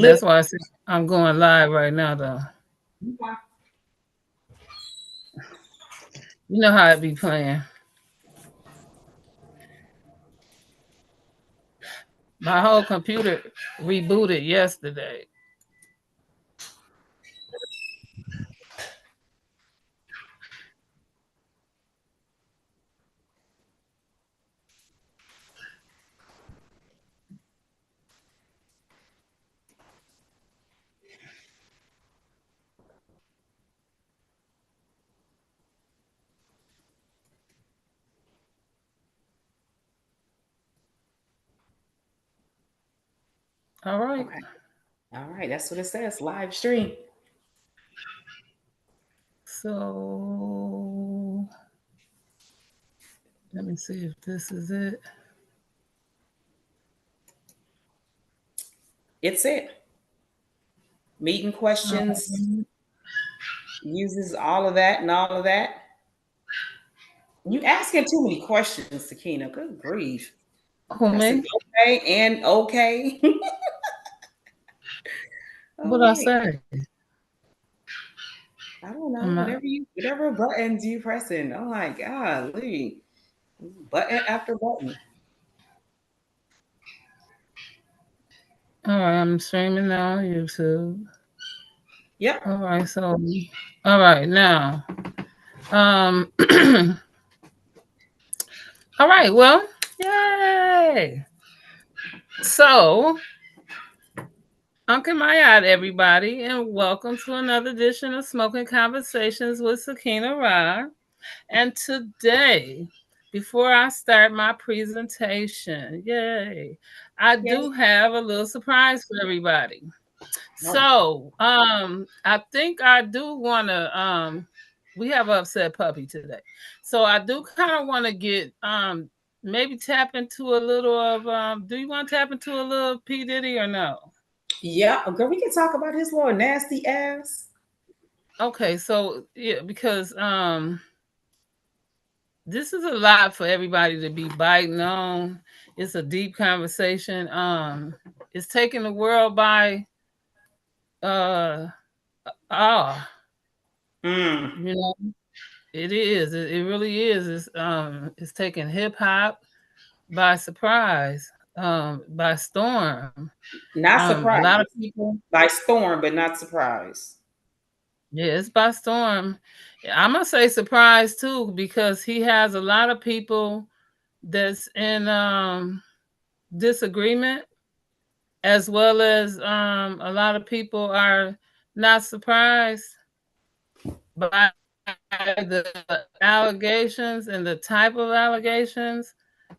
that's why I said I'm going live right now, though. You know how it be playing. My whole computer rebooted yesterday. All right. Okay. All right. That's what it says. Live stream. So let me see if this is it. It's it. Meeting questions Um, uses all of that and all of that. You asking too many questions, Sakina. Good grief. who Pressing me? okay and okay. All What I right. say? I don't know. I'm not. Whatever buttons you pressing. Oh my golly. Button after button. All right. I'm streaming now on YouTube. Yep. All right. So, all right now. Um. all right. Well, yay. So, Uncle Mayad, everybody, and welcome to another edition of Smoking Conversations with Sakina-Ra. And today, before I start my presentation, yay, I Yes. do have a little surprise for everybody. No. So, I think I do want to, we have an upset puppy today. So I do kind of want to get, maybe tap into a little of, do you want to tap into a little P. Diddy or no? Yeah, girl, we can talk about his little nasty ass. Okay, so yeah, because this is a lot for everybody to be biting on. It's a deep conversation. It's taking the world by uh awe. Mm. You know, it is. It really is. It's taking hip hop by surprise, by storm. Not A lot of surprised. people, By storm, but not surprised. yeah, it's by storm. I'm gonna say surprise too because he has a lot of people that's in disagreement, as well as a lot of people are not surprised by the allegations and the type of allegations.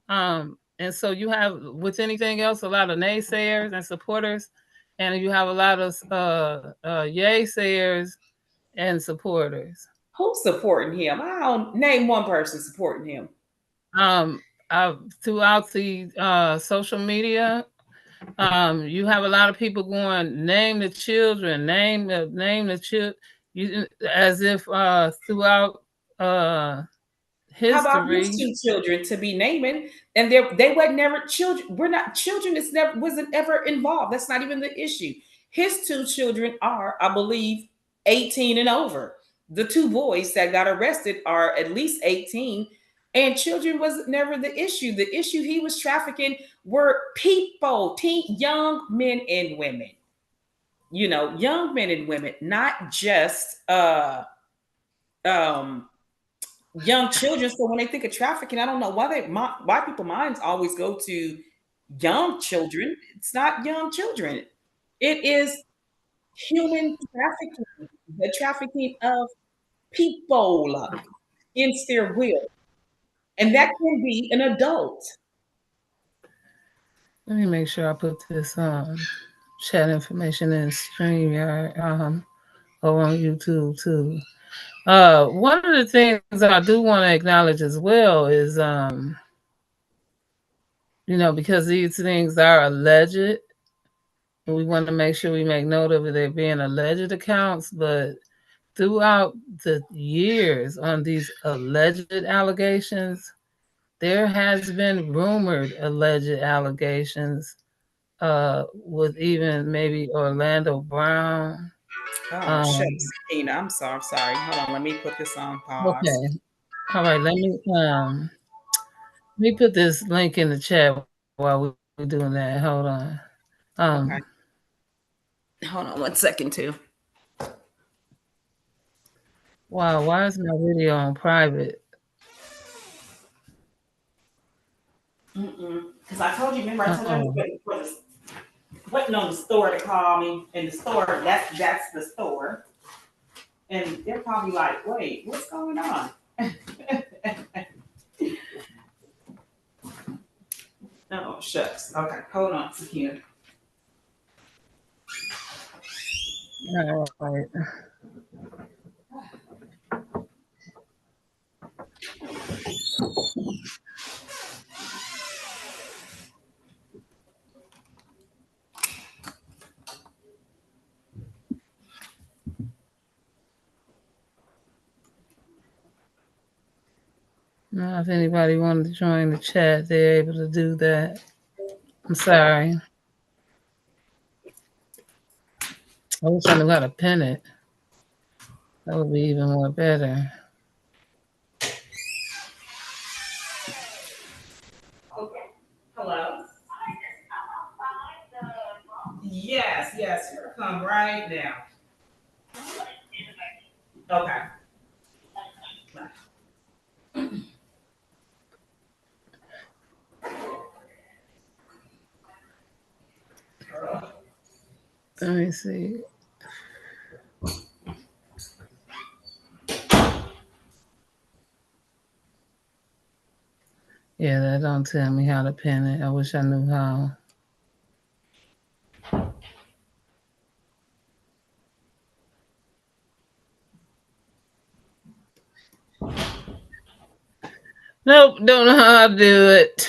And so you have, with anything else, a lot of naysayers and supporters, and you have a lot of yay sayers and supporters. Who's supporting him? I don't name one person supporting him. Um, Throughout the social media, you have a lot of people going, name the children, name the children, as if throughout uh, How about his history. two children to be naming? And they were never children. We're not children. It's never wasn't ever involved. That's not even the issue. His two children are, I believe, 18 and over. The two boys that got arrested are at least 18, and children was never the issue. The issue he was trafficking were people, young men and women. You know, young men and women, not just um young children. So when they think of trafficking, I don't know why people minds always go to young children. It's not young children. It is human trafficking, the trafficking of people against their will, and that can be an adult. Let me make sure I put this chat information in StreamYard over on YouTube too. One of the things I do want to acknowledge as well is because these things are alleged, we want to make sure we make note of it. They're being alleged accounts, but throughout the years on these alleged allegations, there has been rumored alleged allegations with even maybe Orlando Brown. Oh, shucks, Um, Sakina. I'm sorry. Hold on. Let me put this on pause. okay. All right, let me put this link in the chat while we're doing that. Hold on. Um, Okay. Hold on 1 second, too. wow, why is my video on private? Because I told you, remember, I told you I was Oh, waiting on the store to call me. And the store, that's the store. And they're probably like, wait, what's going on? Oh, shucks. Okay, hold on, Sakina. all right. Now, if anybody wanted to join the chat, they're able to do that. I'm sorry. I wish I knew how to pin it. That would be even more better. Okay. Hello? Yes, yes, here come right now. Okay. Let me see. Yeah, that don't tell me how to pin it. I wish I knew how. Nope, don't know how to do it.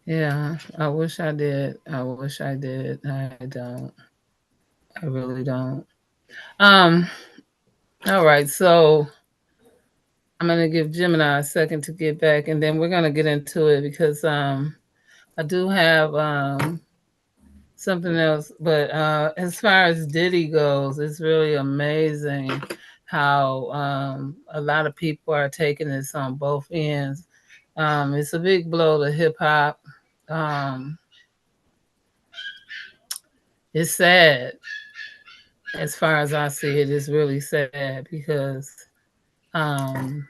Yeah, I wish I did. I wish I did. I don't. I really don't. Um, all right, so I'm gonna give Gemini a second to get back and then we're gonna get into it because I do have something else, but as far as Diddy goes, it's really amazing how a lot of people are taking this on both ends. It's a big blow to hip hop. Um, it's sad as far as I see it. It's really sad because um,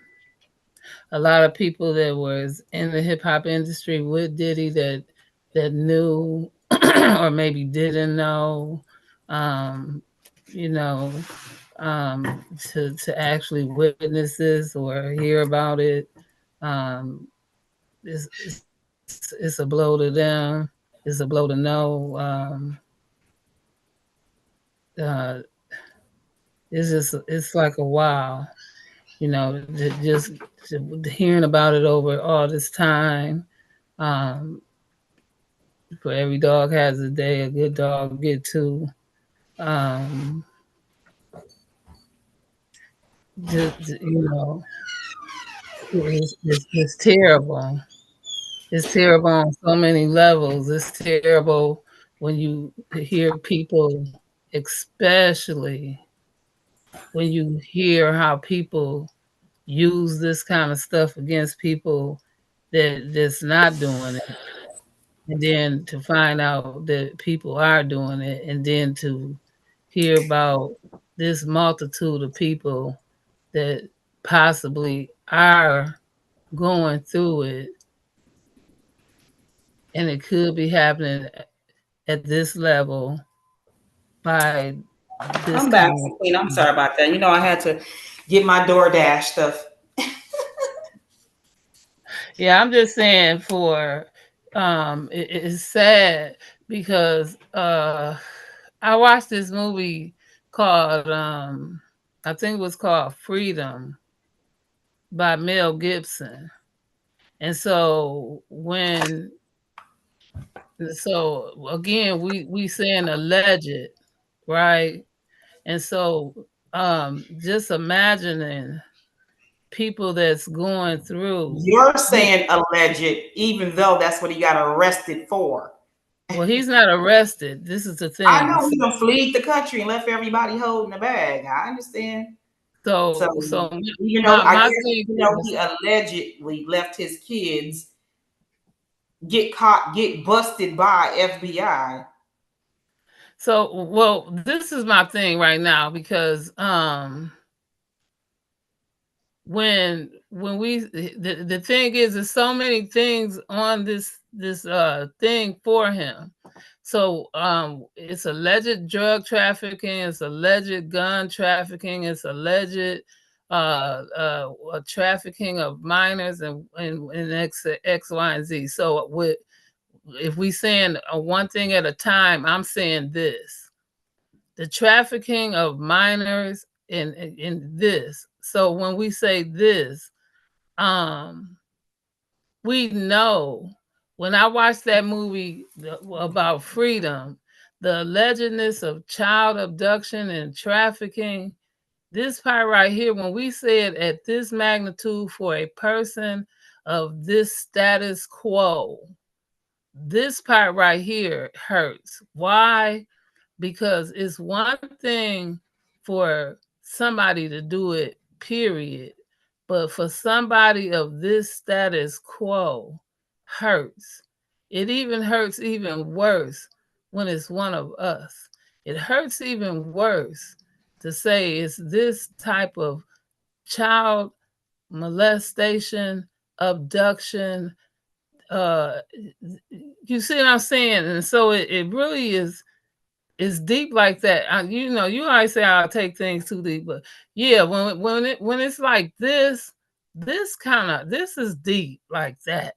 a lot of people that was in the hip hop industry with Diddy that knew or maybe didn't know, um, you know, to actually witness this or hear about it. Um, it's a blow to them. It's a blow to know. Uh, it's like a wow, just hearing about it over all this time. Um, for every dog has a day, a good dog get two. Um, just it's terrible. It's terrible on so many levels. It's terrible when you hear people, especially when you hear how people use this kind of stuff against people that's not doing it, and then to find out that people are doing it, and then to hear about this multitude of people that possibly are going through it, and it could be happening at this level by this I'm back, kind Queen. I'm of. sorry about that. You know, I had to get my DoorDash stuff. Yeah, I'm just saying for it's sad because I watched this movie called I think it was called Freedom by Mel Gibson. And so again, we saying alleged, right? And so just imagining people that's going through. You're saying alleged, even though that's what he got arrested for. Well, he's not arrested. This is the I thing. know he done fled the country and left everybody holding the bag. I understand. So So even though I my guess thing he is, allegedly left his kids get caught, get busted by FBI. so well, this is my thing right now because when we the thing is there's so many things on this thing for him. So it's alleged drug trafficking, it's alleged gun trafficking, it's alleged trafficking of minors and X, Y, and Z. So with if we saying one thing at a time, I'm saying this: the trafficking of minors in this. So when we say this, um, we know when I watched that movie about freedom, the allegedness of child abduction and trafficking. This part right here, when we said at this magnitude for a person of this status quo, this part right here hurts. Why? Because it's one thing for somebody to do it, period. But for somebody of this status quo, hurts. It even hurts even worse when it's one of us. It hurts even worse to say it's this type of child molestation, abduction, uh you see what I'm saying? And so it really is it's deep like that. You always say I'll take things too deep, but yeah, when it's like this is deep like that.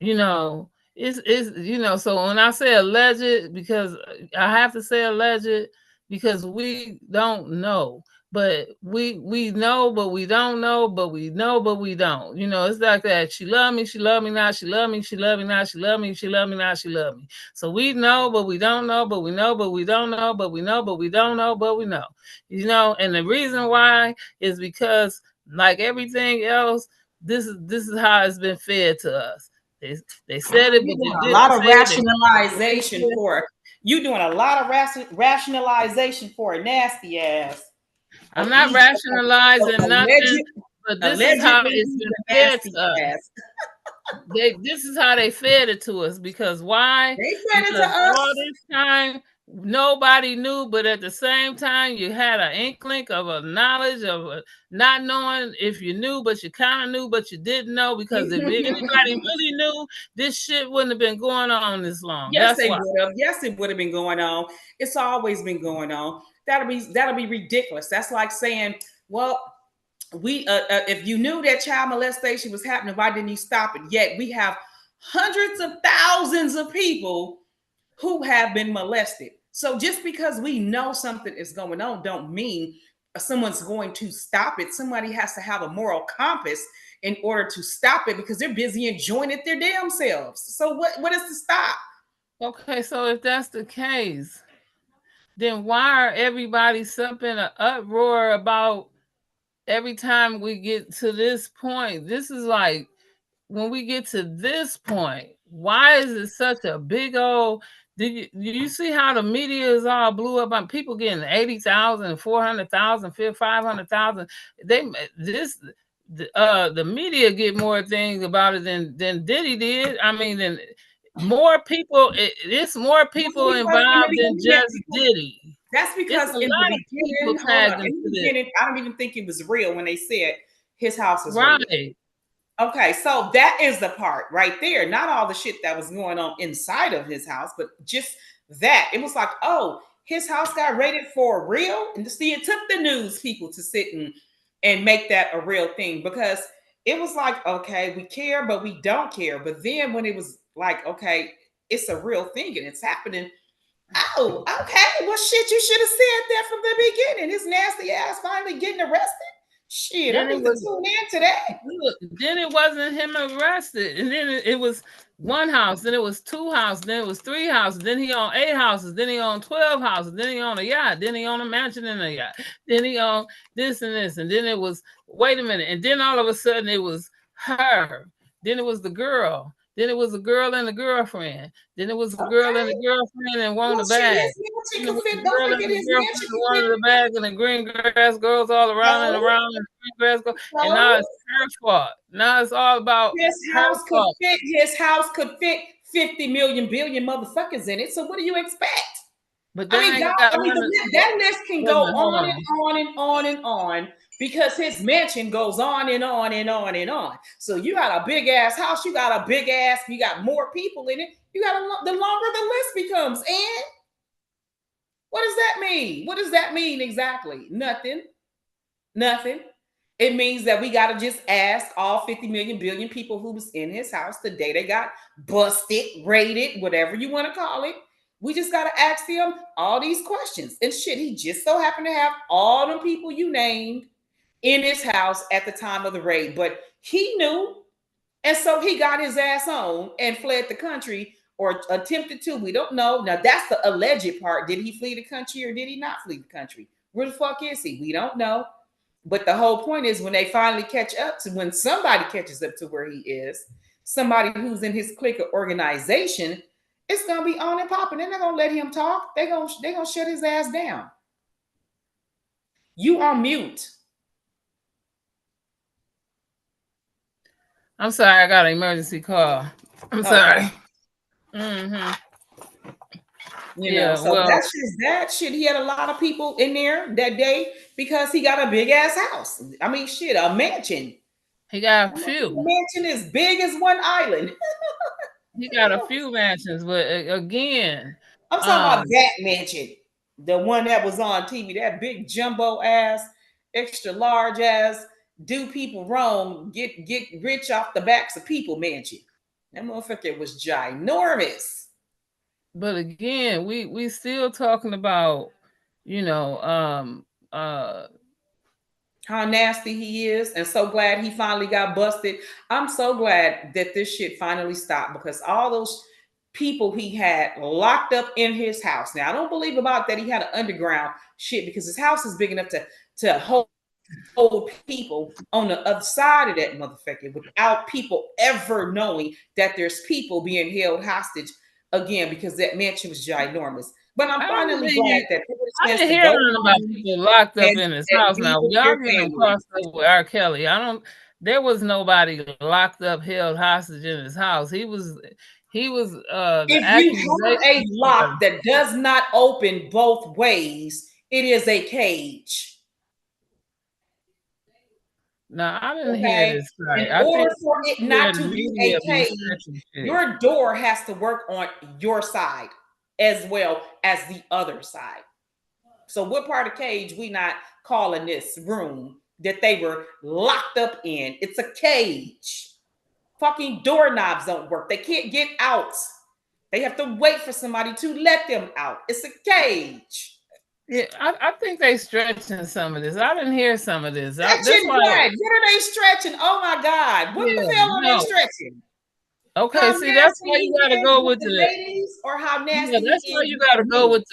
You know, so when I say alleged, because I have to say alleged because we don't know. But we know, but we don't know, but we know, but we don't. It's like that. She love me now, she love me, she love me now, she love me, she love me now, she love me. So we know, but we don't know, but we know, but we don't know, but we know, but we don't know, but we know. And the reason why is because like everything else, this is how it's been fed to us. They said it, You're but doing they a didn't lot of say it. They rationalization for you doing a lot of rationalization for a nasty ass. I'm not He's rationalizing nothing, but this is how allegedly it's he's been a fed nasty to us. ass. This is how they fed it to us because why? They said it to Because all us. this time nobody knew, but at the same time you had an inkling of a knowledge of not knowing if you knew, but you kind of knew, but you didn't know because if anybody really knew, this shit wouldn't have been going on this long. Yes, That's they why. would have. Yes, it would have been going on. It's always been going on. That'll be ridiculous. That's like saying, well, we if you knew that child molestation was happening, why didn't you stop it? Yet we have hundreds of thousands of people who have been molested. So just because we know something is going on, don't mean someone's going to stop it. Somebody has to have a moral compass in order to stop it because they're busy enjoying it their damn selves. So what is to stop? Okay, so if that's the case, then why are everybody up in an uproar about every time we get to this point? This is like when we get to this point, why is it such a big old do you see how the media is all blew up on people getting 80,000, 400,000, 500,000? They this the media get more things about it than Diddy did. I mean, than more people. It's more people involved than just Diddy. That's It's because a in the lot of people beginning, hold tagged up, into in the this. beginning, I don't even think it was real when they said his house is real. Right. Okay, so that is the part right there. Not all the shit that was going on inside of his house, but just that. It was like, oh, his house got rated for real. And to see, it took the news people to sit and make that a real thing because it was like, okay, we care, but we don't care. But then when it was like, okay, it's a real thing and it's happening. Oh, okay. Well, shit, you should have said that from the beginning. His nasty ass finally getting arrested. Shit, I Then it need to was tune into that. then it wasn't him arrested, and then it was one house, then it was two houses, then it was three houses, then he owned 8 houses, then he owned 12 houses, then he owned a yacht, then he owned a mansion in a yacht, then he owned this and this, and then it was wait a minute, and then all of a sudden it was her, then it was the girl, then it was a girl and a girlfriend, then it was a girl and a Okay. girlfriend and wanted Well, a shit, bag. his mansion Then it could was a fit. Don't girl and forget a his girlfriend mansion who could fit. wanted a bag, and the green grass grows all around and No, around, and the green grass goes, and now no. it's her fault. Now it's all about His her house could fault. fit. His house could fit 50 million billion motherfuckers in it. So what do you expect? But I that mean, God, ain't got I mean, none of that list can wait a go minute, hold on and on. on and on and on because his mansion goes on and on and on and on. So you got a big ass house, you got a big ass, you got more people in it. You got the longer the list becomes. And what does that mean? What does that mean exactly? Nothing. Nothing. It means that we got to just ask all 50 million billion people who was in his house the day they got busted, raided, whatever you want to call it. We just got to ask them all these questions. And shit, he just so happened to have all the people you named in his house at the time of the raid. But he knew. And so he got his ass on and fled the country or attempted to. We don't know. Now, that's the alleged part. Did he flee the country or did he not flee the country? Where the fuck is he? We don't know. But the whole point is when they finally catch up to when somebody catches up to where he is, somebody who's in his clique or organization, it's gonna be on and popping. They're not gonna let him talk. They're gonna shut his ass down. You are mute. I'm sorry, I got an emergency call. I'm Okay. sorry. Mm-hmm. So Yeah, well, that's just that shit. He had a lot of people in there that day because he got a big ass house. I mean, shit, a mansion. he got a A few. mansion is big as one island. He got a few mansions, but again, I'm talking about um, that mansion, the one that was on TV, that big jumbo ass, extra large ass, do people wrong, get rich off the backs of people mansion. That motherfucker was ginormous. but again, we still talking about, you know, uh How nasty he is, and so glad he finally got busted. I'm so glad that this shit finally stopped because all those people he had locked up in his house. Now I don't believe about that he had an underground shit because his house is big enough to hold people on the other side of that motherfucker without people ever knowing that there's people being held hostage again because that mansion was ginormous. But I'm I don't finally glad think that there was a I chance didn't to hear go nothing about home people locked up and, in his and house. be Now with y'all your getting family. crossed up with R. Kelly. I don't. There was nobody locked up, held hostage in his house. He was the If you have accusation a lock was. that does not open both ways, it is a cage. No, I didn't hear Okay. this right. In I think order for it yeah, not the to be media a be cage, stretching shit. your door has to work on your side as well as the other side. So what part of cage we not calling this room that they were locked up in? It's a cage. Fucking doorknobs don't work. They can't get out. They have to wait for somebody to let them out. It's a cage. Yeah, I think they stretching some of this. I didn't hear some of this. That's Stretching why. what? What are they stretching? Oh my God. What Yeah, the hell are they no. stretching? Okay, How see, that's why nasty you he gotta is go with with the the ladies or how yeah. nasty That's he why is you with gotta go you. with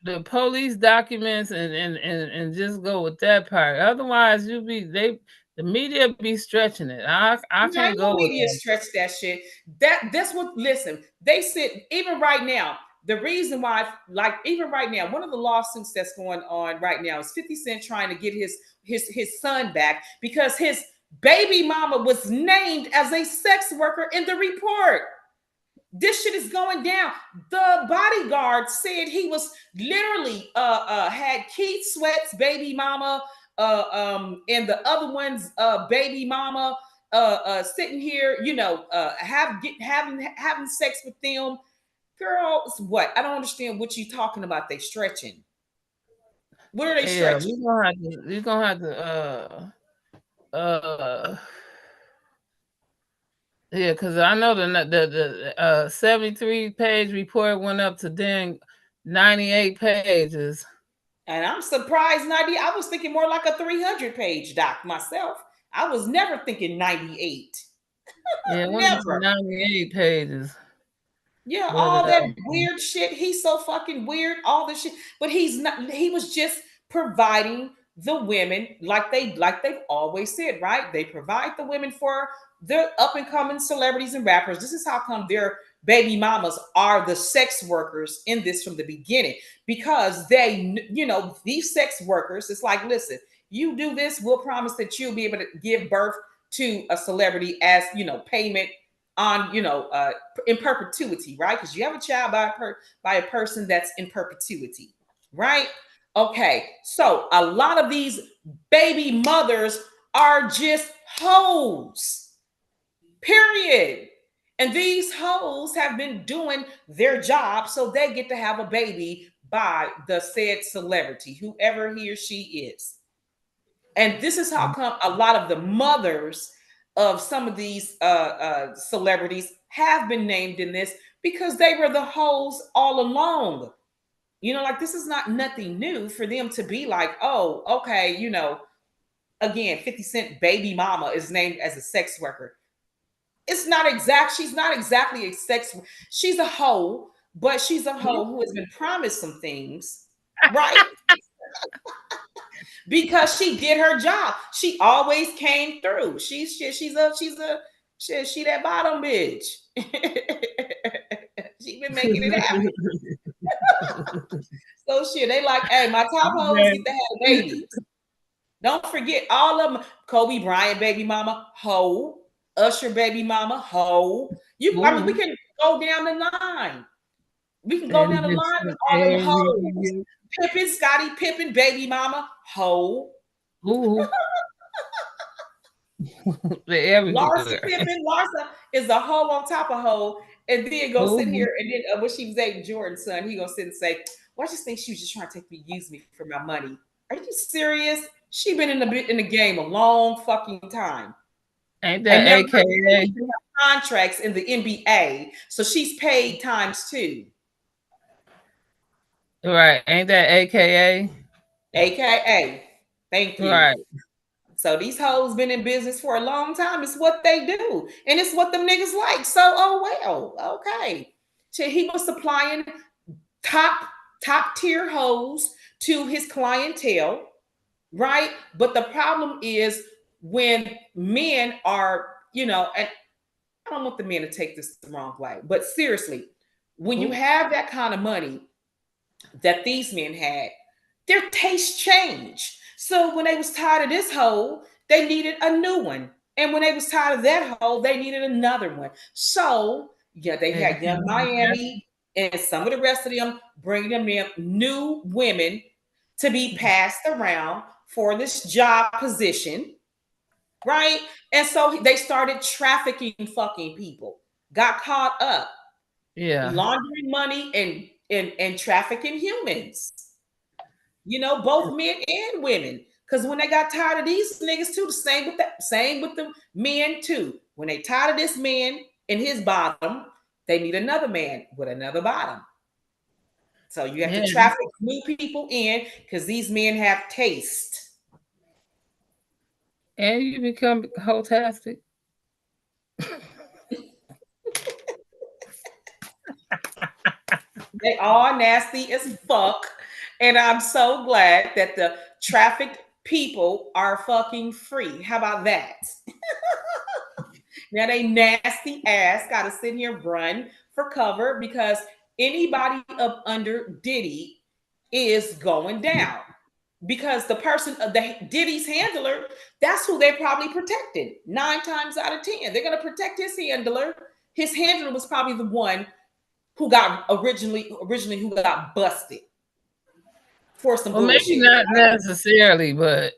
the police documents and just go with that part. Otherwise, you be the media be stretching it. I You know, can't ain't no go with media that. stretch that shit. That's what listen, they sit even right now. The reason why, like even right now, one of the lawsuits that's going on right now is 50 Cent trying to get his son back because his baby mama was named as a sex worker in the report. This shit is going down. The bodyguard said he was literally had Keith Sweat's baby mama, and the other one's baby mama sitting here, having sex with them. Girls, what? I don't understand what you talking about. They stretching. What are they Yeah, stretching? we gonna have to uh yeah, because I know the 73 page report went up to then 98 pages. And I'm surprised 90. I was thinking more like a 300-page doc myself. I was never thinking 98. Yeah, it went to Never. 98 pages. Yeah, But all that weird shit. He's so fucking weird, all this shit. But he's not, he was just providing the women like they've always said, right? They provide the women for the up and coming celebrities and rappers. This is how come their baby mamas are the sex workers in this from the beginning. Because they, you know, these sex workers, it's like, listen, you do this, we'll promise that you'll be able to give birth to a celebrity as, you know, payment on, you know, in perpetuity, right? Because you have a child by a person that's in perpetuity, right? Okay, so a lot of these baby mothers are just hoes, period. And these hoes have been doing their job so they get to have a baby by the said celebrity, whoever he or she is. And this is how come a lot of the mothers of some of these celebrities have been named in this, because they were the hoes all along. You know, like, this is not nothing new for them to be like, oh, okay, you know, again, 50 Cent baby mama is named as a sex worker. It's not exact. She's not exactly a sex. She's a hoe, but she's a hoe who has been promised some things, right? Because she did her job. She always came through. She that bottom bitch. She been making it happen. So shit, they like, hey, my top hoes get to have babies. Don't forget all of them. Kobe Bryant baby mama, hoe. Usher baby mama, hoe. I mean, we can go down the line. We can go down the line with all them hoes. Pippen, Scottie Pippen, baby mama, hoe. Ooh. They're Larsa everywhere. Pippen, Larsa is a hoe on top of hoe, and then go sit Ooh. here and then when she was dating Jordan's son, he gonna sit and say, "Well, I just think she was just trying to take me, use me for my money." Are you serious? She been in the game a long fucking time, Ain't and that never AKA? contracts in the NBA, so she's paid times two. Right. Ain't that AKA? AKA, thank you. Right. So these hoes been in business for a long time. It's what they do, and it's what them niggas like. So, oh well, okay. So he was supplying top top tier hoes to his clientele, right? But the problem is when men are, you know, and I don't want the men to take this the wrong way, but seriously, when you Ooh. have that kind of money that these men had, their tastes change. So when they was tired of this hole, they needed a new one. And when they was tired of that hole, they needed another one. So yeah, they It had Young became Miami and some of the rest of them bringing them in new women to be passed around for this job position, right? And so they started trafficking fucking people, got caught up, yeah. laundering money and trafficking humans. You know, both men and women. Because when they got tired of these niggas too, the same with the men too. When they tired of this man and his bottom, they need another man with another bottom. So you have to Yeah. traffic new people in because these men have taste. And you become hotastic. They are nasty as fuck. And I'm so glad that the trafficked people are fucking free. How about that? Now they nasty ass got to sit here and run for cover because anybody up under Diddy is going down. Because the person of the Diddy's handler, that's who they're probably protecting. 9 times out of 10, they're gonna protect his handler. His handler was probably the one who got originally who got busted for some Well, maybe bullshit. not necessarily, but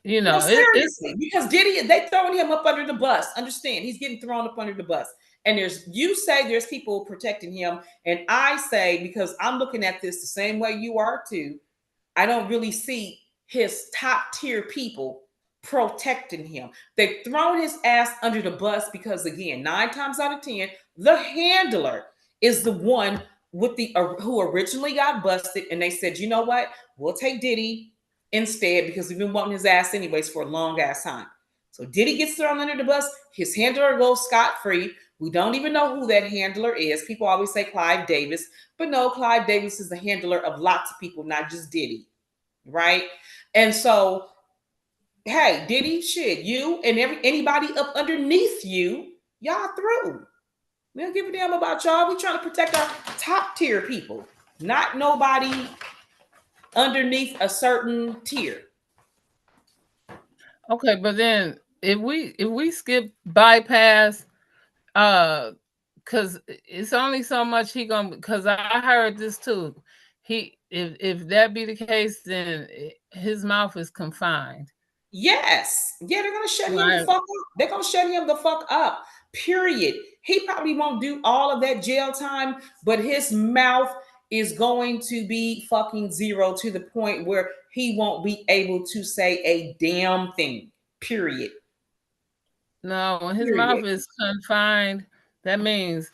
you No, know, it's seriously, because Diddy, they throwing him up under the bus. Understand, he's getting thrown up under the bus. And you say there's people protecting him, and I say, because I'm looking at this the same way you are too, I don't really see his top tier people protecting him. They've thrown his ass under the bus because, again, 9 times out of 10, the handler is the one with the who originally got busted, and they said, you know what, we'll take Diddy instead because we've been wanting his ass anyways for a long ass time. So Diddy gets thrown under the bus. His handler goes scot free. We don't even know who that handler is. People always say Clive Davis, but no, Clive Davis is the handler of lots of people, not just Diddy, right? And so, hey, Diddy, shit, you and anybody up underneath you, y'all through. We don't give a damn about y'all. We trying to protect our top tier people, not nobody underneath a certain tier. Okay, but then if we skip bypass, uh, cause it's only so much he gonna. Cause I heard this too. If that be the case, then his mouth is confined. Yes. Yeah, they're gonna shut him the Right. fuck up. They're gonna shut him the fuck up. Period. He probably won't do all of that jail time, but his mouth is going to be fucking zero to the point where he won't be able to say a damn thing. Period. No, when his Period. mouth is confined, that means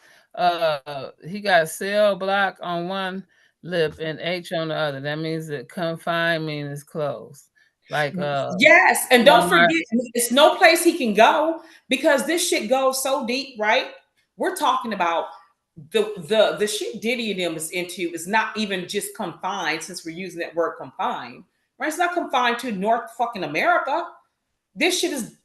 he got cell block on one lip and H on the other. That means that confined means it's closed. Like Yes, and don't forget, hallmarks. it's no place he can go because this shit goes so deep, right? We're talking about the shit Diddy and them is into is not even just confined, since we're using that word confined, right? It's not confined to North fucking America. This shit is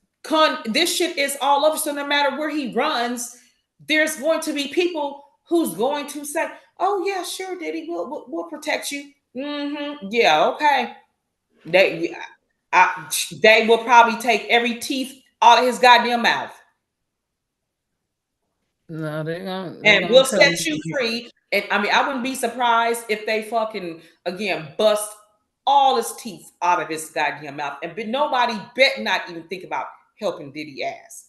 this shit is all over. So no matter where he runs, there's going to be people who's going to say, "Oh yeah, sure, Diddy, we'll protect you." Mm-hmm. Yeah, okay. They they will probably take every teeth out of his goddamn mouth, No, they're and gonna we'll tell set you you. free. And I mean, I wouldn't be surprised if they fucking again bust all his teeth out of his goddamn mouth, and but nobody bet not even think about helping Diddy ass.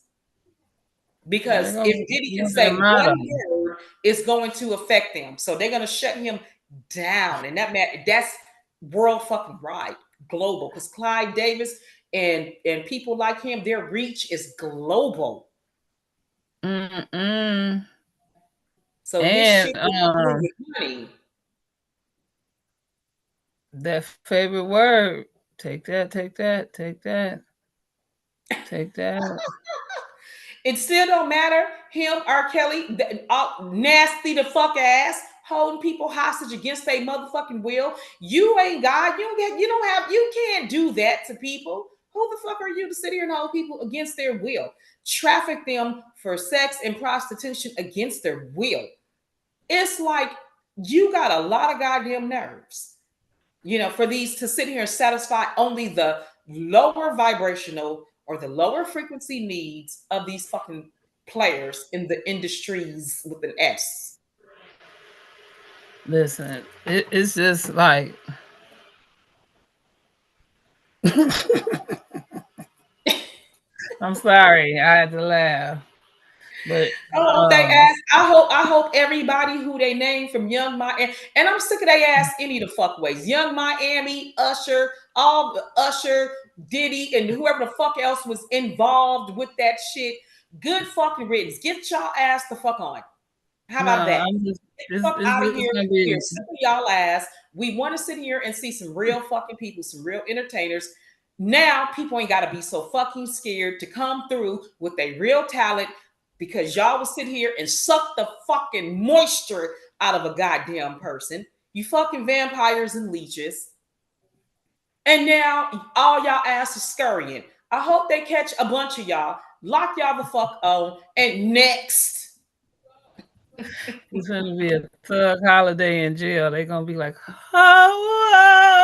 They're Because gonna if get Diddy can their say mouth one out. word, it's going to affect them. So they're gonna shut him down, and that's world fucking wide, global. Because Clyde Davis and people like him, their reach is global. Mm-mm. So his And shit will bring with money. that favorite word. Take that, take that, take that, take that. It still don't matter. Him, R. Kelly, nasty the fuck ass, holding people hostage against their motherfucking will. You ain't God. You can't do that to people. Who the fuck are you to sit here and hold people against their will? Traffic them for sex and prostitution against their will. It's like you got a lot of goddamn nerves, for these to sit here and satisfy only the lower vibrational or the lower frequency needs of these fucking players in the industries with an S. Listen, it's just like I'm sorry, I had to laugh, but I hope they um, ask. I hope everybody who they name from Young Miami, and I'm sick of they ass any of the fuck ways. Young Miami, Usher, all the Usher, Diddy, and whoever the fuck else was involved with that shit. Good fucking riddance. Get y'all ass the fuck on. How no, about that? I'm just Get the fuck it's out of just here. gonna We are be sick of y'all ass. We want to sit here and see some real fucking people, some real entertainers. Now people ain't got to be so fucking scared to come through with a real talent because y'all will sit here and suck the fucking moisture out of a goddamn person. You fucking vampires and leeches. And now all y'all ass is scurrying. I hope they catch a bunch of y'all, lock y'all the fuck on, and next. it's gonna be a thug holiday in jail. They're gonna be like, oh,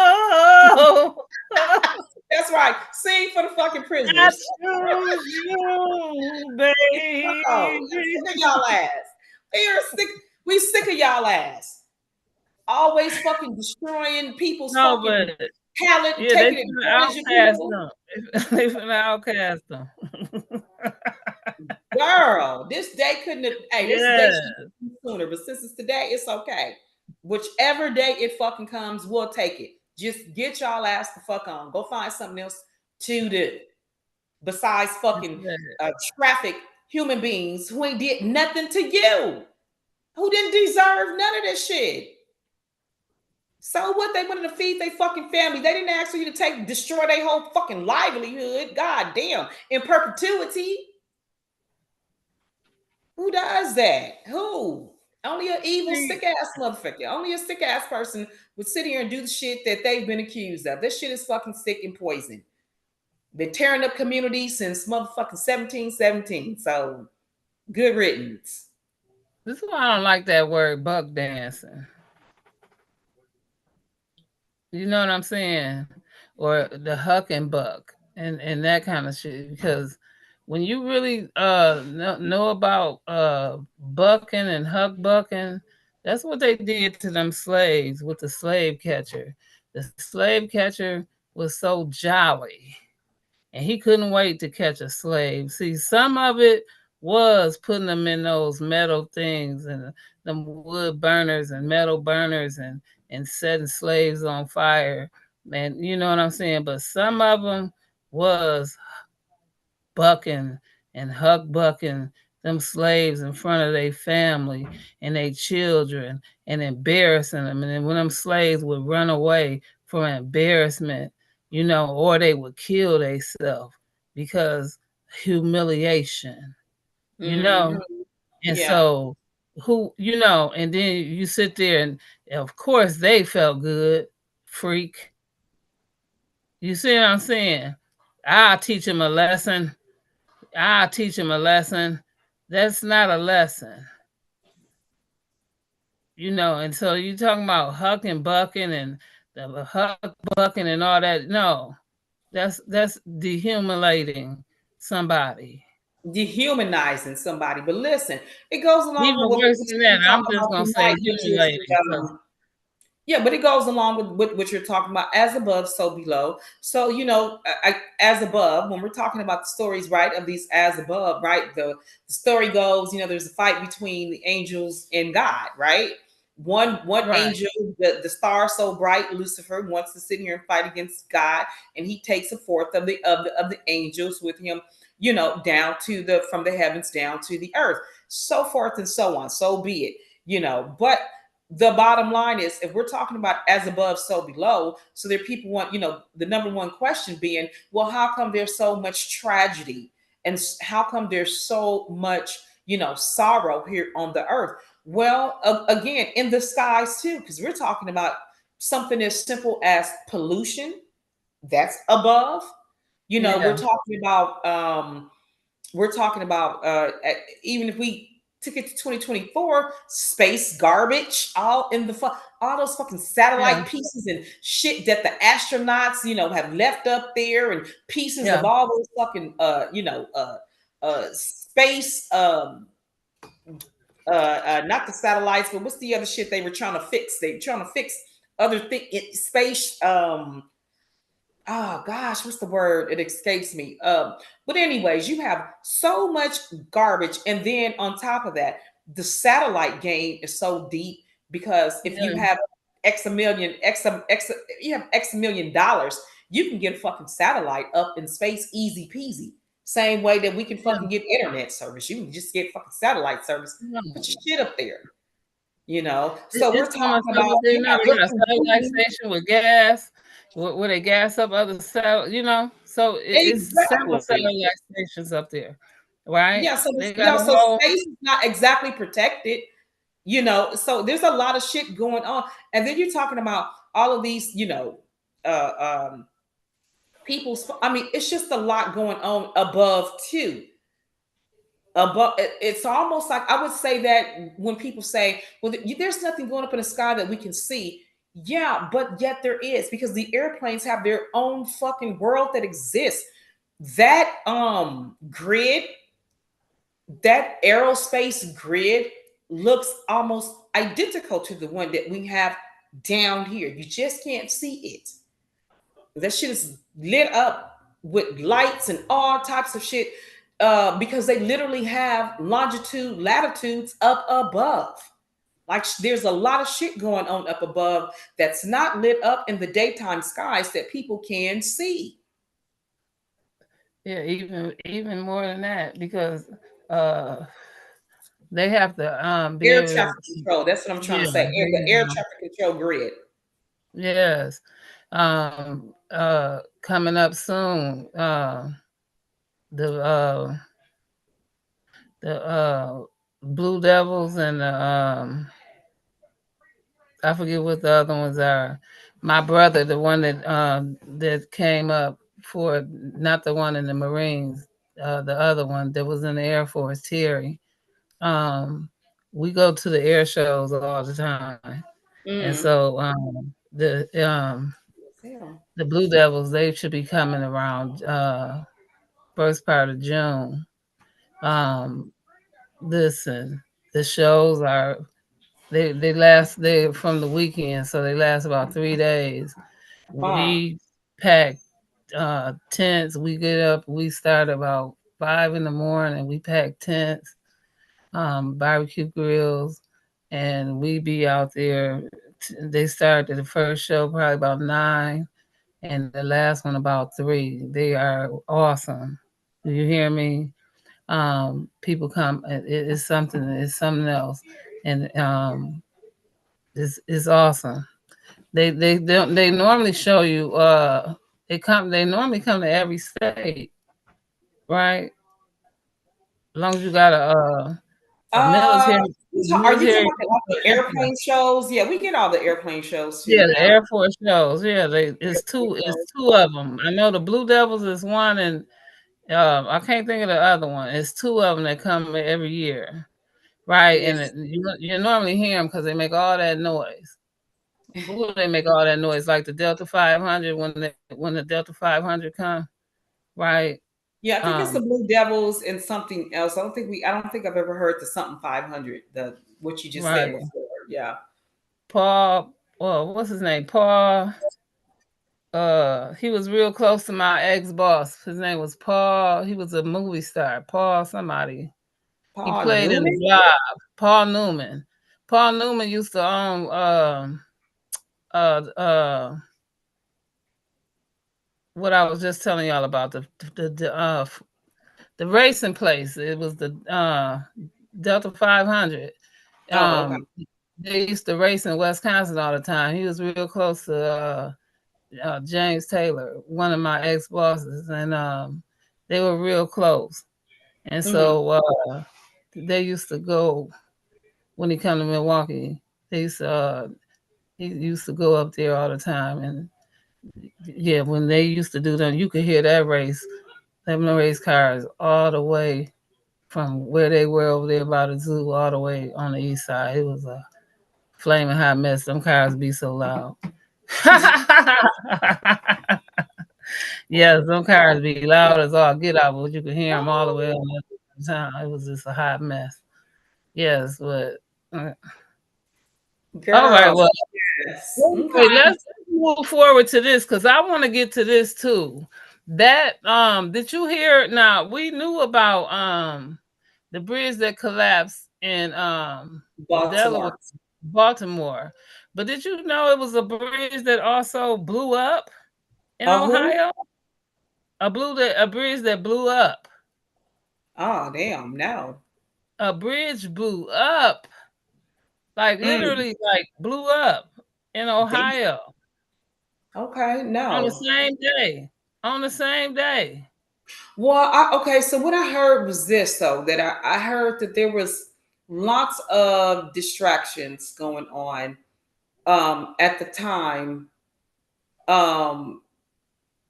That's right. Sing for the fucking I prisoners. choose you, Oh, we sick of baby. y'all ass. We are sick. We sick of y'all ass. Always fucking destroying people's No, fucking but talent, yeah, they taking finna advantage of outcast people. them. They finna outcast them. Girl, this day couldn't have. Hey, this day should Yeah, have been sooner, but since it's today, it's okay. Whichever day it fucking comes, we'll take it. Just get y'all ass the fuck on. Go find something else to do besides fucking yeah. traffic human beings who ain't did nothing to you. who didn't deserve none of this shit. So what? They wanted to feed their fucking family. They didn't ask you to destroy their whole fucking livelihood. God damn. In perpetuity. Who does that? Who? Only an evil, See, sick ass motherfucker. Only a sick ass person would sit here and do the shit that they've been accused of. This shit is fucking sick and poison. Been tearing up communities since motherfucking 1717. So good riddance. this is why I don't like that word buck dancing. You know what I'm saying? Or the huck and buck and that kind of shit. Because when you really know about bucking and huck bucking, that's what they did to them slaves with the slave catcher. The slave catcher was so jolly and he couldn't wait to catch a slave. See, some of it was putting them in those metal things and them wood burners and metal burners and setting slaves on fire. Man, you know what I'm saying? But some of them was bucking and huck bucking them slaves in front of their family and their children and embarrassing them. And then when them slaves would run away from embarrassment, or they would kill themselves because humiliation, you Mm-hmm. know. And Yeah. so and then you sit there and of course they felt good, freak. You see what I'm saying? I'll teach him a lesson. I'll teach him a lesson. That's not a lesson, And so you talking about hucking, bucking, and the huck, bucking, and all that. No, that's dehumiliating somebody. Dehumanizing somebody. But listen, it goes along with Even what worse we're than that, I'm talking just about gonna say tonight, which is humiliating. yeah, but it goes along with what you're talking about, as above, so below. So, as above, when we're talking about the stories, right, of these as above, right, the story goes, there's a fight between the angels and God, right? One Right. angel, the star so bright, Lucifer, wants to sit here and fight against God, and he takes a fourth of the angels with him, down to the from the heavens down to the earth, so forth and so on. So be it, but the bottom line is, if we're talking about as above so below, so there people want, the number one question being, well, how come there's so much tragedy, and how come there's so much, sorrow here on the earth? Well, again, in the skies too, because we're talking about something as simple as pollution. That's above. We're Yeah. talking about even if we took it to 2024, space garbage, all those fucking Yeah. satellite pieces and shit that the astronauts, have left up there, and pieces Yeah. of all those fucking space not the satellites, but what's the other shit they were trying to fix? They were trying to fix other thing space oh gosh, what's the word? It escapes me. But anyways, you have so much garbage, and then on top of that, the satellite game is so deep, because if you Yeah. have x a million x you have x a million dollars, you can get a fucking satellite up in space easy peasy. Same way that we can Yeah. fucking get internet service, you can just get fucking satellite service. Put your shit up there, So we're It's so much talking stuff about, up there. yeah, They we're got a satellite polluting. station with gas, where they gas up other satellite. So it's several Exactly. satellite stations up there, right? Yeah, so They got yeah, a so whole space is not exactly protected, So there's a lot of shit going on, and then you're talking about all of these, people's. I mean, it's just a lot going on above too. Above, it's almost like, I would say that when people say, "Well, there's nothing going up in the sky that we can see," yeah, but yet there is, because the airplanes have their own fucking world that exists. That grid, that aerospace grid looks almost identical to the one that we have down here. You just can't see it. That shit is lit up with lights and all types of shit, because they literally have longitude, latitudes up above. Like, there's a lot of shit going on up above that's not lit up in the daytime skies that people can see. yeah, even more than that because uh They have to be Air able traffic to, control. That's what I'm trying yeah, to say. there The you air go. traffic control grid. Yes. Coming up soon. The the Blue Devils and the I forget what the other ones are. My brother, the one that came up for, not the one in the Marines, the other one that was in the Air Force, Terry. Um, we go to the air shows all the time, and Mm. so Hell. the Blue Devils, they should be coming around first part of June. Um, Listen, the shows are they from the weekend, so they last about 3 days. Uh, We pack tents. We get up. We start about 5 in the morning. We pack tents, barbecue grills, and we be out there. They started the first show probably about 9, and the last one about 3. They are awesome. Do you hear me? People come. It's something. It's something else, and it's awesome. They normally show you. They normally come to every state, right? As long as you got a uh, military are you talking military. about like the airplane shows? Yeah, we get all the airplane shows too Yeah, the now. Air Force shows. Yeah, they Airplane it's shows. two of them. I know the Blue Devils is one, and I can't think of the other one. It's two of them that come every year, right? And Yes. you normally hear them because they make all that noise. Ooh, they make all that noise like the Delta 500 when the Delta 500 come, right? Yeah, I think it's Um, the Blue Devils and something else. I don't think I've ever heard the something 500, the what you just said right. before. Yeah. Paul, well, what's his name? Paul. He was real close to my ex boss. His name was Paul. He was a movie star. Paul somebody. He Paul played in the Newman? Blob. Paul Newman. Paul Newman used to own uh uh what I was just telling y'all about the racing place. It was the Delta 500. Oh, okay. Um, they used to race in Wisconsin all the time. He was real close to James Taylor, one of my ex bosses, and they were real close. And Mm-hmm. so they used to go when he come to Milwaukee. They used to he used to go up there all the time, and yeah, when they used to do them, you could hear that race, them race cars all the way from where they were over there by the zoo all the way on the east side. It was a flaming hot mess. Them cars be so loud. Yes, them cars be loud as all get out, but you could hear them all the way on the other town. It was just a hot mess. Yes, but all right. Girl, Well, yes. anyway, Okay. let's move forward to this because I want to get to this too. That did you hear? Now we knew about the bridge that collapsed in Delaware, Baltimore. Baltimore, but did you know it was a bridge that also blew up in Who? Ohio? A bridge that blew up. Oh, damn. No. A bridge blew up, like Mm. literally, like blew up in Damn. Ohio Okay. on the No. same day. On the same day. Well, okay. So what I heard was this, though, that I heard that there was lots of distractions going on at the time. Um,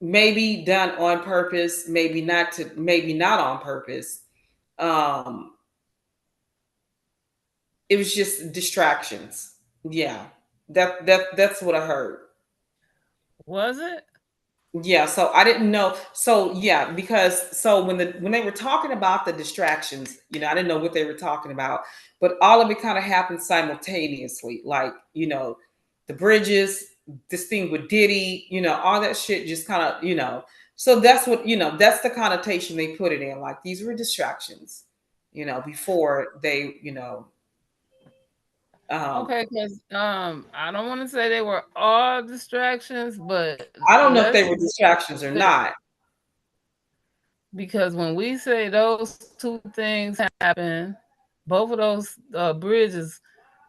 maybe done on purpose, maybe not on purpose. Um, it was just distractions. Yeah, that's what I heard. Was it? Yeah, so I didn't know. So yeah, because so when they were talking about the distractions, I didn't know what they were talking about, but all of it kind of happened simultaneously. Like, the bridges, this thing with Diddy, all that shit just kind of, So that's what, that's the connotation they put it in. Like, these were distractions, before they, um Okay, because I don't want to say they were all distractions, but I don't know if let's they were distractions or not. because when we say those two things happen, Both of those bridges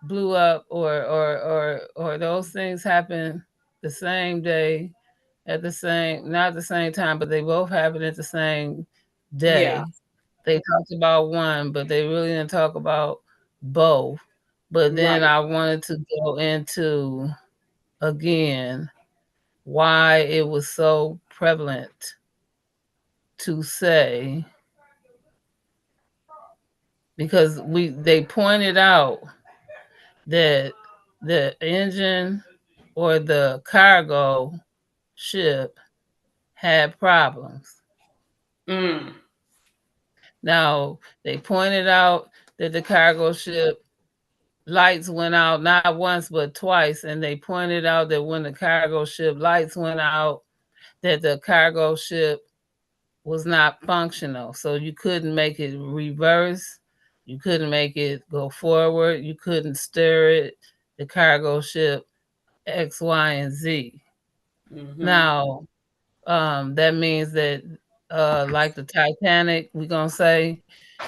blew up, or those things happened the same day, at the same, not the same time, but they both happened at the same Yeah. day. They talked about one, but they really didn't talk about both. But then Right. I wanted to go into again why it was so prevalent to say, because they pointed out that the engine or the cargo ship had problems. Mm. Now, they pointed out that the cargo ship lights went out not once but twice, and they pointed out that when the cargo ship lights went out, that the cargo ship was not functional. So you couldn't make it reverse, you couldn't make it go forward, you couldn't steer it, the cargo ship X, Y, and Z. Mm-hmm. Now, that means that, like the Titanic, we're gonna say,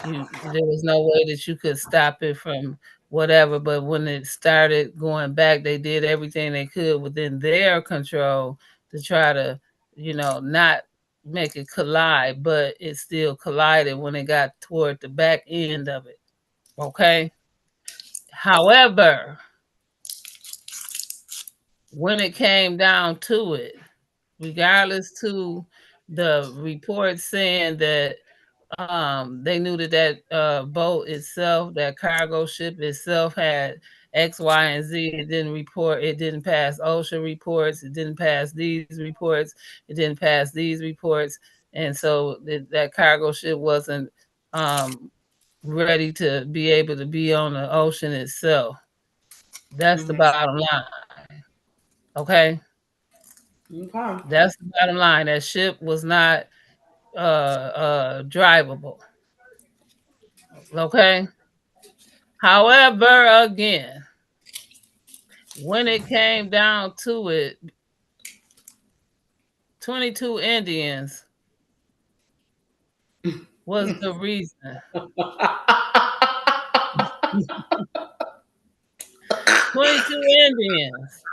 there was no way that you could stop it from whatever. But when it started going back, they did everything they could within their control to try to, not make it collide, but it still collided when it got toward the back end of it. Okay. However, when it came down to it, regardless to the report saying that they knew that boat itself, that cargo ship itself had X, Y, and Z. It didn't report. It didn't pass OSHA reports. It didn't pass these reports. It didn't pass these reports. And so that cargo ship wasn't um, ready to be able to be on the ocean itself. That's the Mm-hmm. bottom line. Okay. Okay. That's the bottom line. That ship was not drivable. Okay. However, again, when it came down to it, 22 Indians was the reason. 22 Indians.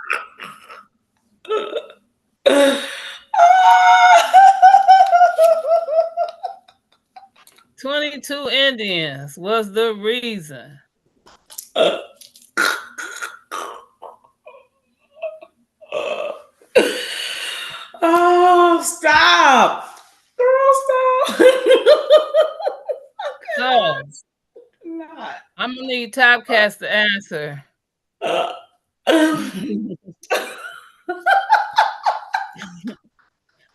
22 Indians was the reason. Oh, stop. Girl, stop. So Not. I'm gonna need Topcast to answer.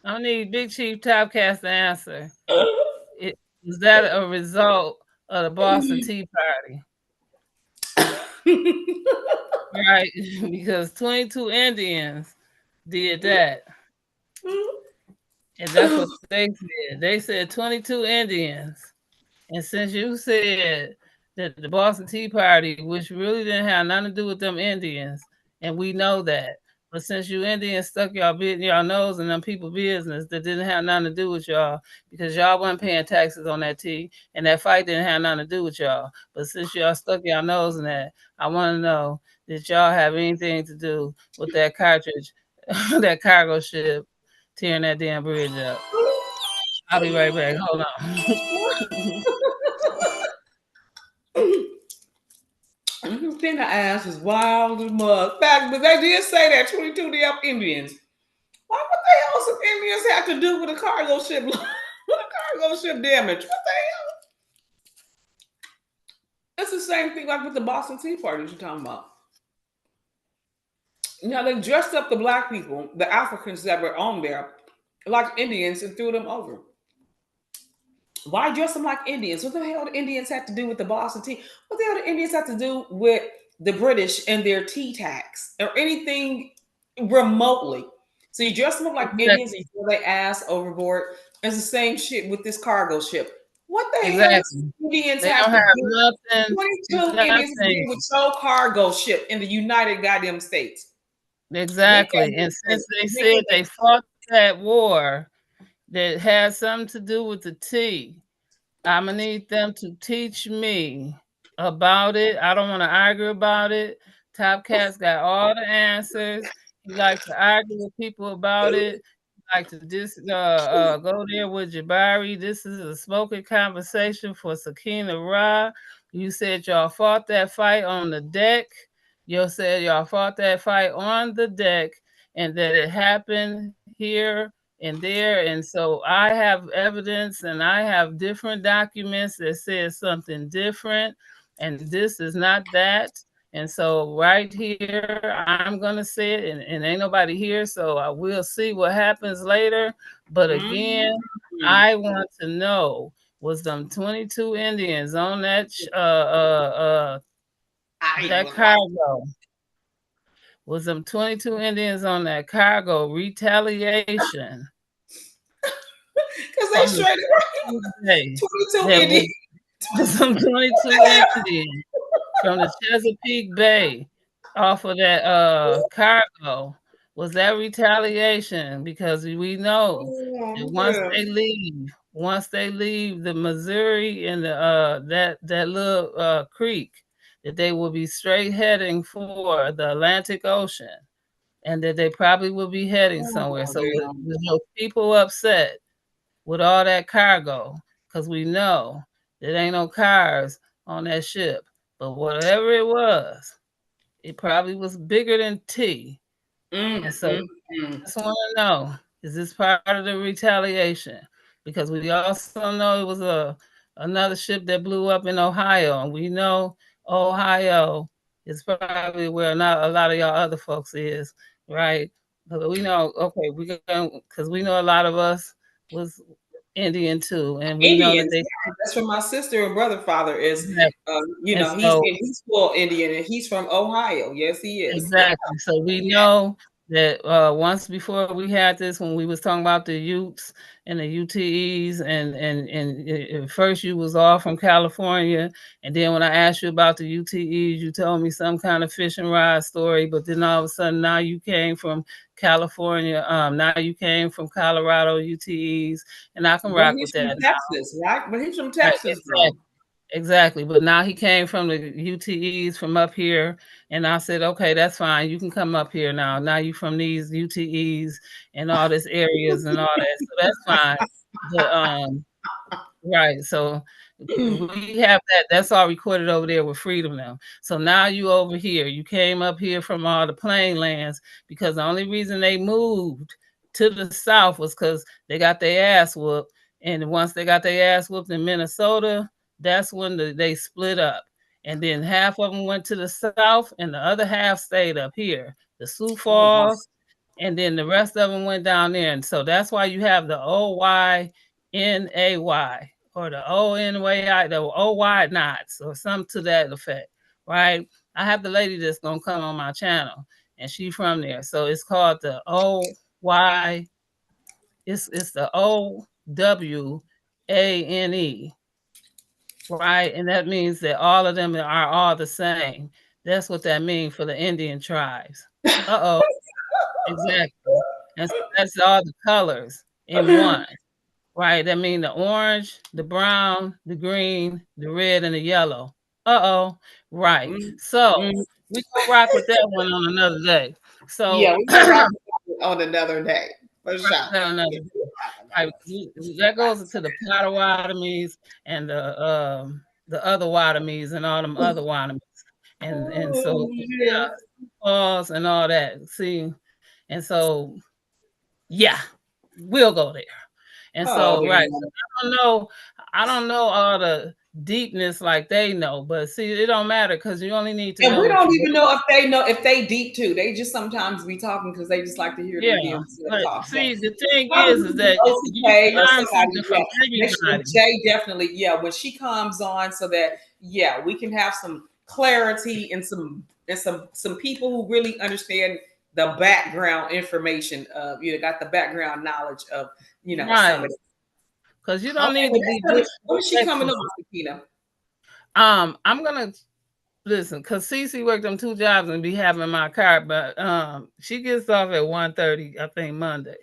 I need Big Chief Topcast to answer. It, was that a result of the Boston Tea Party? Right? Because 22 Indians did that. And that's what they said. They said 22 Indians. And since you said that the Boston Tea Party, which really didn't have nothing to do with them Indians, and we know that, but since you Indians stuck y'all nose in them people business that didn't have nothing to do with y'all, because y'all wasn't paying taxes on that tea, and that fight didn't have nothing to do with y'all. But since y'all stuck y'all nose in that, I want to know, did y'all have anything to do with that cartridge, that cargo ship tearing that damn bridge up? I'll be right back. Hold on. The thing I asked is wild as mud. Fact, but they did say that 22 damn Indians. Why, what the hell some Indians have to do with a cargo ship? With a cargo ship damage? What the hell? It's the same thing like with the Boston Tea Party you're talking about. They dressed up the black people, the Africans that were on there, like Indians and threw them over. Why dress them like Indians? What the hell do Indians have to do with the Boston tea? What the hell do Indians have to do with the British and their tea tax or anything remotely? So you dress them up like Indians and Exactly. throw their ass overboard. It's the same shit with this cargo ship. What the hell does Exactly. Indians They have don't to have do? nothing, 22 Indians to do nothing. with your cargo ship in the United goddamn States. Make that Exactly. make And since sense. they Make said it they make fought that war that had something to do with the tea, I'm gonna need them to teach me. about it. I don't want to argue about it. Top Cat's got all the answers. He likes to argue with people about it. He like to go there with Jabari. This is a spoken conversation for Sakina-Ra. You said y'all fought that fight on the deck. You said y'all fought that fight on the deck and that it happened here and there. And so I have evidence and I have different documents that says something different, and this is not that. And so right here, I'm gonna say it, and ain't nobody here, so I will see what happens later. But again, Mm-hmm. I want to know, was them 22 Indians on I that was like, cargo? Was them 22 Indians on that cargo retaliation because they from the straight Chesapeake Bay? 22 That Indians. was some 22 Indians from the Chesapeake Bay off of that cargo. Was that retaliation? Because we know that Oh, yeah. once they leave the Missouri and the that little creek, that they will be straight heading for the Atlantic Ocean, and that they probably will be heading somewhere. Oh, So damn. with those people upset with all that cargo, because we know there ain't no cars on that ship. But whatever it was, it probably was bigger than T. Mm, And so mm, I mm. just want to know, is this part of the retaliation? Because we also know it was another ship that blew up in Ohio, and we know Ohio is probably where not a lot of y'all other folks is, right? But we know, okay, we going because we know a lot of us was Indian too, and we know that Indians. they Yeah, that's where my sister and brother father is. exactly. And He's so he's full Indian and he's from Ohio. Yes, he is. exactly. So we know that once before we had this, when we was talking about the Utes and the UTEs, and first you was all from California, and then when I asked you about the UTEs, you told me some kind of fish and ride story, but then all of a sudden now you came from California, now you came from Colorado UTEs, and I can But rock he's with from that now. Texas, right? But he's from Right, Texas, though. exactly. Exactly, but now he came from the UTEs from up here, and I said, "Okay, that's fine. You can come up here now. Now you from these UTEs and all this areas and all that, so that's fine." But right. So we have that. That's all recorded over there with Freedom now. So now you over here. You came up here from all the plain lands because the only reason they moved to the south was because they got their ass whooped. And once they got their ass whooped in Minnesota, that's when they split up. And then half of them went to the south, and the other half stayed up here. The Sioux Oh, wow. Falls, and then the rest of them went down there. And so that's why you have the OYNAY or the ONY, the OY knots or something to that effect, right? I have the lady that's gonna come on my channel, and she from there. So it's called the OY. It's the OWANE, right? And that means that all of them are all the same. That's what that means for the Indian tribes. Uh oh, exactly. And so that's all the colors in one. Right, that mean the orange, the brown, the green, the red, and the yellow. Uh-oh. Right. Mm, So, mm. we gonna rock with that one on another day. Yeah, So, we can rock it on another day for rock sure. with that another Yeah, day. we'll rock on that Right, one. that goes into the Potawatomis and the other Watamies and all them other Watamies. And so, Oh, yeah. falls and all that. See, and so, yeah, we'll go there. And Oh, so, right, so damn. I don't know all the deepness like they know, but see, it don't matter because you only need to And know we what don't you even know if they deep too. They just sometimes be talking because they just like to hear yeah. them themselves But talk. But see, the thing probably is from that you OCK or can learn somebody, something yeah. from Make sure everybody. Jay definitely, yeah, when she comes on, so that yeah, we can have some clarity and some people who really understand the background information of got the background knowledge of some Right. of it. Because you don't Okay, need well to be when is she coming disrespectful. on, Sakina? I'm gonna listen, cause Cece worked them 2 jobs and be having my car, but she gets off at 1:30, I think Monday.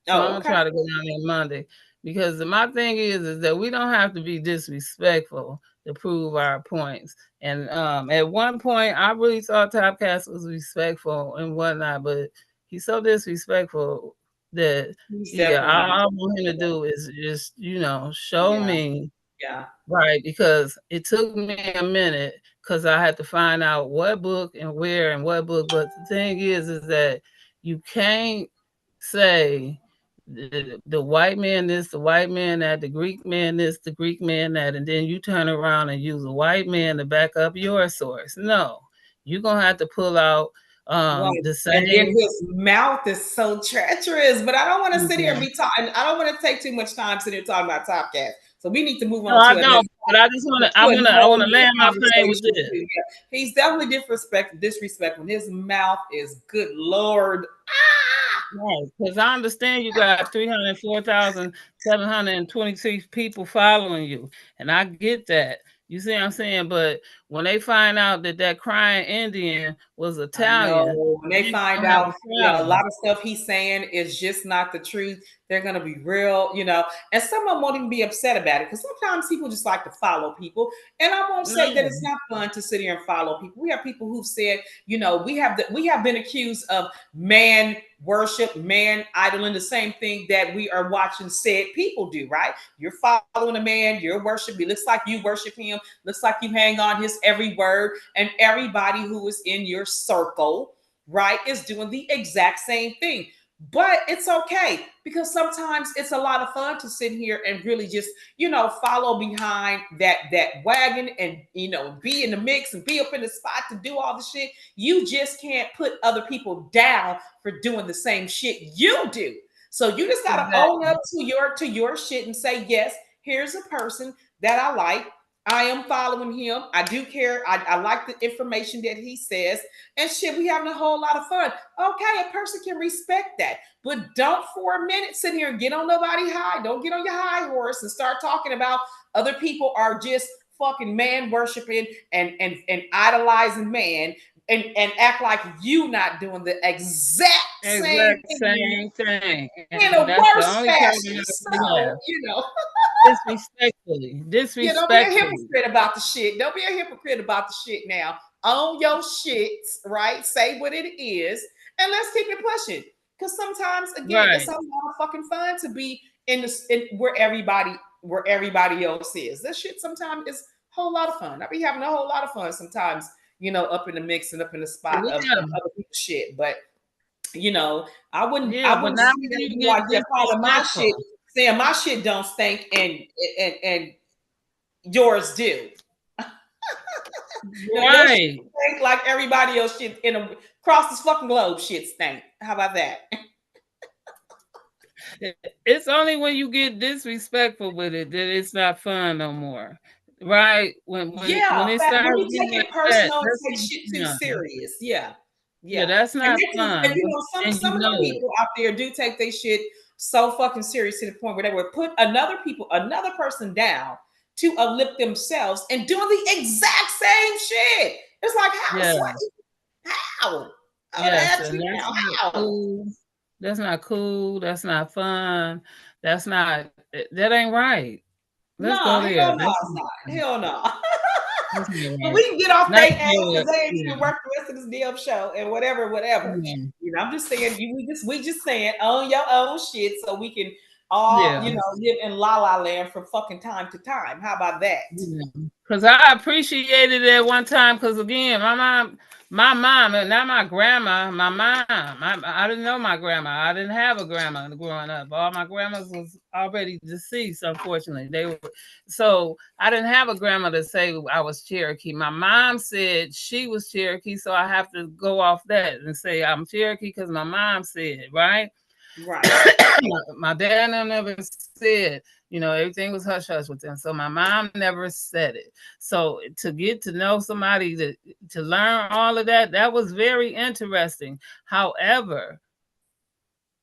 So I'm Oh, gonna okay. try to go down there Monday because my thing is that we don't have to be disrespectful. to prove our points. And at one point, I really thought Topcast was respectful and whatnot, but he's so disrespectful that He's yeah, definitely all I want him to disrespectful. do is just show Yeah, me. yeah. Right, because it took me a minute because I had to find out what book and where and what book. But the thing is that you can't say the white man this, the white man that, the Greek man this, the Greek man that, and then you turn around and use a white man to back up your source. No, you're gonna have to pull out Right. the And then same. his mouth is so treacherous. But I don't want to sit here and Mhm. be talking. I don't want to take too much time sitting here talking about Topcast. So we need to move No, on I to another don't. But I just want to. to I another want to land my plane with conversation this. too. Yeah. He's definitely disrespectful. His mouth is good Lord. Right, because I understand you got 304,726 people following you, and I get that. You see what I'm saying? But when they find out that that crying Indian was I Italian, know. When they they're find gonna have out, a a problem. lot of stuff he's saying is just not the truth, they're going to be real. And some of them won't even be upset about it because sometimes people just like to follow people. And I won't say that No, it's not fun to sit here and follow people. We have people who've said, we have been accused of man worship, man idling, the same thing that we are watching said people do, right? You're following a man, you're worshiping, it looks like you worship him, looks like you hang on his every word, and everybody who is in your circle, right, is doing the exact same thing. But it's okay because sometimes it's a lot of fun to sit here and really just, follow behind that wagon and be in the mix and be up in the spot to do all the shit. You just can't put other people down for doing the same shit you do. So you just gotta own exactly. up to your shit and say, yes, here's a person that I like. I am following him. I do care. I like the information that he says. And shit, we having a whole lot of fun. Okay, a person can respect that. But don't for a minute sit here and get on nobody high. Don't get on your high horse and start talking about other people are just fucking man worshiping and idolizing man and act like you not doing the exact same Exact thing same thing, in and a that's the worse only fashion. problem that we So, have. Disrespectfully, don't be a disrespectfully. hypocrite about the shit. Don't be a hypocrite about the shit now. Own your shit, right? Say what it is, and let's keep it pushing. Because sometimes, again, it's Right. a lot of fucking fun to be where everybody else is. This shit sometimes is a whole lot of fun. I be having a whole lot of fun sometimes, up in the mix and up in the spot of Yeah. other people's shit. But you know, I wouldn't Yeah, I but wouldn't now sit when there and you be like get that calling my shit, disrespectful. saying my shit don't stink and yours do. No, your shit Right. stink like everybody else shit across this fucking globe shit stink. How about that? It's only when you get disrespectful with it that it's not fun no more. Right? When Yeah, it when starts you getting take it like that, personal and that's take shit too not fun. serious. Yeah. Yeah, Yeah. that's And not they do, and fun. some And you some of the know it. people out there do take their shit so fucking serious to the point where they would put another person down to uplift themselves and doing the exact same shit. It's like how Yeah. sweet, how? I would Yes, ask and you that's now, not how? cool. That's not cool. That's not fun. That ain't right. Let's No, go there. hell no, it's not. Hell no. That's not But right. we can get off Not their ass good. because they ain't Yeah. even work the rest of this damn show and whatever. Yeah. I'm just saying, we just saying own your own shit so we can all Yeah. live in la la land from fucking time to time. How about that? Because I appreciated it at one time. Because again, my mom, and not my grandma, my mom. I didn't know my grandma. I didn't have a grandma growing up. All my grandmas was already deceased, unfortunately. So I didn't have a grandma to say I was Cherokee. My mom said she was Cherokee, so I have to go off that and say I'm Cherokee because my mom said, right? Right. My dad never said, everything was hush hush with them. So my mom never said it. So to get to know somebody, to learn all of that, that was very interesting. However,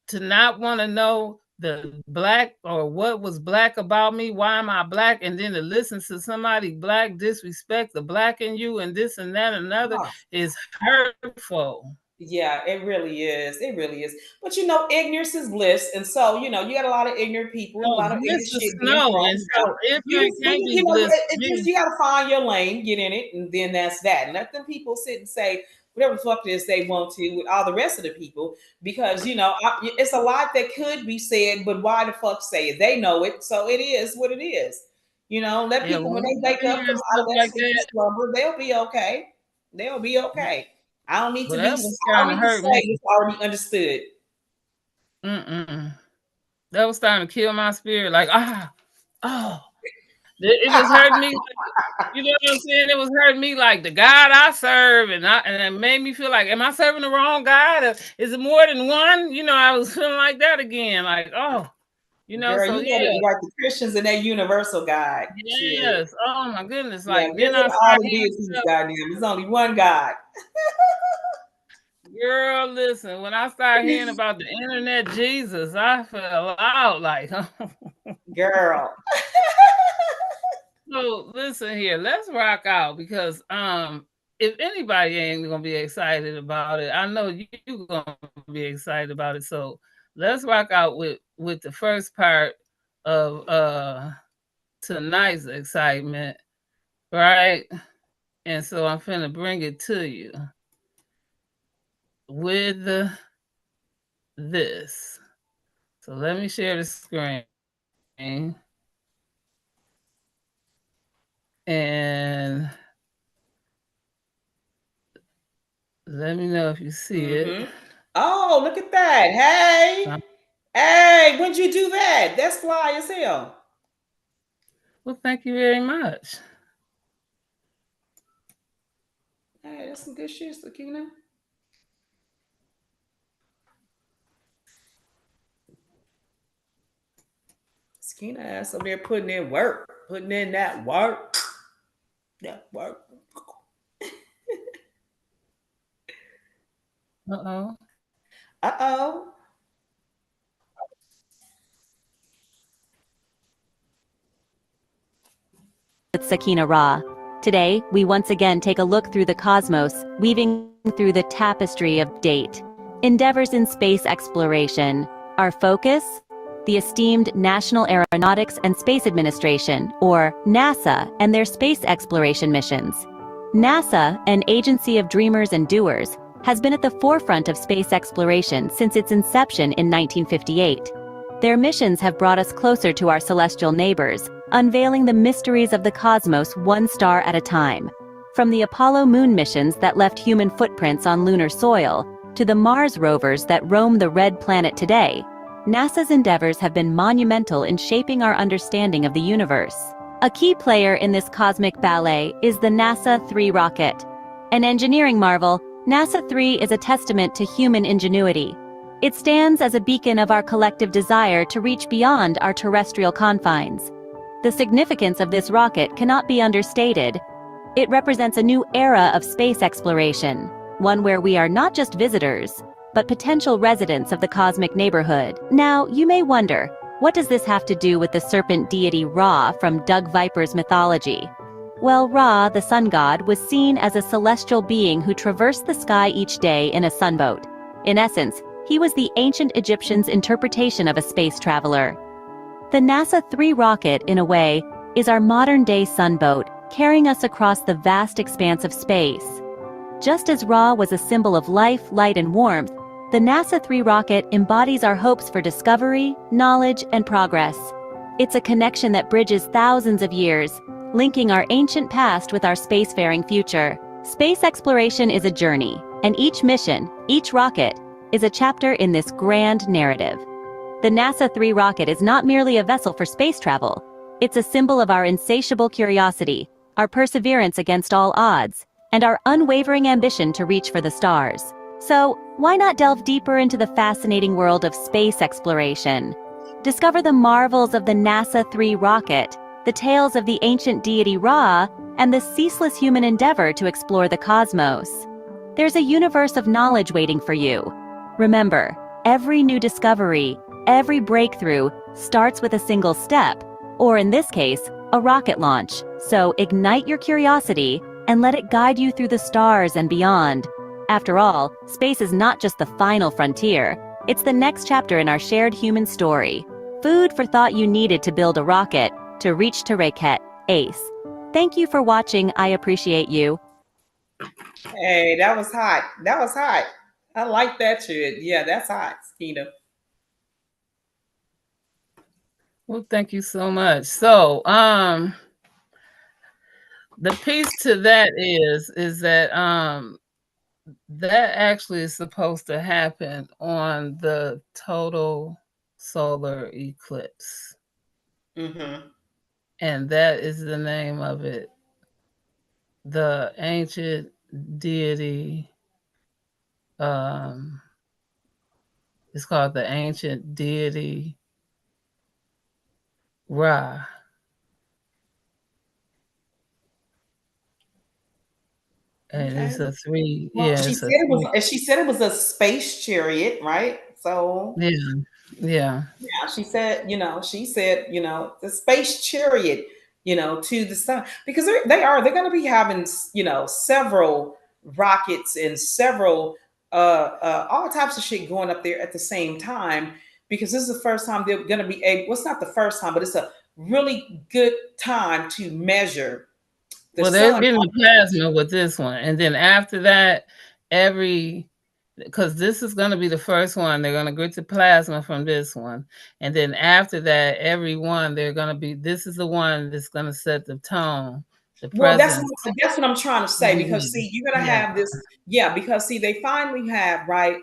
to not want to know the black or what was black about me, why am I black, and then to listen to somebody black disrespect the black in you and this and that and another Oh, is hurtful. Yeah, it really is. It really is. But you know, ignorance is bliss, and so you know, you got a lot of ignorant people and a Oh, lot of ignorant bliss is shit being snow, thrown and down. so ignorant can't be You know, bliss for it just me. you got to find your lane, get in it, and then that's that. And let them people sit and say whatever the fuck it is they want to with all the rest of the people, because you know, it's a lot that could be said, but why the fuck say it? They know it, so it is what it is. You know, let Yeah, people when when I they wake sit up here from and out of stuff that like sleepy that, slumber, they'll be okay. They'll be okay. I don't need well, to be. that was I don't starting to need to hurt say me. it's already understood. Mm-mm. That was starting to kill my spirit. Like, oh, it was hurting me. You know what I'm saying? It was hurting me like the God I serve, and it made me feel like, am I serving the wrong God? Or is it more than one? You know, I was feeling like that again. Like, oh, you know, Girl, so you yeah, know that like the Christians and that universal God. Shit. yes. Oh my goodness. Yeah, Like get then rid I of all started the hearing deities, stuff. goddamn. There's only one God. Girl, listen, when I started hearing about the internet Jesus, I fell out like, Girl. so listen here, let's rock out because if anybody ain't gonna be excited about it, I know you gonna be excited about it. So let's rock out with the first part of tonight's excitement, right? And so I'm finna bring it to you with this. So let me share the screen and let me know if you see it. Mm-hmm. Oh, look at that. Hey. Um, Hey, when'd you do that? That's fly as hell. well, thank you very much. Hey, that's some good shit, Sakina. Sakina ass up there putting in work. Putting in that work. That work. Uh-oh. Uh-oh. With Sakina-Ra. Today, we once again take a look through the cosmos, weaving through the tapestry of date. Endeavors in space exploration. Our focus? The esteemed National Aeronautics and Space Administration, or NASA, and their space exploration missions. NASA, an agency of dreamers and doers, has been at the forefront of space exploration since its inception in 1958. Their missions have brought us closer to our celestial neighbors, unveiling the mysteries of the cosmos one star at a time. From the Apollo moon missions that left human footprints on lunar soil, to the Mars rovers that roam the red planet today, NASA's endeavors have been monumental in shaping our understanding of the universe. A key player in this cosmic ballet is the NASA 3 rocket. An engineering marvel, NASA 3 is a testament to human ingenuity. It stands as a beacon of our collective desire to reach beyond our terrestrial confines. The significance of this rocket cannot be understated. It represents a new era of space exploration, one where we are not just visitors, but potential residents of the cosmic neighborhood. Now, you may wonder, what does this have to do with the serpent deity Ra from Doug Viper's mythology? Well, Ra, the sun god, was seen as a celestial being who traversed the sky each day in a sunboat. In essence, he was the ancient Egyptians' interpretation of a space traveler. The NASA 3 rocket, in a way, is our modern-day sunboat, carrying us across the vast expanse of space. Just as Ra was a symbol of life, light, and warmth, the NASA 3 rocket embodies our hopes for discovery, knowledge, and progress. It's a connection that bridges thousands of years, linking our ancient past with our spacefaring future. Space exploration is a journey, and each mission, each rocket, is a chapter in this grand narrative. The NASA 3 rocket is not merely a vessel for space travel. It's a symbol of our insatiable curiosity, our perseverance against all odds, and our unwavering ambition to reach for the stars. So, why not delve deeper into the fascinating world of space exploration? Discover the marvels of the NASA 3 rocket, the tales of the ancient deity Ra, and the ceaseless human endeavor to explore the cosmos. There's a universe of knowledge waiting for you. Remember, every new discovery, every breakthrough starts with a single step, or in this case, a rocket launch. So ignite your curiosity and let it guide you through the stars and beyond. After all, space is not just the final frontier, it's the next chapter in our shared human story. Food for thought you needed to build a rocket, to reach to Raquette, Ace. Thank you for watching. I appreciate you. Hey, that was hot. That was hot. I like that shit. Yeah, that's hot, Sakina. Well, thank you so much. So, the piece to that is that that actually is supposed to happen on the total solar eclipse. Mm-hmm. And that is the name of it. The ancient deity, um, it's called the ancient deity Ra. And Okay. it's a three, Well, yeah, she it's said a it three. was. She said it was a space chariot, right? So Yeah, yeah. yeah, she said, she said, the space chariot, to the sun, because they're going to be having, several rockets and several all types of shit going up there at the same time, because this is the first time they're going to be able. Well, it's not the first time, but it's a really good time to measure the Well, they're sun. getting the plasma with this one. And then after that, because this is going to be the first one, they're going to get the plasma from this one. And then after that, every one, this is the one that's going to set the tone, the Well, that's presence. that's what I'm trying to say, because see, you're gonna Yeah. have this, yeah, because see, they finally have, right,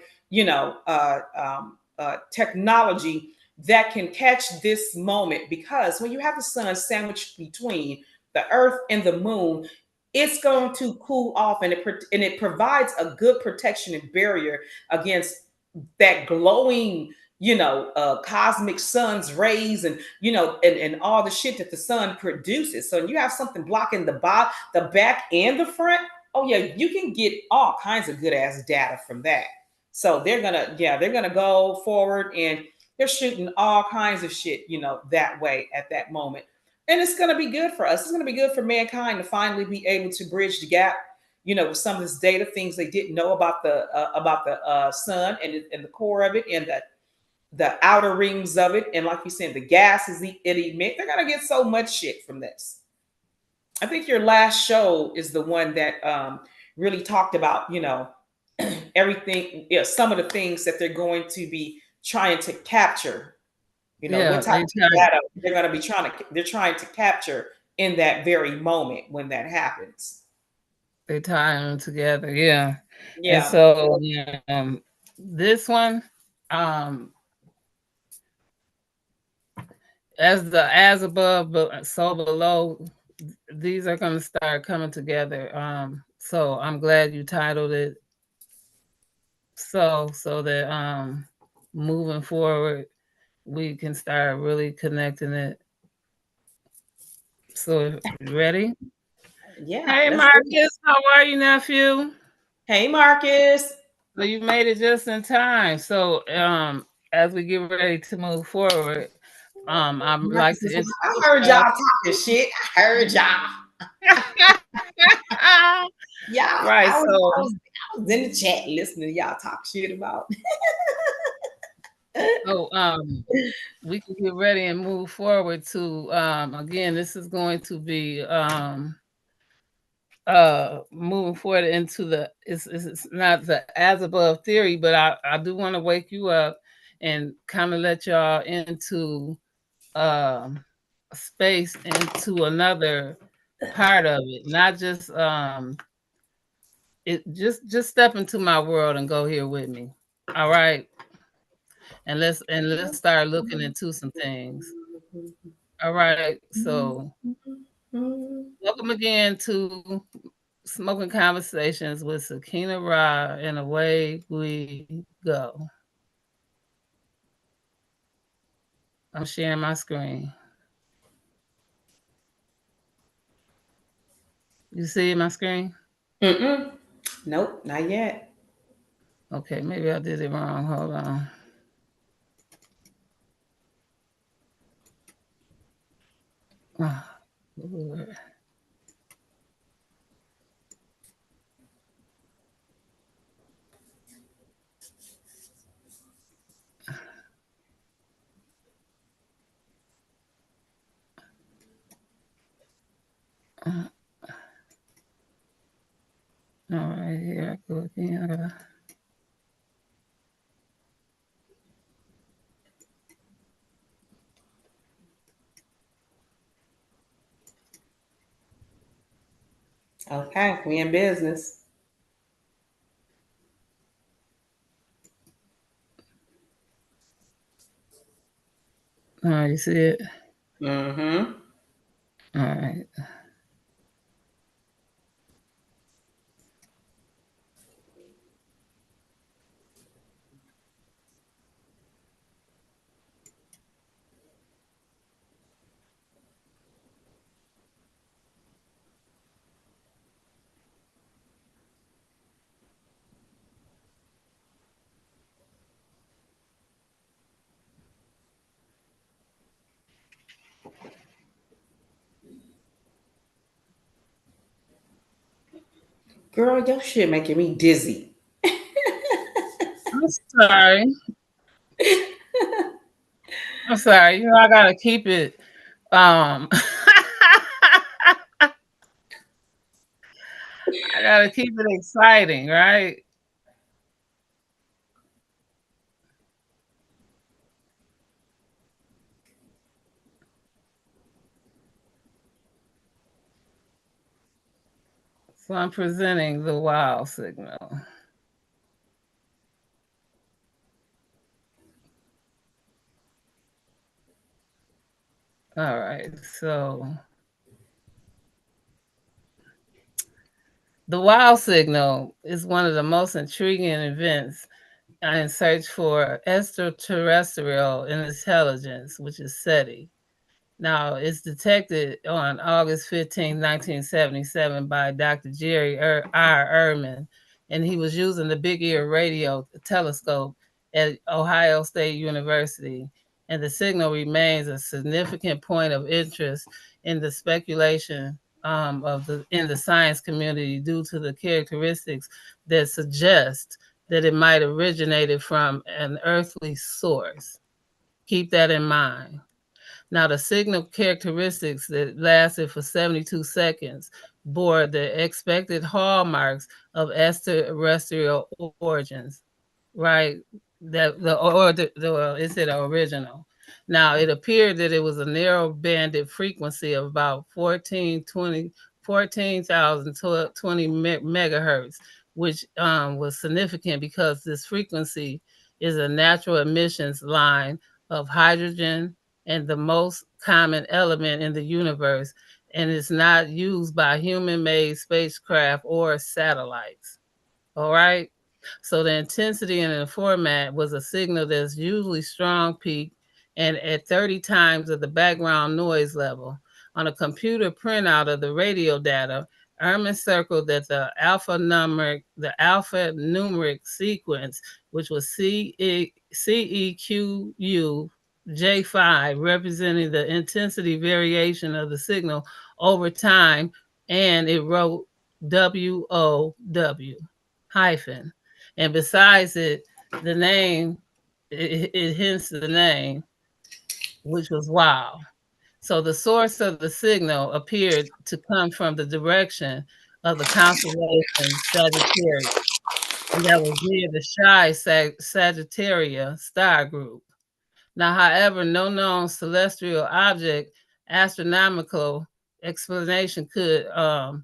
technology that can catch this moment, because when you have the sun sandwiched between the Earth and the Moon, it's going to cool off, and it provides a good protection and barrier against that glowing, cosmic sun's rays, and and all the shit that the sun produces. So you have something blocking the back and the front. Oh yeah, you can get all kinds of good ass data from that. So they're gonna go forward, and they're shooting all kinds of shit, that way at that moment. And it's gonna be good for us. It's gonna be good for mankind to finally be able to bridge the gap, with some of this data, things they didn't know about the sun, and the core of it, and the outer rings of it, and like you said, the gases it emits. They're gonna get so much shit from this. I think your last show is the one that really talked about, everything, some of the things that they're going to be trying to capture. What Yeah, type of data they're going to be they're trying to capture in that very moment when that happens. they tie them together. Yeah. And Yeah. so this one, um, as above, but so below, these are going to start coming together. So I'm glad you titled it so that moving forward we can start really connecting it. So you ready? Yeah. Hey Let's do it. Marcus, how are you, nephew? Hey, Marcus. So you made it just in time. So as we get ready to move forward, I'd like Marcus to is, introduce I heard y'all y'all. talking shit. I heard y'all. Y'all, Right. I was in the chat listening to y'all talk shit about. So we can get ready and move forward to again, this is going to be moving forward into it's not the as above theory, but I do want to wake you up and kind of let y'all into um space, into another part of it, not just it just step into my world and go here with me. All right. And let's start looking into some things. All right. So welcome again to Smoking Conversations with Sakina-Ra, and away we go. I'm sharing my screen. You see my screen? Mm-mm. Nope, not yet. Okay, maybe I did it wrong. Hold on. Ah, All right, here I go again. Okay, we in business. All right, you see it? Mm-hmm. All right. Girl, your shit making me dizzy. I'm sorry. I'm sorry. You know, I gotta keep it. I gotta keep it exciting, right? So I'm presenting the wow signal. All right. So the wow signal is one of the most intriguing events in search for extraterrestrial intelligence, which is SETI. Now, it's detected on August 15, 1977 by Dr. Jerry R. Erman, and he was using the Big Ear radio telescope at Ohio State University. And the signal remains a significant point of interest in the speculation of the in the science community due to the characteristics that suggest that it might have originated from an earthly source. Keep that in mind. Now, the signal characteristics that lasted for 72 seconds bore the expected hallmarks of extraterrestrial origins, right? That well, is it original? Now, it appeared that it was a narrow banded frequency of about 14,020 megahertz, which was significant because this frequency is a natural emissions line of hydrogen and the most common element in the universe, and is not used by human made spacecraft or satellites. All right. So the intensity in the format was a signal that's usually strong peak and at 30 times of the background noise level. On a computer printout of the radio data, Ehrman circled that the alpha numeric sequence, which was CEQU J5, representing the intensity variation of the signal over time, and it wrote WOW hyphen. And besides it, the name, it hints the name, which was wow. So the source of the signal appeared to come from the direction of the constellation Sagittarius, and that was near the shy Sagittaria star group. Now, however, no known celestial object astronomical explanation could how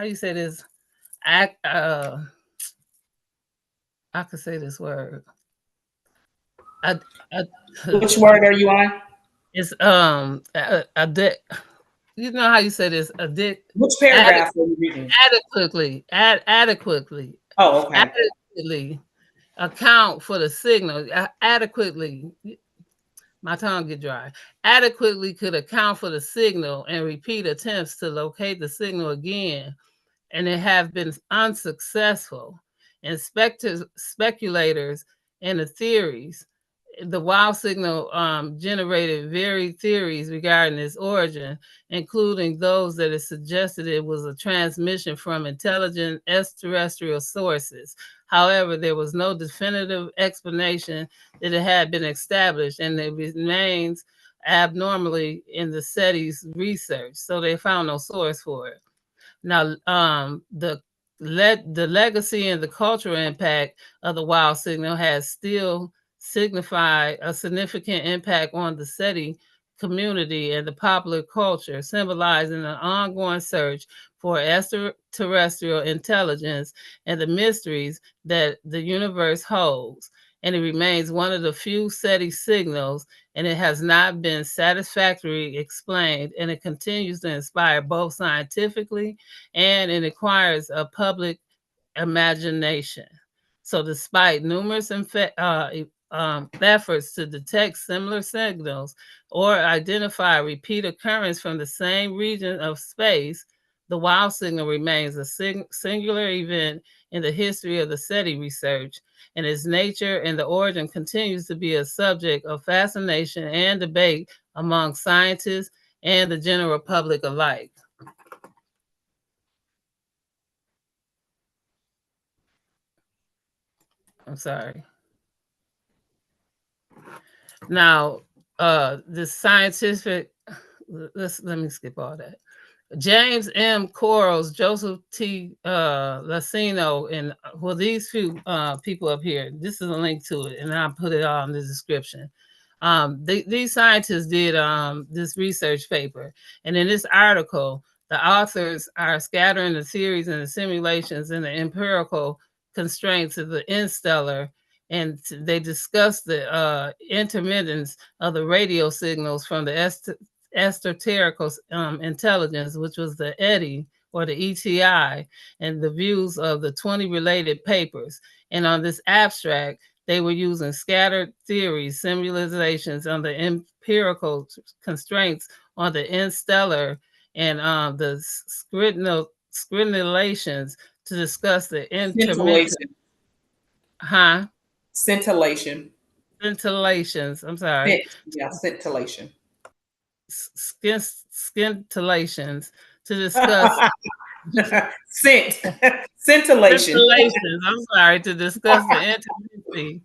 do you say this? Ac- uh, I could say this word. I, I, Which word are you on? it's a dick. You know how you say this? A dick. Which Ade- paragraph are you reading? adequately, Oh, okay. adequately account for the signal. Adequately, my tongue get dry. Adequately could account for the signal and repeat attempts to locate the signal again, and it have been unsuccessful. And speculators and the theories, the wow signal generated varied theories regarding its origin, including those that it suggested it was a transmission from intelligent extraterrestrial sources. However, there was no definitive explanation that it had been established, and it remains abnormally in the SETI's research. So they found no source for it. Now, the legacy and the cultural impact of the wow signal has still signified a significant impact on the SETI community and the popular culture, symbolizing an ongoing search for extraterrestrial intelligence and the mysteries that the universe holds. And it remains one of the few SETI signals, and it has not been satisfactorily explained, and it continues to inspire both scientifically and it acquires a public imagination. So, despite numerous efforts to detect similar signals or identify repeat occurrence from the same region of space, the wow signal remains a singular event in the history of the SETI research, and its nature and the origin continues to be a subject of fascination and debate among scientists and the general public alike. I'm sorry. Now, the scientific, let me skip all that. James M. Quarles, Joseph T. Lacino, and well, these few people up here. This is a link to it, and I'll put it all in the description. These scientists did this research paper, and in this article, the authors are scattering the theories and the simulations and the empirical constraints of the interstellar, and they discuss the intermittence of the radio signals from the extraterrestrial intelligence, which was the ETI or the ETI, and the views of the 20 related papers. And on this abstract, they were using scattered theories, simulations on the empirical constraints on the interstellar and the scintillation to discuss the intermittent. Scintillation. Huh? Scintillation. Scintillations. I'm sorry. Yeah, scintillation. Scintillations to discuss Scint. Scintillation. scintillations. I'm sorry, to discuss the intimacy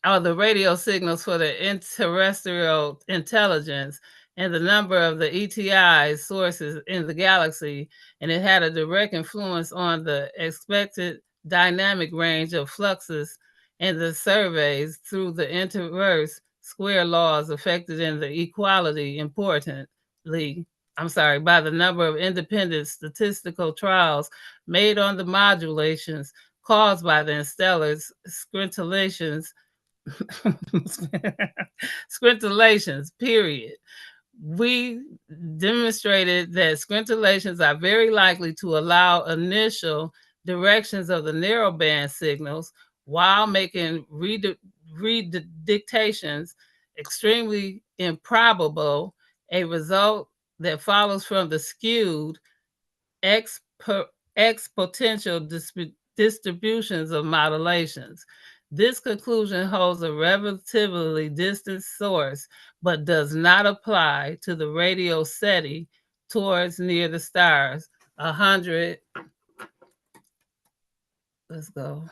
of the radio signals for the terrestrial intelligence and the number of the ETI sources in the galaxy, and it had a direct influence on the expected dynamic range of fluxes and the surveys through the inverse square laws affected in the equality importantly. I'm sorry, by the number of independent statistical trials made on the modulations caused by the stellar scintillations scintillations, period. We demonstrated that scintillations are very likely to allow initial directions of the narrowband signals while making redictations extremely improbable, a result that follows from the skewed exponential distributions of modulations. This conclusion holds a relatively distant source, but does not apply to the radio SETI towards near the stars. 100, let's go.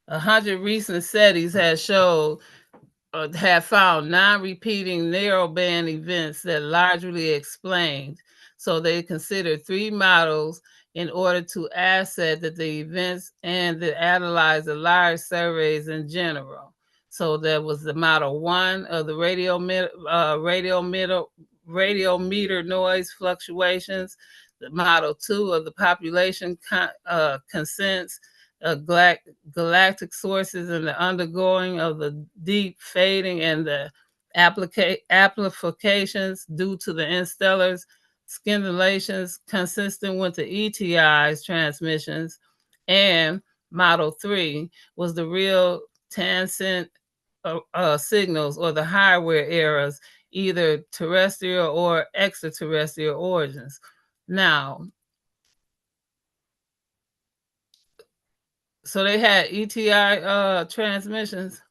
100 recent SETIs has showed have found non-repeating narrowband events that largely explained. So they considered three models in order to asset that the events and to analyze the large surveys in general. So there was the model one of the radio meter noise fluctuations, the model two of the population consents, galactic sources and the undergoing of the deep fading and the amplifications due to the interstellar scintillations consistent with the ETI's transmissions. And model three was the real tangent signals or the hardware errors, either terrestrial or extraterrestrial origins. Now, so they had ETI transmissions.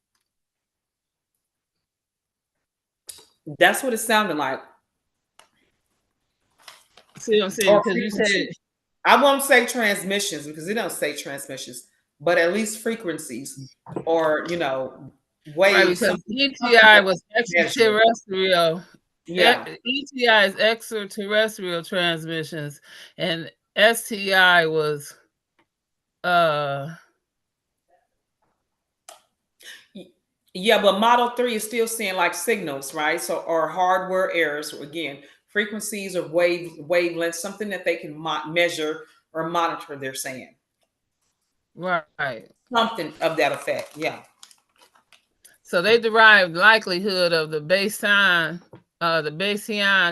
That's what it sounded like. See what I'm saying? Because you said I won't say transmissions because it don't say transmissions, but at least frequencies or right, waves. because ETI was extraterrestrial Yeah. ETI is extraterrestrial transmissions, and STI was uh Yeah, but Model 3 is still seeing like signals, right? So, or hardware errors, again, frequencies or wavelengths, something that they can measure or monitor, they're saying. right. Something of that effect. Yeah. So they derived likelihood of the Bayesian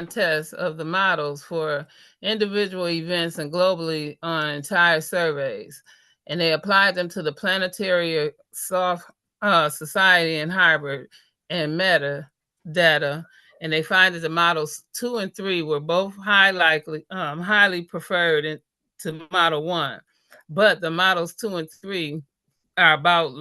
test of the models for individual events and globally on entire surveys, and they applied them to the planetary soft society and hybrid and meta data, and they find that the models 2 and 3 were both highly preferred to model 1, but the models 2 and 3 are about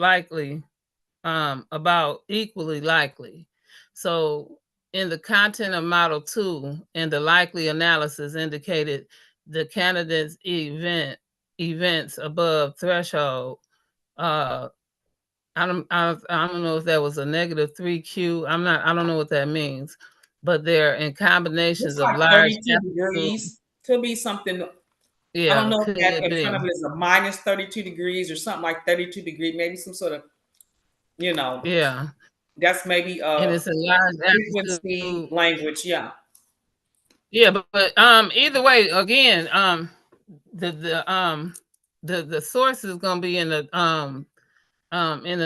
equally likely. So in the content of Model 2 and the likely analysis indicated the candidate's events above threshold. Uh, I don't know if that was a -3Q. I don't know what that means, but they're in Looks combinations of like large 32 absolute. degrees. Could be something. I don't Yeah, know if that could in front be. of it is a minus 32 degrees or something like 32 degree, maybe some sort of, you know, Yeah, that's maybe and a it's a large frequency absolute. language. Yeah. Yeah, but either way, again, the the um the source is gonna be in the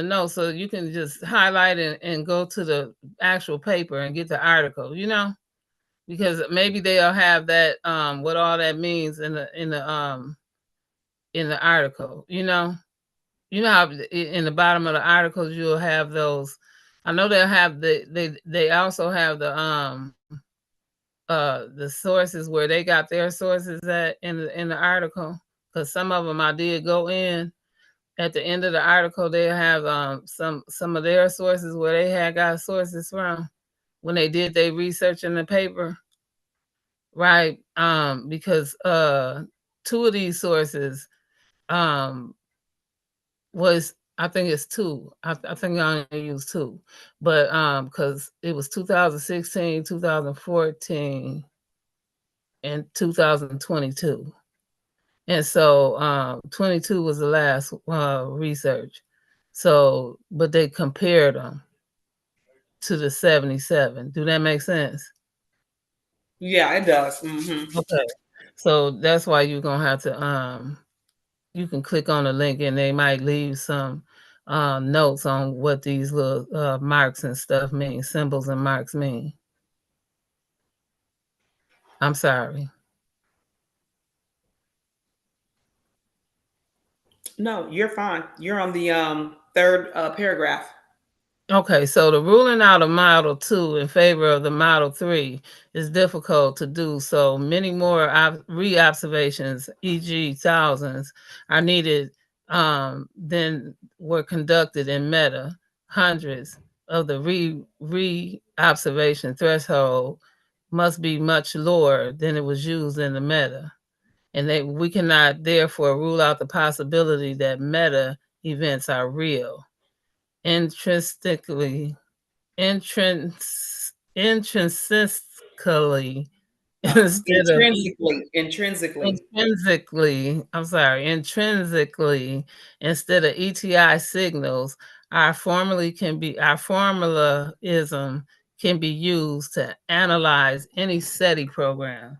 note, so you can just highlight and go to the actual paper and get the article, because maybe they'll have that what all that means in the article, you know how in the bottom of the articles you'll have those. I know they'll have they also have the sources where they got their sources at in the article, because some of them I did go in at the end of the article. They have some of their sources where they had got sources from when they did their research in the paper, right? Because two of these sources um was, I think it's two. I think I only used two, but because it was 2016, 2014, and 2022. And so 22 was the last research. So, but they compared them to the 77. Do that make sense? Yeah, it does. Hmm. Okay. So that's why you're gonna have to you can click on the link and they might leave some notes on what these little marks and stuff mean, symbols and marks mean. I'm sorry. No, you're fine. You're on the third paragraph. Okay, so the ruling out of Model 2 in favor of the Model 3 is difficult to do, so many more re-observations, e.g. thousands, are needed than were conducted in Meta. Hundreds of the re-observation threshold must be much lower than it was used in the Meta, and we cannot therefore rule out the possibility that Meta events are real. Intrinsically intrinsically instead of Intrinsically. intrinsically instead of ETI signals, our formalism can be used to analyze any SETI program.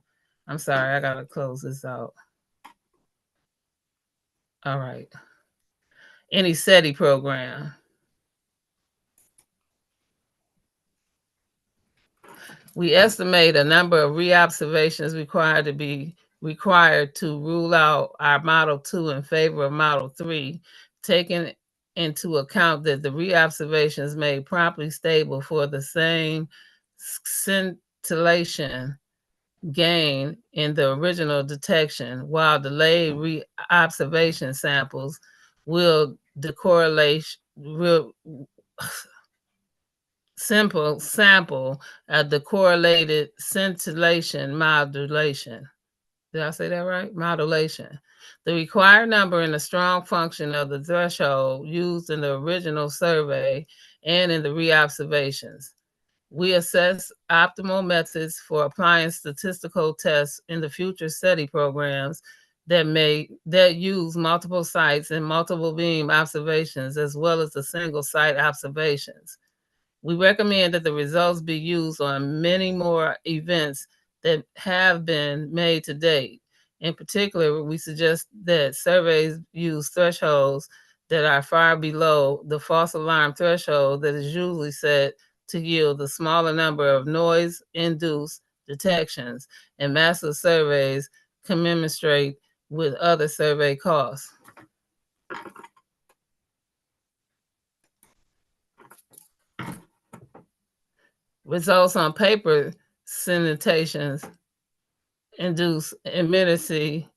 I'm sorry, I gotta close this out. All right. Any SETI program. We estimate a number of reobservations required to rule out our Model 2 in favor of Model 3, taking into account that the reobservations made promptly stable for the same scintillation gain in the original detection, while delayed reobservation samples will decorrelate will simple sample at the correlated scintillation modulation. Did I say that right? Modulation. The required number and the strong function of the threshold used in the original survey and in the reobservations. We assess optimal methods for applying statistical tests in the future SETI programs that use multiple sites and multiple beam observations as well as the single site observations. We recommend that the results be used on many more events that have been made to date. In particular, we suggest that surveys use thresholds that are far below the false alarm threshold that is usually set to yield a smaller number of noise induced detections, and massive surveys commensurate with other survey costs. Results on paper citations induce immediacy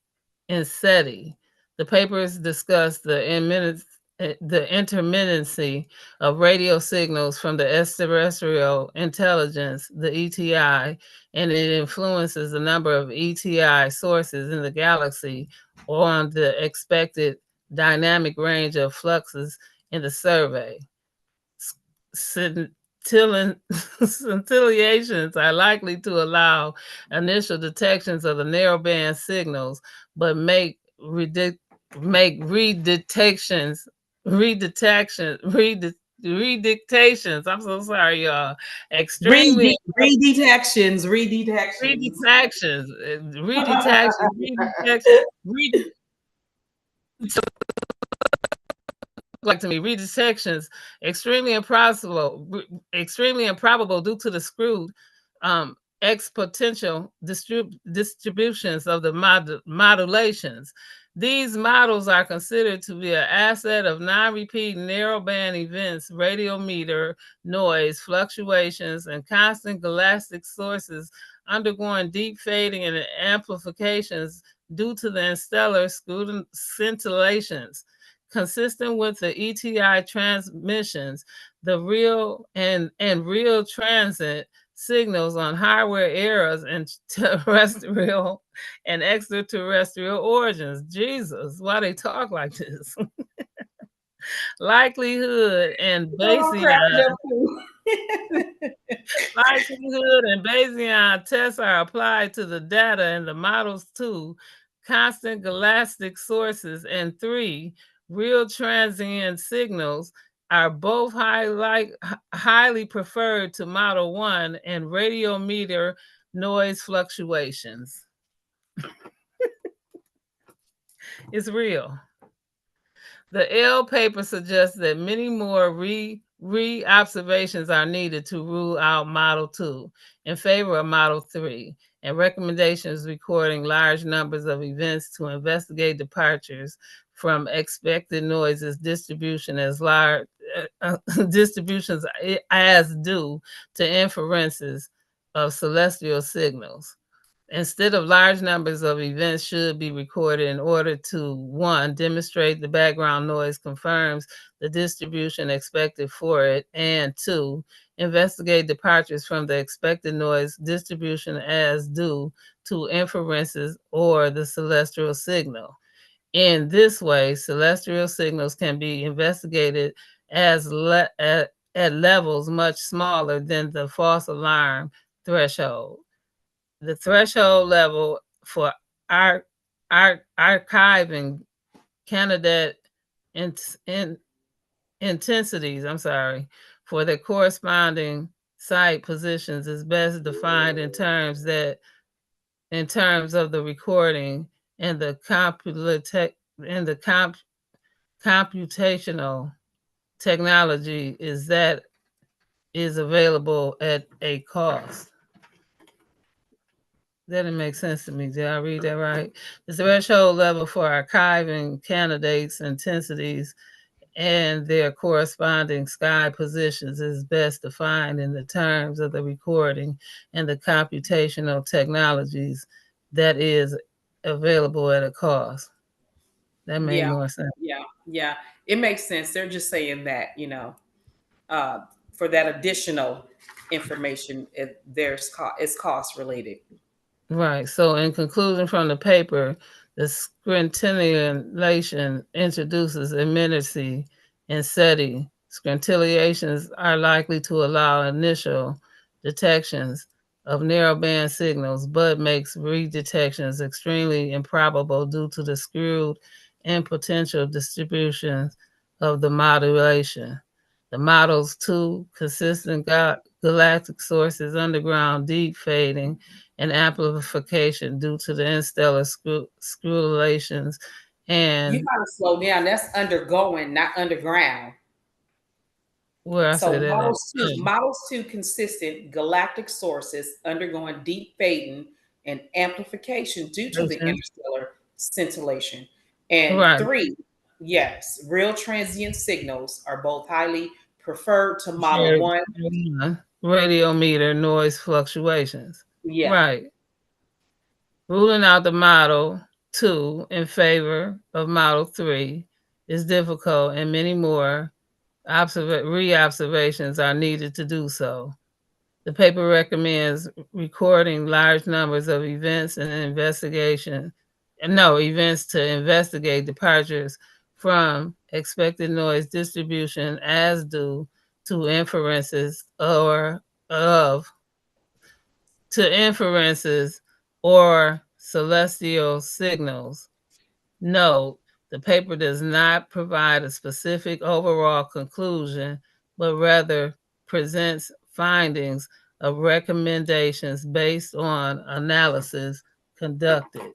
in SETI. The papers discuss the intermittency of radio signals from the extraterrestrial intelligence, the ETI, and it influences the number of ETI sources in the galaxy or on the expected dynamic range of fluxes in the survey. Scintillations are likely to allow initial detections of the narrowband signals, but make redetections, redetections. I'm so sorry, y'all. Extremely Redetections, redetections. redetections, redetections, like to me, redetections extremely improbable due to the screwed exponential distributions of the modulations. These models are considered to be an asset of non-repeat narrowband events, radiometer noise fluctuations, and constant galactic sources undergoing deep fading and amplifications due to the interstellar scintillations. Consistent with the ETI transmissions, the real and real transit signals on hardware errors and terrestrial and extraterrestrial origins. Jesus, why they talk like this? Likelihood and Bayesian likelihood and Bayesian tests are applied to the data and the models too. Constant galactic sources and 3 real transient signals are both highly preferred to model 1 and radiometer noise fluctuations. It's real. The L paper suggests that many more re-observations are needed to rule out Model 2 in favor of Model 3, and recommendations recording large numbers of events to investigate departures from expected noises distribution as large distributions as due to inferences of celestial signals. Instead of large numbers of events should be recorded in order to, 1, demonstrate the background noise confirms the distribution expected for it, and 2, investigate departures from the expected noise distribution as due to inferences or the celestial signal. In this way, celestial signals can be investigated at levels much smaller than the false alarm threshold. The threshold level for archiving candidate intensities, for the corresponding site positions is best defined in terms of the recording and the computational technology is available at a cost. That didn't make sense to me. Did I read that right? The threshold level for archiving candidates' intensities and their corresponding sky positions is best defined in the terms of the recording and the computational technologies that is available at a cost. That made more sense. Yeah. It makes sense. They're just saying that, uh, for that additional information, it's cost related. Right. So, in conclusion from the paper, the scintillation introduces immediacy and SETI. Scintillations are likely to allow initial detections of narrowband signals, but makes redetections extremely improbable due to the skewed and potential distributions of the modulation. The model's two consistent galactic sources, underground deep fading and amplification due to the interstellar screwulations You and gotta slow down. That's undergoing, not underground. where I So say that at. models two consistent galactic sources undergoing deep fading and amplification due to the interstellar scintillation. And Right. three, yes, real transient signals are both highly preferred to model one. Radiometer noise fluctuations. Yeah. Right. Ruling out the model 2 in favor of model 3 is difficult, and many more re-observations are needed to do so. The paper recommends recording large numbers of events to investigate departures from expected noise distribution as due to inferences or celestial signals. Note, the paper does not provide a specific overall conclusion, but rather presents findings of recommendations based on analysis conducted.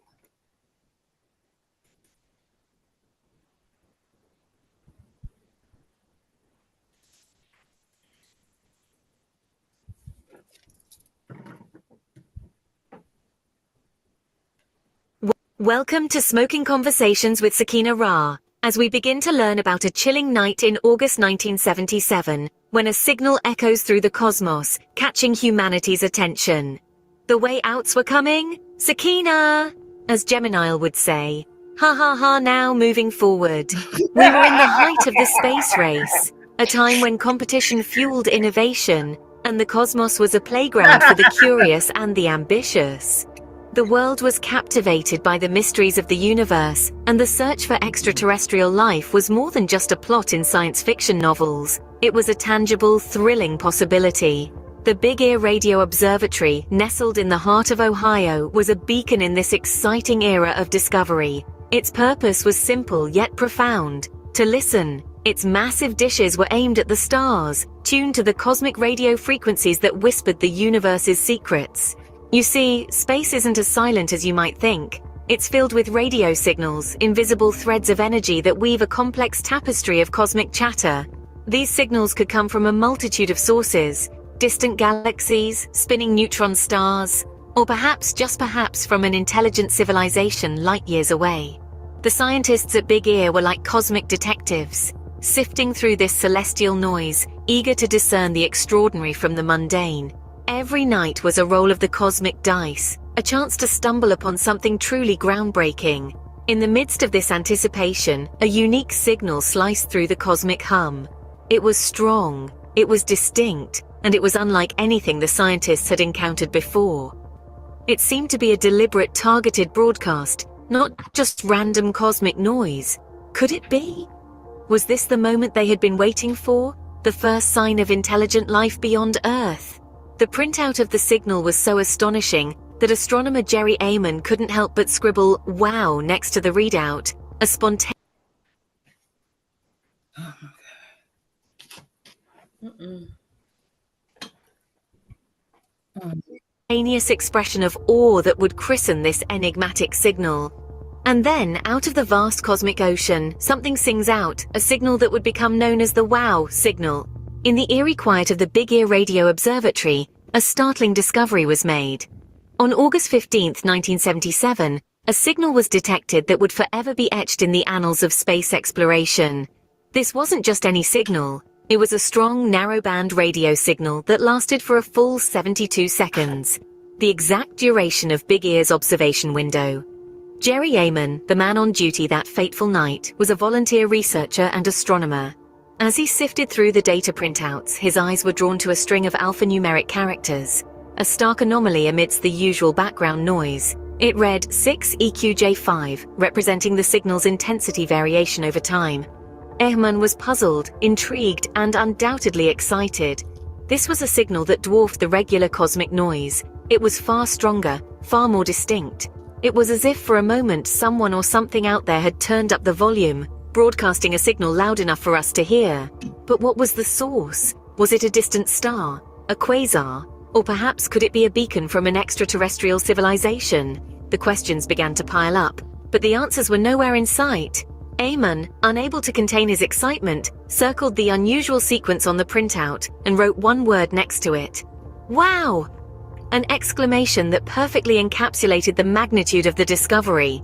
Welcome to Smoking Conversations with Sakina-Ra, as we begin to learn about a chilling night in August 1977, when a signal echoes through the cosmos, catching humanity's attention. The way outs were coming? Sakina! As Gemini would say. Ha ha ha, now moving forward. We were in the height of the space race, a time when competition fueled innovation, and the cosmos was a playground for the curious and the ambitious. The world was captivated by the mysteries of the universe, and the search for extraterrestrial life was more than just a plot in science fiction novels. It was a tangible, thrilling possibility. The Big Ear Radio Observatory, nestled in the heart of Ohio, was a beacon in this exciting era of discovery. Its purpose was simple yet profound: to listen. Its massive dishes were aimed at the stars, tuned to the cosmic radio frequencies that whispered the universe's secrets. You see, space isn't as silent as you might think. It's filled with radio signals, invisible threads of energy that weave a complex tapestry of cosmic chatter. These signals could come from a multitude of sources: distant galaxies, spinning neutron stars, or just perhaps from an intelligent civilization light years away. The scientists at Big Ear were like cosmic detectives, sifting through this celestial noise, eager to discern the extraordinary from the mundane. Every night was a roll of the cosmic dice, a chance to stumble upon something truly groundbreaking. In the midst of this anticipation, a unique signal sliced through the cosmic hum. It was strong, it was distinct, and it was unlike anything the scientists had encountered before. It seemed to be a deliberate, targeted broadcast, not just random cosmic noise. Could it be? Was this the moment they had been waiting for? The first sign of intelligent life beyond Earth? The printout of the signal was so astonishing that astronomer Jerry Ehman couldn't help but scribble "wow" next to the readout, a spontaneous expression of awe that would christen this enigmatic signal. And then, out of the vast cosmic ocean, something sings out, a signal that would become known as the "wow" signal. In the eerie quiet of the Big Ear Radio Observatory, a startling discovery was made. On August 15, 1977, a signal was detected that would forever be etched in the annals of space exploration. This wasn't just any signal. It was a strong, narrowband radio signal that lasted for a full 72 seconds, the exact duration of Big Ear's observation window. Jerry Ehman, the man on duty that fateful night, was a volunteer researcher and astronomer. As he sifted through the data printouts, his eyes were drawn to a string of alphanumeric characters, a stark anomaly amidst the usual background noise. It read 6EQJ5, representing the signal's intensity variation over time. Ehman was puzzled, intrigued, and undoubtedly excited. This was a signal that dwarfed the regular cosmic noise. It was far stronger, far more distinct. It was as if for a moment someone or something out there had turned up the volume, broadcasting a signal loud enough for us to hear. But what was the source? Was it a distant star, a quasar, or perhaps could it be a beacon from an extraterrestrial civilization? The questions began to pile up, but the answers were nowhere in sight. Ehman, unable to contain his excitement, circled the unusual sequence on the printout and wrote one word next to it. Wow! An exclamation that perfectly encapsulated the magnitude of the discovery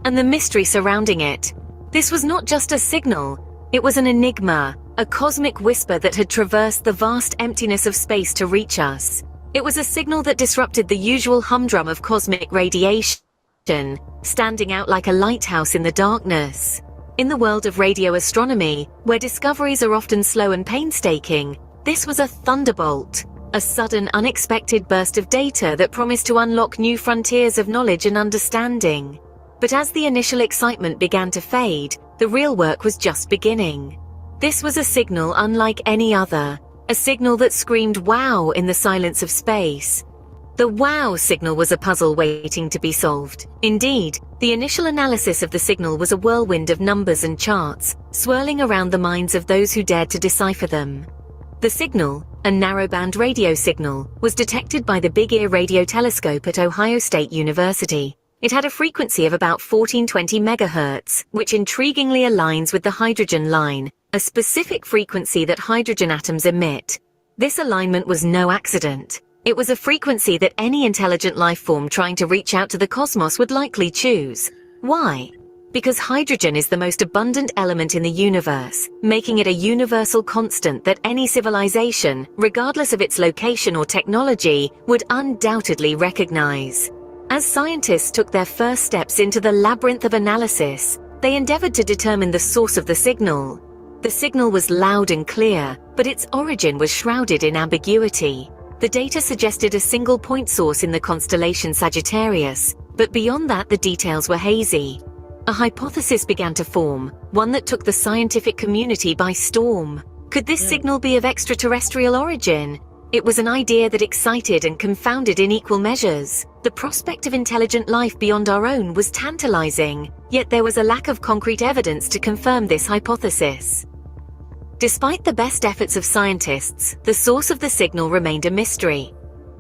and the mystery surrounding it. This was not just a signal, it was an enigma, a cosmic whisper that had traversed the vast emptiness of space to reach us. It was a signal that disrupted the usual humdrum of cosmic radiation, standing out like a lighthouse in the darkness. In the world of radio astronomy, where discoveries are often slow and painstaking, this was a thunderbolt, a sudden, unexpected burst of data that promised to unlock new frontiers of knowledge and understanding. But as the initial excitement began to fade, the real work was just beginning. This was a signal unlike any other, a signal that screamed wow in the silence of space. The wow signal was a puzzle waiting to be solved. Indeed, the initial analysis of the signal was a whirlwind of numbers and charts, swirling around the minds of those who dared to decipher them. The signal, a narrowband radio signal, was detected by the Big Ear radio telescope at Ohio State University. It had a frequency of about 1420 megahertz, which intriguingly aligns with the hydrogen line, a specific frequency that hydrogen atoms emit. This alignment was no accident. It was a frequency that any intelligent life form trying to reach out to the cosmos would likely choose. Why? Because hydrogen is the most abundant element in the universe, making it a universal constant that any civilization, regardless of its location or technology, would undoubtedly recognize. As scientists took their first steps into the labyrinth of analysis, they endeavored to determine the source of the signal. The signal was loud and clear, but its origin was shrouded in ambiguity. The data suggested a single point source in the constellation Sagittarius, but beyond that the details were hazy. A hypothesis began to form, one that took the scientific community by storm. Could this signal be of extraterrestrial origin? It was an idea that excited and confounded in equal measures. The prospect of intelligent life beyond our own was tantalizing, yet there was a lack of concrete evidence to confirm this hypothesis. Despite the best efforts of scientists, the source of the signal remained a mystery.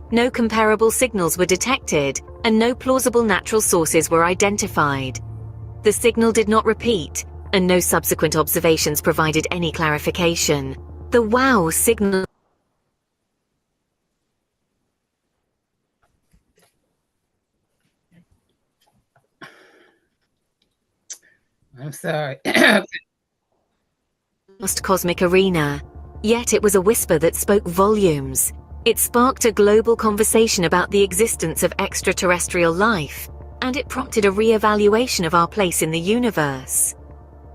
No comparable signals were detected, and no plausible natural sources were identified. The signal did not repeat, and no subsequent observations provided any clarification. The wow signal I'm sorry. lost cosmic arena. Yet it was a whisper that spoke volumes. It sparked a global conversation about the existence of extraterrestrial life, and it prompted a re-evaluation of our place in the universe.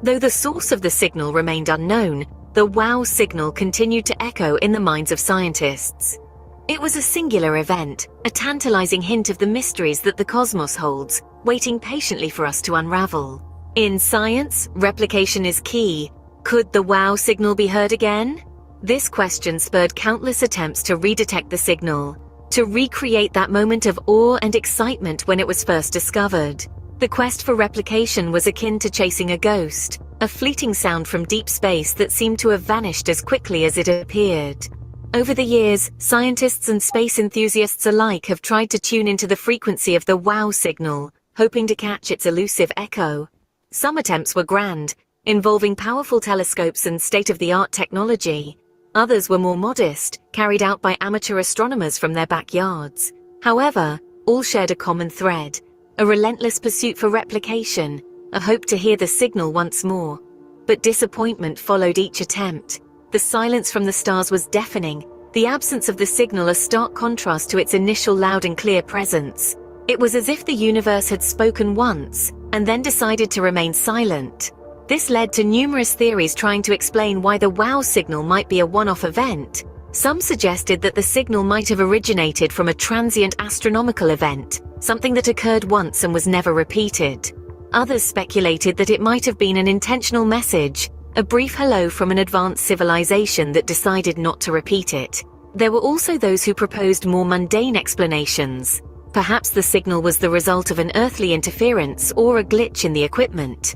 Though the source of the signal remained unknown, the wow signal continued to echo in the minds of scientists. It was a singular event, a tantalizing hint of the mysteries that the cosmos holds, waiting patiently for us to unravel. In science, replication is key. Could the wow signal be heard again? This question spurred countless attempts to redetect the signal, to recreate that moment of awe and excitement when it was first discovered. The quest for replication was akin to chasing a ghost, a fleeting sound from deep space that seemed to have vanished as quickly as it appeared. Over the years, scientists and space enthusiasts alike have tried to tune into the frequency of the wow signal, hoping to catch its elusive echo. Some attempts were grand, involving powerful telescopes and state-of-the-art technology. Others were more modest, carried out by amateur astronomers from their backyards. However, all shared a common thread, a relentless pursuit for replication, a hope to hear the signal once more. But disappointment followed each attempt. The silence from the stars was deafening, the absence of the signal a stark contrast to its initial loud and clear presence. It was as if the universe had spoken once, and then decided to remain silent. This led to numerous theories trying to explain why the wow signal might be a one-off event. Some suggested that the signal might have originated from a transient astronomical event, something that occurred once and was never repeated. Others speculated that it might have been an intentional message, a brief hello from an advanced civilization that decided not to repeat it. there were also those who proposed more mundane explanations. Perhaps the signal was the result of an earthly interference or a glitch in the equipment.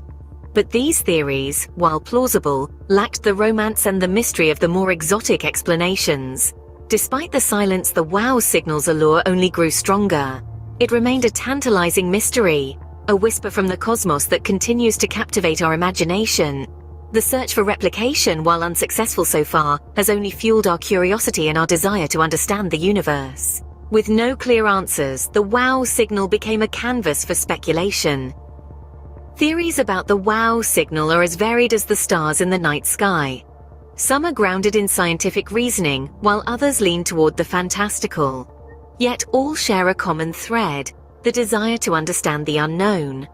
But these theories, while plausible, lacked the romance and the mystery of the more exotic explanations. Despite the silence, the wow signal's allure only grew stronger. It remained a tantalizing mystery, a whisper from the cosmos that continues to captivate our imagination. The search for replication, while unsuccessful so far, has only fueled our curiosity and our desire to understand the universe. With no clear answers, the wow signal became a canvas for speculation. Theories about the wow signal are as varied as the stars in the night sky. Some are grounded in scientific reasoning, while others lean toward the fantastical. Yet all share a common thread: the desire to understand the unknown.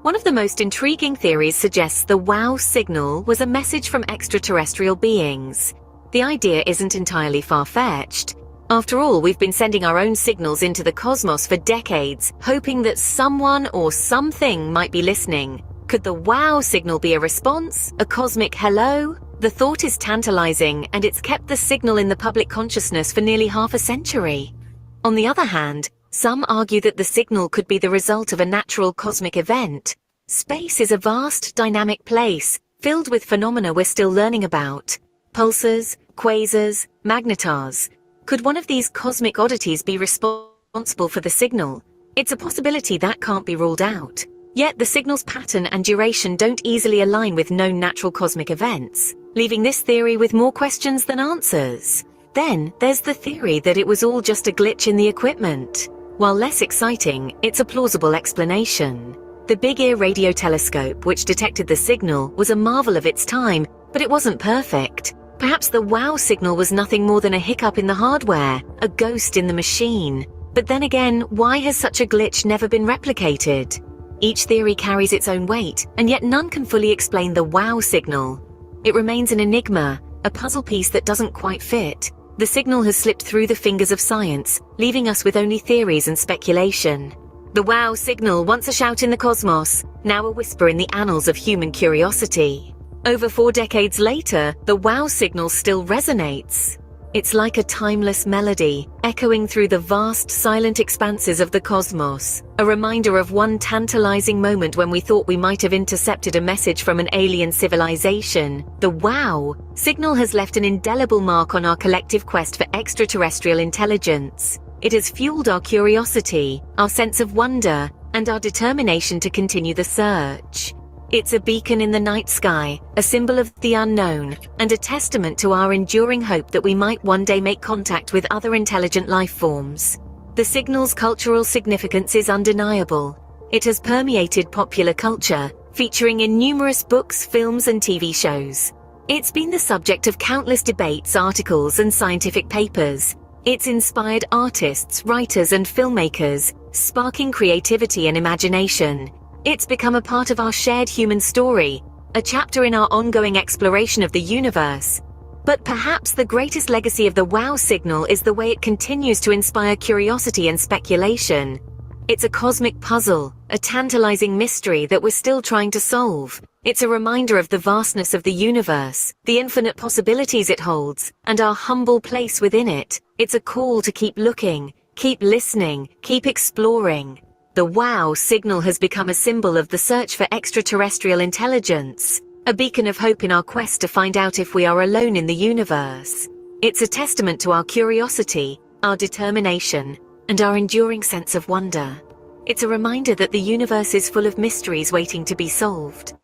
One of the most intriguing theories suggests the wow signal was a message from extraterrestrial beings. The idea isn't entirely far-fetched. After all, we've been sending our own signals into the cosmos for decades, hoping that someone or something might be listening. Could the wow signal be a response? A cosmic hello? The thought is tantalizing, and it's kept the signal in the public consciousness for nearly half a century. On the other hand, some argue that the signal could be the result of a natural cosmic event. Space is a vast, dynamic place, filled with phenomena we're still learning about. Pulsars, quasars, magnetars. Could one of these cosmic oddities be responsible for the signal? It's a possibility that can't be ruled out. Yet the signal's pattern and duration don't easily align with known natural cosmic events, leaving this theory with more questions than answers. Then, there's the theory that it was all just a glitch in the equipment. While less exciting, it's a plausible explanation. The Big Ear radio telescope, which detected the signal, was a marvel of its time, but it wasn't perfect. Perhaps the wow signal was nothing more than a hiccup in the hardware, a ghost in the machine. But then again, why has such a glitch never been replicated? Each theory carries its own weight, and yet none can fully explain the wow signal. It remains an enigma, a puzzle piece that doesn't quite fit. The signal has slipped through the fingers of science, leaving us with only theories and speculation. The wow signal, once a shout in the cosmos, now a whisper in the annals of human curiosity. Over 4 decades later, the wow signal still resonates. It's like a timeless melody, echoing through the vast, silent expanses of the cosmos, a reminder of one tantalizing moment when we thought we might have intercepted a message from an alien civilization. The wow signal has left an indelible mark on our collective quest for extraterrestrial intelligence. It has fueled our curiosity, our sense of wonder, and our determination to continue the search. It's a beacon in the night sky, a symbol of the unknown, and a testament to our enduring hope that we might one day make contact with other intelligent life forms. The signal's cultural significance is undeniable. It has permeated popular culture, featuring in numerous books, films, and TV shows. It's been the subject of countless debates, articles, and scientific papers. It's inspired artists, writers, and filmmakers, sparking creativity and imagination. It's become a part of our shared human story, a chapter in our ongoing exploration of the universe. But perhaps the greatest legacy of the wow signal is the way it continues to inspire curiosity and speculation. It's a cosmic puzzle, a tantalizing mystery that we're still trying to solve. It's a reminder of the vastness of the universe, the infinite possibilities it holds, and our humble place within it. It's a call to keep looking, keep listening, keep exploring. The wow signal has become a symbol of the search for extraterrestrial intelligence, a beacon of hope in our quest to find out if we are alone in the universe. It's a testament to our curiosity, our determination, and our enduring sense of wonder. It's a reminder that the universe is full of mysteries waiting to be solved,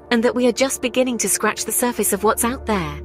and that we are just beginning to scratch the surface of what's out there.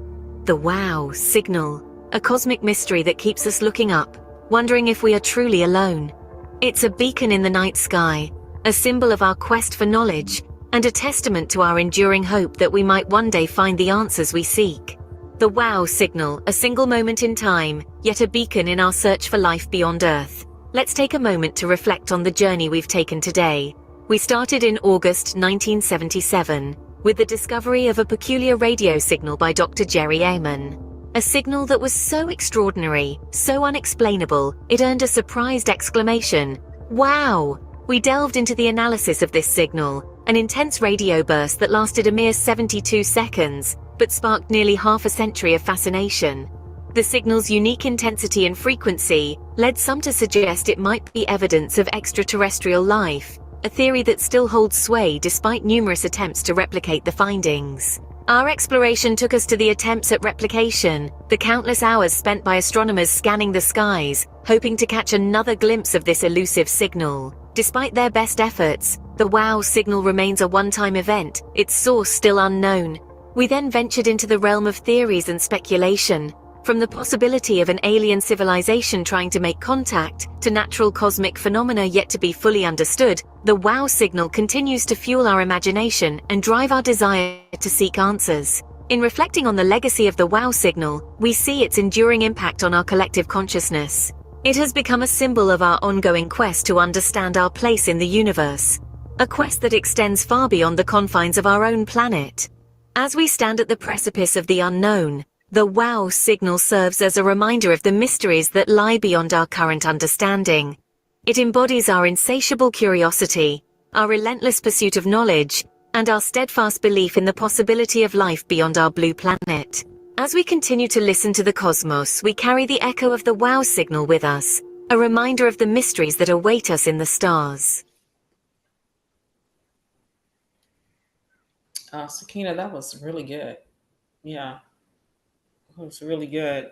The wow signal, a cosmic mystery that keeps us looking up, wondering if we are truly alone. It's a beacon in the night sky, a symbol of our quest for knowledge, and a testament to our enduring hope that we might one day find the answers we seek. The wow signal, a single moment in time, yet a beacon in our search for life beyond Earth. Let's take a moment to reflect on the journey we've taken today. We started in August 1977, with the discovery of a peculiar radio signal by Dr. Jerry Ehman. A signal that was so extraordinary, so unexplainable, it earned a surprised exclamation. Wow! We delved into the analysis of this signal, an intense radio burst that lasted a mere 72 seconds, but sparked nearly half a century of fascination. The signal's unique intensity and frequency led some to suggest it might be evidence of extraterrestrial life, a theory that still holds sway despite numerous attempts to replicate the findings. Our exploration took us to the attempts at replication, the countless hours spent by astronomers scanning the skies, hoping to catch another glimpse of this elusive signal. Despite their best efforts, the WOW signal remains a one-time event, its source still unknown. We then ventured into the realm of theories and speculation. From the possibility of an alien civilization trying to make contact, to natural cosmic phenomena yet to be fully understood, the WOW signal continues to fuel our imagination and drive our desire to seek answers. In reflecting on the legacy of the WOW signal, we see its enduring impact on our collective consciousness. It has become a symbol of our ongoing quest to understand our place in the universe, a quest that extends far beyond the confines of our own planet. As we stand at the precipice of the unknown, the WOW signal serves as a reminder of the mysteries that lie beyond our current understanding. It embodies our insatiable curiosity, our relentless pursuit of knowledge, and our steadfast belief in the possibility of life beyond our blue planet. As we continue to listen to the cosmos, we carry the echo of the WOW signal with us, a reminder of the mysteries that await us in the stars. Sakina, that was really good. Yeah, it was really good.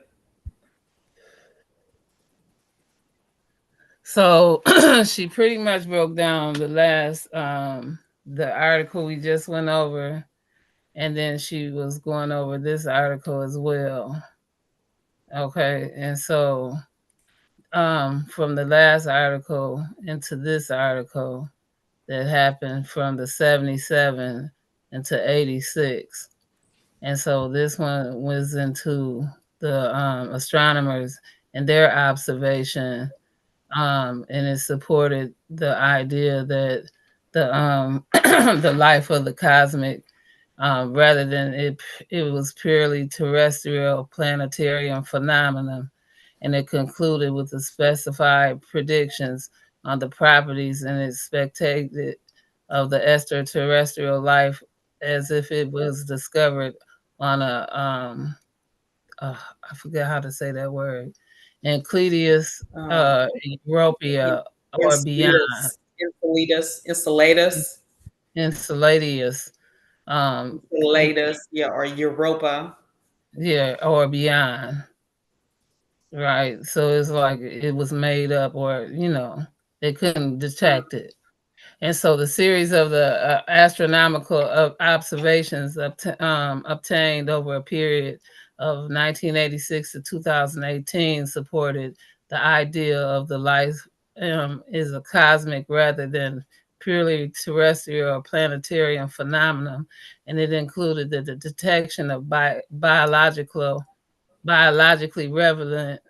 So she pretty much broke down the last the article we just went over, and then she was going over this article as well. Okay, and so from the last article into this article that happened from the 77 into 86. And so this one was into the astronomers and their observation, and it supported the idea that the the life of the cosmic, rather than it was purely terrestrial planetarium phenomenon, and it concluded with the specified predictions on the properties and expected of the extraterrestrial life as if it was discovered on a I forget how to say that word, Encletius Um, Europea or beyond, Enceladus, Enceladus, um, yeah, or Europa. yeah, or beyond, right? So it's like it was made up, or they couldn't detect it. And so the series of the astronomical observations obtained over a period of 1986 to 2018 supported the idea of the life is a cosmic rather than purely terrestrial or planetarium phenomenon. And it included the detection of biologically relevant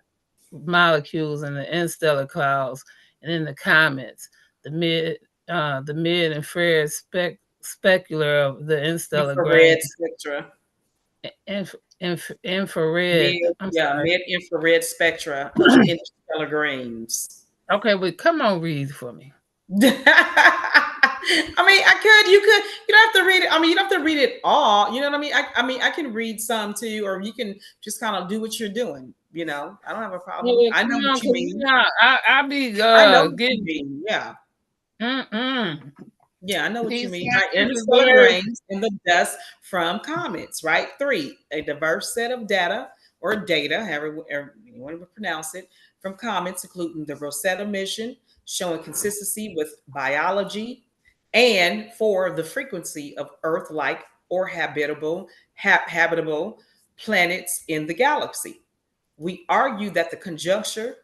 molecules in the interstellar clouds and in the comets, the mid infrared specular of the interstellar Infrared grains, spectra. infrared. I'm sorry. Mid infrared spectra of interstellar grains. Okay, but come on, read for me. I mean, you could, you don't have to read it. I mean, you don't have to read it all. You know what I mean? I mean, I can read some too, or you can just kind of do what you're doing. I don't have a problem. Well, I know come on, what you 'cause, mean. I be I know what you getting. mean. Yeah. Mm-mm. Yeah, I know what you These mean. Right. scientific Interstellar words. grains and the dust from comets, right? 3, a diverse set of data or data, however anyone would pronounce it, from comets, including the Rosetta mission, showing consistency with biology, and 4, the frequency of Earth-like or habitable planets in the galaxy. We argue that the conjuncture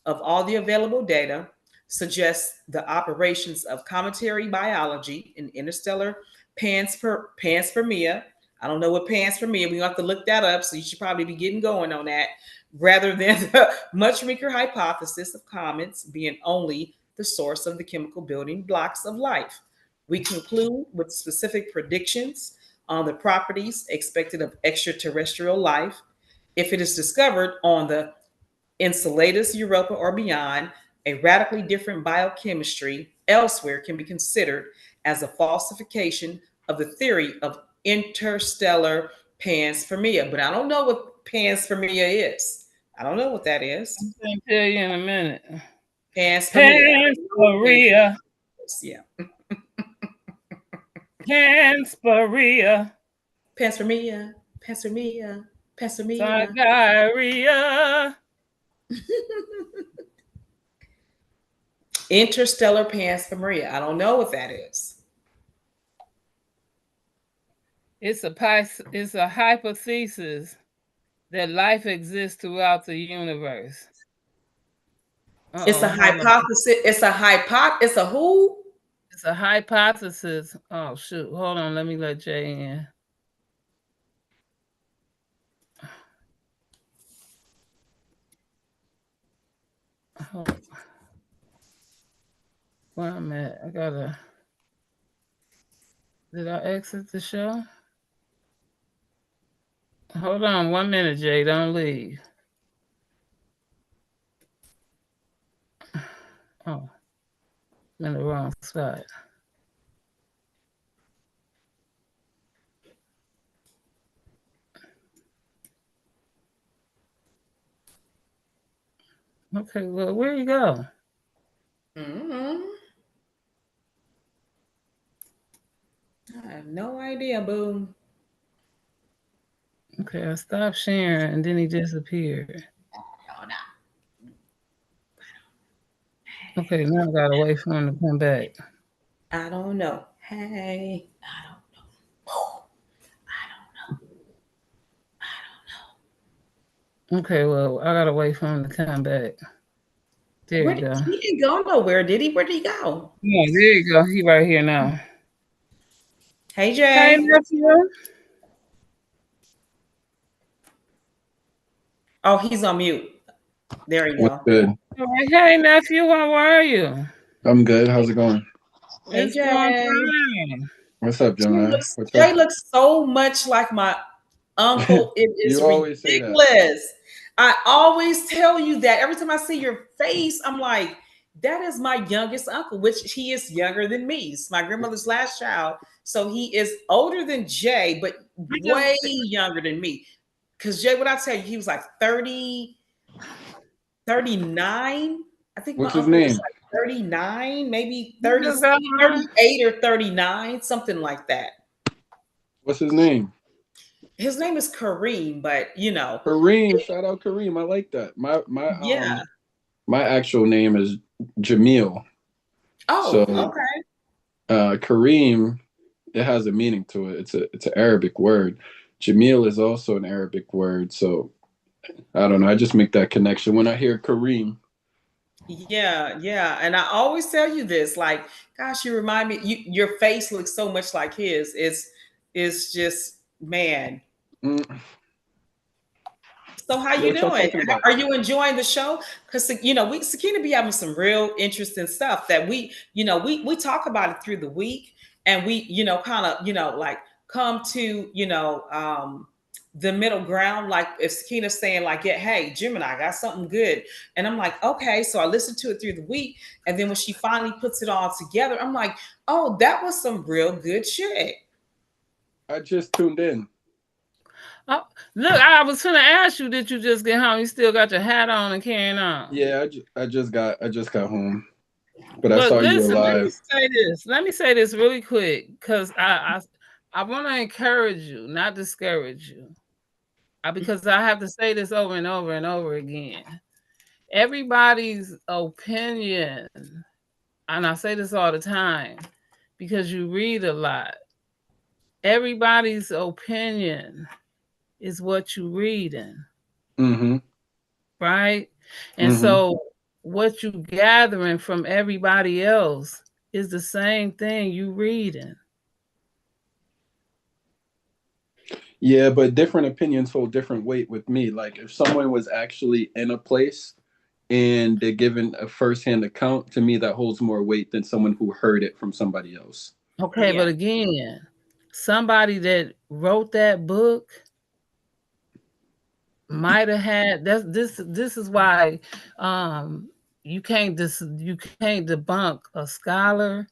of all the available data suggests the operations of cometary biology in interstellar panspermia. I don't know what panspermia. We have to look that up, so you should probably be getting going on that, rather than the much weaker hypothesis of comets being only the source of the chemical building blocks of life. We conclude with specific predictions on the properties expected of extraterrestrial life if it is discovered on the Enceladus Europa or beyond. A radically different biochemistry elsewhere can be considered as a falsification of the theory of interstellar panspermia. But I don't know what panspermia is. I don't know what that is. I'm gonna tell you in a minute. Panspermia. Panspermia. Yeah. Panspermia. Panspermia. Panspermia. Panspermia. Diarrhea. Interstellar panspermia. I don't know what that is. It's a hypothesis that life exists throughout the universe. It's a Hold on. hypothesis. It's a who? It's a hypothesis. Oh shoot. Hold on. Let me let Jay in. Where I'm at. Did I exit the show? Hold on 1 minute, Jay. Don't leave. Oh, I'm in the wrong spot. Okay, well, where you go? Mm-hmm. I have no idea, boo. Okay, I stopped sharing and then he disappeared. Okay, now I gotta wait for him to come back. I don't know. Hey, I don't know. Okay, well, I gotta wait for him to come back. There you go. He didn't go nowhere, did he? Where did he go? Yeah, there you go. He right here now. Hey, Jay. Hey, nephew. Oh, he's on mute. There you What's go. good? All right. Hey, nephew. How are you? I'm good. How's it going? Hey, It's going Jay. fine. What's up, Gemini? What's Jay up? looks so much like my uncle. It is You always say that. ridiculous. I always tell you that. Every time I see your face, I'm like, that is my youngest uncle, which he is younger than me. It's my grandmother's last child. So he is older than Jay, but way younger than me. Because Jay, what I tell you, he was like 30, 39. I think What's my his uncle was name? like 39, maybe 30, 38 or 39, something like that. What's his name? His name is Kareem, but you know. Kareem. Shout out Kareem. I like that. Yeah. My actual name is Jamil. Oh, So okay. Kareem, it has a meaning to it. It's an Arabic word. Jamil is also an Arabic word. So I don't know. I just make that connection when I hear Kareem. Yeah, yeah. And I always tell you this, like, gosh, you remind me, your face looks so much like his. It's just, man. Mm. So how you What y'all doing? talking about? Are you enjoying the show? Because we Sakina be having some real interesting stuff that we talk about it through the week, and we kind of like come to the middle ground. Like if Sakina's saying like, yeah, hey Gemini, I got something good, and I'm like, okay, so I listen to it through the week, and then when she finally puts it all together, I'm like, oh, that was some real good shit. I just tuned in. Oh, look, I was gonna ask you, did you just get home? You still got your hat on and carrying on? Yeah, I just got home, but I But saw you were listen, live. let me say this really quick, because I want to encourage you, not discourage you, because I have to say this over and over and over again. Everybody's opinion, and I say this all the time because you read a lot. Everybody's opinion is what you reading, Mm-hmm. right? And Mm-hmm. so what you gathering from everybody else is the same thing you reading. Yeah, but different opinions hold different weight with me. Like if someone was actually in a place and they're given a firsthand account, to me that holds more weight than someone who heard it from somebody else. Okay, Yeah. but again, somebody that wrote that book might have had this is why you can't debunk a scholar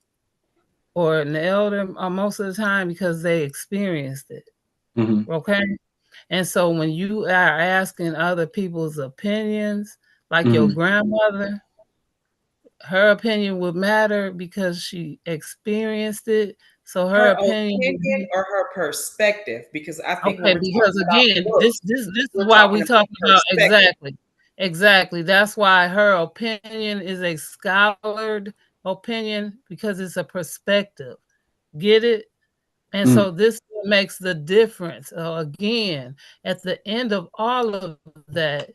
or an elder most of the time, because they experienced it. Mm-hmm. Okay, And so when you are asking other people's opinions, like your grandmother, her opinion would matter because she experienced it. So her Her opinion would opinion be or her perspective? Because I think when okay. we're Because talking about again, books, this is we're why talking we about talking about perspective. exactly. That's why her opinion is a scholared opinion because it's a perspective. Get it? And so this makes the difference. Again, at the end of all of that,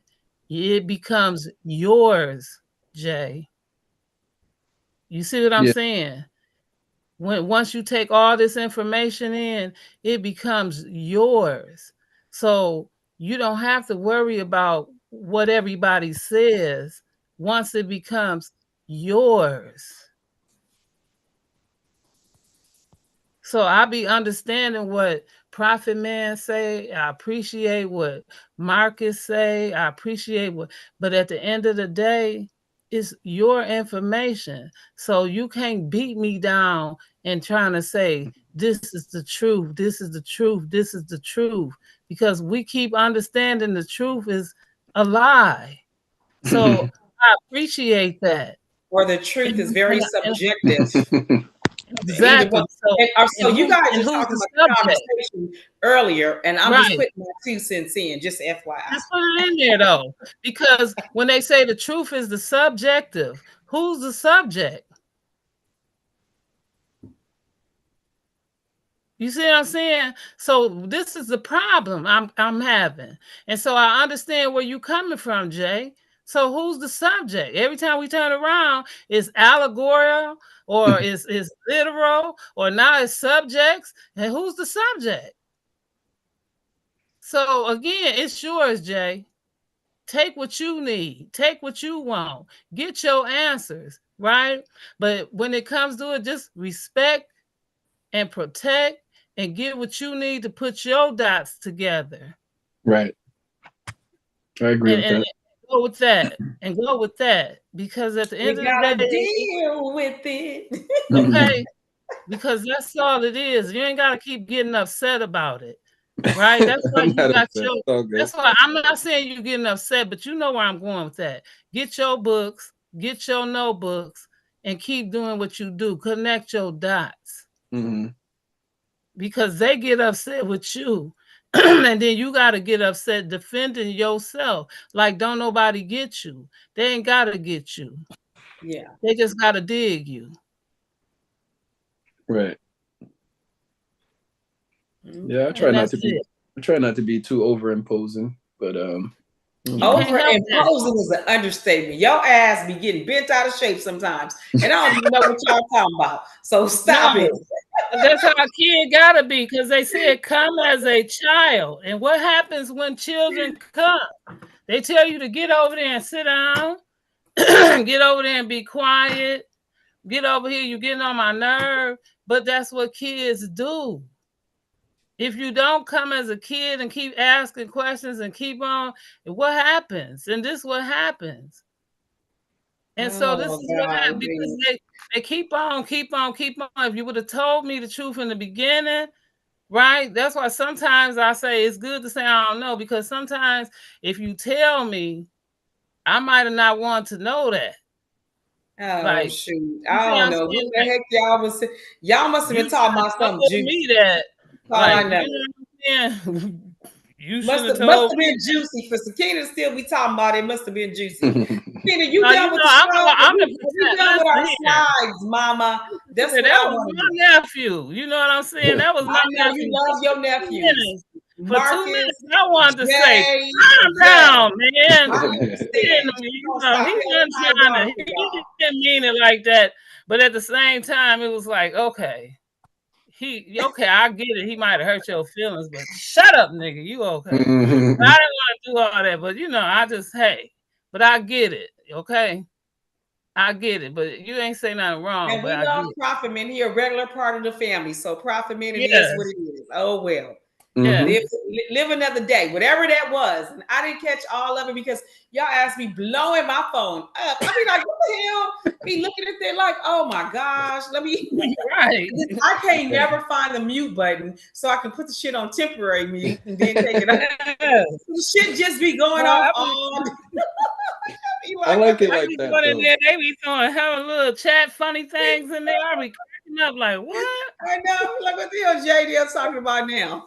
it becomes yours, Jay. You see what I'm Yeah. saying? When once you take all this information in, it becomes yours. So you don't have to worry about what everybody says once it becomes yours. So I be understanding what Prophet Man say. I appreciate what Marcus say. I appreciate what, but at the end of the day, it's your information. So you can't beat me down and trying to say this is the truth. This is the truth. This is the truth. Because we keep understanding the truth is a lie. So I appreciate that. Or the truth is very And subjective. Either one. exactly. So So you guys and just who's talking the about the subject? conversation earlier, and I'm just Right. putting my 2 cents in, just FYI. Just put it in there though, because when they say the truth is the subjective, who's the subject? You see what I'm saying? So this is the problem I'm having, and so I understand where you coming from, Jay. So who's the subject? Every time we turn around, it's allegorical or it's literal or now it's subjects, and who's the subject? So again, it's yours, Jay. Take what you need, take what you want, get your answers, right? But when it comes to it, just respect and protect and get what you need to put your dots together. Right. I agree with And that. go with that. And go with that. Because at the end We of the gotta day, deal with it. okay, because that's all it is. You ain't gotta keep getting upset about it. Right? That's why I'm you not got upset. your It's all good. that's why I'm not saying you're getting upset, but you know where I'm going with that. Get your books, get your notebooks, and keep doing what you do. Connect your dots. Because they get upset with you. And then you got to get upset defending yourself. Like, don't nobody get you. They ain't got to get you. Yeah. They just got to dig you. Right. Yeah, And that's it. I try not to be too over imposing, but You can't help that. Overimposing is an understatement. Your ass be getting bent out of shape sometimes, and I don't even know what y'all talking about. So stop No, it. that's how a kid gotta be, because they said come as a child. And what happens when children come? They tell you to get over there and sit down, get over there and be quiet, get over here, you're getting on my nerve. But that's what kids do. If you don't come as a kid and keep asking questions and keep on, what happens? And this what happens. And so this Oh is what God, happened because they keep on. If you would have told me the truth in the beginning, right? That's why sometimes I say it's good to say I don't know, because sometimes if you tell me, I might have not want to know that. oh Like, shoot, you I see what don't I'm know what saying? the Like, heck y'all was. Y'all must have you been talking should about have something told me juicy. that. That's all I Like, know. you know what I'm saying? You should Must have have must told have me been juicy for Sakina to still be talking about it. Must have been juicy. mm-hmm. Sakina, you you done with know, the show? I'm the We done with our listen here. slides, Mama. That's what That I was want to my know. nephew. You know what I'm saying? That was my I know you nephew. love your For 2 nephews, minutes, for 2 minutes, Marcus, I wanted to say, Jay, calm Zay. down, man. I And, understand. You you don't know, stop he telling wasn't high trying water to, for he y'all. didn't mean it like that. But at the same time, it was like, okay, okay, I get it. He might have hurt your feelings, but shut up, nigga. You okay. But I didn't want to do all that. But, I just, hey, but I get it, okay? I get it. But you ain't say nothing wrong, And but we I get love it. Prophet Man. He a regular part of the family. So Prophet Man, it is what Yes. it is. Oh well. Yeah. Live another day, whatever that was. And I didn't catch all of it because y'all asked me blowing my phone up. I be like, what the hell? Be looking at that like, oh my gosh, let me. Right. I can't never find the mute button so I can put the shit on temporary mute and then take it off. The shit just be going off all. I like it I like be that going in though. there, they be throwing hella little chat funny things in there. I be cracking up like, what? I know. Like what the hell JDL talking about now?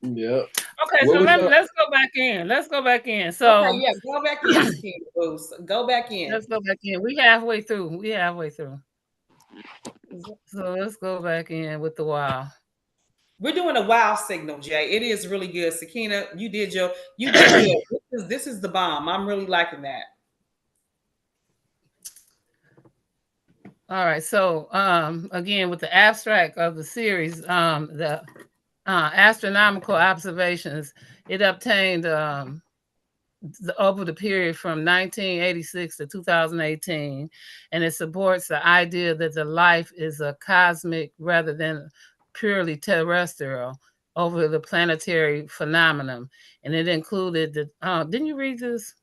Yeah. Okay, What so was let's go back in. Let's go back in. Okay, So yeah, go back in, Sakina. Go back in. let's go back in. We halfway through. We halfway through. So let's go back in with the wow. We're doing a wow signal, Jay. It is really good. Sakina, you did good. This is the bomb. I'm really liking that. All right. So again with the abstract of the series, the astronomical observations, it obtained over the period from 1986 to 2018, and it supports the idea that the life is a cosmic rather than purely terrestrial over the planetary phenomenon. And it included the didn't you read this?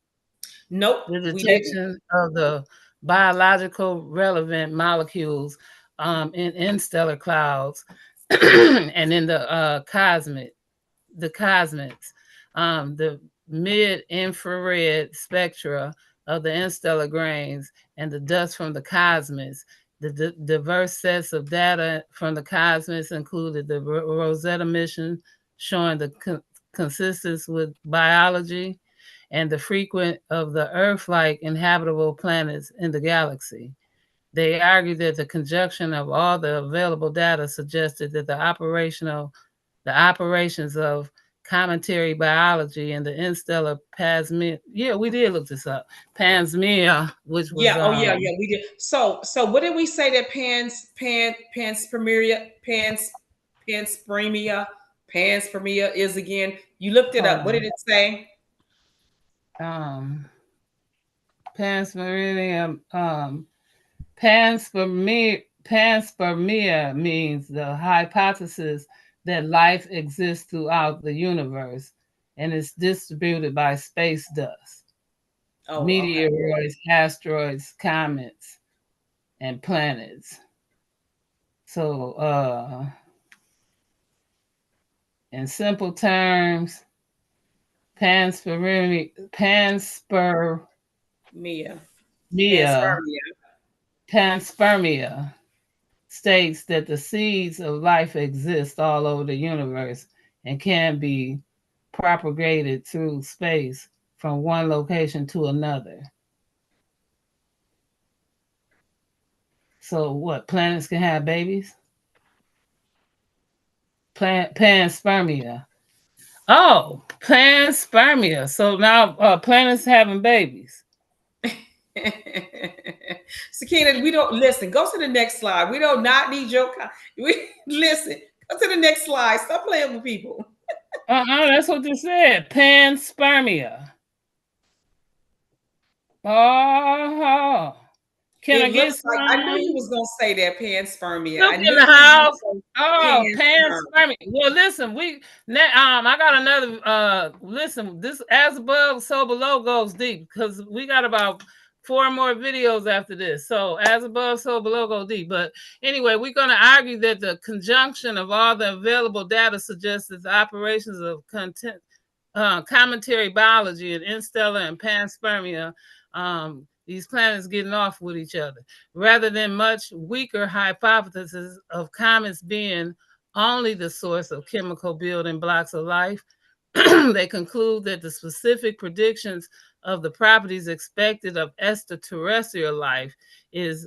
Nope, The we didn't. detection of the biological relevant molecules in interstellar clouds and in the cosmics, the mid-infrared spectra of the interstellar grains and the dust from the cosmics. The diverse sets of data from the cosmics included the Rosetta mission showing the consistency with biology and the frequent of the Earth-like inhabitable planets in the galaxy. They argued that the conjunction of all the available data suggested that the operations of cometary biology and the interstellar panspermia. Yeah, we did look this up. Panspermia, which was Yeah, oh yeah, we did. So what did we say that panspermia panspermia is again? You looked it up. What did it say? Panspermia. Panspermia means the hypothesis that life exists throughout the universe and is distributed by space dust, Okay. meteoroids, asteroids, comets, and planets. So, in simple terms, panspermia Mia. Panspermia. panspermia states that the seeds of life exist all over the universe and can be propagated through space from one location to another. So what? Planets can have babies? Panspermia. Oh, panspermia. So now planets having babies. Sakina, we don't listen. Go to the next slide. We do not need your. We listen. Go to the next slide. Stop playing with people. That's what they said. Panspermia. Oh, can I It get looks some? like I knew you was gonna say that panspermia. Look I in knew the you house. was Oh, panspermia. panspermia. Well, listen, I got another listen, this as above, so below goes deep because we got about 4 more videos after this. So as above, so below go deep. But anyway, we're gonna argue that the conjunction of all the available data suggests that the operations of cometary biology and interstellar and panspermia, these planets getting off with each other, rather than much weaker hypothesis of comets being only the source of chemical building blocks of life. They conclude that the specific predictions of the properties expected of extraterrestrial life is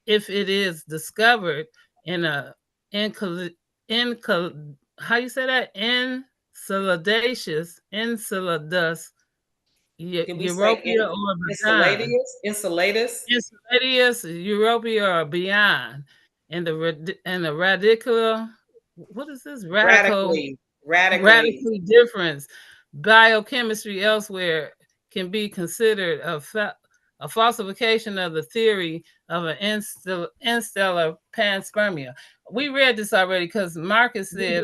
if it is discovered in a how you say that? Enceladus, Did we say Europia or beyond. Insulatus? Enceladus, Europia or beyond. And the radical, what is this? Radically. Radically different biochemistry elsewhere can be considered a a falsification of the theory of an interstellar panspermia. We read this already because Marcus said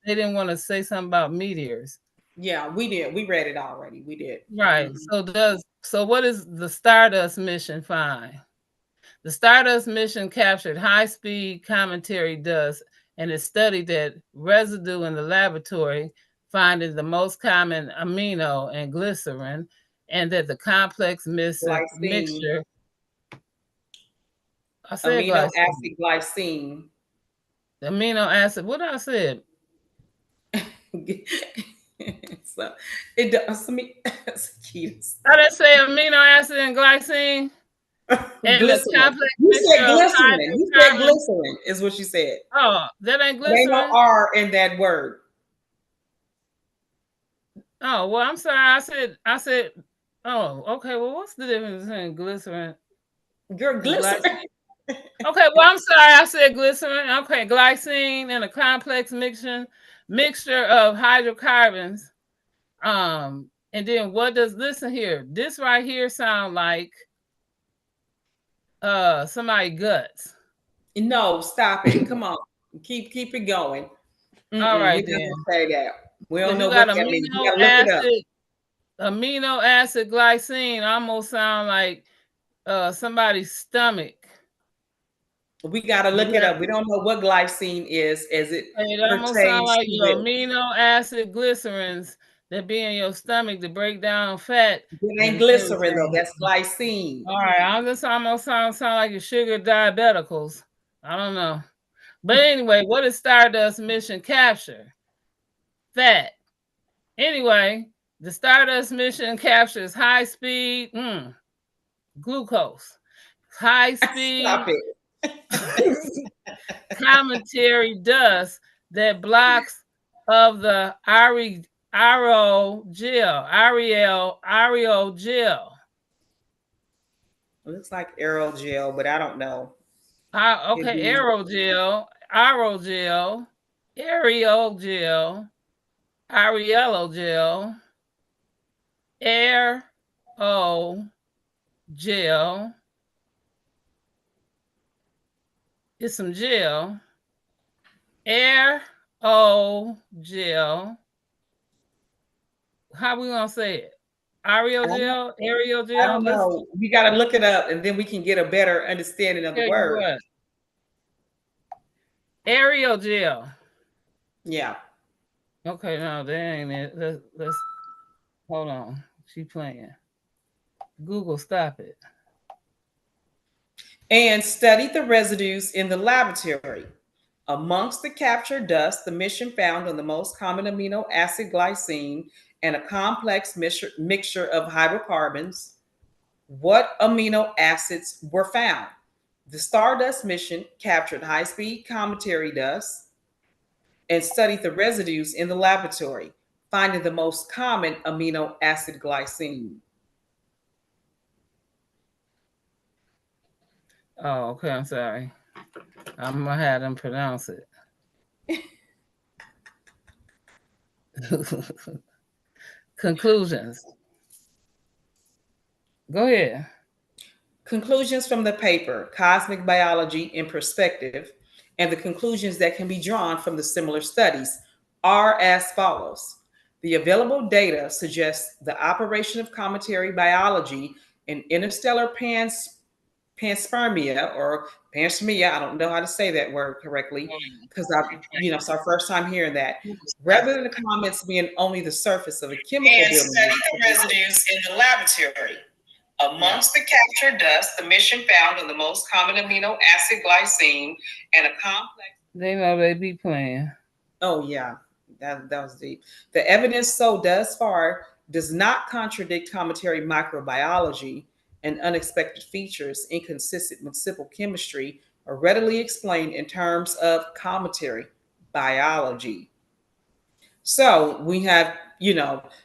they didn't want to say something about meteors. Yeah, we did. We read it already. We did. Right. So what is the Stardust mission find? The Stardust mission captured high-speed cometary dust and it studied that residue in the laboratory, finding the most common amino and glycerin, and that the complex Glycine. mixture. I said Amino glycine. acid glycine. The amino acid. What I said? So it does me. I didn't say amino acid and glycine. And the Glycerin. complex You said mixture of glycerin. You said hydrocarbons. glycerin is what you said. Oh, that ain't There ain't no glycerin. R in that word. Oh, well, I'm sorry. I said, oh, okay. Well, what's the difference between glycerin? You're glycerin. Okay, well, I'm sorry. I said glycerin. Okay, glycine and a complex mixture of hydrocarbons. And then what does listen here? This right here sound like somebody guts. No, stop it. Come on. Keep it going. All right, We then. don't say that. We don't know You what got that means. You amino gotta look it up. acid. Amino acid glycine almost sound like somebody's stomach. We gotta look it up. We don't know what glycine is as it almost sound pertains like to your this. amino acid glycerins that be in your stomach to break down fat. It ain't glycerin though. That's glycine. All right, I'm just almost sound like your sugar diabeticals. I don't know, but anyway, what is Stardust mission capture? Fat. Anyway, the Stardust mission captures high speed glucose, high speed. Stop it. Cometary dust that blocks of the aerogel. It looks like aerogel, but I don't know. Okay, aerogel, aerogel, air o gel. It's some gel. Air o gel. How we gonna say it? Aerogel, aerogel. I don't know. We got to look it up, and then we can get a better understanding of the word. Aerogel. Yeah. Okay, no, that ain't it. Let's hold on. She playing. Google, stop it. And studied the residues in the laboratory. Amongst the captured dust, the mission found on the most common amino acid glycine and a complex mixture of hydrocarbons. What amino acids were found? The Stardust mission captured high-speed cometary dust and studied the residues in the laboratory, finding the most common amino acid glycine. Oh, okay. I'm sorry. I'm gonna have them pronounce it. Conclusions. Go ahead. Conclusions from the paper, Cosmic Biology in Perspective, and the conclusions that can be drawn from the similar studies are as follows. The available data suggests the operation of cometary biology in interstellar panspermia or panspermia. I don't know how to say that word correctly because it's our first time hearing that. Rather than the comments being only the surface of a chemical building. Study the residues in the laboratory. Amongst the captured dust, the mission found on the most common amino acid glycine and a complex. They know they be playing. Oh yeah, that was deep. The evidence so thus far does not contradict cometary microbiology, and unexpected features inconsistent with simple chemistry are readily explained in terms of cometary biology. So we have,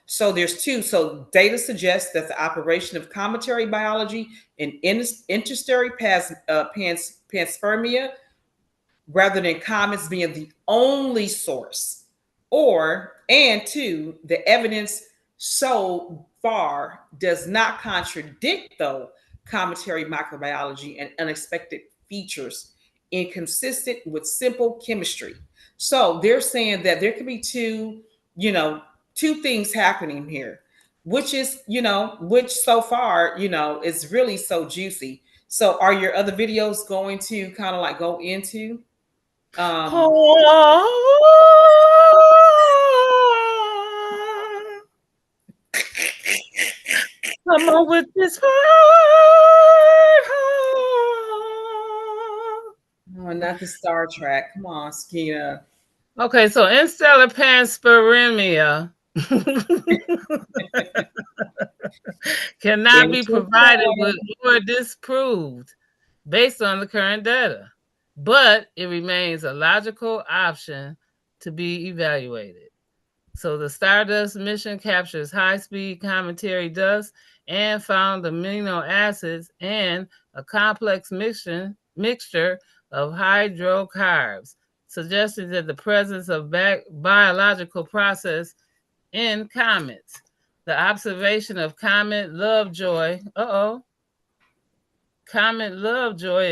so there's two. So data suggests that the operation of cometary biology in interstellar panspermia, rather than comets being the only source, and two, the evidence so far does not contradict, though, cometary microbiology and unexpected features inconsistent with simple chemistry. So they're saying that there could be you know, two things happening here, which is, which so far, is really so juicy. So are your other videos going to kind of like go into um Come on with this heart. oh, not the Star Trek. Come on, Sakina. Okay, so interstellar panspermia cannot be provided with or disproved based on the current data, but it remains a logical option to be evaluated. So the Stardust mission captures high-speed cometary dust and found amino acids and a complex mixture of hydrocarbons, suggesting that the presence of biological process in comets. The observation of Comet Lovejoy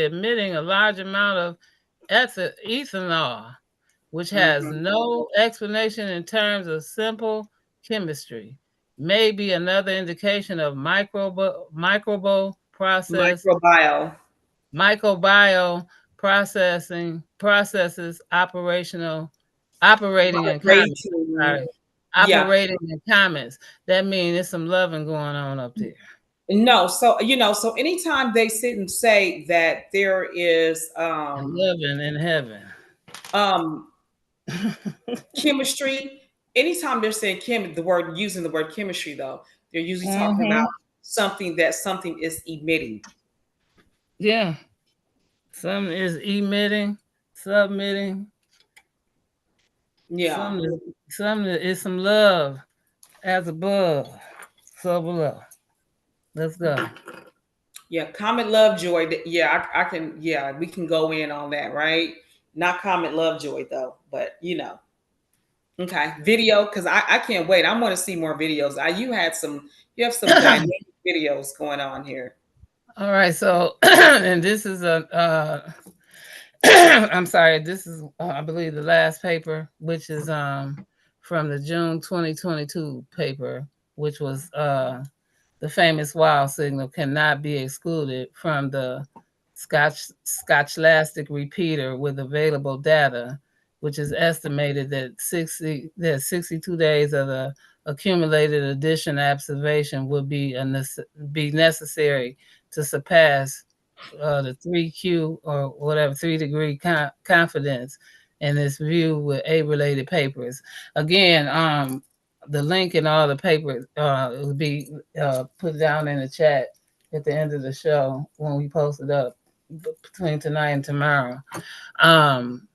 emitting a large amount of ethanol, which has Mhm. no explanation in terms of simple chemistry, may be another indication of microbial Microbiome. processes operating in comets. Operating. Sorry, Yeah. operating in comets. That means there's some loving going on up there. No, so so anytime they sit and say that there is And loving in heaven. um chemistry, anytime they're saying the word using the word chemistry though, they're usually talking about Hmm. something is emitting. Yeah. Some is emitting, submitting. Yeah. Some is some love as above, so below. Let's go. Yeah, Comet Lovejoy. Yeah, I can. Yeah, we can go in on that, right? Not Comet Lovejoy though, but okay, video because I can't wait. I want to see more videos. You have some dynamic videos going on here. All right. So, and this is a. I'm sorry. This is, I believe, the last paper, which is from the June 2022 paper, which was the famous wow signal cannot be excluded from the Scotchlastic repeater with available data, which is estimated that 62 days of the accumulated addition observation would be necessary to surpass the 3Q or whatever 3 degree confidence in this view with A-related papers. Again, the link in all the papers will be put down in the chat at the end of the show when we post it up between tonight and tomorrow. Um,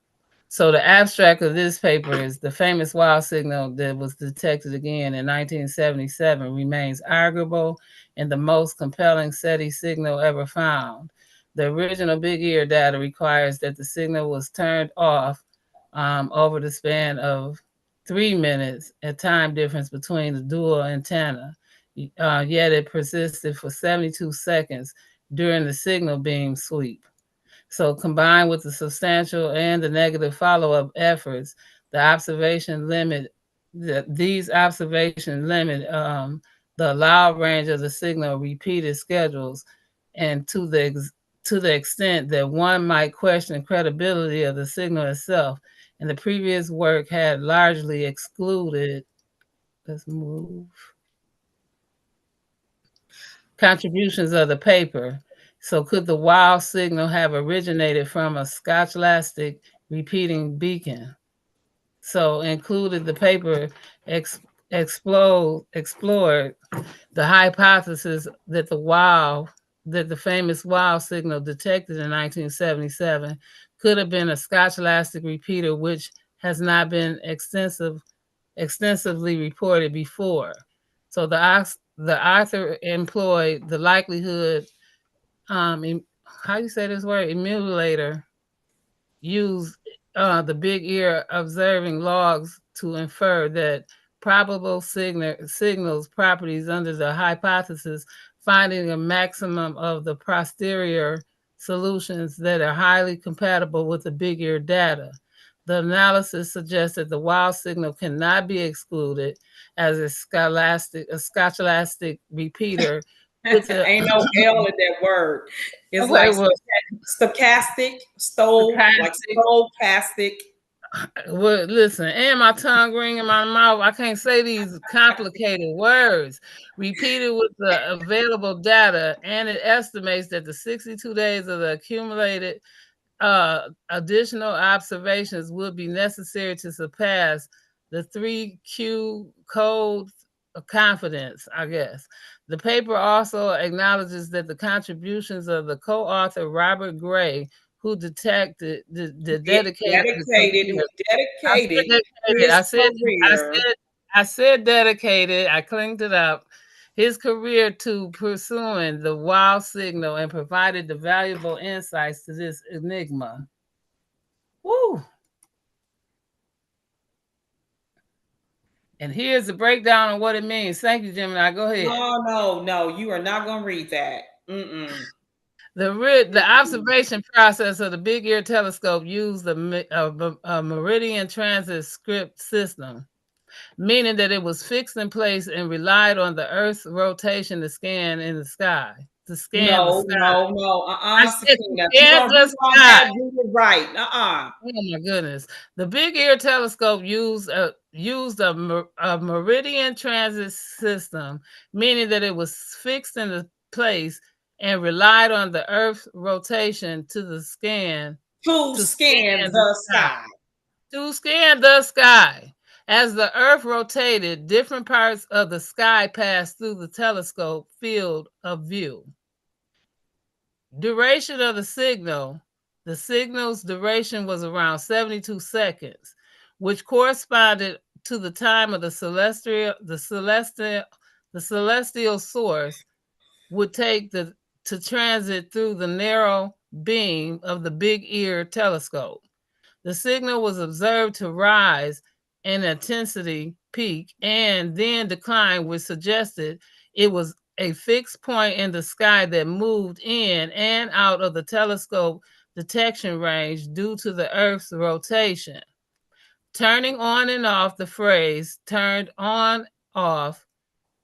so the abstract of this paper is the famous wild signal that was detected again in 1977 remains arguable and the most compelling SETI signal ever found. The original Big Ear data requires that the signal was turned off over the span of 3 minutes, a time difference between the dual antenna. Yet it persisted for 72 seconds during the signal beam sweep. So, combined with the substantial and the negative follow-up efforts, these observations limit the allowed range of the signal repeated schedules, and to the extent that one might question credibility of the signal itself. And the previous work had largely excluded. Let's move contributions of the paper. So, could the wild signal have originated from a Scotchlastic repeating beacon? So, included the paper explored the hypothesis that the famous wild signal detected in 1977 could have been a Scotchlastic repeater, which has not been extensively reported before. So the author employed the likelihood, how you say this word, emulator, used the big ear observing logs to infer that probable signals properties under the hypothesis, finding a maximum of the posterior solutions that are highly compatible with the big ear data. The analysis suggests that the wild signal cannot be excluded as a scholastic repeater with a Ain't no L in that word. It's okay, like well, stochastic, like stochastic. stochastic. Well, listen, and my tongue ring in my mouth. I can't say these complicated words. Repeated with the available data, and it estimates that the 62 days of the accumulated additional observations would be necessary to surpass the 3Q code of confidence, I guess. The paper also acknowledges that the contributions of the co-author Robert Gray, who detected the dedicated the Dedicated, career. who I said dedicated dedicated. his I said I career. said I said dedicated. I cleaned it up. His career to pursuing the wild signal and provided the valuable insights to this enigma. Woo! And here's the breakdown of what it means. Thank you, Gemini. Go ahead. No, you are not gonna read that. Mm-mm. The observation process of the Big Ear Telescope used a meridian transit script system, meaning that it was fixed in place and relied on the Earth's rotation to scan in the sky. To scan the sky. No. I said to Sakina. You're scan gonna the read all sky. that, read it right. Oh my goodness! The Big Ear Telescope used a meridian transit system, meaning that it was fixed in the place and relied on the Earth's rotation To to scan scan the the sky. sky. To scan the sky. As the Earth rotated, different parts of the sky passed through the telescope field of view. Duration of the signal. The signal's duration was around 72 seconds, which corresponded to the time of the celestial source would take to transit through the narrow beam of the Big Ear telescope. The signal was observed to rise in intensity peak and then decline, which suggested it was a fixed point in the sky that moved in and out of the telescope detection range due to the Earth's rotation. Turning on and off, the phrase turned on off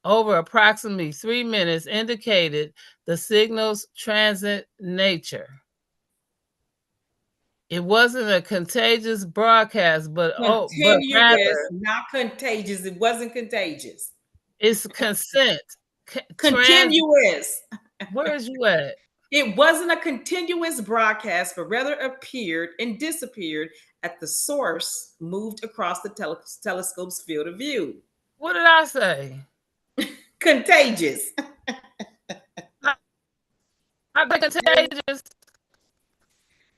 over approximately 3 minutes indicated the signal's transit nature. It wasn't a contagious broadcast, but Continuous, rather not contagious. It wasn't contagious. it's consent. Trans. Continuous. Where's you at? It wasn't a continuous broadcast, but rather appeared and disappeared at the source moved across the telescope's field of view. What did I say? Contagious. Not that contagious.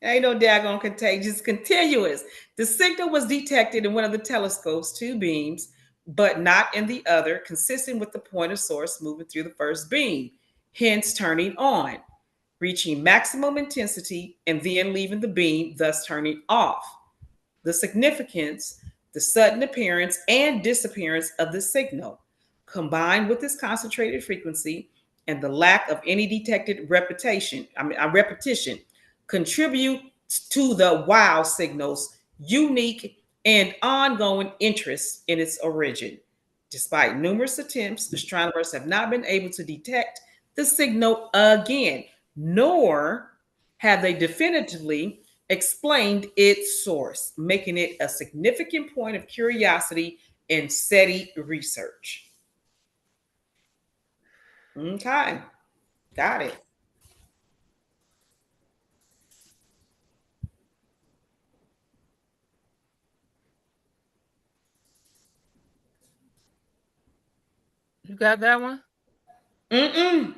Ain't no daggone contagious. Continuous. The signal was detected in one of the telescope's two beams, but not in the other, consistent with the point of source moving through the first beam, hence turning on, reaching maximum intensity, and then leaving the beam, thus turning off. The significance, the sudden appearance and disappearance of the signal, combined with its concentrated frequency and the lack of any detected repetition, contribute to the wow signal's unique and ongoing interest in its origin. Despite numerous attempts, astronomers have not been able to detect the signal again, nor have they definitively explained its source, making it a significant point of curiosity in SETI research. Okay, got it. You got that one? Mm-mm.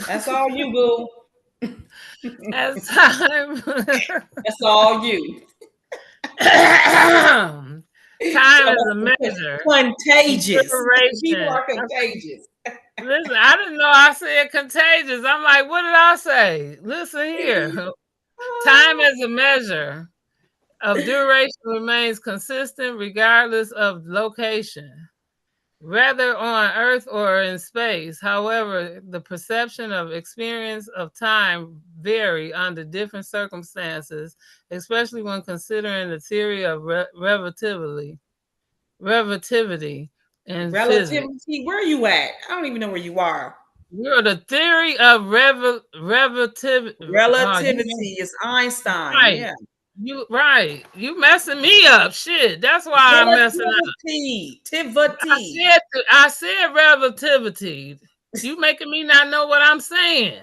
That's all you, boo. As time That's all you. time So is a measure of contagious. People duration. are contagious. Listen, I didn't know I said contagious. I'm like, what did I say? Listen here. Time as a measure of duration remains consistent regardless of location. rather on Earth or in space. However, the perception of experience of time vary under different circumstances, especially when considering the theory of relativity in physics. Relativity, where are you at? I don't even know where you are. You're the theory of relativity. Relativity is Einstein. Right. Yeah. You right. You messing me up. Shit. That's why I'm messing up. Relativity. I Tivity. said I said relativity. You making me not know what I'm saying.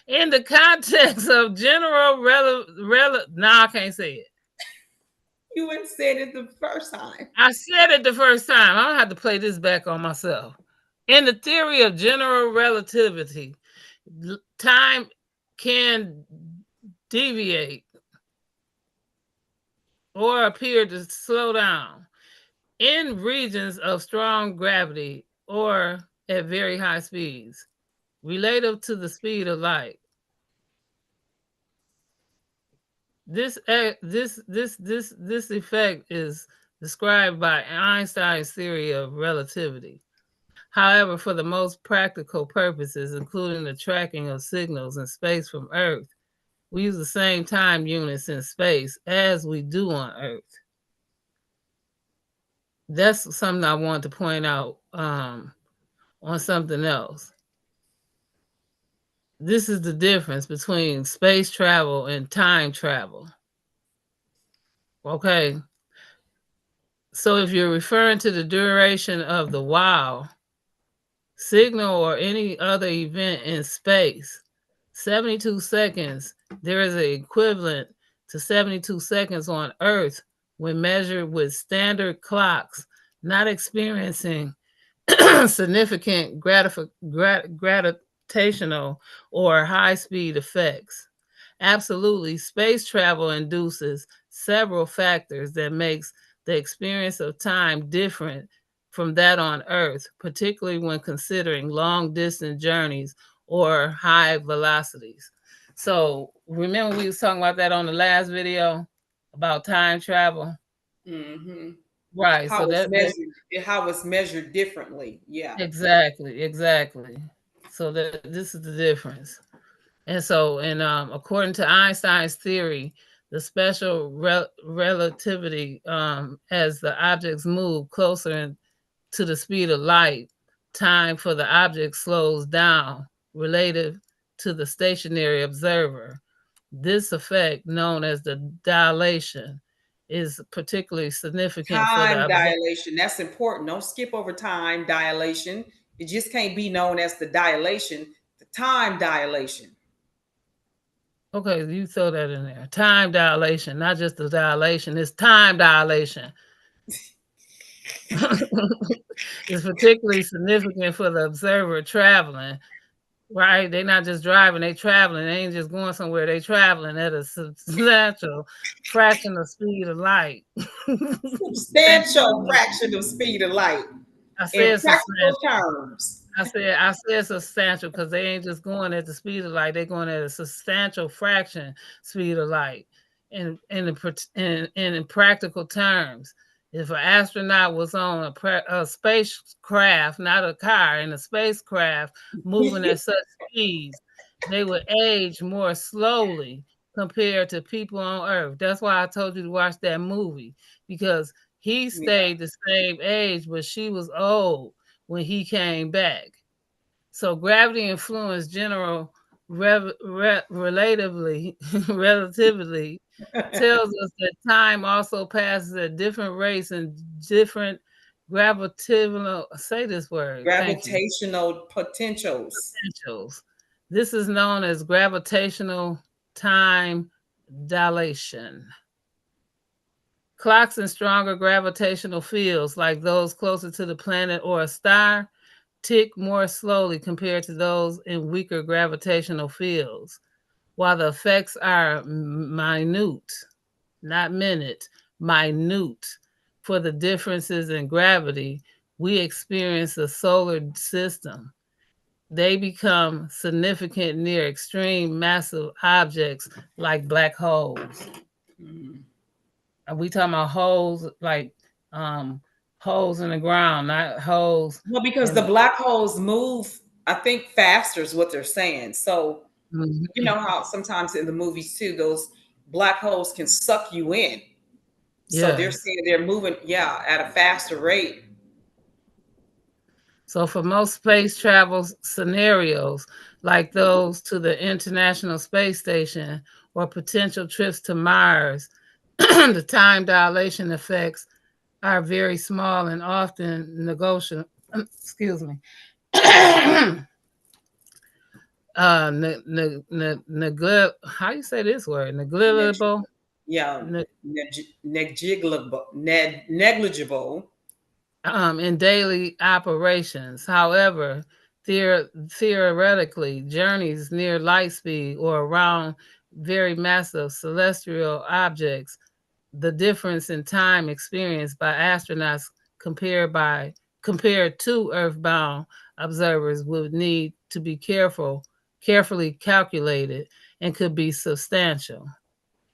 In the context of general nah, I can't say it. You had said it the first time. I said it the first time. I don't have to play this back on myself. In the theory of general relativity, time can deviate or appear to slow down in regions of strong gravity or at very high speeds, relative to the speed of light. This effect is described by Einstein's theory of relativity. However, for the most practical purposes, including the tracking of signals in space from Earth, we use the same time units in space as we do on Earth. That's something I want to point out on something else. This is the difference between space travel and time travel. Okay. So if you're referring to the duration of the wow signal or any other event in space, 72 seconds, there is an equivalent to 72 seconds on Earth when measured with standard clocks, not experiencing significant gravitational or high speed effects. Absolutely, space travel induces several factors that makes the experience of time different from that on Earth, particularly when considering long distance journeys or high velocities. So remember we was talking about that on the last video about time travel? Mm-hmm. Right. How So it's that measured, how it's measured differently. Yeah. exactly. So that this is the difference. And so, and according to Einstein's theory, the special relativity, as the objects move closer to the speed of light, time for the object slows down relative to the stationary observer. This effect, known as the dilation, is particularly significant for the Time dilation. That's important. Don't skip over time dilation. It just can't be known as the dilation, the time dilation. Okay, you throw that in there. Time dilation, not just the dilation, it's time dilation. It's particularly significant for the observer traveling, right? They're not just driving, they traveling. They ain't just going somewhere, they traveling at a substantial fraction of speed of light. Substantial fraction of speed of light I in said practical substantial. terms. I said substantial because they ain't just going at the speed of light; they're going at a substantial fraction speed of light. In practical terms, if an astronaut was on a spacecraft, not a car, in a spacecraft moving at such speeds, they would age more slowly compared to people on Earth. That's why I told you to watch that movie because he Yeah. stayed the same age, but she was old when he came back. So gravity influenced general relatively tells us that time also passes at different rates and different gravitational, say this word, thank you, Gravitational potentials. potentials. This is known as gravitational time dilation. Clocks in stronger gravitational fields, like those closer to the planet or a star, tick more slowly compared to those in weaker gravitational fields. While the effects are minute, not minute, minute for the differences in gravity we experience the solar system. They become significant near extreme massive objects like black holes. Mm. Are we talking about holes like um holes in the ground, not holes Well, because the in. black holes move, I think, faster is what they're saying. So you Mhm. know how sometimes in the movies too, those black holes can suck you in. So they're Yes. saying they're moving, yeah, at a faster rate. So for most space travel scenarios, like those to the International Space Station or potential trips to Mars, the time dilation effects are very small and often negotiable. Excuse me. How you say this word? Negligible. Yeah, Ne- negligible. in daily operations. However, theoretically, journeys near light speed or around very massive celestial objects, the difference in time experienced by astronauts compared to earthbound observers would need to be carefully calculated and could be substantial.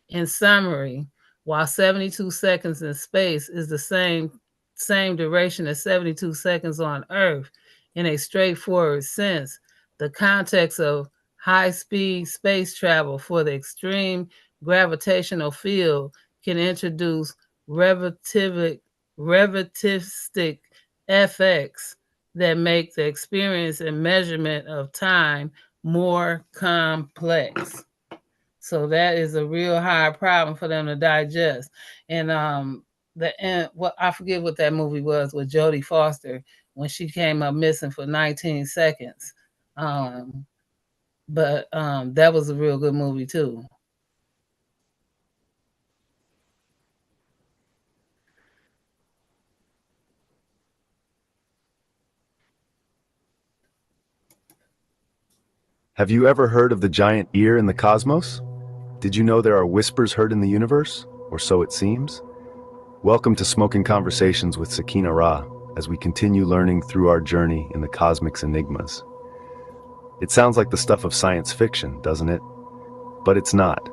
In summary, while 72 seconds in space is the same duration as 72 seconds on Earth in a straightforward sense, the context of high-speed space travel for the extreme gravitational field can introduce relativistic effects that make the experience and measurement of time more complex. So that is a real hard problem for them to digest. And the end, what I forget what that movie was with Jodie Foster when she came up missing for 19 seconds. Um, but that was a real good movie too. Have you ever heard of the giant ear in the cosmos? Did you know there are whispers heard in the universe? Or so it seems? Welcome to Smoking Conversations with Sakina-Ra, as we continue learning through our journey in the cosmic's enigmas. It sounds like the stuff of science fiction, doesn't it? But it's not.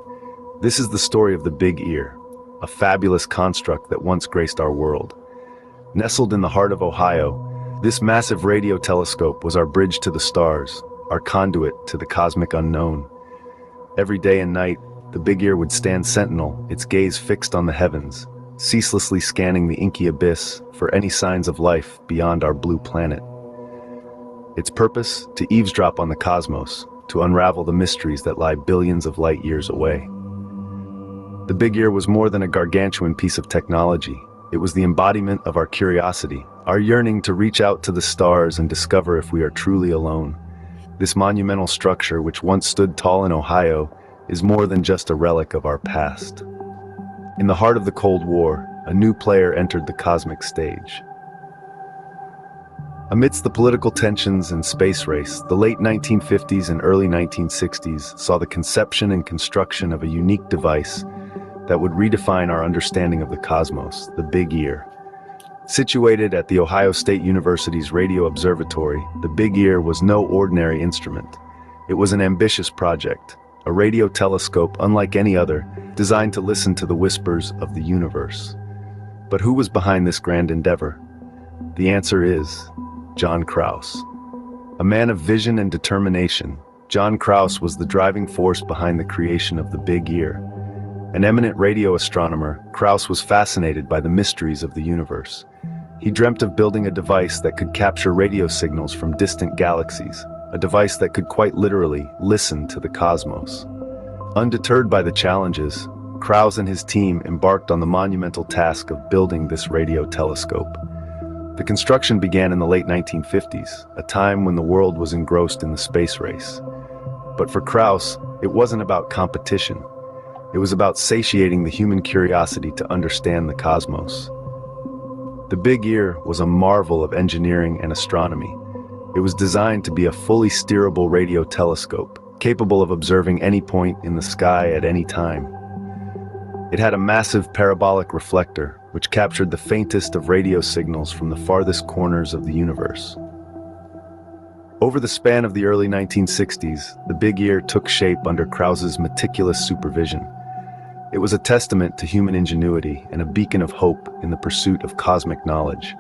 This is the story of the Big Ear, a fabulous construct that once graced our world. Nestled in the heart of Ohio, this massive radio telescope was our bridge to the stars, our conduit to the cosmic unknown. Every day and night, the Big Ear would stand sentinel, its gaze fixed on the heavens, ceaselessly scanning the inky abyss for any signs of life beyond our blue planet. Its purpose? To eavesdrop on the cosmos, to unravel the mysteries that lie billions of light years away. The Big Ear was more than a gargantuan piece of technology. It was the embodiment of our curiosity, our yearning to reach out to the stars and discover if we are truly alone. This monumental structure, which once stood tall in Ohio, is more than just a relic of our past. In the heart of the Cold War, a new player entered the cosmic stage. Amidst the political tensions and space race, the late 1950s and early 1960s saw the conception and construction of a unique device that would redefine our understanding of the cosmos, the Big Ear. Situated at The Ohio State University's Radio Observatory, the Big Ear was no ordinary instrument. It was an ambitious project, a radio telescope unlike any other, designed to listen to the whispers of the universe. But who was behind this grand endeavor? The answer is John Krause. A man of vision and determination, John Krause was the driving force behind the creation of the Big Ear. An eminent radio astronomer, Krause was fascinated by the mysteries of the universe. He dreamt of building a device that could capture radio signals from distant galaxies, a device that could quite literally listen to the cosmos. Undeterred by the challenges, Krause and his team embarked on the monumental task of building this radio telescope. The construction began in the late 1950s, a time when the world was engrossed in the space race. But for Krause, it wasn't about competition. It was about satiating the human curiosity to understand the cosmos. The Big Ear was a marvel of engineering and astronomy. It was designed to be a fully steerable radio telescope, capable of observing any point in the sky at any time. It had a massive parabolic reflector, which captured the faintest of radio signals from the farthest corners of the universe. Over the span of the early 1960s, the Big Ear took shape under Krause's meticulous supervision. It was a testament to human ingenuity and a beacon of hope in the pursuit of cosmic knowledge.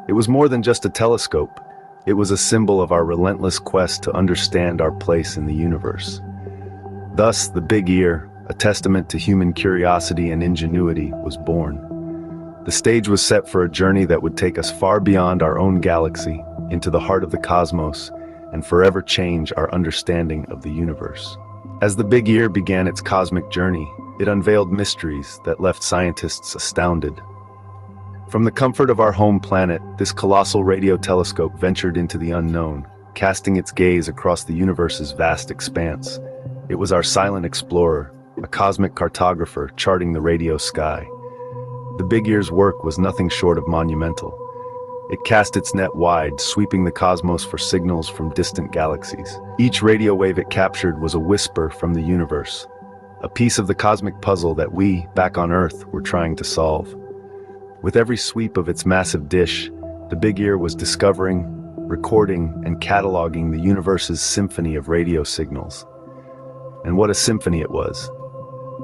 It was more than just a telescope. It was a symbol of our relentless quest to understand our place in the universe. Thus, the Big Ear, a testament to human curiosity and ingenuity, was born. The stage was set for a journey that would take us far beyond our own galaxy, into the heart of the cosmos, and forever change our understanding of the universe. As the Big Ear began its cosmic journey, it unveiled mysteries that left scientists astounded. From the comfort of our home planet, this colossal radio telescope ventured into the unknown, casting its gaze across the universe's vast expanse. It was our silent explorer, a cosmic cartographer charting the radio sky. The Big Ear's work was nothing short of monumental. It cast its net wide, sweeping the cosmos for signals from distant galaxies. Each radio wave it captured was a whisper from the universe, a piece of the cosmic puzzle that we, back on Earth, were trying to solve. With every sweep of its massive dish, the Big Ear was discovering, recording, and cataloging the universe's symphony of radio signals. And what a symphony it was.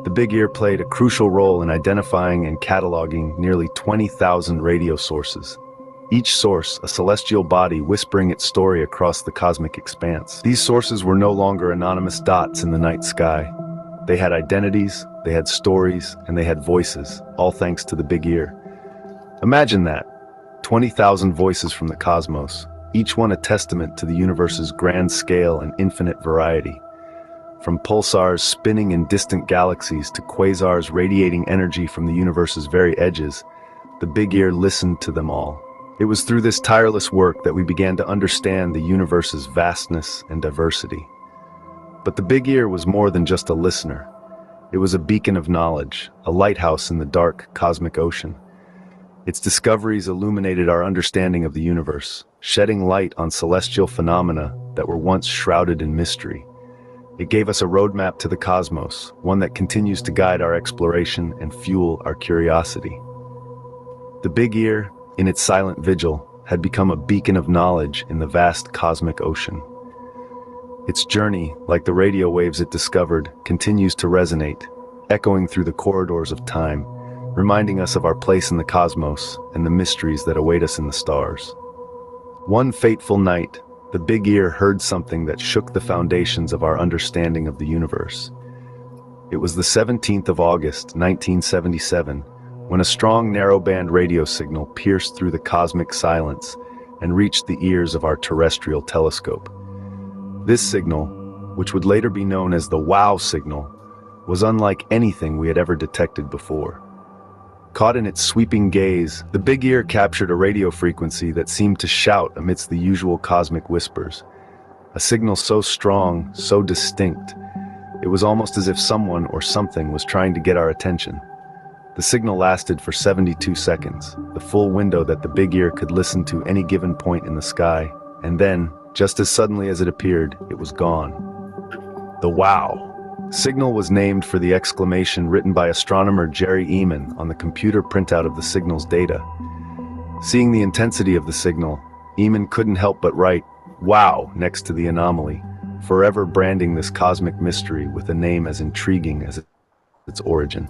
The Big Ear played a crucial role in identifying and cataloging nearly 20,000 radio sources. Each source, a celestial body whispering its story across the cosmic expanse. These sources were no longer anonymous dots in the night sky. They had identities, they had stories, and they had voices, all thanks to the Big Ear. Imagine that, 20,000 voices from the cosmos, each one a testament to the universe's grand scale and infinite variety. From pulsars spinning in distant galaxies to quasars radiating energy from the universe's very edges, the Big Ear listened to them all. It was through this tireless work that we began to understand the universe's vastness and diversity. But the Big Ear was more than just a listener. It was a beacon of knowledge, a lighthouse in the dark cosmic ocean. Its discoveries illuminated our understanding of the universe, shedding light on celestial phenomena that were once shrouded in mystery. It gave us a roadmap to the cosmos, one that continues to guide our exploration and fuel our curiosity. The Big Ear, in its silent vigil, had become a beacon of knowledge in the vast cosmic ocean. Its journey, like the radio waves it discovered, continues to resonate, echoing through the corridors of time, reminding us of our place in the cosmos and the mysteries that await us in the stars. One fateful night, the Big Ear heard something that shook the foundations of our understanding of the universe. It was the 17th of August, 1977, when a strong narrowband radio signal pierced through the cosmic silence and reached the ears of our terrestrial telescope. This signal, which would later be known as the WOW signal, was unlike anything we had ever detected before. Caught in its sweeping gaze, the Big Ear captured a radio frequency that seemed to shout amidst the usual cosmic whispers. A signal so strong, so distinct, it was almost as if someone or something was trying to get our attention. The signal lasted for 72 seconds, the full window that the Big Ear could listen to any given point in the sky, and then, just as suddenly as it appeared, it was gone. The WOW signal was named for the exclamation written by astronomer Jerry Ehman on the computer printout of the signal's data. Seeing the intensity of the signal, Ehman couldn't help but write "Wow" next to the anomaly, forever branding this cosmic mystery with a name as intriguing as its origin.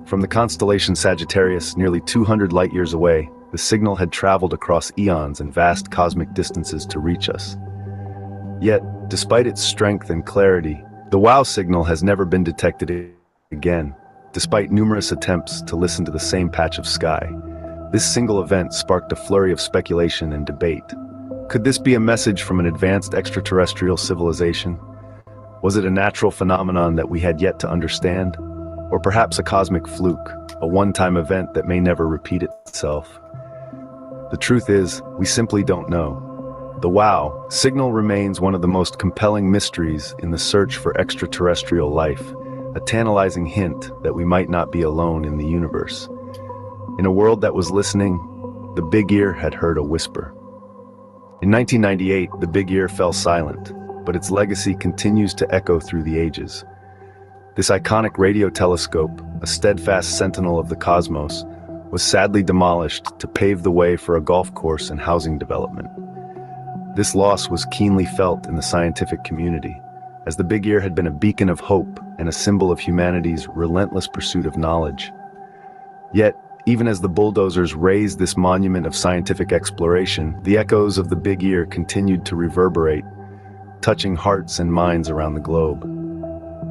From the constellation Sagittarius, nearly 200 light-years away, the signal had traveled across eons and vast cosmic distances to reach us. Yet, despite its strength and clarity, the WOW signal has never been detected again, despite numerous attempts to listen to the same patch of sky. This single event sparked a flurry of speculation and debate. Could this be a message from an advanced extraterrestrial civilization? Was it a natural phenomenon that we had yet to understand? Or perhaps a cosmic fluke, a one-time event that may never repeat itself? The truth is, we simply don't know. The WOW signal remains one of the most compelling mysteries in the search for extraterrestrial life, a tantalizing hint that we might not be alone in the universe. In a world that was listening, the Big Ear had heard a whisper. In 1998, the Big Ear fell silent, but its legacy continues to echo through the ages. This iconic radio telescope, a steadfast sentinel of the cosmos, was sadly demolished to pave the way for a golf course and housing development. This loss was keenly felt in the scientific community, as the Big Ear had been a beacon of hope and a symbol of humanity's relentless pursuit of knowledge. Yet, even as the bulldozers raised this monument of scientific exploration, the echoes of the Big Ear continued to reverberate, touching hearts and minds around the globe.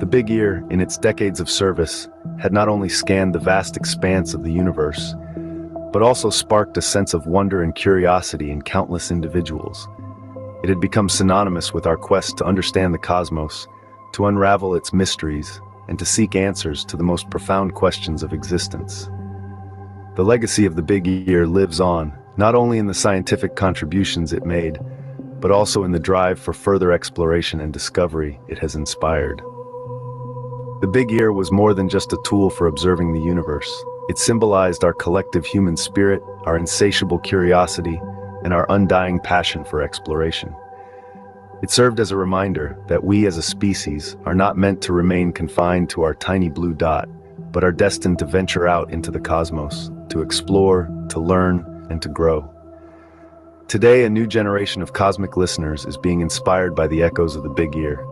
The Big Ear, in its decades of service, had not only scanned the vast expanse of the universe, but also sparked a sense of wonder and curiosity in countless individuals. It had become synonymous with our quest to understand the cosmos, to unravel its mysteries, and to seek answers to the most profound questions of existence. The legacy of the Big Ear lives on, not only in the scientific contributions it made, but also in the drive for further exploration and discovery it has inspired. The Big Ear was more than just a tool for observing the universe. It symbolized our collective human spirit, our insatiable curiosity, and our undying passion for exploration. It served as a reminder that we as a species are not meant to remain confined to our tiny blue dot, but are destined to venture out into the cosmos, to explore, to learn, and to grow. Today, a new generation of cosmic listeners is being inspired by the echoes of the Big Ear.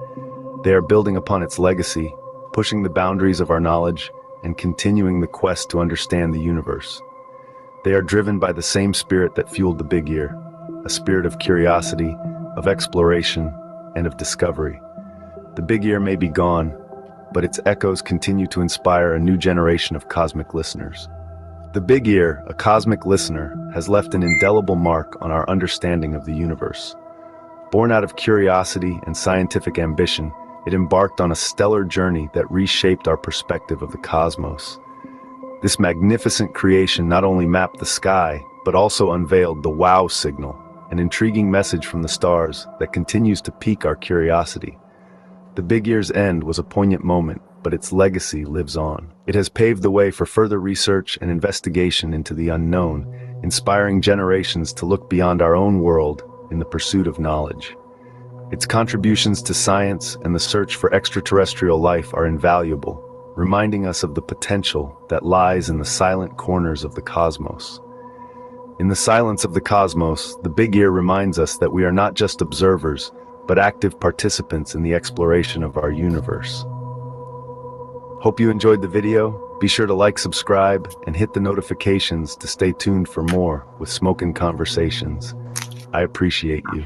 They are building upon its legacy, pushing the boundaries of our knowledge, and continuing the quest to understand the universe. They are driven by the same spirit that fueled the Big Ear, a spirit of curiosity, of exploration, and of discovery. The Big Ear may be gone, but its echoes continue to inspire a new generation of cosmic listeners. The Big Ear, a cosmic listener, has left an indelible mark on our understanding of the universe. Born out of curiosity and scientific ambition, it embarked on a stellar journey that reshaped our perspective of the cosmos. This magnificent creation not only mapped the sky, but also unveiled the wow signal, an intriguing message from the stars that continues to pique our curiosity. The Big Ear's end was a poignant moment, but its legacy lives on. It has paved the way for further research and investigation into the unknown, inspiring generations to look beyond our own world in the pursuit of knowledge. Its contributions to science and the search for extraterrestrial life are invaluable, reminding us of the potential that lies in the silent corners of the cosmos. In the silence of the cosmos, the Big Ear reminds us that we are not just observers, but active participants in the exploration of our universe. Hope you enjoyed the video. Be sure to like, subscribe, and hit the notifications to stay tuned for more with Smokin' Conversations. I appreciate you.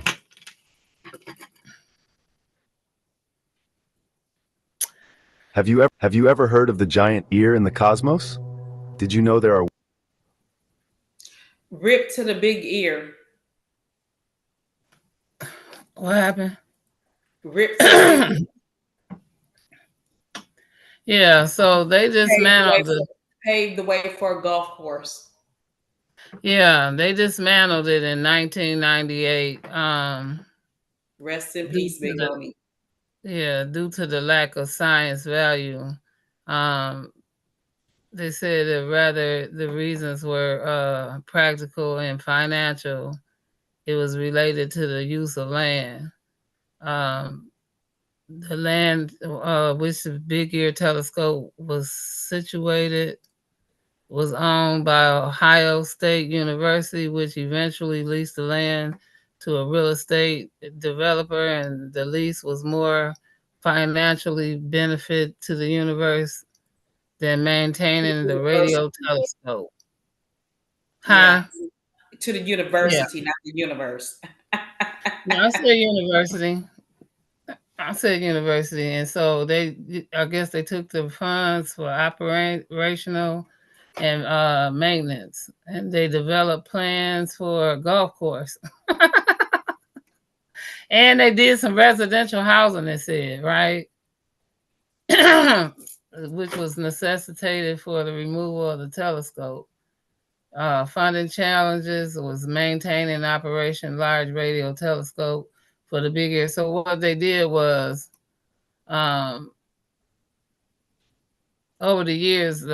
Have you ever heard of the giant ear in the cosmos? Did you know there are Rip to the Big Ear. What happened? Rip to the Big Ear. Yeah, so they dismantled it. Paved the way for a golf course. Yeah, they dismantled it in 1998. Rest in Due peace, to Big the Homie. due to the lack of science value. Um, they said that rather the reasons were practical and financial. It was related to the use of land. Um, the land which the Big Ear telescope was situated was owned by Ohio State University, which eventually leased the land to a real estate developer, and the lease was more financially benefit to the universe than maintaining the radio telescope. Yeah. Huh? To the Yeah. university, not the universe. No, I said university. I said university, and so I guess they took the funds for operational and maintenance, and they developed plans for a golf course, and they did some residential housing. They said, right, which was necessitated for the removal of the telescope. Funding challenges was maintaining operation large radio telescope for the Big Ear. So what they did was, um, over the years,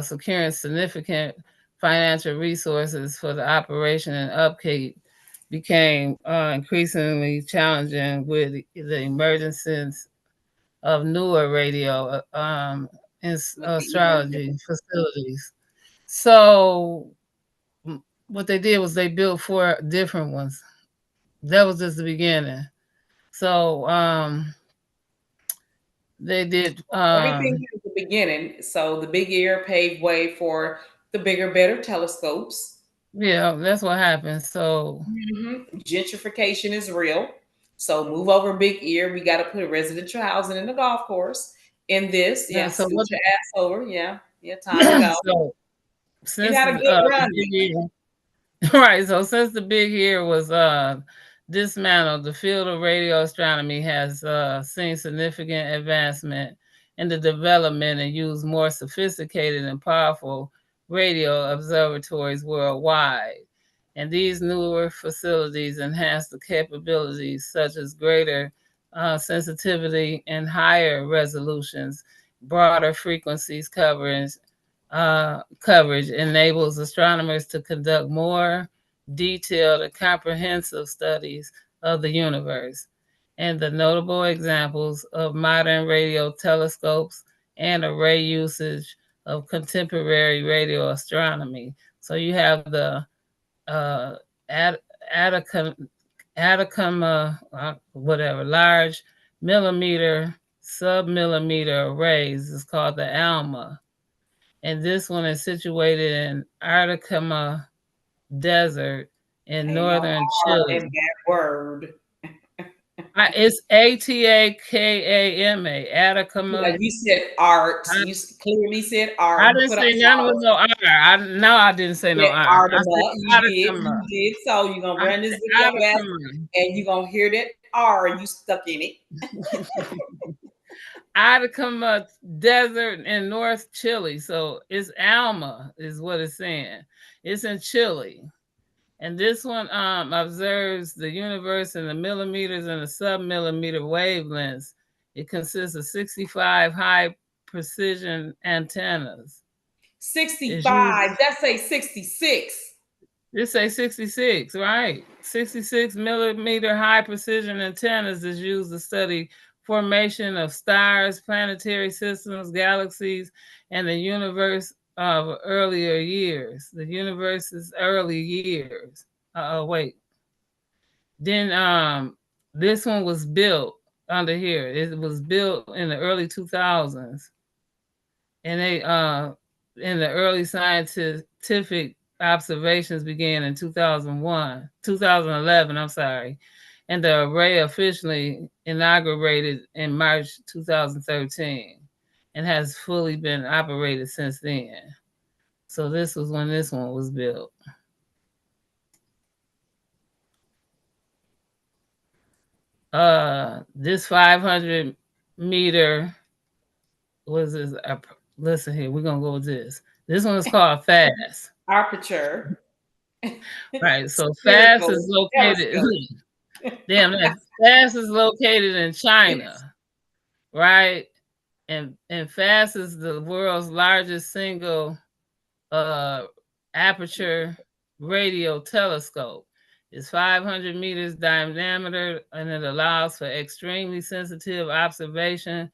securing significant financial resources for the operation and upkeep became increasingly challenging with the emergence of newer radio astrology facilities. So what they did was they built 4 different ones. That was just the beginning. So They did. Everything at the beginning. So the big ear paved way for the bigger, better telescopes. Yeah, that's what happened. So Gentrification is real. So move over big ear. We got to put a residential housing in the golf course. In this, yeah. yeah, So scoot what? your ass over. Yeah, yeah, time to go. So It since had a good the run. big ear, right. So since the big ear was dismantled, the field of radio astronomy has seen significant advancement in the development and use more sophisticated and powerful radio observatories worldwide. And these newer facilities enhance the capabilities such as greater sensitivity and higher resolutions, broader frequencies coverage enables astronomers to conduct more detailed and comprehensive studies of the universe. And the notable examples of modern radio telescopes and array usage of contemporary radio astronomy. So you have the uh, At- Atacama, whatever, large millimeter, sub-millimeter arrays is called the ALMA. And this one is situated in Atacama Desert in Ain't no northern R in Chile. that word. It's Atakama, Yeah, Atacama. you said art. I, You clearly said I art. didn't Put up say none with art. no R. No, I didn't say no Said R. I said Artema. You did. Atacama. You did. So you're gonna I run this said video back Atacama. and you're gonna hear that R you stuck in it. Atacama Desert in North Chile. So it's Alma, is what it's saying. It's in Chile. And this one observes the universe in the millimeters and the sub-millimeter wavelengths. It consists of 65 high precision antennas. It's used, 65. That's a 66. this say 66, right? 66 millimeter high precision antennas is used to study formation of stars, planetary systems, galaxies, and the universe of earlier years. The universe's early years. Wait. Then this one was built under here. It was built in the early 2000s. And they in the early scientific observations began in 2011, I'm sorry. And the array officially inaugurated in March 2013 and has fully been operated since then. So this was when this one was built. This 500-meter was this. Listen here, we're gonna go with this. This one is called FAST. Aperture. Right. So FAST is Spherical located. telescope. Damn, that FAST is located in China, right? And FAST is the world's largest single uh aperture radio telescope. It's 500 meters diameter and it allows for extremely sensitive observation,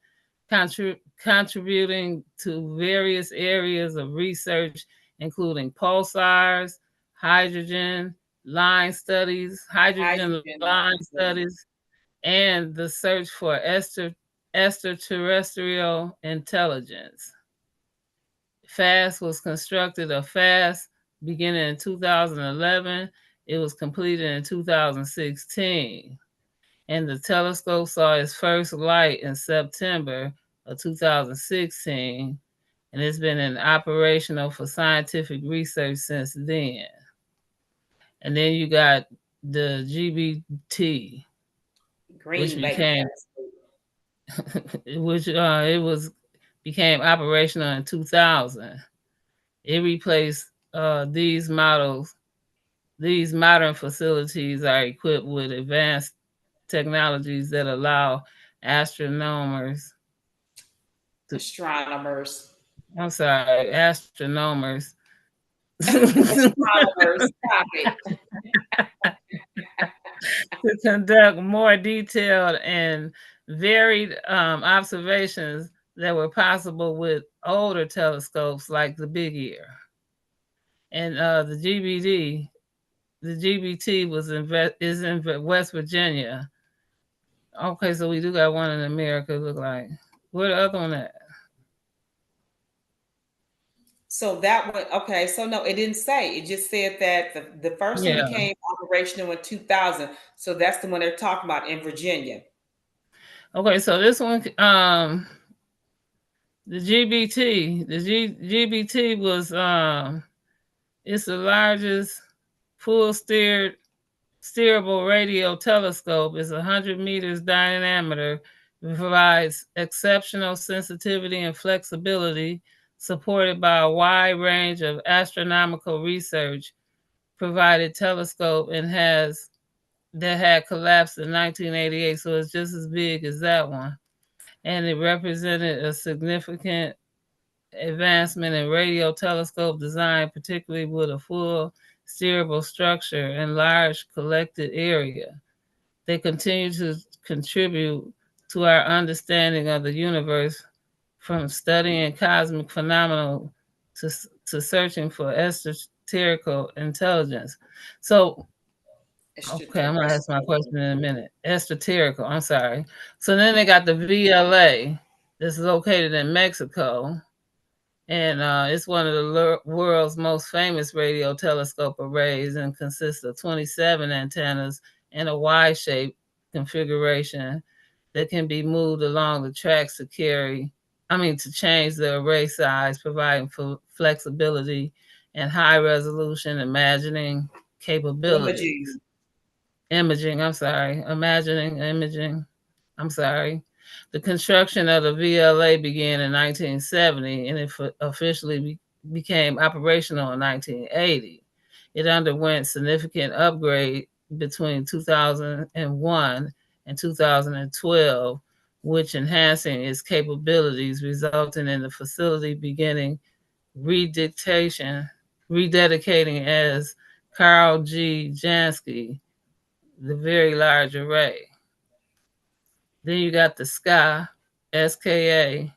contributing to various areas of research, including pulsars, hydrogen Hydrogen line lines. studies, and the search for extraterrestrial intelligence. FAST was constructed of FAST beginning in 2011. It was completed in 2016. And the telescope saw its first light in September of 2016. And it's been in operational for scientific research since then. And then you got the GBT, which Green Bay became which it was became operational in 2000. It replaced these models. These modern facilities are equipped with advanced technologies that allow astronomers to, astronomers. I'm sorry, astronomers Astronomers. Stop it. to conduct more detailed and varied observations that were possible with older telescopes like the Big Ear. And the GBT is in West Virginia. Okay, so we do got one in America. Look like Where the other one at? So that one, okay. So no, it didn't say. It just said that the first one Yeah. became operational in 2000. So that's the one they're talking about in Virginia. Okay, so this one, the GBT, GBT was it's the largest full steerable radio telescope. It's 100 meters diameter. It provides exceptional sensitivity and flexibility, supported by a wide range of astronomical research. Provided telescope and has that had collapsed in 1988, so it's just as big as that one. And it represented a significant advancement in radio telescope design, particularly with a full steerable structure and large collected area. They continue to contribute to our understanding of the universe, from studying cosmic phenomena to, to searching for extraterrestrial intelligence. So, okay, I'm gonna ask my question in a minute. Extraterrestrial, I'm sorry. So then they got the VLA that's located in Mexico, and it's one of the world's most famous radio telescope arrays and consists of 27 antennas in a Y-shaped configuration that can be moved along the tracks to change the array size, providing for flexibility and high resolution imagining capabilities. Imaging. Imaging, I'm sorry, imagining, imaging, I'm sorry. The construction of the VLA began in 1970 and it officially became operational in 1980. It underwent significant upgrade between 2001 and 2012, which enhancing its capabilities, resulting in the facility beginning rededication, rededicating as Carl G. Jansky, the Very Large Array. Then you got the SKA, and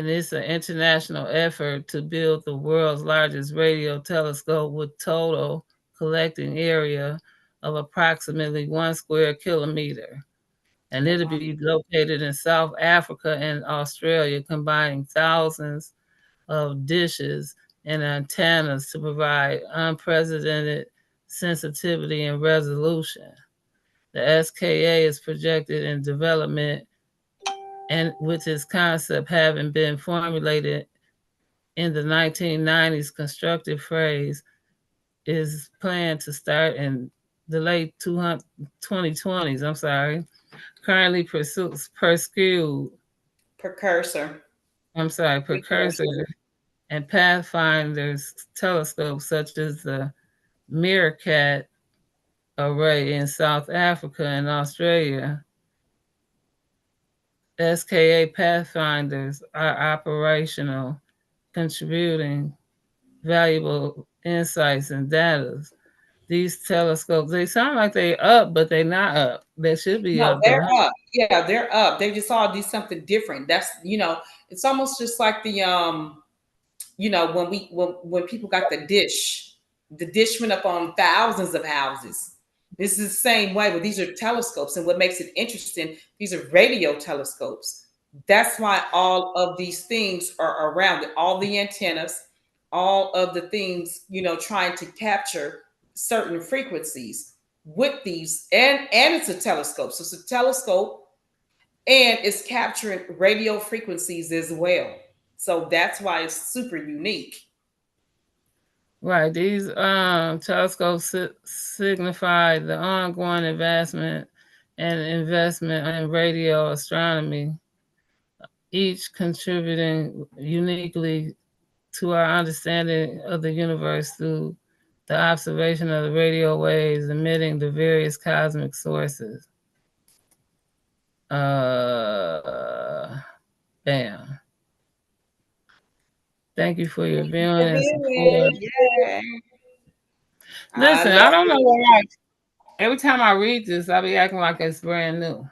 it's an international effort to build the world's largest radio telescope with total collecting area of approximately 1 square kilometer. And it'll be located in South Africa and Australia, combining thousands of dishes and antennas to provide unprecedented sensitivity and resolution. The SKA is projected in development, and with its concept having been formulated in the 1990s, constructive phase is planned to start in the late 2020s. I'm sorry. Currently pursued. Precursor. I'm sorry, precursor and pathfinders telescopes such as the Meerkat array in South Africa and Australia. SKA pathfinders are operational, contributing valuable insights and data. These telescopes, they sound like they up, but they're not up. They should be No, up they're though. up. Yeah, they're up. They just all do something different. That's it's almost just like the when people got the dish went up on thousands of houses. This is the same way, but these are telescopes, and what makes it interesting, these are radio telescopes. That's why all of these things are around it, all the antennas, all of the things, trying to capture certain frequencies with these, and it's a telescope. So it's a telescope and it's capturing radio frequencies as well. So that's why it's super unique. Right. These telescopes signify the ongoing advancement and investment in radio astronomy, each contributing uniquely to our understanding of the universe through the observation of the radio waves emitting the various cosmic sources. Uh, Bam. Thank you for your viewing and support. Yeah. I Listen, love I don't know it. why every time I read this, I be acting like it's brand new.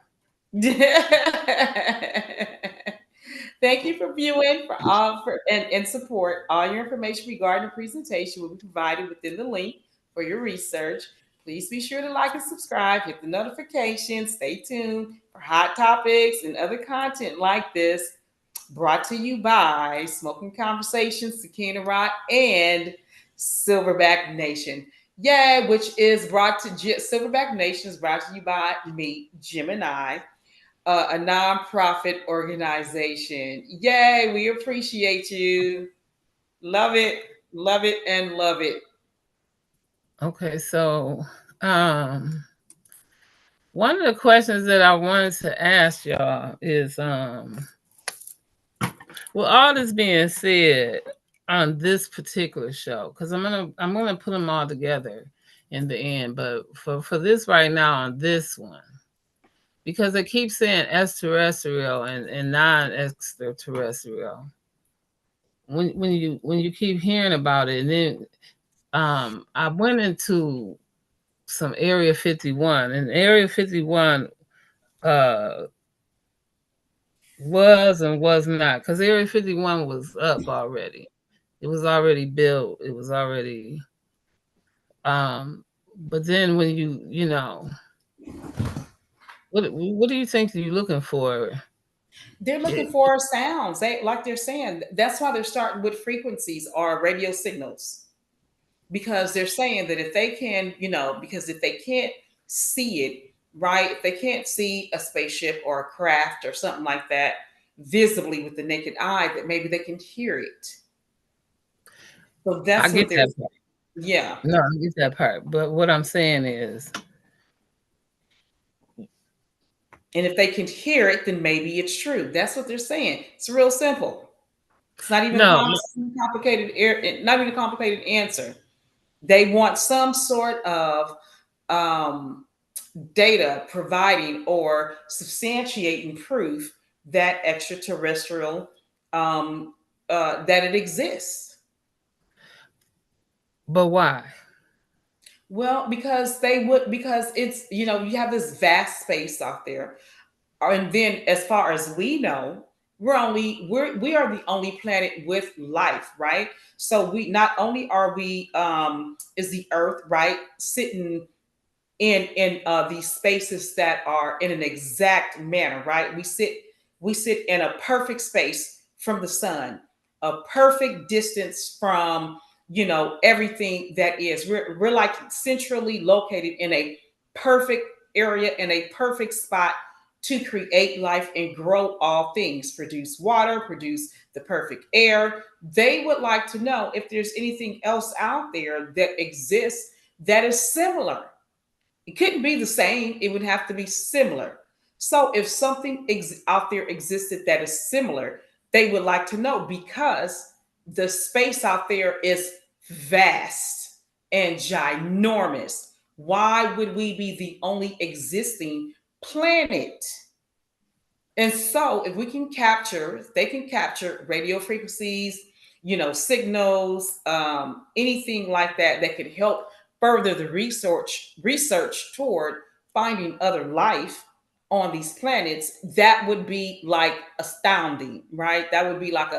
Thank you for viewing for all for and support. All your information regarding the presentation will be provided within the link for your research. Please be sure to like and subscribe, hit the notification, stay tuned for hot topics and other content like this, brought to you by Smoking Conversations, Sakina-Ra, and Silverback Nation. Yay, which is brought to Silverback Nation is brought to you by me, Gemini, a nonprofit organization. Yay, we appreciate you. Love it, and love it. Okay, so one of the questions that I wanted to ask y'all is with all this being said on this particular show, because I'm gonna put them all together in the end, but for this right now on this one, because they keep saying extraterrestrial and non-extraterrestrial. When you keep hearing about it, and then I went into some Area 51, and Area 51 uh was and was not, because Area 51 was up already. It was already built. It was already um but then when what do you think you're looking for? They're looking It- for sounds. They're saying that's why they're starting with frequencies or radio signals. Because they're saying that if they can, because if they can't see it, right, if they can't see a spaceship or a craft or something like that visibly with the naked eye, that maybe they can hear it. So I that's get what they're, that part. yeah. No, I get that part. But what I'm saying is, And if they can hear it, then maybe it's true. That's what they're saying. It's real simple. It's not even no, complicated. Not even a complicated answer. They want some sort of um, data providing or substantiating proof that extraterrestrial that it exists. but why? Well, because it's you have this vast space out there, and then as far as we know, we are the only planet with life, right? So we not only are we is the Earth, right, sitting in these spaces that are in an exact manner, right? We sit in a perfect space from the sun, a perfect distance from everything that is. We're like centrally located in a perfect area, in a perfect spot to create life and grow all things, produce water, produce the perfect air. They would like to know if there's anything else out there that exists that is similar. It couldn't be the same, it would have to be similar. So if something out there existed that is similar, they would like to know, because the space out there is vast and ginormous. Why would we be the only existing planet? And so if they can capture radio frequencies, signals, anything like that that could help further the research toward finding other life on these planets, that would be like astounding, right? That would be like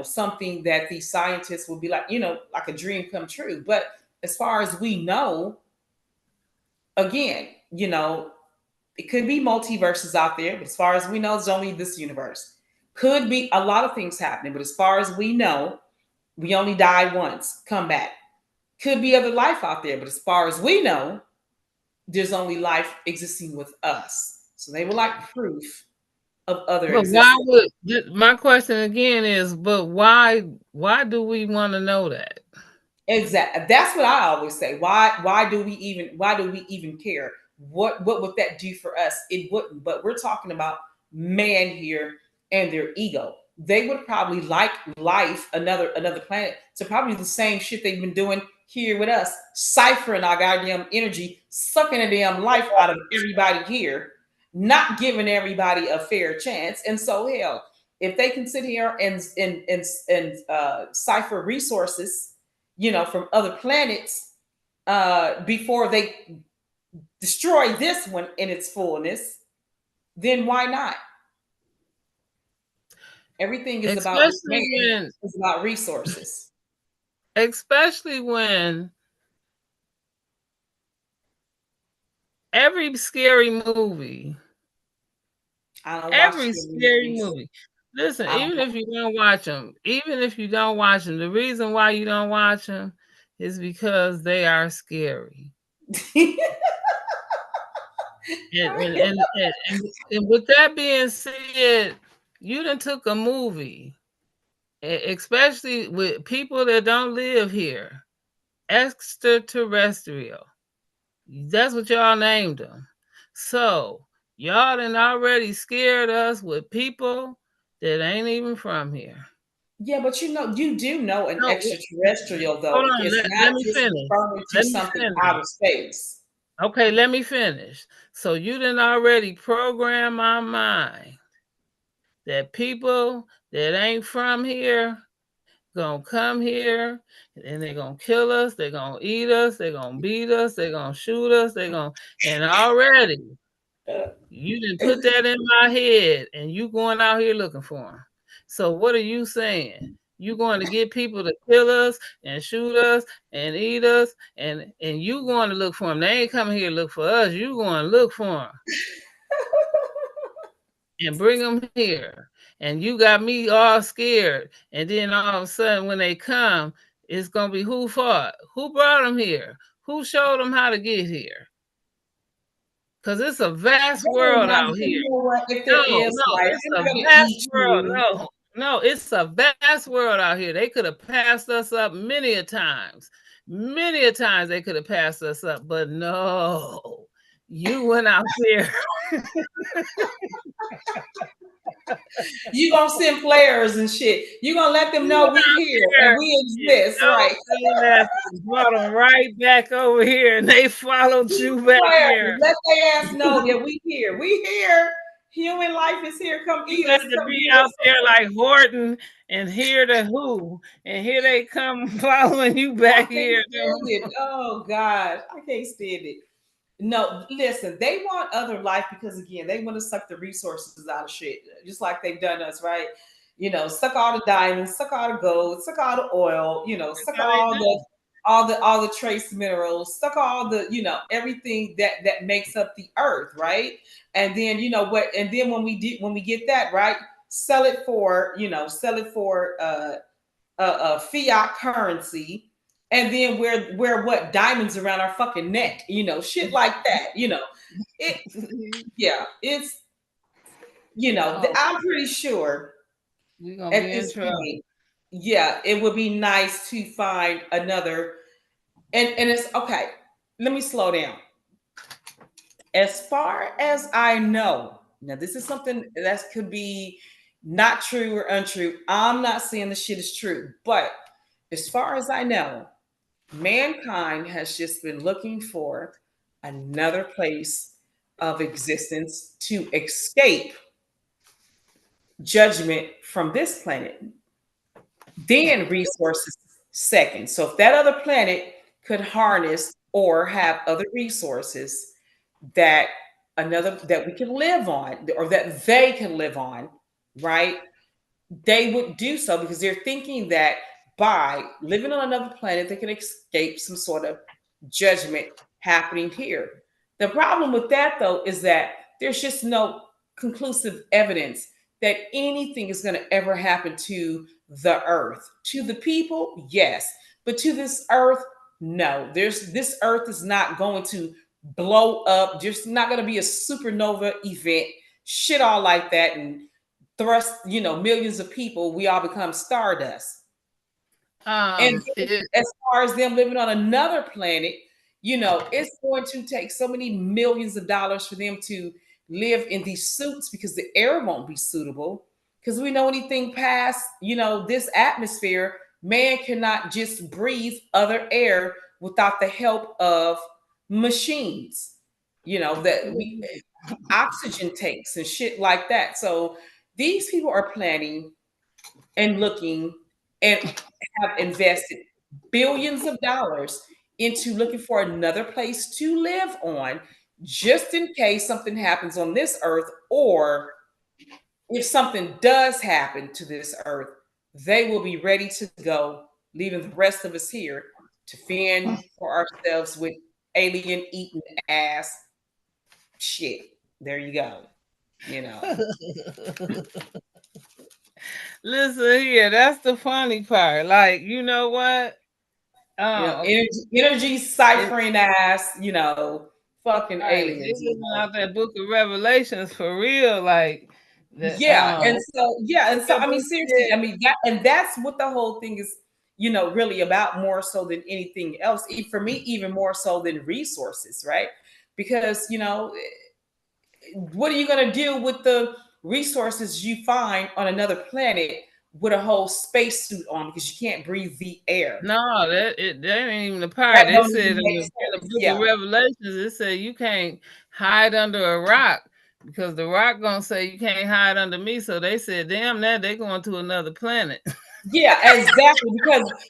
something that these scientists would be like, like a dream come true. But as far as we know, again, it could be multiverses out there, but as far as we know, it's only this universe. Could be a lot of things happening, but as far as we know, we only die once, come back. Could be other life out there, but as far as we know, there's only life existing with us. So they would like proof of other But why existence. would my question again is, but why do we want to know that? Exactly. That's what I always say. Why do we even care? What would that do for us? It wouldn't. But we're talking about man here and their ego. They would probably like life, another planet, to probably the same shit they've been doing here with us, ciphering our goddamn energy, sucking the damn life out of everybody here, not giving everybody a fair chance. And so hell, if they can sit here and cipher resources, from other planets, before they destroy this one in its fullness, then why not? Everything is about man, Especially when it's about resources. especially when every scary movie, I don't watch every scary scary movies. movie. Listen, I don't. even if you don't watch them, the reason why you don't watch them is because they are scary. And with that being said, you done took a movie, especially with people that don't live here, extraterrestrial. That's what y'all named them. So y'all done already scared us with people that ain't even from here. Yeah, but you do know an No, extraterrestrial hold though. on. It's Let not me just finish. referring to Let me something finish. out of space. Okay, let me finish. So you done already programmed my mind that people that ain't from here gonna come here and they're gonna kill us, they're gonna eat us, they're gonna beat us, they're gonna shoot us, they're gonna and already you didn't put that in my head and you going out here looking for them. So what are you saying? You going to get people to kill us and shoot us and eat us and you going to look for them. They ain't coming here to look for us. You going to look for them and bring them here. And you got me all scared. And then all of a sudden when they come, it's going to be who fought? Who brought them here? Who showed them how to get here? Because it's a vast They're world not, out here. you know what? If there No, is no, life, it's they're a not going to vast eat world. you. No, no, it's a vast world out here. They could have passed us up many a times. Many a times they could have passed us up, but no, you went out there. You gonna send flares and shit. You gonna let them You know went we out here and there. we You exist, know, right? and brought them right back over here, and they followed you back here. Let their ass know that we here. We here. Human life is here. Come You eat had us. to Come be get out us. there like Horton and hear the who, and here they come following you I back can't here. stand it. Oh God, I can't stand it. No, listen, they want other life because again, they want to suck the resources out of shit, just like they've done us, right? You know, suck all the diamonds, suck all the gold, suck all the oil, you know, That's suck how they do. all the trace minerals, suck all the, everything that makes up the earth, right? And then you know what, and then when we get that, right, sell it for fiat currency, and then wear what diamonds around our fucking neck, shit like that, it. Yeah, it's Oh, I'm pretty sure we're gonna at be in this trouble. point, yeah, it would be nice to find another, and it's okay. Let me slow down. As far as I know, now this is something that could be not true or untrue. I'm not saying the shit is true, but as far as I know, mankind has just been looking for another place of existence to escape judgment from this planet. Then resources second. So if that other planet could harness or have other resources that that we can live on or that they can live on, right? They would do so because they're thinking that by living on another planet, they can escape some sort of judgment happening here. The problem with that, though, is that there's just no conclusive evidence that anything is going to ever happen to the earth. To the people, yes, but to this earth, no. This earth is not going to blow up. There's not going to be a supernova event, shit all like that, and thrust, millions of people, we all become stardust. And It, as far as them living on another planet, it's going to take so many millions of dollars for them to live in these suits because the air won't be suitable. Because we know anything past, this atmosphere, man cannot just breathe other air without the help of machines, that we oxygen tanks and shit like that. So these people are planning and looking and have invested billions of dollars into looking for another place to live on just in case something happens on this earth, or if something does happen to this earth, they will be ready to go, leaving the rest of us here to fend for ourselves with alien eating ass Shit. There you go. You know. Listen here, that's the funny part. Like, you know what? Energy It, ciphering ass, fucking right. They aliens. living out that book of Revelations for real. Like the Yeah, and so what I mean, book seriously, said? I mean that's what the whole thing is, really about, more so than anything else. For me, even more so than resources, right? Because what are you going to do with the resources you find on another planet with a whole spacesuit on because you can't breathe the air? No, that ain't even the part. That They don't said even in make the sense. book Yeah. of Revelations, it said you can't hide under a rock because the rock gonna say you can't hide under me. So they said, damn that, they going to another planet. Yeah, exactly.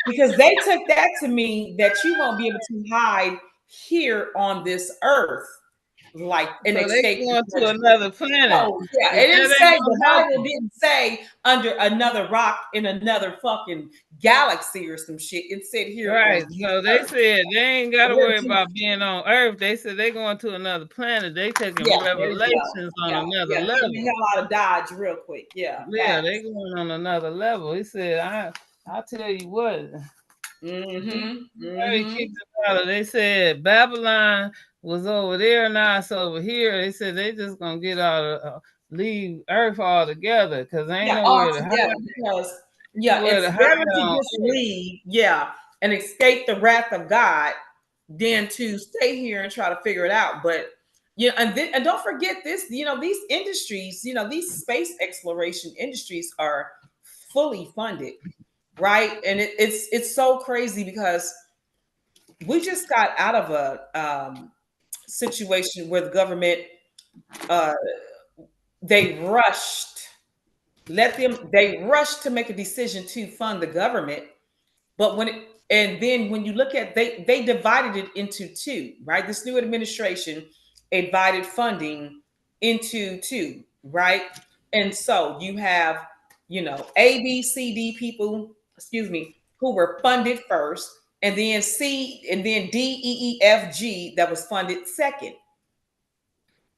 Because they took that to mean that you won't be able to hide here on this earth, like, and So they escape the going to judgment. another planet. Oh yeah, But it didn't that say, ain't the gonna Bible happen. didn't say under another rock in another fucking galaxy or some shit. It said here Right. on this So they earth. said they ain't gotta We're worry just, about being on Earth. They said they going to another planet. They taking yeah, there you go. revelations on Yeah, another yeah. Get the level. hell out of Dodge real quick. Yeah, Yeah, they facts. going on another level. He said, I tell you what. Mm-hmm. Very Mm-hmm. kicked us out of. They said Babylon was over there, now it's over here. They said they just gonna get out of leave Earth altogether because ain't Yeah, all nowhere to hide. together, because Nowhere it's to better hide to on just Earth. leave, and escape the wrath of God than to stay here and try to figure it out. But and don't forget this, these industries, these space exploration industries are fully funded, right? And it's so crazy because we just got out of a situation where the government, uh, they rushed they rushed to make a decision to fund the government. But and then when you look at, they divided it into two, right? This new administration divided funding into two, right? And so you have, A, B, C, D people, excuse me, who were funded first, and then C, and then D, E, E, F, G that was funded second.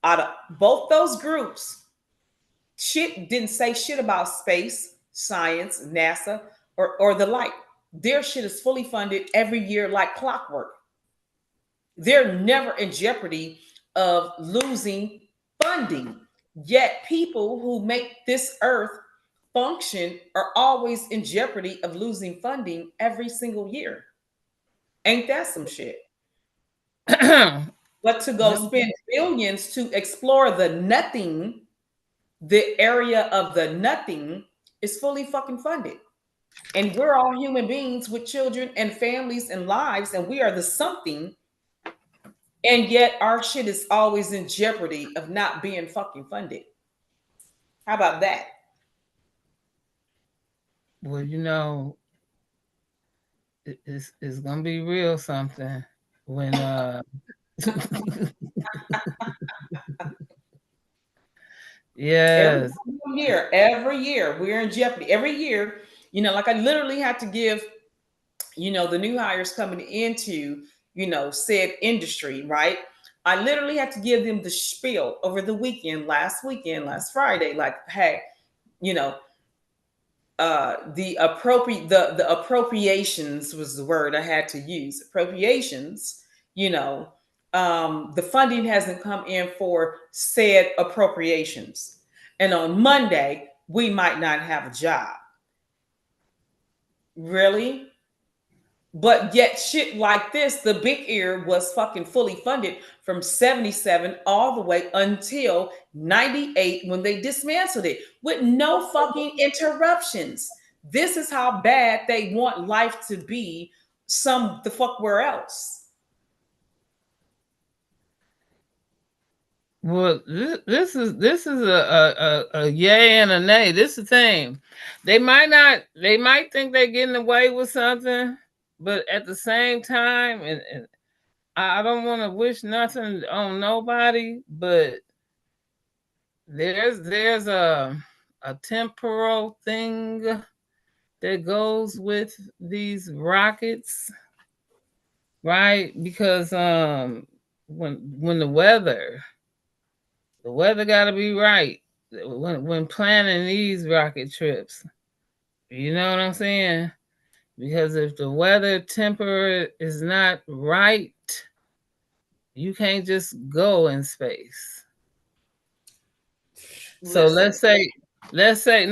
Out of both those groups, shit didn't say shit about space, science, NASA, or the like. Their shit is fully funded every year like clockwork. They're never in jeopardy of losing funding. Yet people who make this earth function are always in jeopardy of losing funding every single year. Ain't that some shit? But to go spend billions to explore the nothing, the area of the nothing, is fully fucking funded. And we're all human beings with children and families and lives, and we are the something. And yet our shit is always in jeopardy of not being fucking funded. How about that? Well, it's gonna be real something when Every yes. every year, we're in jeopardy. Every year, like I literally had to give, the new hires coming into, said industry, right? I literally had to give them the spiel over the weekend, last Friday, like, hey, you know, the appropriations was the word I had to use. Appropriations, the funding hasn't come in for said appropriations. And on Monday, we might not have a job. Really? But yet, shit like this, the big ear was fucking fully funded from 77 all the way until 98 when they dismantled it with no fucking interruptions. This is how bad they want life to be some the fuck where else. Well, this is a yay and a nay. This is the thing. They might think they're getting away with something, but at the same time, and I don't want to wish nothing on nobody, but there's a temporal thing that goes with these rockets, right? Because when the weather The weather got to be right when planning these rocket trips. You know what I'm saying? Because if the weather temper is not right, you can't just go in space. So Listen, let's say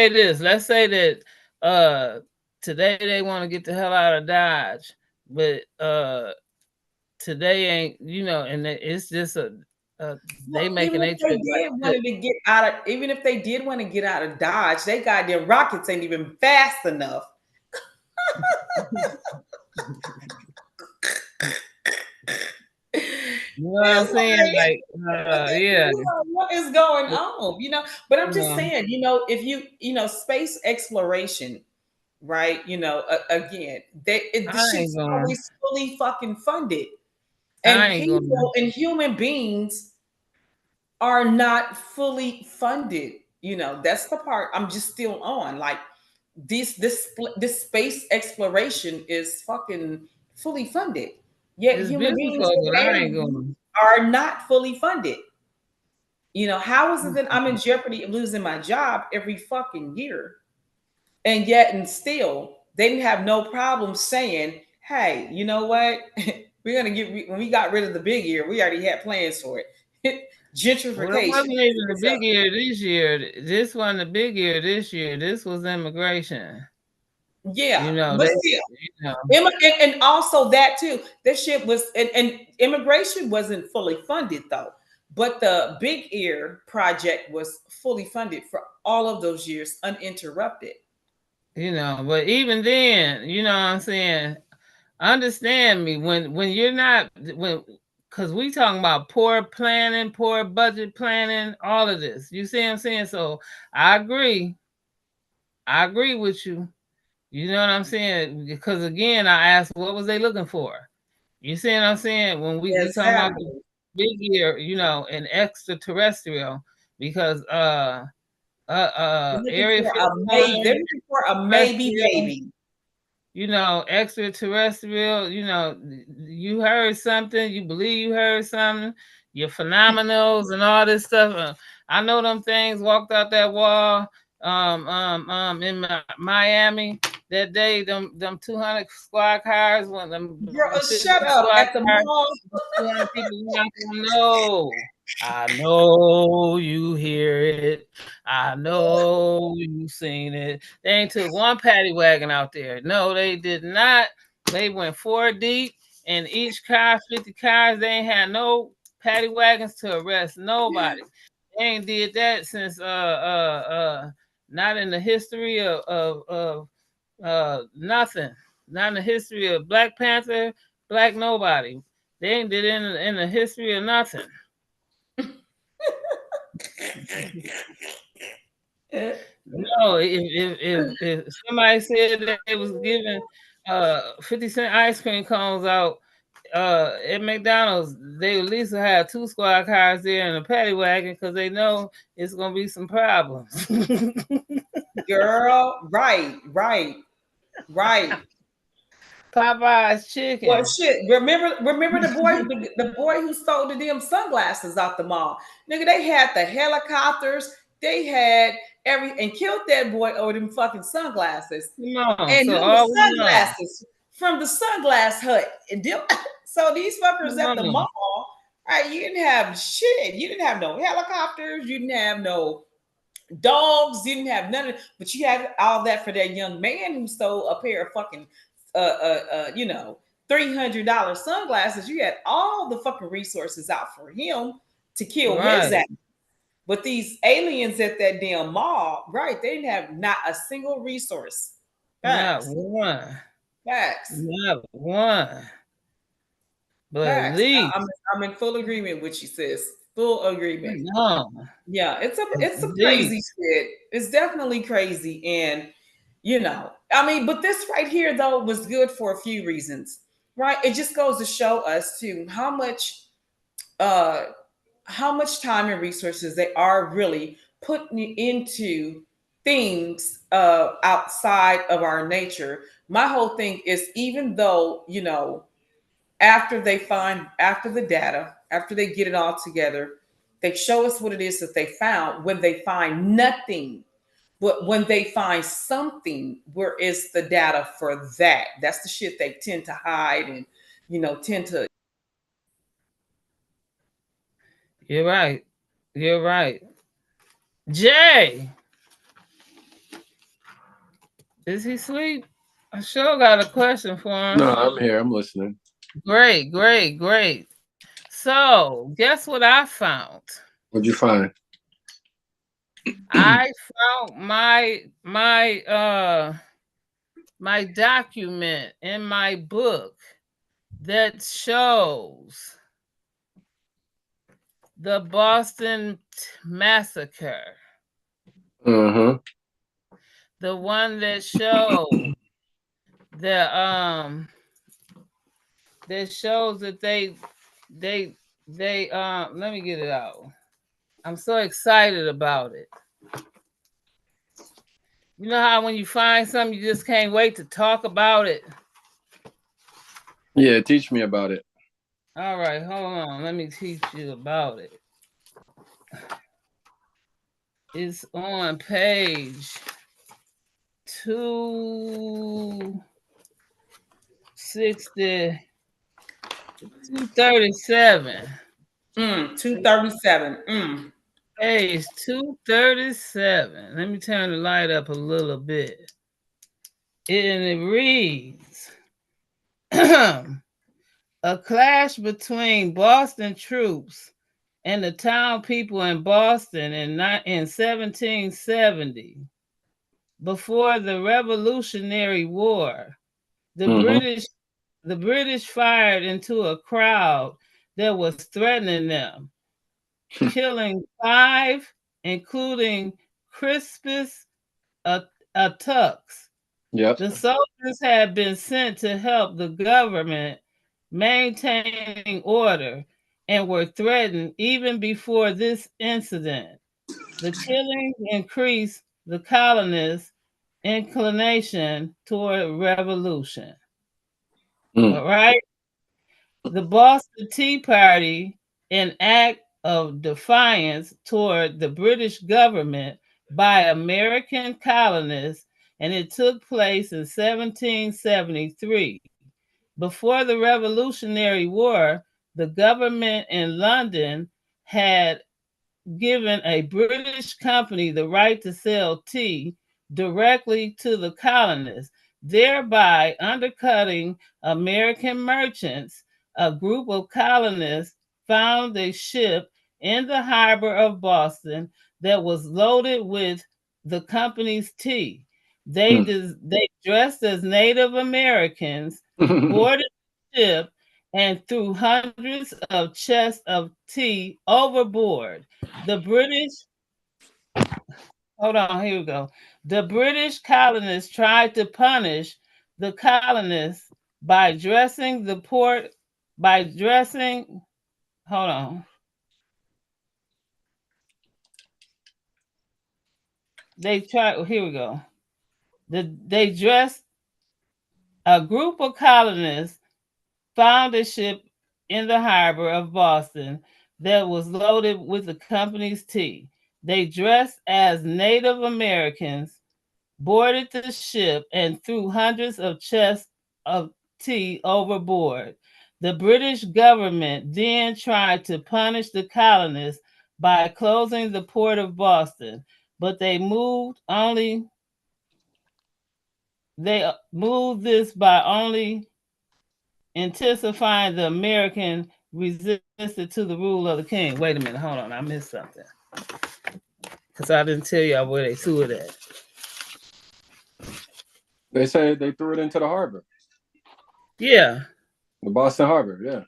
this. Let's say that today they want to get the hell out of Dodge, but today ain't, and it's just a they well, making a trip like this. even if they did want to get out of Dodge, they goddamn rockets ain't even fast enough. You know what I'm It's saying? like, Like, yeah, what is going on? But I'm you just know, saying, if space exploration, right? Again, the I ain't shit's going. always fully fucking funded, I and ain't going. people and human beings are not fully funded. That's the part I'm just still on. Like this space exploration is fucking fully funded, yet It's human beings beautiful, but I ain't humanity going. are not fully funded. How is it that I'm in jeopardy of losing my job every fucking year? And yet, and still, they didn't have no problem saying, hey, you know what? We're going to when we got rid of the big ear, we already had plans for it. Well, it Gentrification. wasn't even the It's big year this year. This wasn't the big year this year. This was immigration. yeah, They, but still, know, and also that too. This shit was, and immigration wasn't fully funded though. But the Big Ear project was fully funded for all of those years uninterrupted. but even then, you know what I'm saying? Understand me when you're not when because we talking about poor planning, poor budget planning, all of this. You see what I'm saying? So I agree. I agree with you. You know what I'm saying? Because again, I asked what was they looking for? You see what I'm saying? When we talking about the Exactly. big year, and extraterrestrial, because Area They're 51 looking for a maybe, terrestrial, maybe. extraterrestrial, you heard something, you believe you heard something, your phenomenals and all this stuff. I know them things walked out that wall in Miami that day, them 200 squad cars, one them Girl, 50 shut up. squad At the cars, mall. 200 people were not gonna know. I know you hear it. I know you seen it. They ain't took one paddy wagon out there. No, they did not. They went 4 deep, and each car, 50 cars. They ain't had no paddy wagons to arrest nobody. They ain't did that since not in the history of nothing. Not in the history of Black Panther, Black nobody. They ain't did it in the history of nothing. No, if somebody said that they was giving 50 cent ice cream cones out at McDonald's, they at least have 2 squad cars there and a paddy wagon because they know it's gonna be some problems. Girl, right. Popeye's Well, chicken. shit. Remember the boy who stole the damn sunglasses out the mall. Nigga, they had the helicopters. They had and killed that boy over them fucking sunglasses. Come on, And so them was all we know. sunglasses from the sunglass hut. So these fuckers Come at the on. mall, right? You didn't have shit. You didn't have no helicopters. You didn't have no dogs, didn't have none of it, but you had all that for that young man who stole a pair of fucking $300 sunglasses. You had all the fucking resources out for him to kill his Right. ass. But these aliens at that damn mall, right? They didn't have not a single resource. Not Facts. one. Facts. Not one. But at Facts. least I'm in full agreement with you, sis. Full agreement. no. Yeah, At it's some crazy least. shit. It's definitely crazy, and I mean, but this right here though was good for a few reasons, right? It just goes to show us too uh how much time and resources they are really putting into things outside of our nature. My whole thing is, even though after the data, after they get it all together, They show us what it is that they found when they find nothing. But when they find something, where is the data for that? That's the shit they tend to hide and, tend to. You're right. You're right. Jay, is he asleep? I sure got a question for him. No, I'm here. I'm listening. Great, great, great. So, guess what I found? What'd you find? I found my document in my book that shows the Boston massacre. Uh-huh. The one that showed the that shows that they let me get it out. I'm so excited about it. You know how when you find something you just can't wait to talk about it? Yeah, teach me about it. All right, hold on. Let me teach you about it. It's on page 260, 237. 237. Page 237. Let me turn the light up a little bit. And it reads a clash between Boston troops and the town people in Boston in 1770. Before the Revolutionary War, the British fired into a crowd that was threatening them, killing 5, including Crispus Attucks. Yep. The soldiers had been sent to help the government maintaining order and were threatened even before this incident. The killing increased the colonists' inclination toward revolution. All right. The Boston Tea Party, an act of defiance toward the British government by American colonists, and it took place in 1773. Before the Revolutionary War, the government in London had given a British company the right to sell tea directly to the colonists, thereby undercutting American merchants. A group of colonists found a ship in the harbor of Boston that was loaded with the company's tea. They dressed as Native Americans, boarded the ship, and threw hundreds of chests of tea overboard. The British, hold on, here we go. The British colonists tried to punish the colonists by dressing the port, hold on. They tried, here we go. They dressed, a group of colonists found a ship in the harbor of Boston that was loaded with the company's tea. They dressed as Native Americans, boarded the ship, and threw hundreds of chests of tea overboard. The British government then tried to punish the colonists by closing the port of Boston, but they moved this by only intensifying the American resistance to the rule of the king. Wait a minute, hold on, I missed something. Because I didn't tell y'all where they threw it at. They say they threw it into the harbor. Yeah. The Boston Harbor, yeah.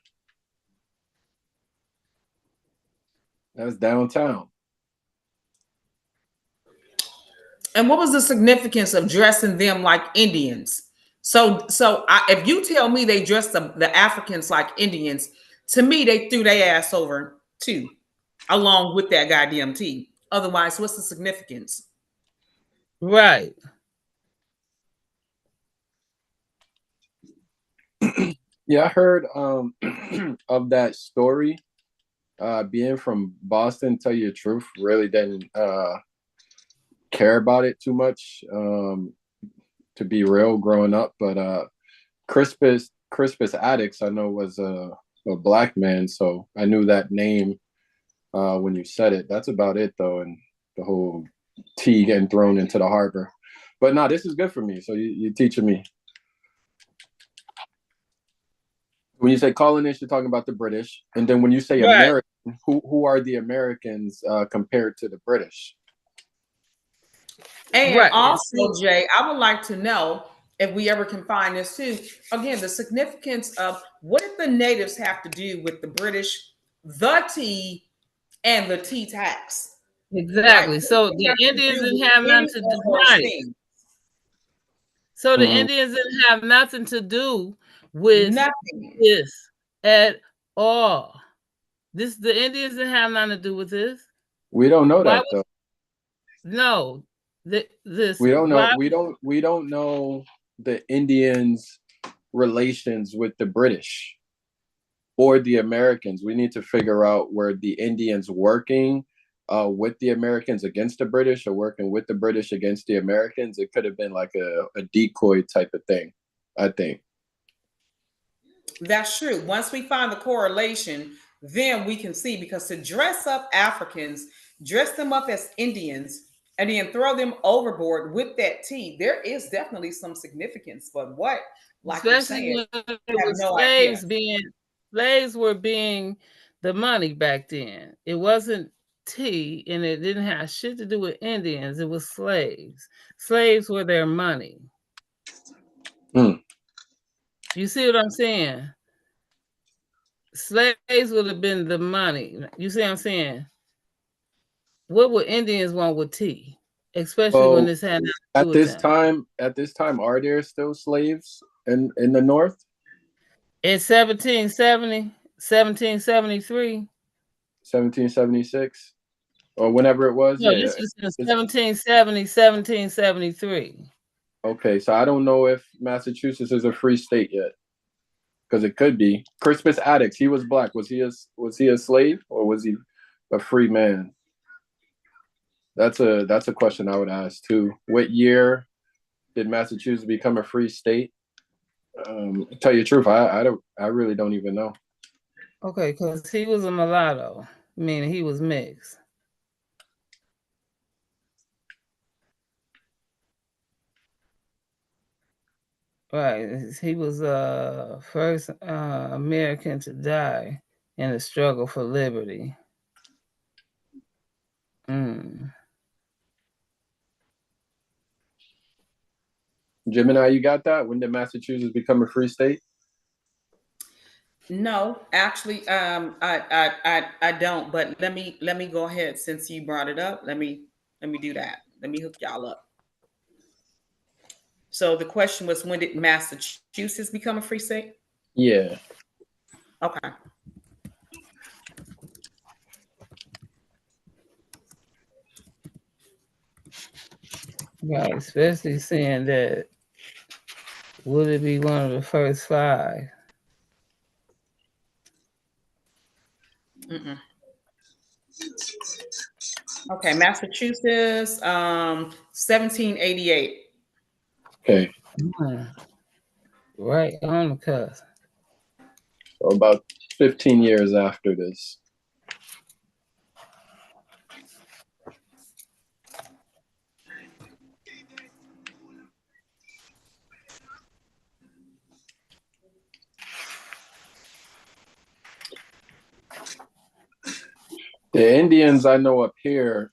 That's downtown. And what was the significance of dressing them like Indians? If you tell me they dressed the Africans like Indians, to me they threw their ass over too, along with that goddamn tea. Otherwise, what's the significance? Right. Yeah, I heard of that story Being from Boston, tell you the truth, really didn't care about it too much, to be real, growing up. But Crispus Attucks, I know, was a black man, so I knew that name when you said it. That's about it, though, and the whole tea getting thrown into the harbor. But no, this is good for me. So you're teaching me. When you say colonists, you're talking about the British, and then when you say Right. American, who are the Americans compared to the British? And Right. also, Jay, I would like to know if we ever can find this too. Again, the significance of what did the natives have to do with the British, the tea, and the tea tax? Right? Exactly. What So did they the have to Indians do didn't with have any nothing to of do. those Right. things? So the Mhm. Indians didn't have nothing to do with Nothing. this at all. The Indians didn't have nothing to do with this. We don't know Why that though. no? We Listen, don't know. why? We don't know the Indians' relations with the British or the Americans. We need to figure out where the Indians working with the Americans against the British or working with the British against the Americans. It could have been like a decoy type of thing, I think. That's true. Once we find the correlation, then we can see, because to dress up Africans, dress them up as Indians, and then throw them overboard with that tea, there is definitely some significance. But what, like you're Especially saying, when it I have was no idea. slaves were being the money back then. It wasn't tea, and it didn't have shit to do with Indians. It was slaves. Slaves were their money. Hmm. You see what I'm saying? Slaves would have been the money. You see what I'm saying? What would Indians want with tea? Especially when Well, this had nothing to do with them. at this time, are there still slaves in the North? In 1770, 1773. 1776 or whenever it was. No, Yeah. this was in 1770, 1773. Okay, so I don't know if Massachusetts is a free state yet, because it could be. Crispus Attucks, he was black. Was he a slave or was he a free man? That's a question I would ask too. What year did Massachusetts become a free state? Tell you the truth, I really don't even know. Okay, because he was a mulatto, meaning he was mixed. Right. He was first American to die in the struggle for liberty. Mm. Gemini, you got that? When did Massachusetts become a free state? No, actually, I don't. But let me go ahead, since you brought it up. Let me do that. Let me hook y'all up. So the question was, when did Massachusetts become a free state? Yeah. Okay. Right, especially seeing that would it be one of the first five? Mm-mm. Okay, Massachusetts, 1788. Okay. Right on the cusp. So about 15 years after this. The Indians I know up here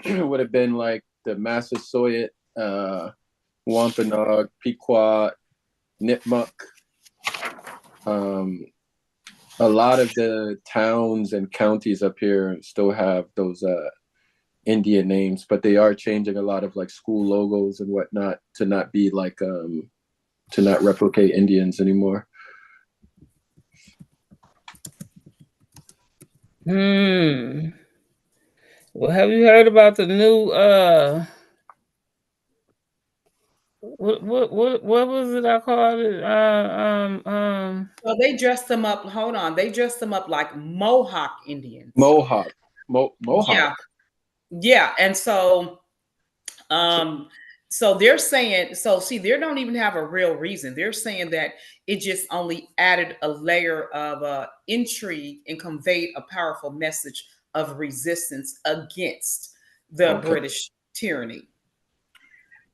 would have been like the Massasoit, Wampanoag, Pequot, Nipmuc. A lot of the towns and counties up here still have those Indian names, but they are changing a lot of like school logos and whatnot to not be like to not replicate Indians anymore. Well, have you heard about the new what was it I called it? So they dressed them up. Hold on, they dressed them up like Mohawk Indians. Mohawk. Mohawk. Yeah, yeah, and um, so they're saying, so see, they don't even have a real reason. They're saying that it just only added a layer of intrigue and conveyed a powerful message of resistance against the Okay. British tyranny.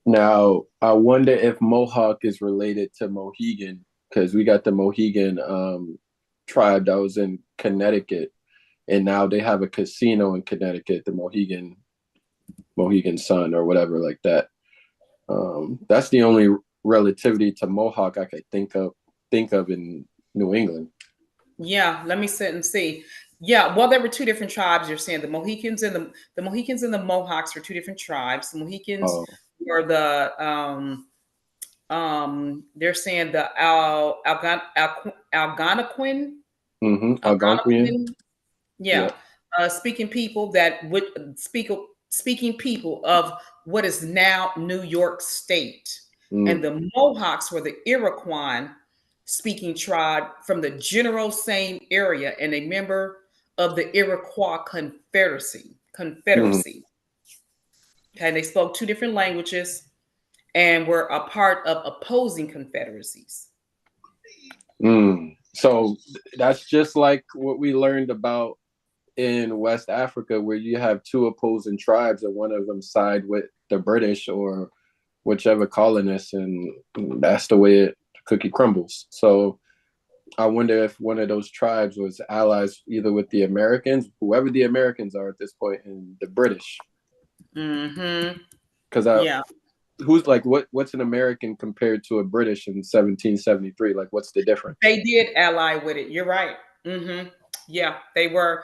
Now, I wonder if Mohawk is related to Mohegan, because we got the Mohegan tribe that was in Connecticut, and now they have a casino in Connecticut, the Mohegan Sun or whatever like that. That's the only relativity to Mohawk I could think of in New England. Yeah, let me sit and see. Yeah, well, there were two different tribes. You're saying the Mohicans and the Mohicans and the Mohawks were two different tribes. The Mohicans Oh, were the they're saying the Algonquin, Algonquian. Algonquin, Yeah. yeah, speaking people that would speaking people of what is now New York State, and Mm, the Mohawks were the Iroquois speaking tribe from the general same area and a member of the Iroquois Confederacy. mm, Okay, they spoke two different languages and were a part of opposing confederacies. mm. So that's just like what we learned about in West Africa, where you have two opposing tribes, and one of them side with the British or whichever colonists, and that's the way the cookie crumbles. So I wonder if one of those tribes was allies either with the Americans, whoever the Americans are at this point, and the British. Mm-hmm. Because Yeah. who's like what's an American compared to a British in 1773? Like, what's the difference? They did ally with it. You're right. Mm-hmm. Yeah, they were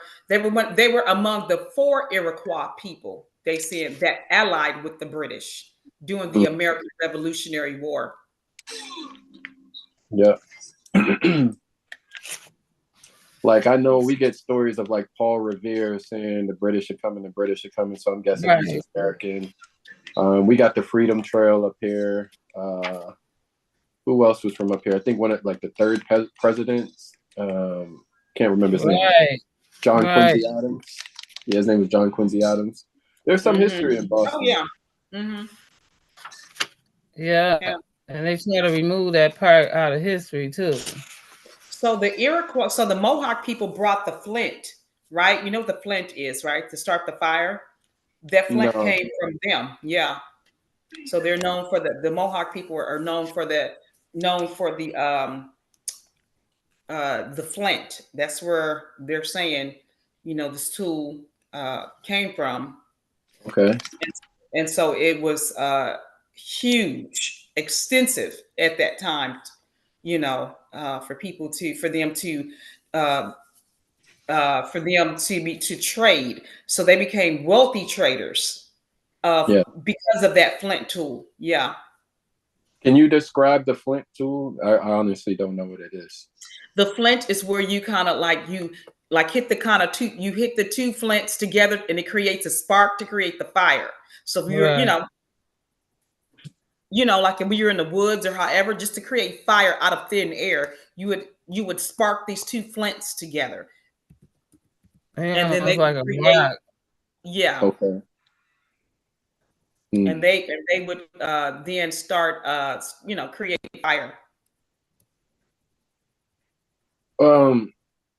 among the four Iroquois people, they said, that allied with the British during the American Revolutionary War. Yeah. Like, I know we get stories of like Paul Revere saying the British are coming, the British are coming. So I'm guessing Right. he's American. We got the Freedom Trail up here. Who else was from up here? I think one of like the third presidents. Can't remember his name. Right. John Right. Quincy Adams. Yeah, his name was John Quincy Adams. There's some history in Boston. Oh yeah. Mm-hmm. Yeah. Yeah. And they try to remove that part out of history too. So the Iroquois, so the Mohawk people brought the flint, right? You know what the flint is, right? To start the fire. That flint No. came from them. Yeah. So they're known for the Mohawk people are known for the flint. That's where they're saying, this tool came from. Okay. And so it was huge, extensive at that time, for them to trade. So they became wealthy traders Yeah. because of that flint tool. Yeah. Can you describe the flint tool? I honestly don't know what it is. The flint is where you kind of hit the two flints together and it creates a spark to create the fire. So if you're, Right. like if you're in the woods or however, just to create fire out of thin air, you would spark these two flints together. Yeah, And then it's they like would a create, rock. yeah. Okay. And they would then start creating fire.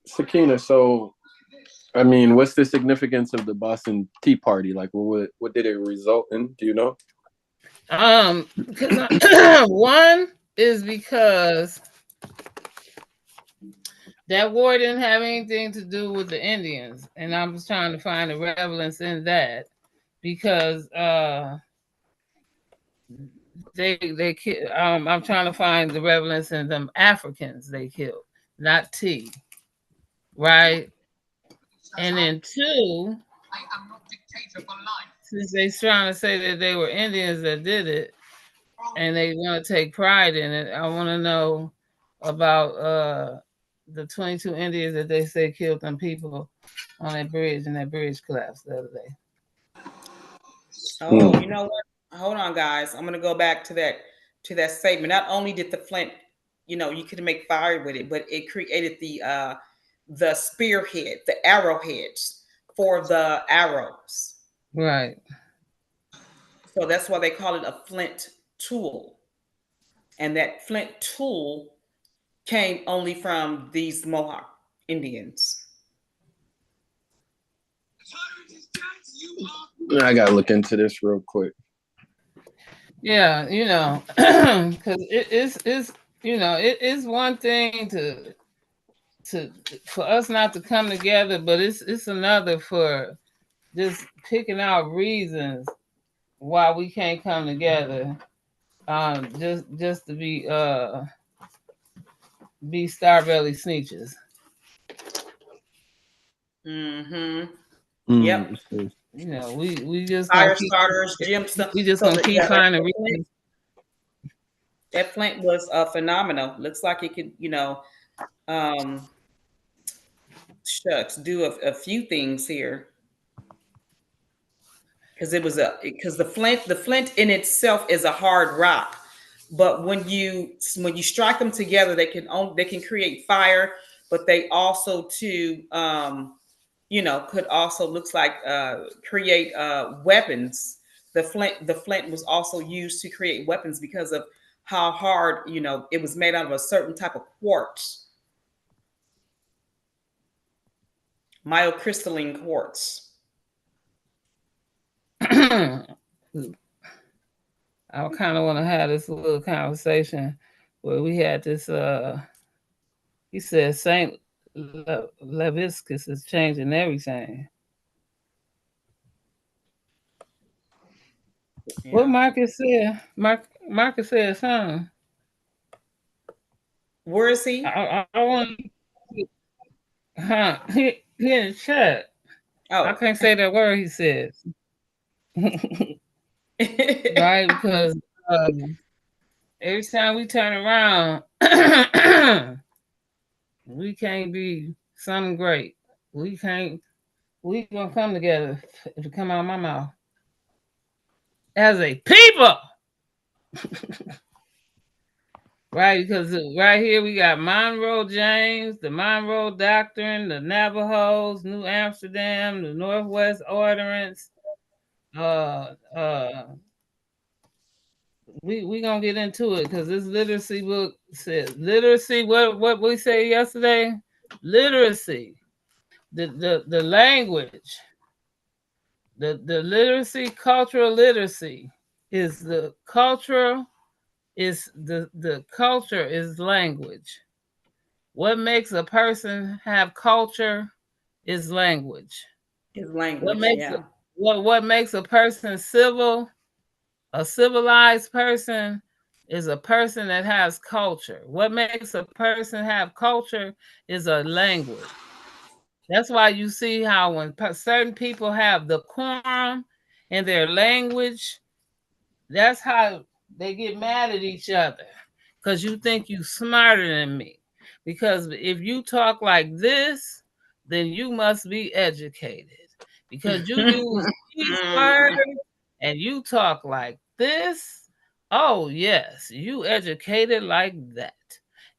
Sakina, so I mean, what's the significance of the Boston Tea Party? Like, what did it result in? Do you know? One is because that war didn't have anything to do with the Indians, and I was trying to find the relevance in that because I'm trying to find the relevance in them Africans they killed, not tea, right? And then two, since they trying to say that they were Indians that did it, and they want to take pride in it, I want to know about the 22 Indians that they say killed them people on that bridge, and that bridge collapsed the other day. Oh, you know what? Hold on, guys. I'm going to go back to that. to that statement. Not only did the flint, you could make fire with it, but it created the spearhead, the arrowheads for the arrows. Right. So that's why they call it a flint tool. And that flint tool came only from these Mohawk Indians. I gotta look into this real quick. Yeah, because it is it is one thing to for us not to come together, but it's another for just picking out reasons why we can't come together. Just to be star belly sneeches. Mm-hmm. Yep. We just Fire starters, gemstones. we just So gonna keep finding reasons. That flint was phenomenal. Looks like it could, shucks, do a few things here. Because the flint in itself is a hard rock, but when you strike them together, they can create fire, but they also too could also looks like create weapons. The flint was also used to create weapons because of how hard it was made out of a certain type of quartz, myocrystalline quartz. I kind of want to have this little conversation where we had this. He said Saint Leviscus is changing everything. Yeah. What Marcus said? Marcus said something. Where is he? I want. He in the chat. Oh, I can't say that word he says. Right, because every time we turn around, we can't be something great. We gonna come together if it come out of my mouth. As a people. Right, because right here we got Monroe James, the Monroe Doctrine, the Navajos, New Amsterdam, the Northwest Ordinance. We gonna get into it because this literacy book says literacy. What we say yesterday? Literacy, the language, the literacy, cultural literacy is the cultural. Is the culture is language. What makes a person have culture is language. Is language, what makes a person civil, a civilized person is a person that has culture. What makes a person have culture is a language. That's why you see how when certain people have the quorum in their language, that's how they get mad at each other because you think you smarter than me. Because if you talk like this, then you must be educated. Because you use these words and you talk like this, oh yes, you educated like that.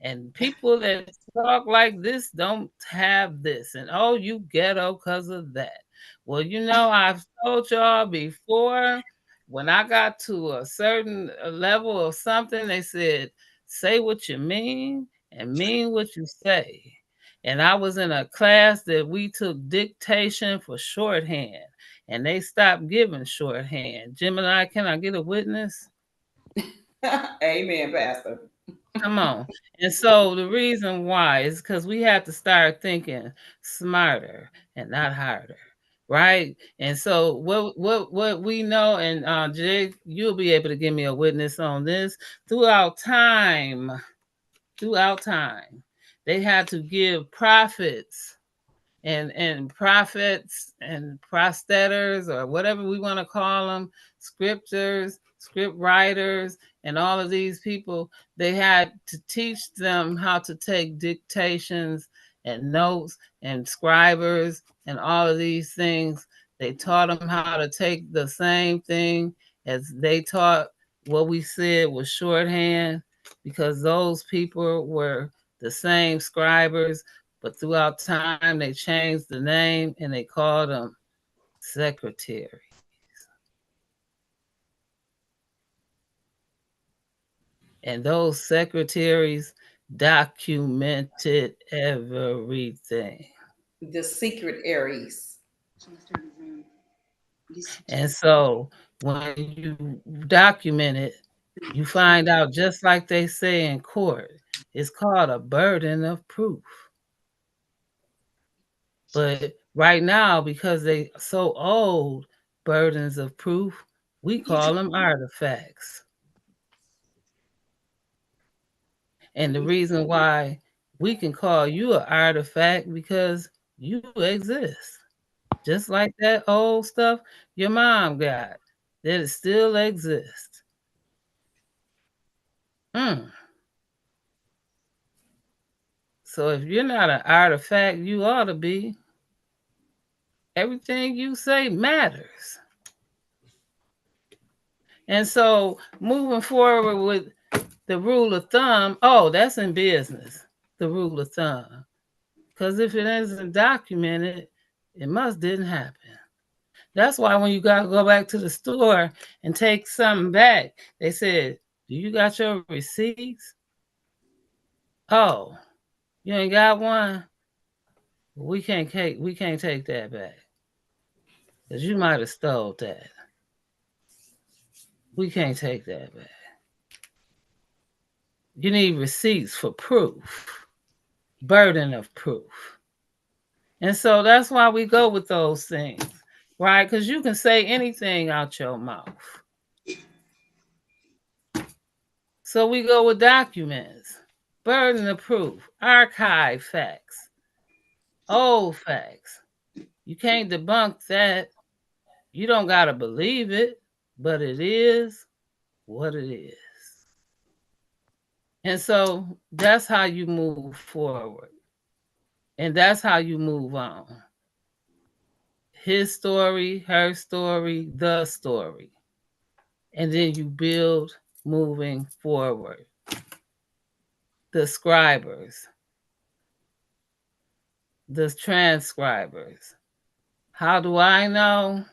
And people that talk like this don't have this. And oh, you ghetto because of that. Well, I've told y'all before, when I got to a certain level of something, they said, say what you mean and mean what you say. And I was in a class that we took dictation for shorthand, and they stopped giving shorthand. Gemini, can I get a witness? Amen, Pastor. Come on. And so the reason why is because we have to start thinking smarter and not harder. Right. And so what we know, and Jake, you'll be able to give me a witness on this, throughout time, they had to give prophets and prophets and prosteters, or whatever we want to call them, scriptors, script writers, and all of these people, they had to teach them how to take dictations and notes and scribers and all of these things. They taught them how to take the same thing as they taught what we said was shorthand, because those people were the same scribers, but throughout time they changed the name and they called them secretaries. And those secretaries documented everything. The secret Aries. And so when you document it, you find out, just like they say in court, it's called a burden of proof. But right now, because they so old, burdens of proof, we call them artifacts. And the reason why we can call you an artifact, because you exist. Just like that old stuff your mom got, that it still exists. Mm. So if you're not an artifact, you ought to be. Everything you say matters. And so moving forward with the rule of thumb, oh, that's in business, the rule of thumb. Because if it isn't documented, it must didn't happen. That's why when you got to go back to the store and take something back, they said, do you got your receipts? Oh, you ain't got one? We can't take that back. Because you might have stole that. We can't take that back. You need receipts for proof, burden of proof. And so that's why we go with those things, right? Because you can say anything out your mouth. So we go with documents, burden of proof, archive facts, old facts. You can't debunk that. You don't got to believe it, but it is what it is. And so that's how you move forward. And that's how you move on. His story, her story, the story. And then you build moving forward. The scribers, the transcribers. How do I know?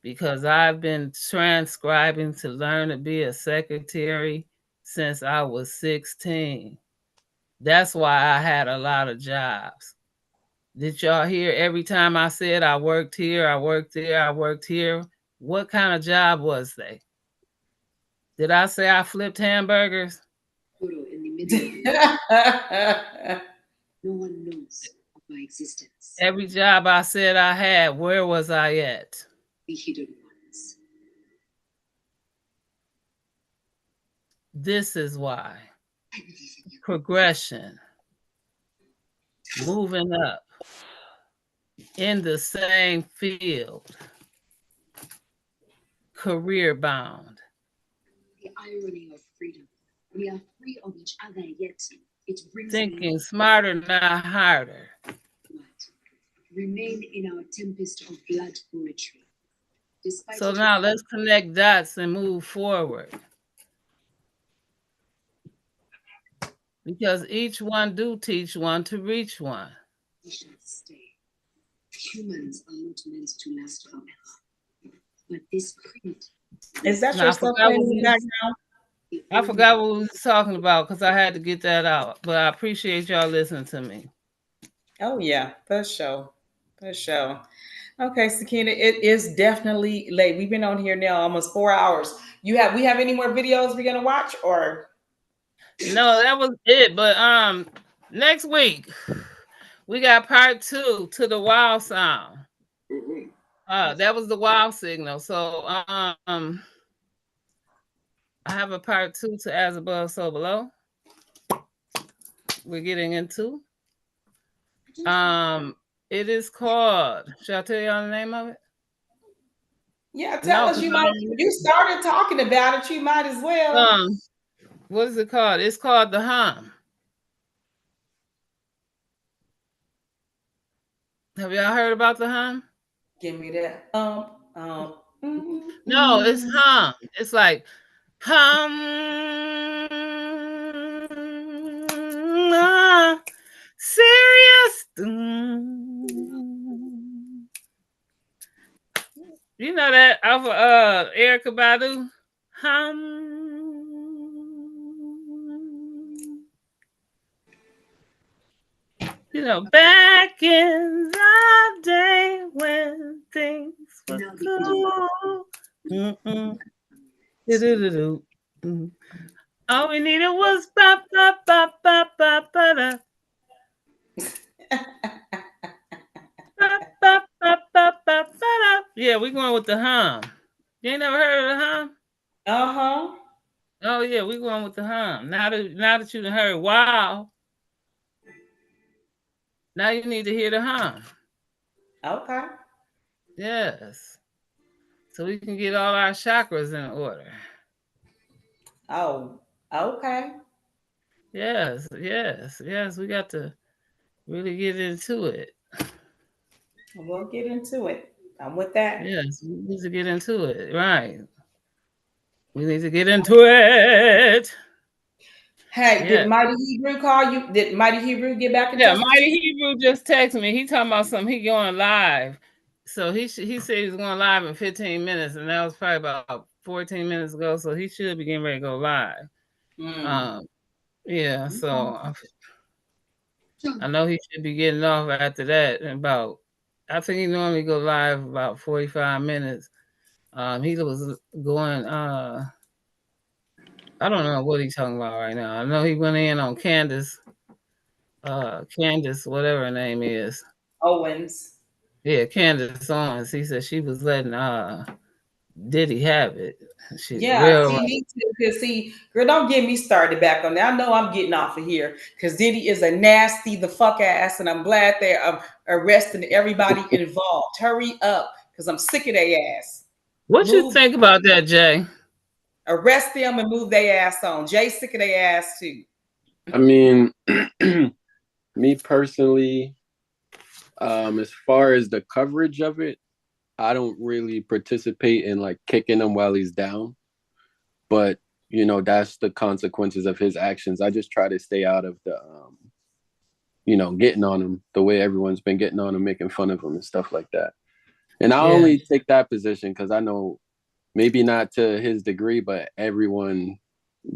Because I've been transcribing to learn to be a secretary since I was 16. That's why I had a lot of jobs. Did y'all hear every time I said I worked here, I worked there, I worked here? What kind of job was they? Did I say I flipped hamburgers? No one knows of my existence. Every job I said I had, where was I at? The hidden ones. This is why. Progression. Moving up in the same field. Career bound. The irony of freedom. We are free of each other, yet it brings Thinking smarter, not harder. Remain in our tempest of blood poetry. So now let's connect dots and move forward. Because each one do teach one to reach one. We shall stay. Humans are not meant to last forever. But this creed. Is that your stuff in the background? I forgot what we was talking about because I had to get that out. But I appreciate y'all listening to me. Oh yeah, for sure. For sure. Okay, Sakina, it is definitely late. We've been on here now almost 4 hours. We have any more videos we're gonna watch, or no, that was it. But next week we got part 2 to the wow sound. That was the wow signal. So I have a part 2 to as above, so below. We're getting into. It is called. Should I tell y'all the name of it? Yeah, tell us. You started talking about it. You might as well. What is it called? It's called The Hum. Have y'all heard about The Hum? Give me that. No, it's hum. It's like Hum. Serious. You know that of Erica Badu? You know, back in the day when things were cool. Do-do-do-do. All we needed was ba ba ba ba ba ba da. Yeah, we're going with the hum. You ain't never heard of the hum? Uh-huh. Oh yeah, we're going with the hum. Now that you done heard wow, now you need to hear the hum. Okay. Yes. So we can get all our chakras in order. Oh, okay. Yes, yes, yes. We got to really get into it. We'll get into it. I'm with that. Yes, we need to get into it. Right. We need to get into it. Hey, did Yeah. Mighty Hebrew call you? Did Mighty Hebrew get back in Yeah, touch with Mighty you? Hebrew just texted me. He talking about something. He going live. So he said he was going live in 15 minutes, and that was probably about 14 minutes ago. So he should be getting ready to go live. Mm. Um, yeah. So I know he should be getting off after that in about. I think he normally go live about 45 minutes. He was going. I don't know what he's talking about right now. I know he went in on Candace. Candace, whatever her name is. Owens. Yeah, Candace Owens. He said she was letting Diddy have it. She's Yeah, real she right. needs to, because see, girl, don't get me started back on that. I know I'm getting off of here because Diddy is a nasty the fuck ass, and I'm glad they're arresting everybody involved. Hurry up, because I'm sick of their ass. What you Move, think about that, Jay? arrest them and move their ass on. Jay sick of their ass too. I mean, me personally, as far as the coverage of it, I don't really participate in like kicking him while he's down. But that's the consequences of his actions. I just try to stay out of the, getting on him the way everyone's been getting on him, making fun of him and stuff like that. And I Yeah. only take that position because I know maybe not to his degree, but everyone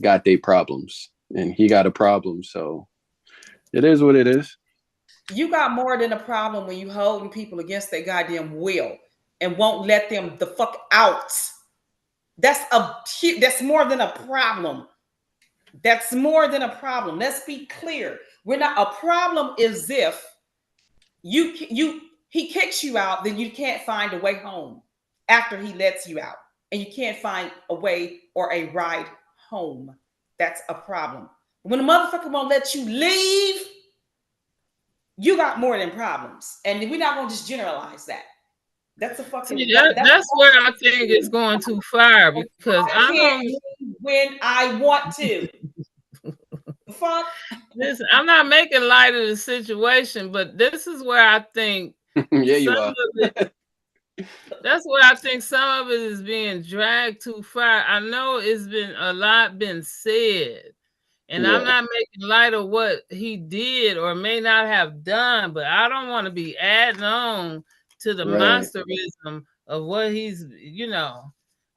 got their problems, and he got a problem, so it is what it is. You got more than a problem when you holding people against their goddamn will and won't let them the fuck out. That's more than a problem. That's more than a problem. Let's be clear. We're not a problem is if he kicks you out, then you can't find a way home after he lets you out. And you can't find a way or a ride home. That's a problem. When a motherfucker won't let you leave, you got more than problems. And we're not gonna just generalize that. That's a fucking See, that's where I think it's going too far because I I can't don't. leave when I want to. Fuck. Listen, I'm not making light of the situation, but this is where I think Yeah, some you are. of it. That's where I think some of it is being dragged too far. I know it's been a lot been said, and I'm Yeah, not making light of what he did or may not have done, but I don't want to be adding on to the right. monsterism of what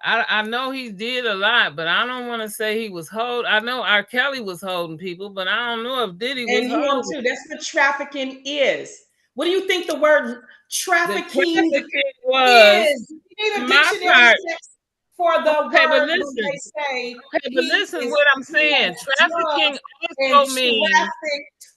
I know he did a lot, but I don't want to say he was holding. I know R. Kelly was holding people, but I don't know if Diddy was And him holding. too. That's what trafficking is. What do you think the word The trafficking trafficking was, is? You need a in my dictionary part. text for the Okay, but word when listen. they say Okay, but he listen is what I'm he saying. has Trafficking drugs and also means trafficked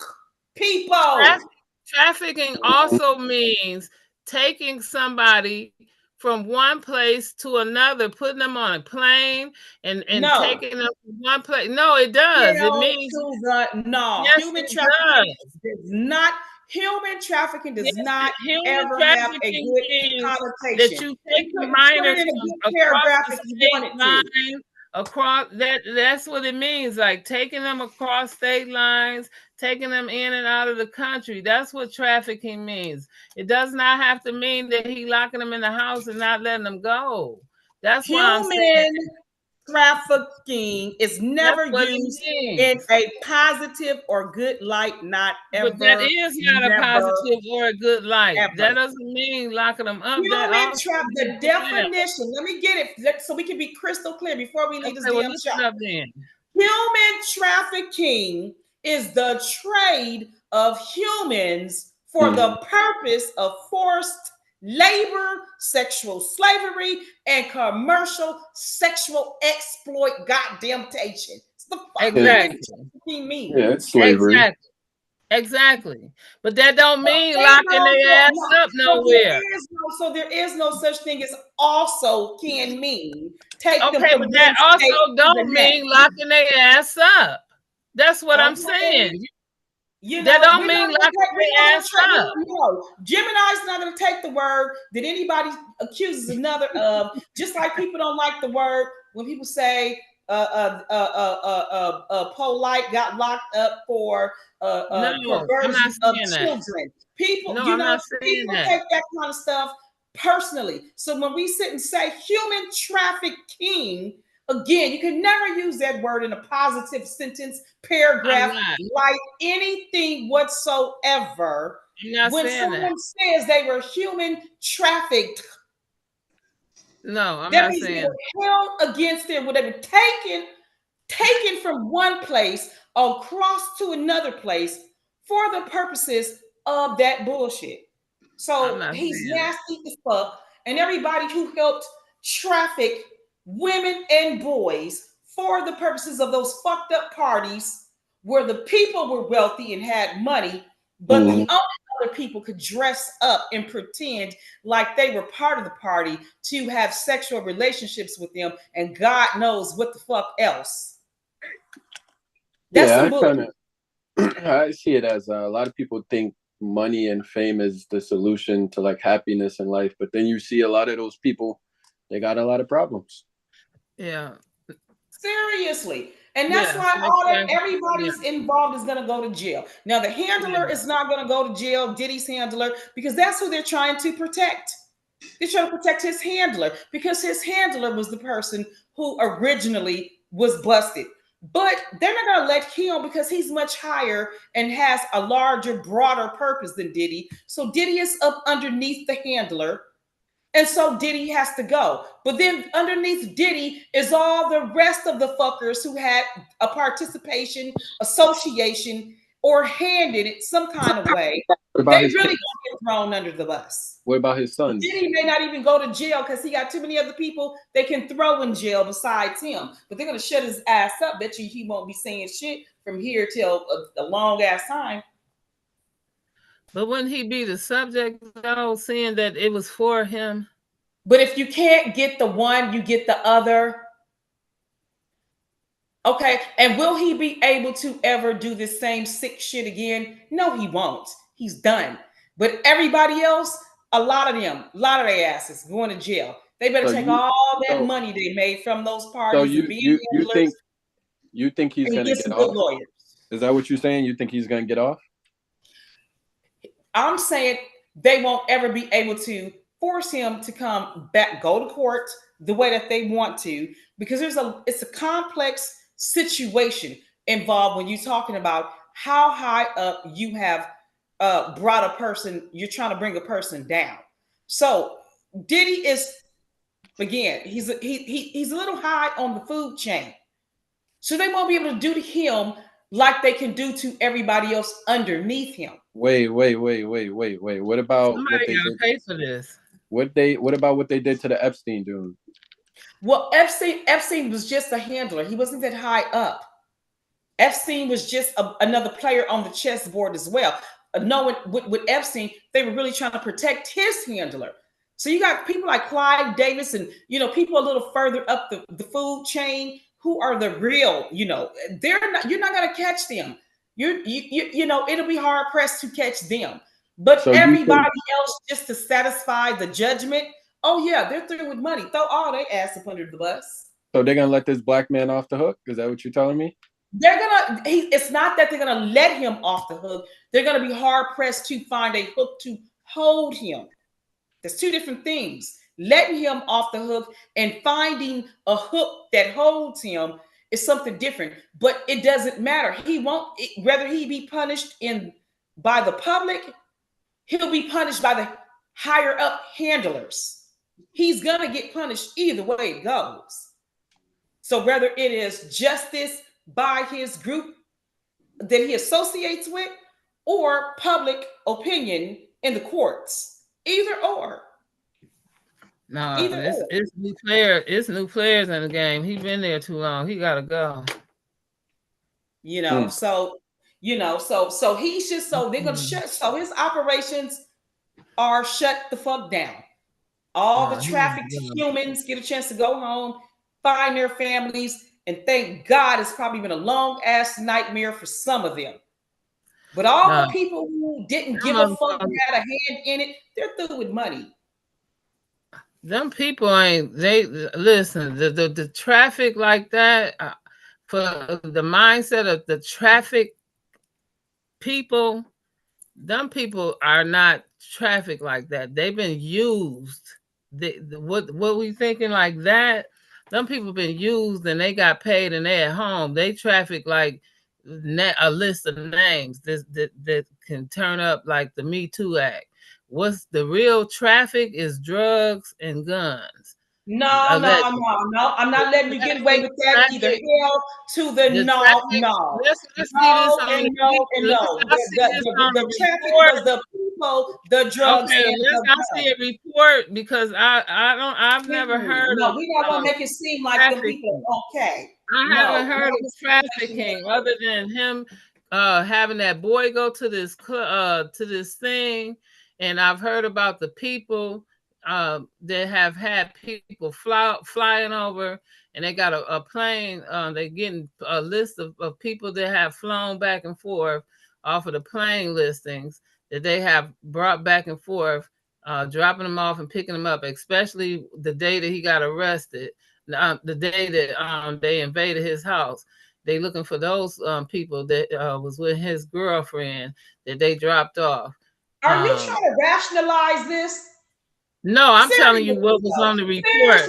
people. traf- trafficking also means taking somebody from one place to another, putting them on a plane and No. taking them from one place. No, it does. It Hell means to the no. yes, Human it trafficking does. does not human trafficking does Yes, not human ever have a trafficking good means that connotation. you take a Put minor it in a from good across paragraph the if you state wanted to. line, across that's what it means, like taking them across state lines, taking them in and out of the country. That's what trafficking means. It does not have to mean that he locking them in the house and not letting them go. That's why I'm saying Human trafficking is That's never what it used in means. a positive or good light. Not But that ever, is not a never, positive or a good light. That ever. doesn't mean locking them up. That Human also trap, the means that. definition. Let me get it so we can be crystal clear before we leave this Okay, well, damn look shop. it up then. Human trafficking is the trade of humans for the purpose of forced labor, sexual slavery, and commercial sexual exploit. Goddamn temptation. It's the fuck human Exactly. trafficking mean. Yeah, it's slavery. Exactly. But that don't mean Ain't locking no, their ass up nowhere. so there is no such thing as also can mean take them Okay, from but that one state also to the don't next. mean locking their ass up. That's what I'm Okay. saying. You That know, don't we're not mean going to locking take, we're their not ass going to up. take, no, Gemini's not going to take the word that anybody accuses another of, just like people don't like the word when people say polite got locked up for No, I'm perversion not of saying that. children. People, No, you I'm know, not saying people that. take that kind of stuff personally. So when we sit and say human trafficking, again, you can never use that word in a positive sentence, I'm paragraph, not. like anything whatsoever. I'm not When saying that. someone says they were human trafficked, No, I'm that not means they saying. were held against them, where they were taken from one place across to another place for the purposes of that bullshit. I'm So not he's saying that. nasty as fuck. And everybody who helped traffic women and boys for the purposes of those fucked up parties where the people were wealthy and had money, but the only other people could dress up and pretend like they were part of the party to have sexual relationships with them and God knows what the fuck else. That's Yeah, some I bullshit. kind of I see it as a lot of people think money and fame is the solution to like happiness in life, but then you see a lot of those people, they got a lot of problems. Yeah. Seriously. And that's Yes. why all that Exactly. Yeah. everybody's involved is gonna go to jail. Now the handler is not gonna go to jail, Diddy's handler, because that's who they're trying to protect. They're trying to protect his handler because his handler was the person who originally was busted. But they're not gonna let him because he's much higher and has a larger, broader purpose than Diddy. So Diddy is up underneath the handler. And so Diddy has to go. But then underneath Diddy is all the rest of the fuckers who had a participation, association, or hand in it some kind of way. What about They his really kids? gonna get thrown under the bus. What about his sons? Diddy may not even go to jail because he got too many other people they can throw in jail besides him. But they're gonna shut his ass up. Bet you he won't be saying shit from here till a long ass time. But wouldn't he be the subject though, seeing that it was for him? But if you can't get the one, you get the other. Okay. And will he be able to ever do the same sick shit again? No, he won't. He's done. But everybody else, a lot of their asses going to jail. They better So take you all that so money they made from those so parties and being handlers you think he's and gonna get get some good off? lawyers. Is that what you're saying? You think he's gonna get off? I'm saying they won't ever be able to force him to come back, go to court the way that they want to, because it's a complex situation involved when you're talking about how high up you have brought a person, you're trying to bring a person down. So Diddy is, again, he's a little high on the food chain. So they won't be able to do to him like they can do to everybody else underneath him. Wait. What about what Somebody they gotta did? pay for this. What about what they did to the Epstein dude? Well, Epstein was just a handler. He wasn't that high up. Epstein was just another player on the chessboard as well. Knowing with Epstein, they were really trying to protect his handler. So you got people like Clive Davis and people a little further up the food chain who are the real, you're not gonna catch them. It'll be hard pressed to catch them. But So you everybody think else, just to satisfy the judgment, oh yeah, they're through with money. Throw all they ass up under the bus. so they're gonna let this black man off the hook? Is that what you're telling me? It's not that they're gonna let him off the hook. They're gonna be hard pressed to find a hook to hold him. There's two different things. letting him off the hook and finding a hook that holds him is something different. But it doesn't matter. He won't, whether he be punished by the public, he'll be punished by the higher up handlers. He's gonna get punished either way it goes. So whether it is justice by his group that he associates with, or public opinion in the courts, either or. No, it's new player. It's new players in the game. He's been there too long. He gotta go. So so he's just, so they're gonna shut. So his operations are shut the fuck down. All the trafficked humans get a chance to go home, find their families, and thank God it's probably been a long ass nightmare for some of them. But all the people who didn't give a fuck, who had a hand in it, they're through with money. Them people ain't, they listen, the traffic like that, for the mindset of the traffic people, them people are not traffic like that. They've been used. What we thinking like that? Them people been used and they got paid and they at home. They traffic like a list of names that can turn up like the Me Too Act. What's the real traffic is drugs and guns. No. I'm not letting you get away with that either. Hell to the no. Let's see this on the traffic was the people, the drugs. Okay, let's see a report, because I've never heard of. We're not gonna make it seem like the people okay. I haven't heard of trafficking other than him having that boy go to this thing, and I've heard about the people that have had people flying over, and they got a plane. They're getting a list of people that have flown back and forth off of the plane listings that they have brought back and forth, dropping them off and picking them up, especially the day that he got arrested, the day that they invaded his house. They looking for those people that was with his girlfriend that they dropped off. Are you trying to rationalize this? No, I'm telling you what was on the report.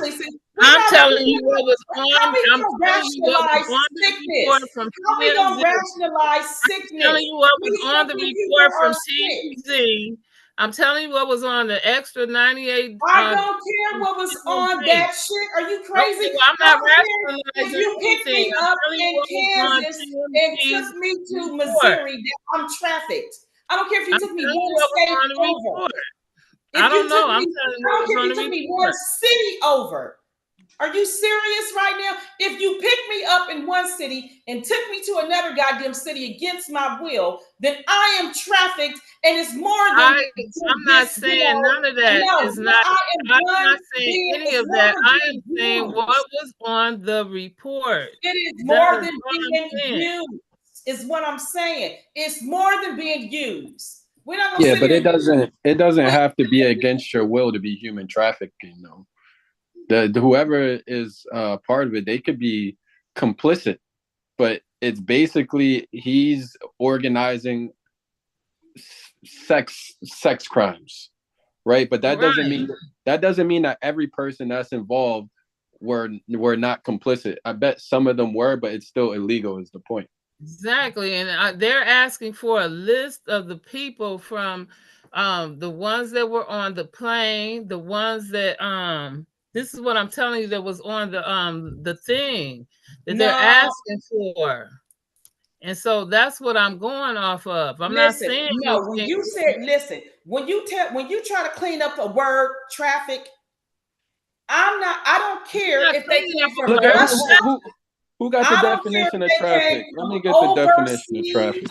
I'm telling you what was on. I'm telling you what was on the report from TMZ. How we gonna rationalize sickness? I'm telling you what was on the report from TMZ. I'm telling you what was on the extra 98. I don't care what was on that shit. Are you crazy? Okay, well, I'm not rationalizing you picked me up in Kansas and took me to Missouri, I'm trafficked. I don't care if you took me one state over. I don't know. I'm telling you, I don't care if you took me one city over. Are you serious right now? If you picked me up in one city and took me to another goddamn city against my will, then I am trafficked, and it's more than. I'm not saying none of that is not. I'm not saying any of that. I am saying what was on the report. It is more than being used. Is what I'm saying. It's more than being used. We're not gonna but it doesn't have to be against your will to be human trafficking, though. Whoever is part of it, they could be complicit, but it's basically he's organizing sex crimes, right? But that doesn't mean that every person that's involved were not complicit. I bet some of them were, but it's still illegal is the point. Exactly, and they're asking for a list of the people from the ones that were on the plane, the ones that this is what I'm telling you that was on the thing that they're asking for. And so that's what I'm going off of. I'm not saying when you said when you try to clean up the word traffic, I don't care if they came from who got the definition of traffic? Let me get the definition of traffic.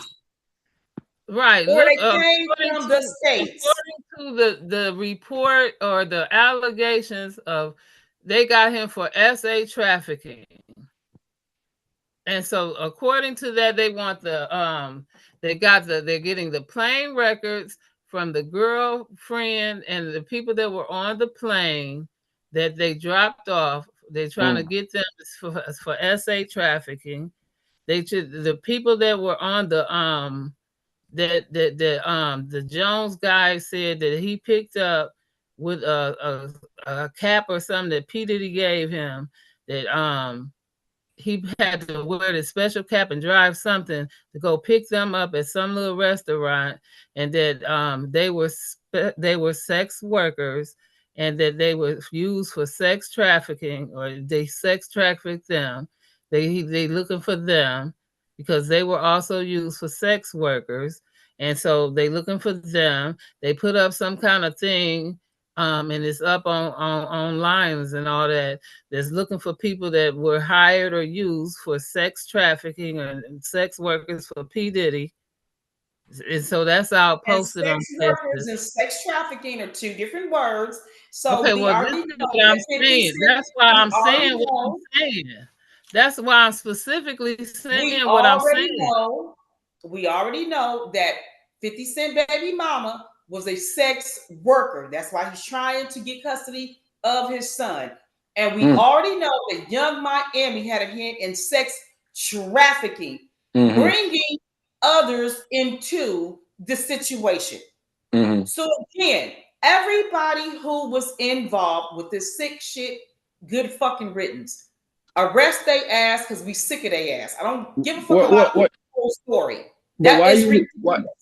Right. Or they came from the States. According to the report or the allegations of, they got him for SA trafficking. And so according to that, they want they're getting the plane records from the girlfriend and the people that were on the plane that they dropped off. They're trying to get them for SA trafficking. The people that were on the Jones guy said that he picked up with a cap or something that P. Diddy gave him, that he had to wear this special cap and drive something to go pick them up at some little restaurant, and that they were sex workers, and that they were used for sex trafficking, or they sex trafficked them. They looking for them because they were also used for sex workers, and so they looking for them. They put up some kind of thing, and it's up on lines and all that, that's looking for people that were hired or used for sex trafficking and sex workers for P. Diddy. And so that's all And posted on sex workers places. and sex trafficking are two different words. So Okay, we well, this already is know what I'm that 50 saying. Cent, That's why we I'm already saying what I'm know, saying. That's why I'm specifically we saying what I'm already saying. know, we already know that 50 Cent baby mama was a sex worker. That's why he's trying to get custody of his son. And we already know that Young Miami had a hand in sex trafficking, bringing others into the situation. So again, everybody who was involved with this sick shit, good fucking riddance. Arrest they ass because we sick of they ass. I don't give a fuck about the whole story. But That is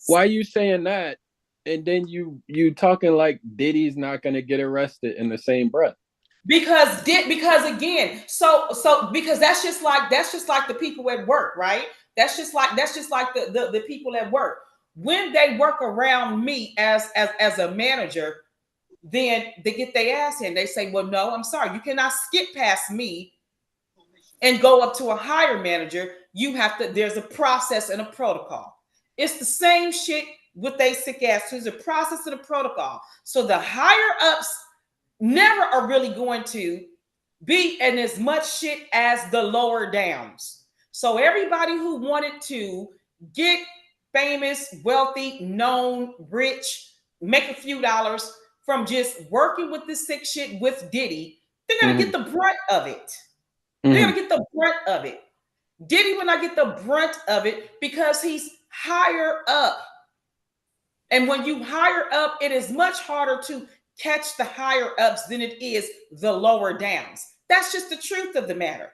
why you saying that, and then you talking like Diddy's not gonna get arrested in the same breath? Because again, because that's just like the people at work, right? That's just like the people at work. When they work around me as a manager, then they get their ass in. They say, well, no, I'm sorry, you cannot skip past me and go up to a higher manager. You have to, there's a process and a protocol. It's the same shit with they sick ass. There's a process and a protocol. So the higher ups never are really going to be in as much shit as the lower downs. So everybody who wanted to get famous, wealthy, known, rich, make a few dollars from just working with this sick shit with Diddy, they're gonna get the brunt of it. They're gonna get the brunt of it. Diddy will not get the brunt of it because he's higher up. And when you higher up, it is much harder to catch the higher ups than it is the lower downs. That's just the truth of the matter.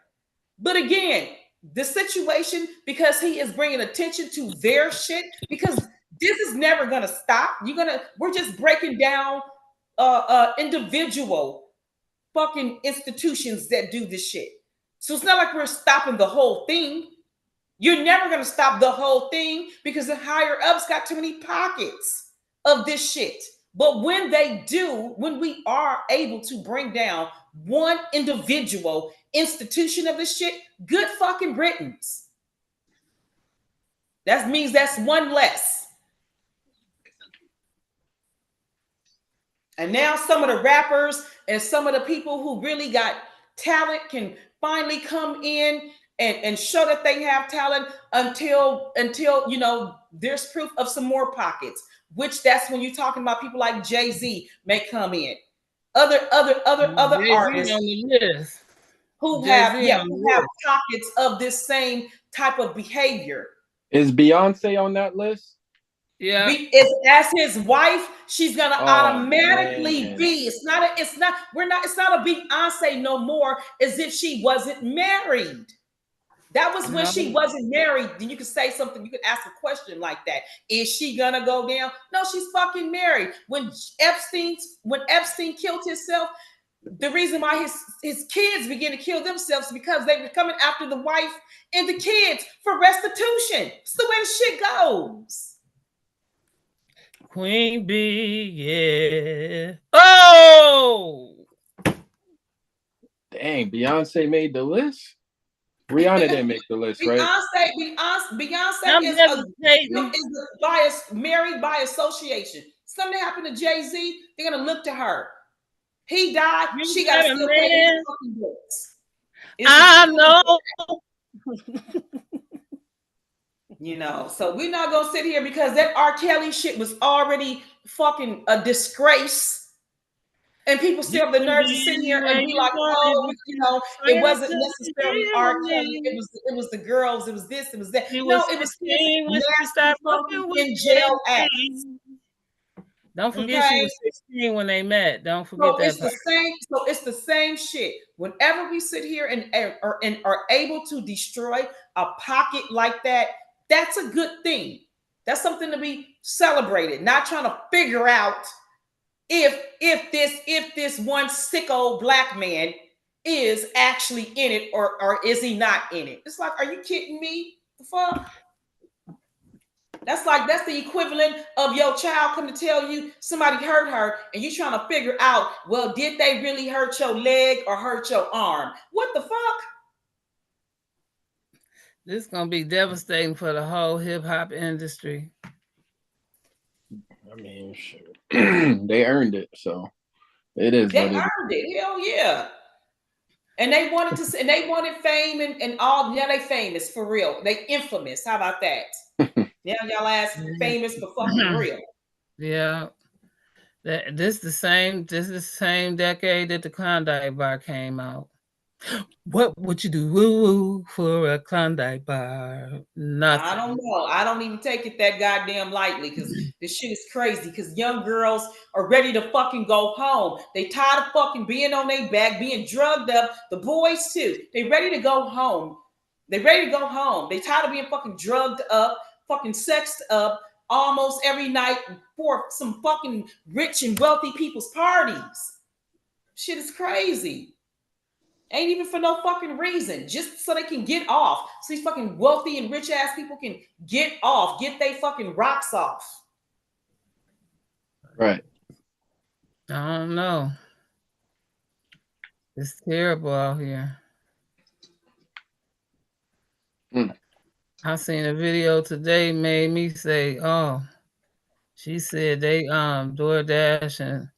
But again, the situation, because he is bringing attention to their shit, because this is never gonna stop. We're just breaking down individual fucking institutions that do this shit. So it's not like we're stopping the whole thing. You're never going to stop the whole thing because the higher ups got too many pockets of this shit. But when they do, when we are able to bring down one individual institution of this shit, good fucking riddance. That means that's one less. And now some of the rappers and some of the people who really got talent can finally come in and show that they have talent until there's proof of some more pockets, which that's when you're talking about people like Jay-Z may come in. Other Jay-Z artists on the list. who Jay-Z have on the list. pockets of this same type of behavior. Is Beyonce on that list? Yeah. As his wife, she's gonna automatically man. be. It's not a Beyonce no more, as if she wasn't married. That was when she wasn't married. Then you could say something, you could ask a question like that. Is she gonna go down? No, she's fucking married. When Epstein killed himself, the reason why his kids began to kill themselves because they were coming after the wife and the kids for restitution. It's the way the shit goes. Queen Bee, yeah. Oh! Dang, Beyonce made the list? Rihanna didn't make the list, right? Beyonce is married by association. Something happened to Jay-Z, they're gonna look to her. He died, she got to still pay his fucking bills. I know. So we're not gonna sit here because that R. Kelly shit was already fucking a disgrace. And people still have the nerves to sit here and be like, oh, it wasn't necessarily R. Kelly. It was the girls. It was this. It was that. No, it was his nasty fucking in jail ass. Don't forget she Okay. was 16 when they met. Don't forget So that it's part. the same. So it's the same shit. Whenever we sit here and are able to destroy a pocket like that, that's a good thing. That's something to be celebrated. Not trying to figure out if this one sick old black man is actually in it or is he not in it. It's like, are you kidding me? The fuck? That's the equivalent of your child come to tell you somebody hurt her and you trying to figure out, well, did they really hurt your leg or hurt your arm? What the fuck? This is gonna be devastating for the whole hip hop industry. I mean, shit. They earned it, so it is They what it is. earned it. Hell yeah. And they wanted fame and all. Now they famous for real. They infamous. How about that? Now y'all ass famous for fucking real. Yeah. This is the same decade that the Klondike bar came out. What would you do woo for a Klondike bar? Nothing. I don't know. I don't even take it that goddamn lightly because this shit is crazy. Because young girls are ready to fucking go home. They tired of fucking being on their back, being drugged up. The boys too. They ready to go home. They ready to go home. They tired of being fucking drugged up, fucking sexed up almost every night for some fucking rich and wealthy people's parties. Shit is crazy. Ain't even for no fucking reason. Just so they can get off. So these fucking wealthy and rich ass people can get off. Get they fucking rocks off. Right. I don't know. It's terrible out here. I seen a video today made me say, oh, she said they DoorDash and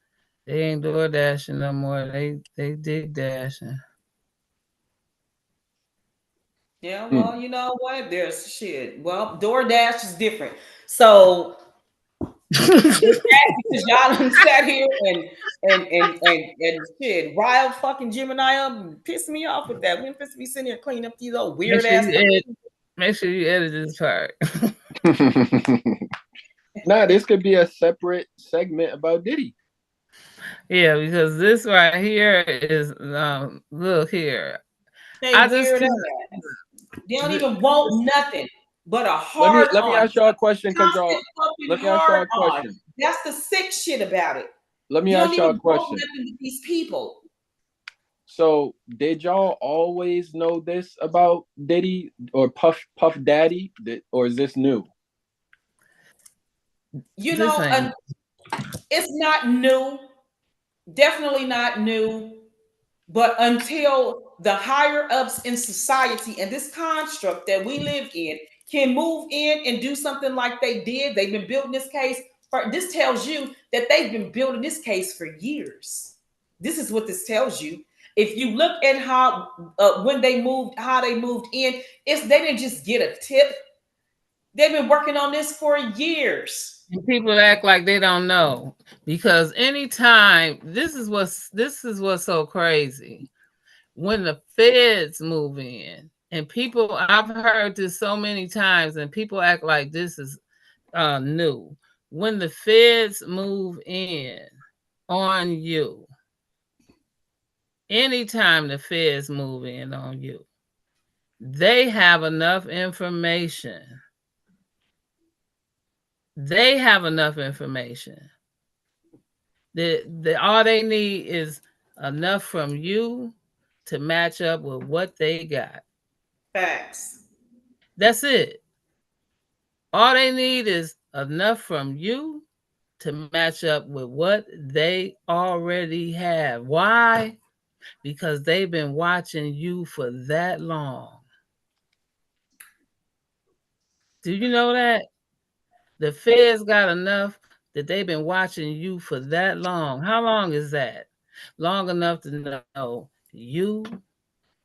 they ain't DoorDashing no more. They dig dashing. Yeah, well, you know what? There's shit. Well, DoorDash is different. So because y'all done sat here and shit, rile fucking Gemini up and piss me off with that. We supposed to be sitting here cleaning up these old weird ass. Make sure you edit this part. Nah, this could be a separate segment about Diddy. Yeah, because this right here is look here. They I just weird ass. They don't even want nothing but a hard Let me ask y'all a question because y'all let me ask y'all a question. That's the sick shit about it. Let me ask y'all a question. Nothing with these people. So did y'all always know this about Diddy or Puff Daddy, or is this new? You know, it's not new. Definitely not new. But until the higher ups in society and this construct that we live in can move in and do something like they did, they've been building this case. This tells you that they've been building this case for years. This is what this tells you. If you look at how when they moved, how they moved in, they didn't just get a tip. They've been working on this for years. And people act like they don't know because anytime this is what's so crazy. When the feds move in, and people, I've heard this so many times, and people act like this is new. When the feds move in on you, anytime the feds move in on you, they have enough information. They have enough information. All they need is enough from you to match up with what they got. Facts. That's it. All they need is enough from you to match up with what they already have. Why? Because they've been watching you for that long. Do you know that? The feds got enough that they've been watching you for that long. How long is that? Long enough to know you,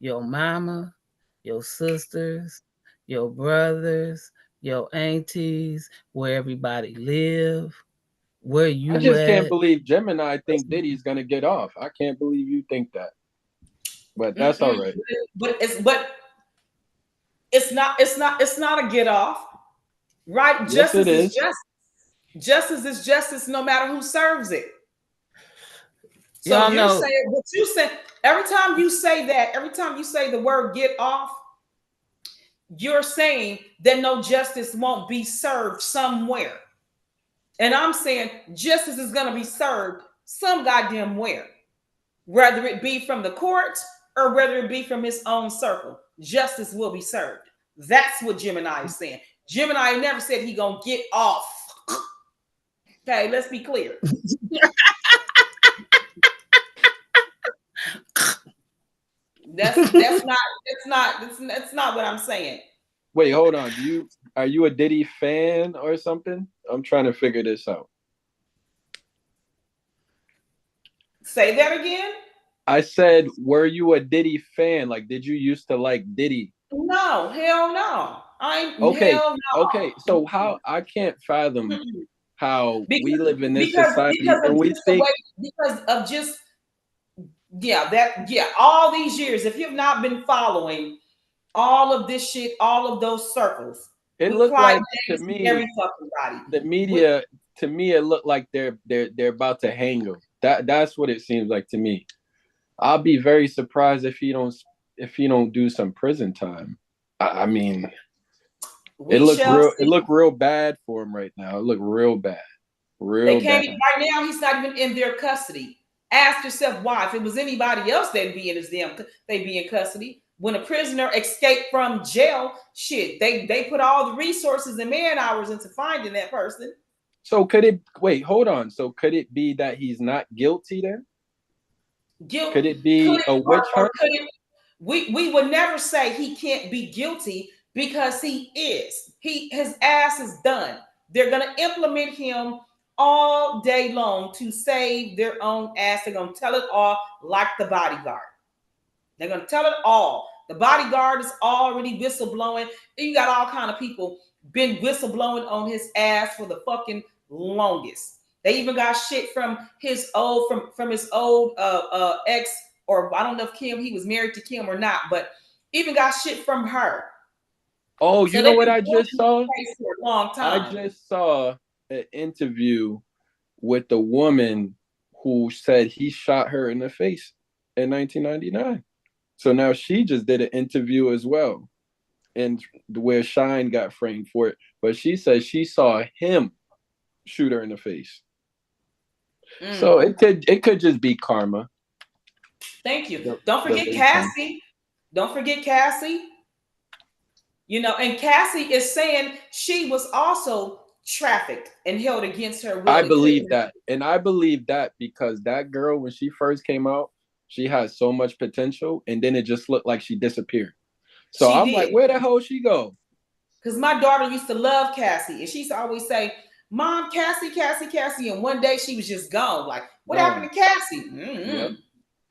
your mama, your sisters, your brothers, your aunties, where everybody live, where you I just can't at. believe Gemini think Diddy's gonna get off. I can't believe you think that. But that's all right. But it's not a get off. Right? Yes, Justice it is is. justice. Justice is justice no matter who serves it. So Y'all you're know, saying what you said every time you say that, every time you say the word get off, you're saying that no justice won't be served somewhere. And I'm saying justice is going to be served some goddamn where, whether it be from the courts or whether it be from his own circle. Justice will be served. That's what Gemini is saying. Gemini never said he gonna get off. Okay, let's be clear. That's not what I'm saying. Wait, hold on. Are you a Diddy fan or something? I'm trying to figure this out. Say that again. I said, were you a Diddy fan? Like, did you used to like Diddy? No, hell no. I'm Okay, hell okay. no. So how I can't fathom how we Because live in this society and we think because of just all these years, if you've not been following all of this shit, all of those circles it with looked Clive like to Davis and every me fucking body. the media to me it looked like they're about to hang him. That's what it seems like to me. I'll be very surprised if he don't do some prison time. I mean, We shall it see. looked real bad for him right now. It looked real bad. They Real can't bad. right now. He's not even in their custody. Ask yourself why. If it was anybody else, they'd be in custody. When a prisoner escaped from jail, shit, they put all the resources and man hours into finding that person. So hold on. So could it be that he's not guilty then? Guilt Could it could be it a witch or hunt? could it? We would never say he can't be guilty because he is. His ass is done. They're gonna implement him all day long to save their own ass. They're gonna tell it all like the bodyguard. They're gonna tell it all. The bodyguard is already whistleblowing. You got all kind of people been whistleblowing on his ass for the fucking longest. They even got shit from his old from his old ex, or I don't know if he was married to Kim or not, but even got shit from her. Oh, So you know they've what been I going just through this saw? case for a long I time. just saw an interview with the woman who said he shot her in the face in 1999. So now she just did an interview as well, and where Shine got framed for it. But she said she saw him shoot her in the face. So it could just be karma. Thank you. The, Don't the forget late time. Cassie. Don't forget Cassie. You know, and Cassie is saying she was also trafficked and held against her will I and believe couldn't. that, and I believe that because that girl, when she first came out, she had so much potential, and then it just looked like she disappeared. So She I'm like, did. where the hell she go? Because my daughter used to love Cassie, and she used to always say, "Mom, Cassie, Cassie, Cassie." And one day she was just gone. Like, what happened to Cassie? Yep,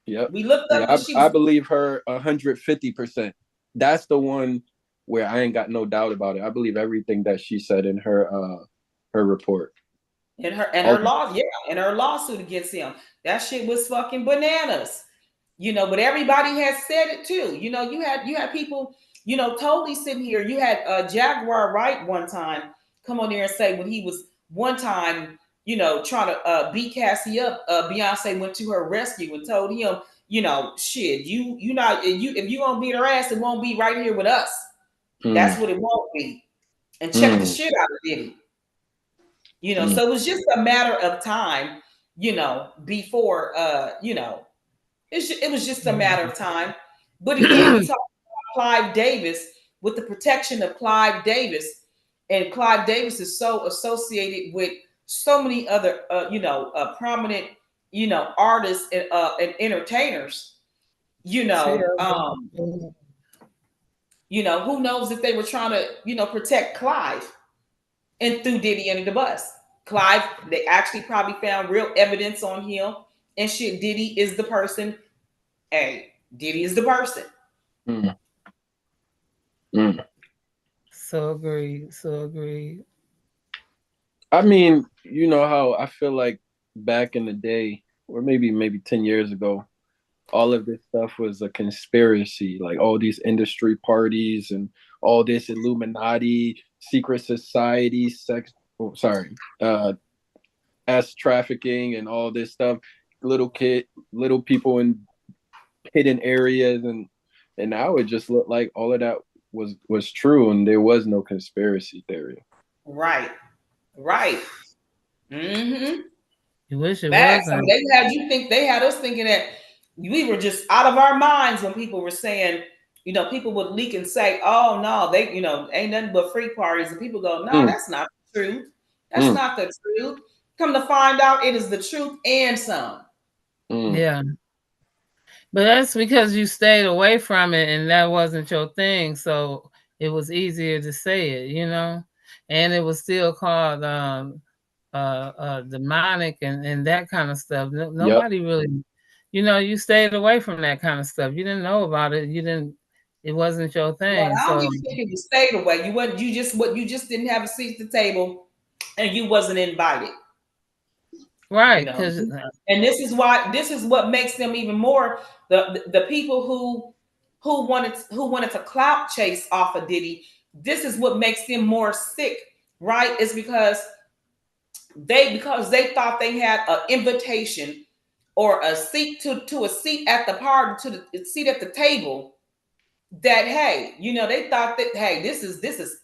yep, We looked up yeah. and she I was. believe her 150%. That's the one where I ain't got no doubt about it. I believe everything that she said in her report. And her Okay. and her lawsuit against him. That shit was fucking bananas. You know, but everybody has said it too. You know, you had people, you know, totally sitting here. You had Jaguar Wright one time come on there and say when he was one time, you know, trying to beat Cassie up, Beyonce went to her rescue and told him, you know, shit, you not you if you gonna beat her ass, it won't be right here with us. That's what it won't be. And check the shit out of Diddy. You know, so it was just a matter of time, you know, before you know, it was just a matter of time. But again, we talked about Clive Davis with the protection of Clive Davis, and Clive Davis is so associated with so many other, you know, prominent, you know, artists and entertainers. You know, who knows if they were trying to, you know, protect Clive and threw Diddy under the bus. Clive, they actually probably found real evidence on him, and shit. Diddy is the person. Hey, Diddy is the person. So agreed. So agreed. I mean, you know how I feel like back in the day, or maybe 10 years ago, all of this stuff was a conspiracy, like all these industry parties and all this Illuminati, secret society, sex, sorry, S trafficking and all this stuff, little people in hidden areas, and now it just looked like all of that was true, and there was no conspiracy theory. Right. Mm-hmm. You wish it Facts. I wasn't. mean, they had us thinking that we were just out of our minds when people were saying, people would leak and say, "Oh no, they, ain't nothing but freak parties," and people go, "No, that's not the truth. That's not the truth." Come to find out, it is the truth and some. Yeah. But that's because you stayed away from it and that wasn't your thing. So it was easier to say it, and it was still called demonic and that kind of stuff. Nobody really, you stayed away from that kind of stuff. You didn't know about it. It wasn't your Well, thing. I don't So even think you stayed away. You just didn't have a seat at the table and you wasn't invited. right, because and this is what makes them even more the people who wanted to clout chase off of Diddy. This is what makes them more sick, right? It's because they thought they had an invitation or a seat to a seat at the party, to the seat at the table, that hey, they thought that hey, this is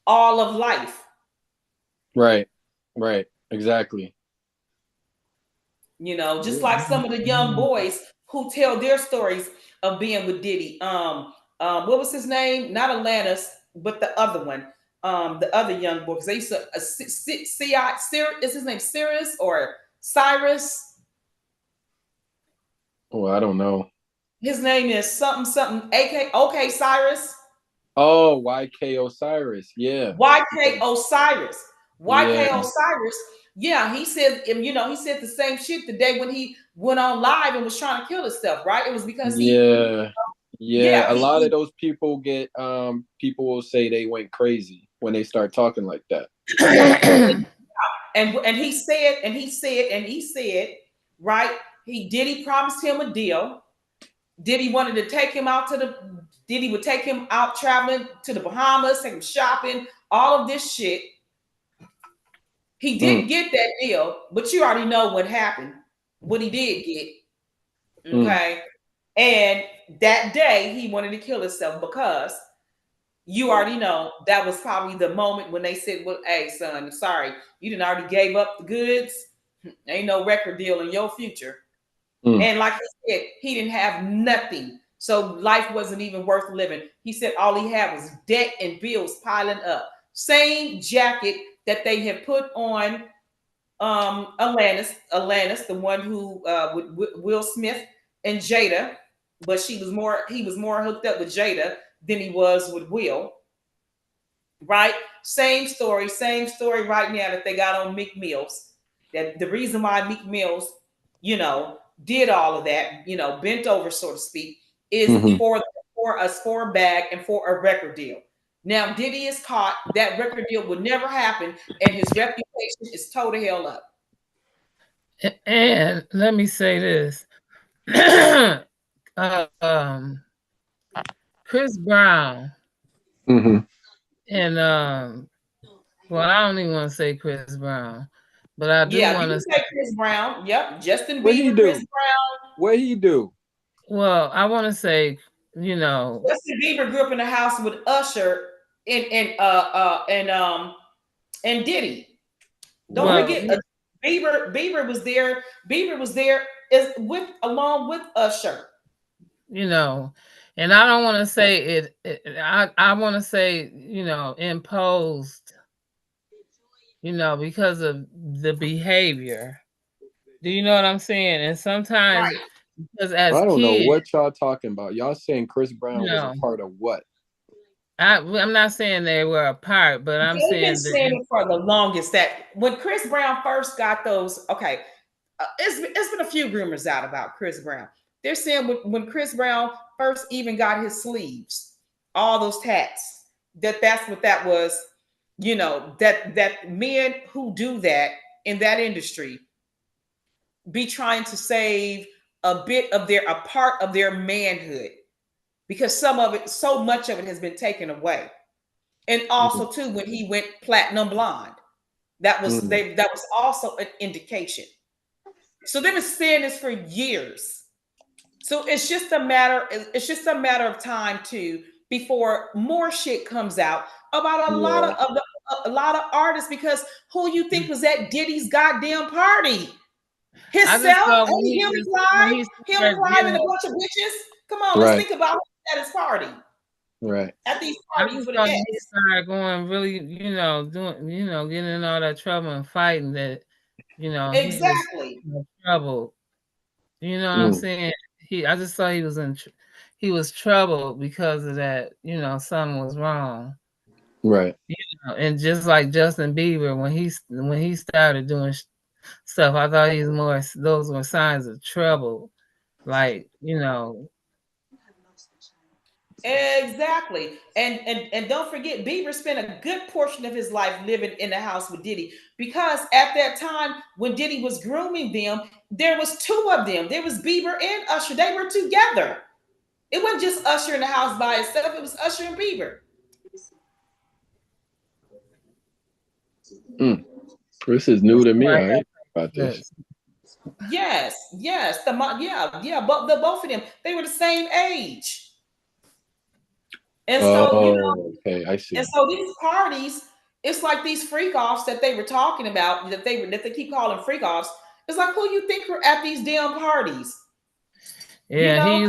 all of life. Right, exactly. Just like some of the young boys who tell their stories of being with Diddy. What was his name? Not Atlantis, but the other one. The other young boy. Because they used to is his name Sirius or Cyrus? Oh, I don't know. His name is something. Okay, Cyrus. Oh, YK Osiris. Yeah. YK Osiris. YK Yeah. Osiris. Yeah, he said, he said the same shit the day when he went on live and was trying to kill himself, right? It was because Yeah. A lot of those people get people will say they went crazy when they start talking like that. and he said, right? Diddy promised him a deal. Diddy wanted to take him out Diddy would take him out traveling to the Bahamas, take him shopping, all of this shit. He didn't get that deal, but you already know what happened, what he did get. Okay. And that day he wanted to kill himself because you already know that was probably the moment when they said, well, hey, son, sorry, you done already gave up the goods. Ain't no record deal in your future. And like he said, he didn't have nothing. So life wasn't even worth living. He said all he had was debt and bills piling up. Same jacket that they had put on Atlantis, the one who with Will Smith and Jada, but he was more hooked up with Jada than he was with Will. Right? Same story right now that they got on Meek Mills. That the reason why Meek Mills, did all of that, bent over, so to speak, is for a bag and for a record deal. Now, Diddy is caught. That record deal would never happen, and his reputation is towed to hell up. And let me say this. Chris Brown and well, I don't even want to say Chris Brown, but I do want to say Chris Brown. Yep, Justin Bieber, what he do? Chris Brown. What he do? Well, I want to say, Justin Bieber grew up in a house with Usher and Diddy. Don't forget, Bieber was there. Bieber was there along with Usher. And I don't want to say it. I want to say, imposed. Because of the behavior. Do you know what I'm saying? And sometimes, because as I don't know kids, what y'all talking about. Y'all saying Chris Brown was a part of what? I'm not saying they were a part, but I'm They've been saying it for the longest that when Chris Brown first got those, it's been a few rumors out about Chris Brown. They're saying when Chris Brown first even got his sleeves, all those tats, that's what that was. That men who do that in that industry be trying to save a part of their manhood, because so much of it has been taken away. And also too, when he went platinum blonde, That was also an indication. So they've been saying this for years. So it's just a matter of time too before more shit comes out about a lot of artists, because who you think was at Diddy's goddamn party? I just Himself thought and when he Him, started Clive, and getting, a bunch of bitches. Come on, let's Right. think about at his party. Right. At these I parties just with an thought he S. started going really, doing, getting in all that trouble and fighting that, he was Exactly. in trouble. You know what I'm Mm. saying? I just thought he was troubled because of that. Something was wrong. Right. And just like Justin Bieber, when he started doing stuff, I thought he was more. Those were signs of trouble. Like Exactly. And don't forget, Bieber spent a good portion of his life living in the house with Diddy, because at that time when Diddy was grooming them, there was two of them. There was Bieber and Usher. They were together. It wasn't just Usher in the house by itself. It was Usher and Bieber. Mm. This is new to me. I ain't about this. Yes, yes. But the both of them, they were the same age. And so, Okay, I see. and so these parties, it's like these freak offs that they were talking about, that they keep calling freak offs. It's like, who you think were at these damn parties? Yeah, he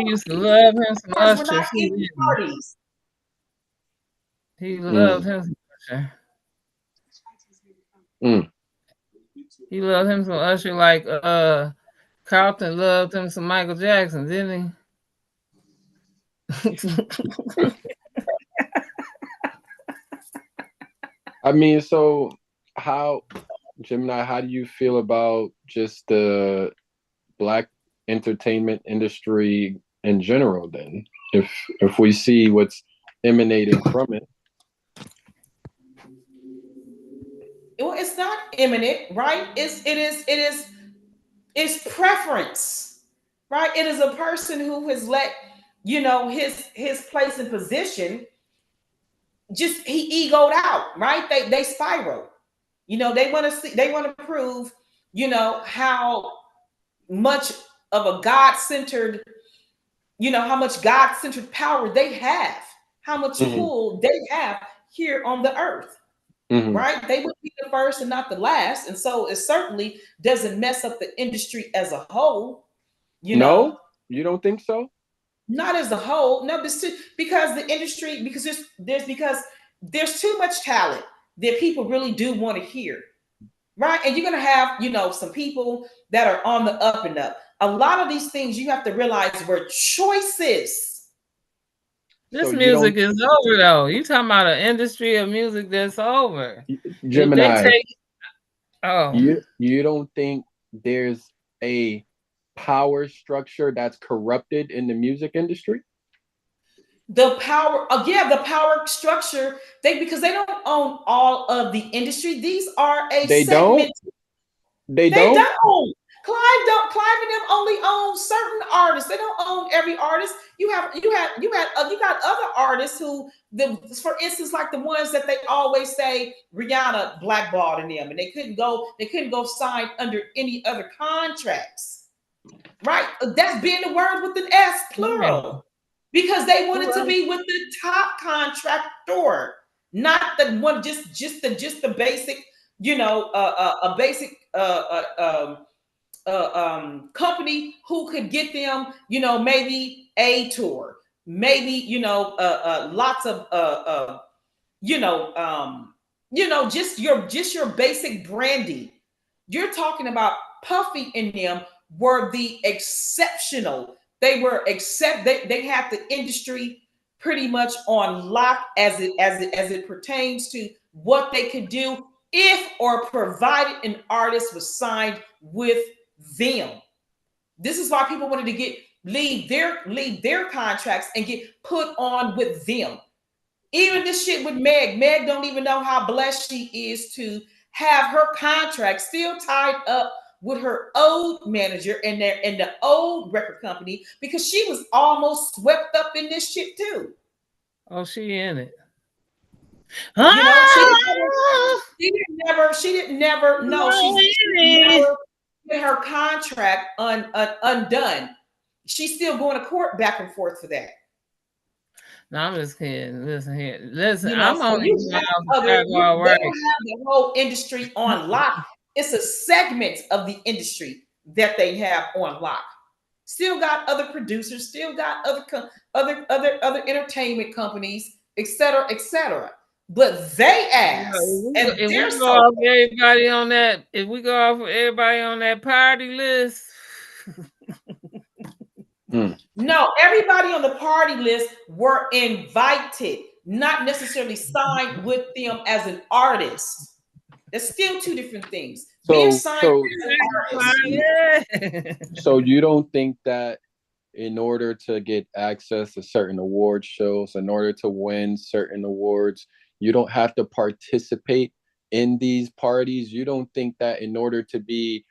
used to love him some We're Usher not too, in these didn't he? parties. He loved him some Usher. Mm. He loved him some Usher like Carlton loved him some Michael Jackson, didn't he? I mean, so how, Gemini, how do you feel about just the Black entertainment industry in general then? If we see what's emanating from it. Well, it's not imminent, right? It's preference, right? It is a person who has let his place and position, just he egoed out, right? They spiral. They want to prove, how much of a God-centered, how much God-centered power they have, how much pull they have here on the earth. Right? They would be the first and not the last. And so it certainly doesn't mess up the industry as a whole, No, you don't think so? Not as a whole. No, because the industry, because there's too much talent that people really do want to hear. Right? And you're gonna have, some people that are on the up and up. A lot of these things you have to realize were choices. This music is over though. You talking about an industry of music that's over. Gemini, You don't think there's a power structure that's corrupted in the music industry? The power, the power structure, because they don't own all of the industry. These are a segment. They don't. Clive and them only own certain artists. They don't own every artist. You got other artists who, for instance, like the ones that they always say Rihanna blackballed in them, and they couldn't go sign under any other contracts. Right? That's being the word with an S, plural. Because they wanted to be with the top contractor, not the one, just the basic, a basic company who could get them, maybe a tour, maybe lots of just your basic branding. You're talking about Puffy and them were the exceptional. They had the industry pretty much on lock as it pertains to what they could do if or provided an artist was signed with them. This is why people wanted to leave their contracts and get put on with them. Even this shit with Meg. Meg don't even know how blessed she is to have her contract still tied up with her old manager and the old record company, because she was almost swept up in this shit too. Oh, she in it. You know, Ah! she didn't never, no, she never get her contract undone. She's still going to court back and forth for that. No, I'm just kidding. Listen here. Listen, You know, I'm so only you going have off the other, Jaguar they work. don't have the whole industry on lock. It's a segment of the industry that they have on lock. Still got other producers, still got other entertainment companies, et cetera, et cetera. But they ask, and If they're we go so off everybody on that, if we go off of everybody on that party list, no, everybody on the party list were invited, not necessarily signed with them as an artist. There's still two different things. Being So signed so as an artist. so you don't think that in order to get access to certain award shows, in order to win certain awards, you don't have to participate in these parties? You don't think that in order to be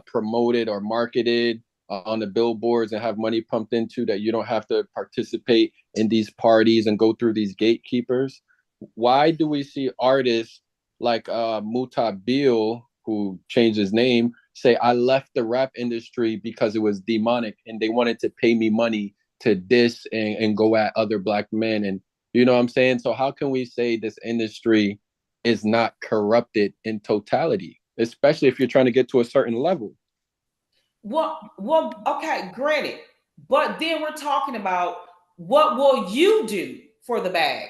promoted or marketed on the billboards and have money pumped into, that you don't have to participate in these parties and go through these gatekeepers? Why do we see artists like Mutabil, who changed his name, say, I left the rap industry because it was demonic and they wanted to pay me money to diss and go at other black men? And you know what I'm saying? So how can we say this industry is not corrupted in totality, especially if you're trying to get to a certain level? Well, okay, granted. But then we're talking about what will you do for the bag?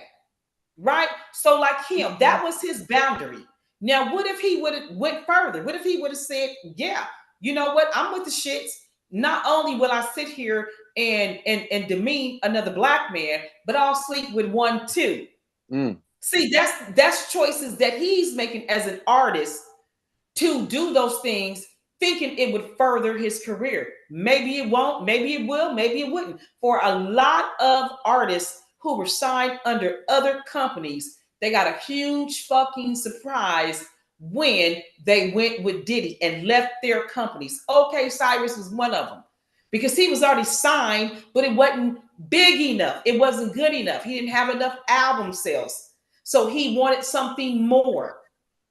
Right? So, like him, that was his boundary. Now, what if he would have went further? What if he would have said, "Yeah, you know what? I'm with the shits. Not only will I sit here and demean another black man, but I'll sleep with one too." Mm. See, that's choices that he's making as an artist to do those things, thinking it would further his career. Maybe it won't, maybe it will, maybe it wouldn't. For a lot of artists who were signed under other companies, they got a huge fucking surprise when they went with Diddy and left their companies. Okay, Cyrus was one of them because he was already signed, but it wasn't big enough. It wasn't good enough. He didn't have enough album sales. So he wanted something more.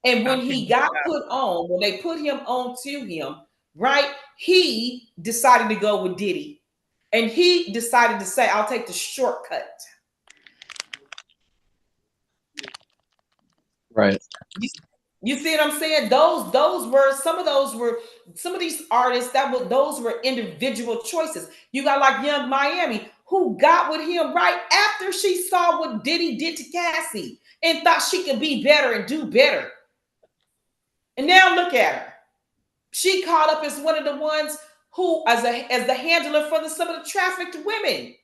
And when he got put on, when they put him on to him, right, he decided to go with Diddy. And he decided to say, I'll take the shortcut. Right. You see what I'm saying? Those were some of these artists those were individual choices. You got like Young Miami, who got with him right after she saw what Diddy did to Cassie and thought she could be better and do better. And now look at her. She caught up as one of the ones who, as the handler for some of the trafficked women.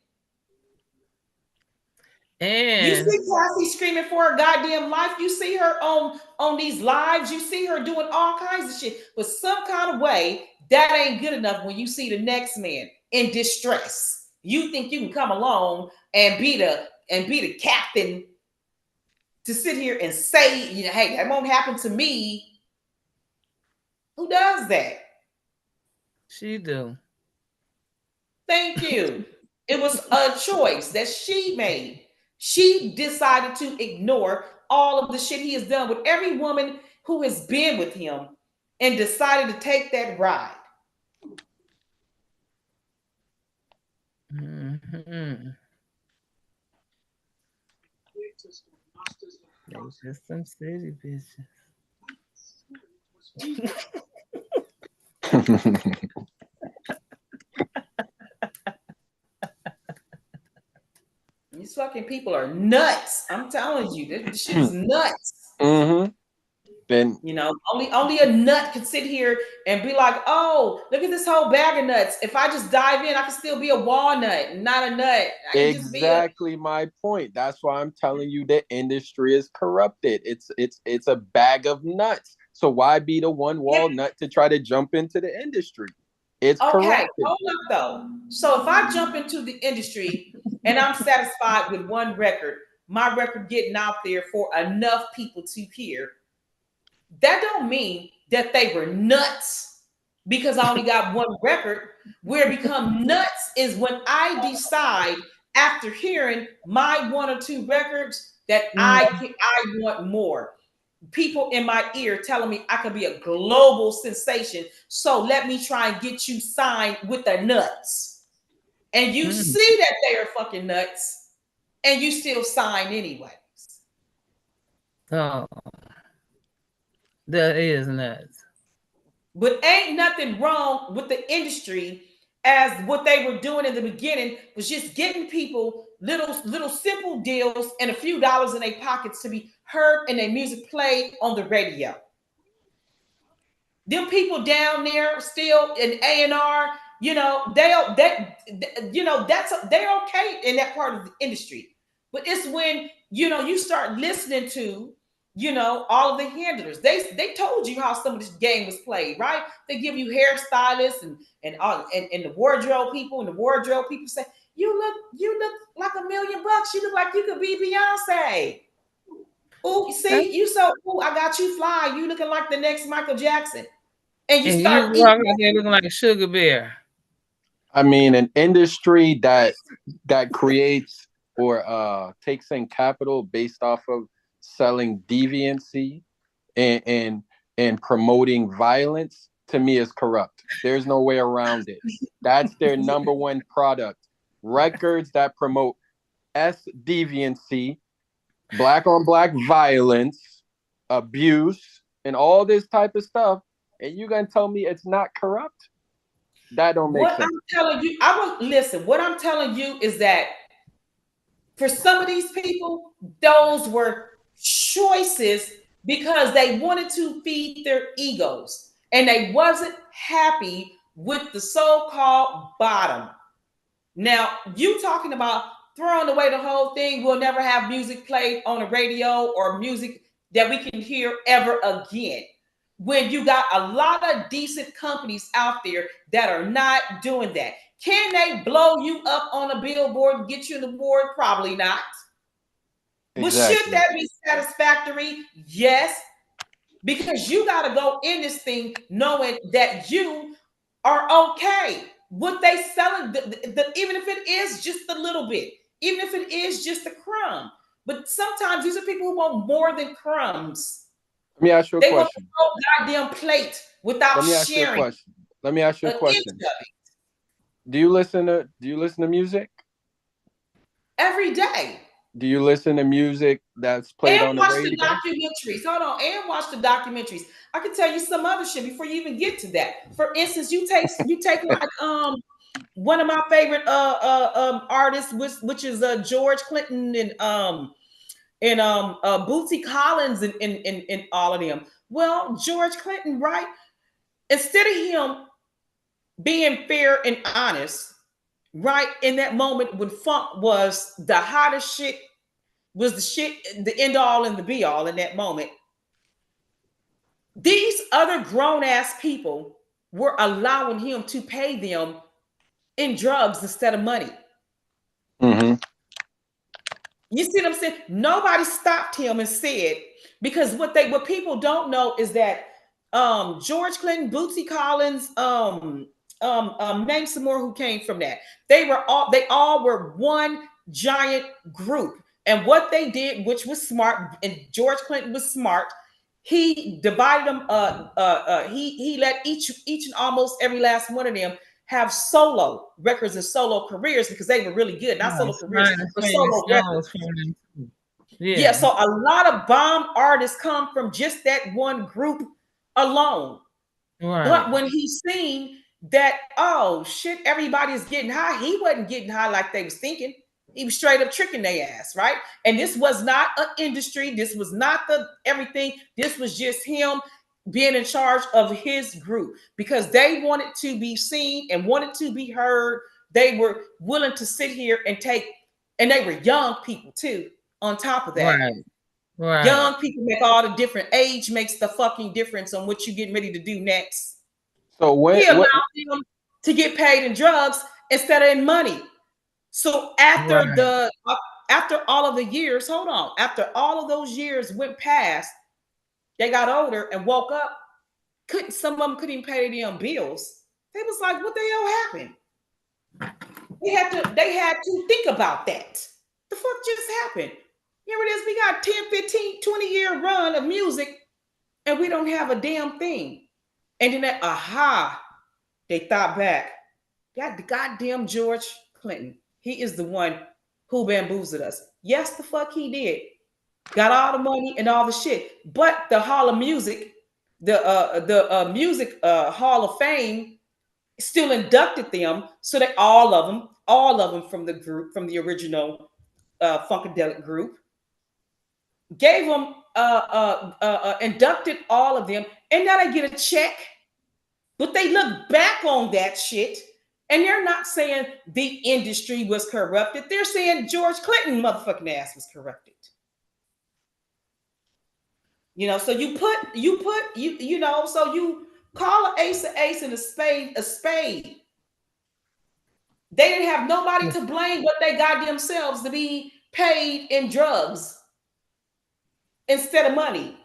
You and see Cassie screaming for her goddamn life. You see her on these lives. You see her doing all kinds of shit. But some kind of way, that ain't good enough when you see the next man in distress. You think you can come along and be the captain to sit here and say, you know, hey, that won't happen to me. Who does that? she do. Thank you. It was a choice that she made. She decided to ignore all of the shit he has done with every woman who has been with him and decided to take that ride. Mm-hmm. They just some city bitches. These fucking people are nuts. I'm telling you, this shit is nuts. Mm-hmm. And You know, only a nut could sit here and be like, "Oh, look at this whole bag of nuts. If I just dive in, I can still be a walnut, not a nut. I can just be a." exactly my point. That's why I'm telling you the industry is corrupted. It's a bag of nuts. So why be the one walnut to try to jump into the industry? It's Okay, corrupted. hold up though. So if I jump into the industry and I'm satisfied with one record, my record getting out there for enough people to hear, that don't mean that they were nuts because I only got one record. Where it become nuts is when I decide after hearing my one or two records that I want more. People in my ear telling me I could be a global sensation. So let me try and get you signed with the nuts. And you see that they are fucking nuts, and you still sign anyways. Oh, that is nuts. But ain't nothing wrong with the industry, as what they were doing in the beginning was just getting people little simple deals and a few dollars in their pockets to be heard and their music played on the radio. Them people down there still in A&R, you know, they're okay in that part of the industry. But it's when, you start listening to, all of the handlers. They told you how some of this game was played, right? They give you hairstylists and the wardrobe people, and the wardrobe people say, you look like $1 million. You look like you could be Beyonce. Oh, see, I got you fly. You looking like the next Michael Jackson. And you start you walking here looking like a sugar bear. I mean, an industry that creates or takes in capital based off of selling deviancy and promoting violence, to me, is corrupt. There's no way around it. That's their number one product. Records that promote deviancy, black on black violence, abuse, and all this type of stuff. And you're gonna tell me it's not corrupt? That don't make sense. What I'm telling you, listen. What I'm telling you is that for some of these people, those were choices because they wanted to feed their egos, and they wasn't happy with the so-called bottom. Now, you talking about throwing away the whole thing, we'll never have music played on the radio or music that we can hear ever again. When you got a lot of decent companies out there that are not doing that. Can they blow you up on a billboard and get you an award? Probably not. Exactly. But should that be satisfactory? Yes. Because you got to go in this thing knowing that you are okay. What they selling, even if it is just a little bit, even if it is just a crumb. But sometimes these are people who want more than crumbs. Let me ask you a question. Want a whole goddamn plate without sharing. Let me ask you a question. Do you listen to music? Every day. Do you listen to music that's played on the radio? And watch the documentaries. Hold on. And watch the documentaries. I can tell you some other shit before you even get to that. For instance, you take like one of my favorite artists, which is George Clinton and Bootsy Collins and all of them. Well, George Clinton, right? Instead of him being fair and honest, right, in that moment when funk was the hottest shit, was the shit, the end all and the be all in that moment, these other grown-ass people were allowing him to pay them in drugs instead of money. Mm-hmm. You see what I'm saying? Nobody stopped him and said, because what people don't know is that George Clinton, Bootsy Collins, name some more who came from that. They all were one giant group. And what they did, which was smart, and George Clinton was smart, he divided them. He let each and almost every last one of them have solo records and solo careers because they were really good. Not solo careers, but solo records. Yeah, so a lot of bomb artists come from just that one group alone. Right. But when he seen that, oh shit, everybody's getting high, he wasn't getting high like they was thinking. He was straight up tricking their ass, right? And this was not an industry. This was not the everything. This was just him being in charge of his group because they wanted to be seen and wanted to be heard. They were willing to sit here and and they were young people too, on top of that. Right. Young people make all the difference. Age makes the fucking difference on what you're getting ready to do next. So he allowed them to get paid in drugs instead of in money. So after after all of the years, hold on, after all of those years went past, they got older and woke up. Some of them couldn't even pay their bills. They was like, what the hell happened? They had to think about that. The fuck just happened? Here it is. We got 10, 15, 20-year run of music, and we don't have a damn thing. And then they thought back. God, the goddamn George Clinton. He is the one who bamboozled us. Yes, the fuck he did. Got all the money and all the shit. But the Hall of Music, the Music Hall of Fame, still inducted them. So that all of them from the group, from the original Funkadelic group, gave them inducted all of them, and now they get a check. But they look back on that shit, and they're not saying the industry was corrupted. They're saying George Clinton motherfucking ass was corrupted. So so you call an ace and a spade a spade. They didn't have nobody to blame but they got themselves to be paid in drugs instead of money.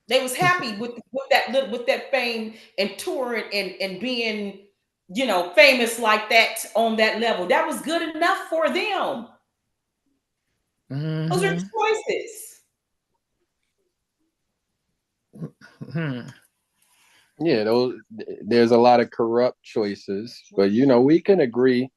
They was happy with that fame and touring and being, famous like that on that level. That was good enough for them. Those are choices. Yeah, there's a lot of corrupt choices, but we can agree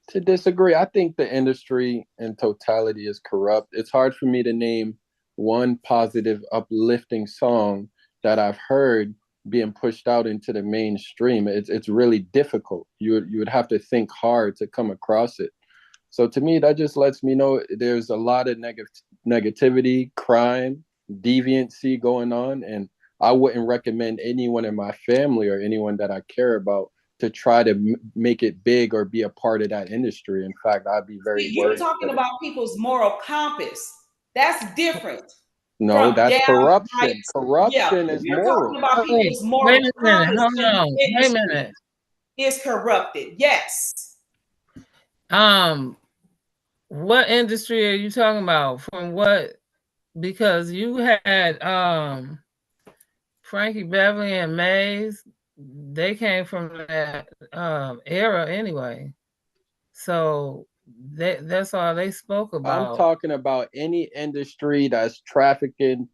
to disagree. I think the industry in totality is corrupt. It's hard for me to name one positive, uplifting song that I've heard being pushed out into the mainstream. It's really difficult. You would have to think hard to come across it. So to me, that just lets me know there's a lot of negativity, crime, deviancy going on, and I wouldn't recommend anyone in my family or anyone that I care about to try to make it big or be a part of that industry. In fact, I'd be very You're worried. talking about people's moral compass. That's different. No, From that's downright, corruption. Corruption is you're talking moral. about Wait, people's moral wait a minute. compass Hold when on. the Wait a industry minute. is corrupted. Yes. What industry are you talking about? From what? Because you had Frankie Beverly and Mays. They came from that era anyway. So that's all they spoke I'm about. talking about any industry that's trafficking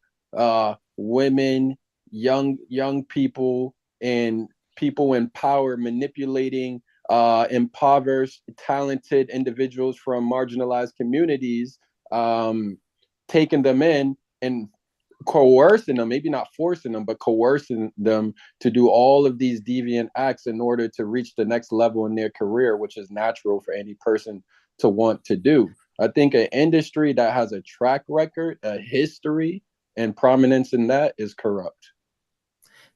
women, young people, and people in power, manipulating impoverished, talented individuals from marginalized communities, taking them in and coercing them, maybe not forcing them, but coercing them to do all of these deviant acts in order to reach the next level in their career, which is natural for any person to want to do. I think an industry that has a track record, a history, and prominence in that is corrupt.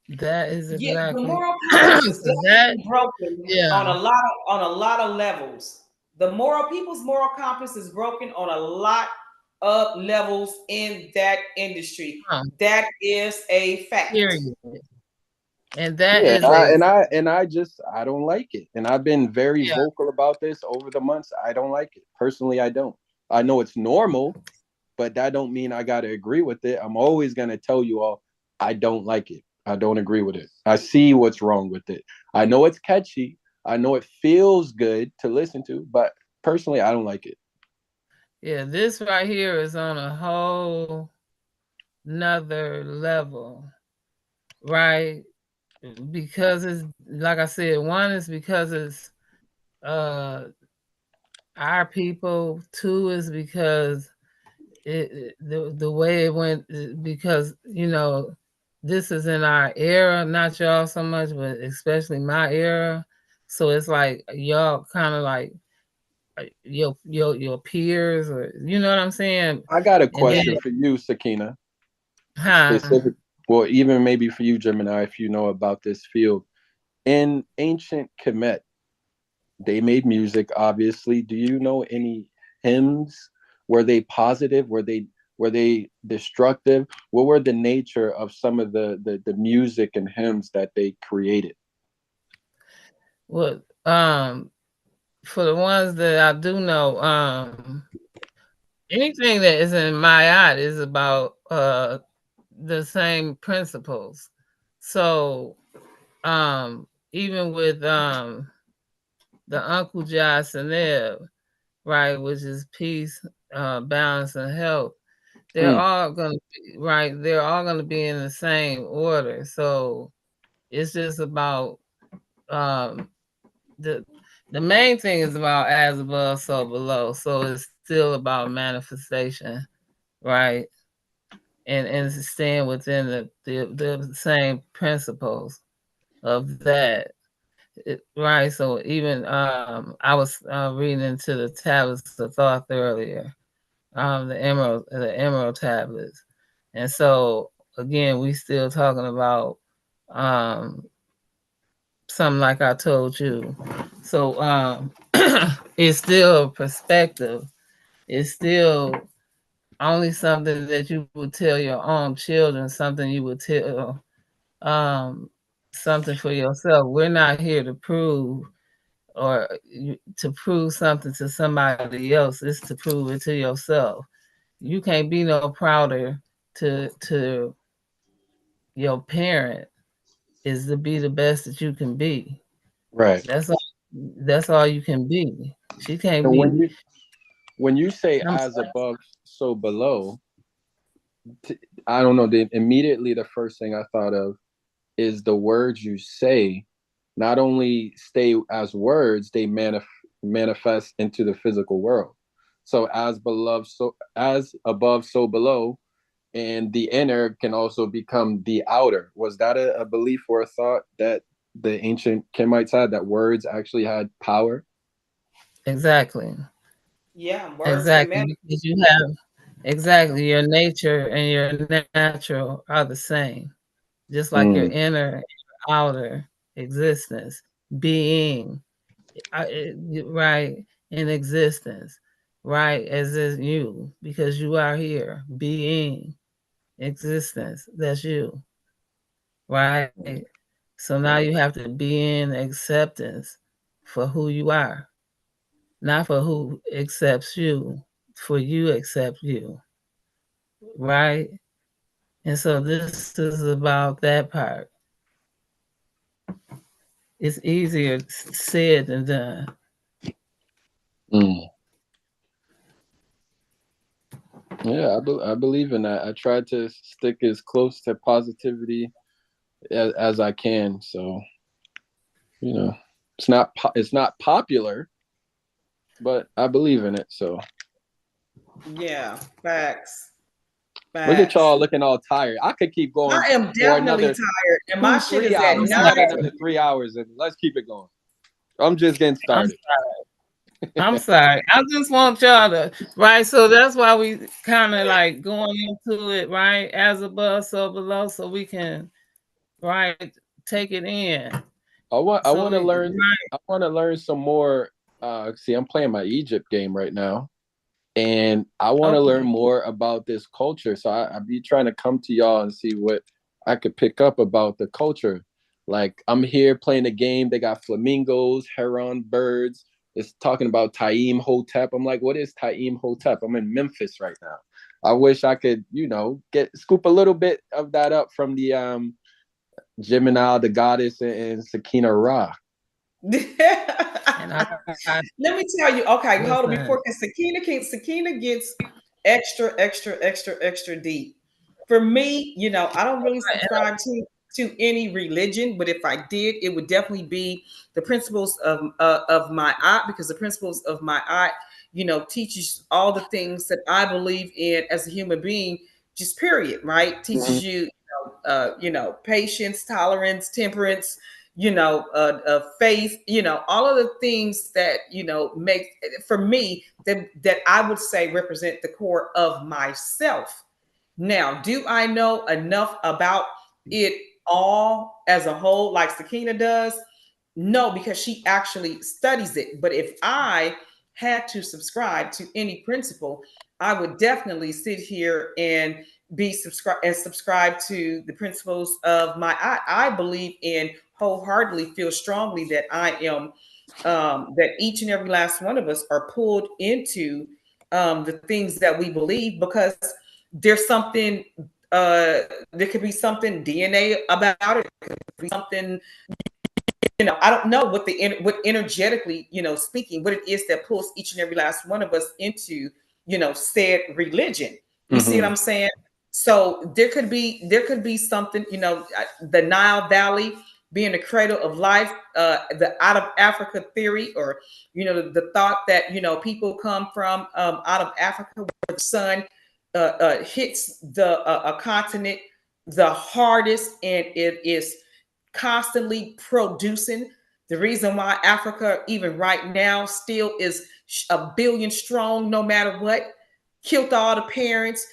That is The exactly moral compass is that. definitely broken Yeah. on a lot of levels. People's moral compass is broken on a lot of levels in that industry. That is a fact. Period. And that Yeah, is a I don't like it, and I've been very vocal about this over the months. I don't like it personally. I don't. I know it's normal, but that don't mean I got to agree with it. I'm always gonna tell you all I don't like it. I don't agree with it. I see what's wrong with it. I know it's catchy. I know it feels good to listen to, but personally, I don't like it. Yeah, this right here is on a whole nother level, right? Because it's like I said, one is because it's our people. Two is because the way it went, because this is in our era, not y'all so much, but especially my era. So it's like y'all kind of like your peers, or you know what I'm saying. I got a question for you, Sakina. Specific, well, even maybe for you, Gemini, if you know about this field. In ancient Kemet, they made music, obviously. Do you know any hymns? Were they positive? Were they destructive? What were the nature of some of the music and hymns that they created? Well, for the ones that I do know, anything that is in Ma'at is about the same principles. So even with the Uncle Jocelyn, right, which is peace, balance and health. They're Mm. all gonna be right. They're all gonna be in the same order. So it's just about um, the the main thing is about as above, so below. So it's still about manifestation, right? And it's staying within the same principles of that. Right. So even I was reading into the tablets of thought earlier, the emerald tablets, and so again we still talking about um something like I told you. So it's still perspective. It's still only something that you would tell your own children, something you would tell something for yourself. We're not here to prove or to prove something to somebody else. It's to prove it to yourself. You can't be no prouder to your parent is to be the best that you can be. Right. That's all. That's all you can be. She can't And be. when you say I'm as sorry. above, so below, I don't know. Immediately the first thing I thought of is the words you say not only stay as words, they manifest into the physical world. So as beloved, so as above, so below, and the inner can also become the outer. Was that a belief or a thought that the ancient Kemites had, that words actually had power? Exactly. Yeah, words can Exactly. manifest. Because you have exactly your nature and your natural are the same. Just like your Mm, inner and your outer existence, being, right, in existence, right, as is you, because you are here, being, existence, that's you, right? So now right. you have to be in acceptance for who you are, not for who accepts you, for you accept you, right? And so this is about that part. It's easier said than done. Mm. Yeah, I believe in that. I try to stick as close to positivity as I can. So it's not popular, but I believe in it. So Yeah, facts. look at Facts. y'all looking all tired. I could keep going I am for definitely another tired, and my two, shit three is at I'm hours. I nine. got sorry. another 3 hours, and let's keep it going. I'm just getting I'm started. I'm sorry. I just want y'all to right. So that's why we kind of like going into it right as above, so below, so we can right take it in. I So want to we learn. right. I want to learn some more. See, I'm playing my Egypt game right now, and I want to learn Okay. more about this culture. So I be trying to come to y'all and see what I could pick up about the culture. Like I'm here playing the game. They got flamingos, heron, birds. It's talking about Taim Hotep. I'm like, what is Taim Hotep? I'm in Memphis right now. I wish I could, get scoop a little bit of that up from the Gemini, the goddess, and Sakina-Ra. And I Let me tell you. Okay, hold on. listen. Before, because Sakina gets extra, extra, extra, extra deep. For me, I don't really subscribe to any religion, but if I did, it would definitely be the principles of my art, because the principles of my art, teaches all the things that I believe in as a human being. Just period, right? Mhm. Teaches you, patience, tolerance, temperance, faith, all of the things that make, for me, that I would say represent the core of myself. Now, do I know enough about it all as a whole, like Sakina does? No, because she actually studies it. But if I had to subscribe to any principle, I would definitely sit here and subscribe to the principles of my I believe in wholeheartedly, feel strongly that I am that each and every last one of us are pulled into the things that we believe, because there's something there could be something DNA about it. There could be something, I don't know what what energetically, speaking, what it is that pulls each and every last one of us into, said religion. You see what I'm saying? So there could be something, the Nile Valley being the cradle of life, the out of Africa theory, or the thought that people come from out of Africa, where the sun hits the a continent the hardest, and it is constantly producing. The reason why Africa, even right now, still is a billion strong, no matter what, killed all the parents.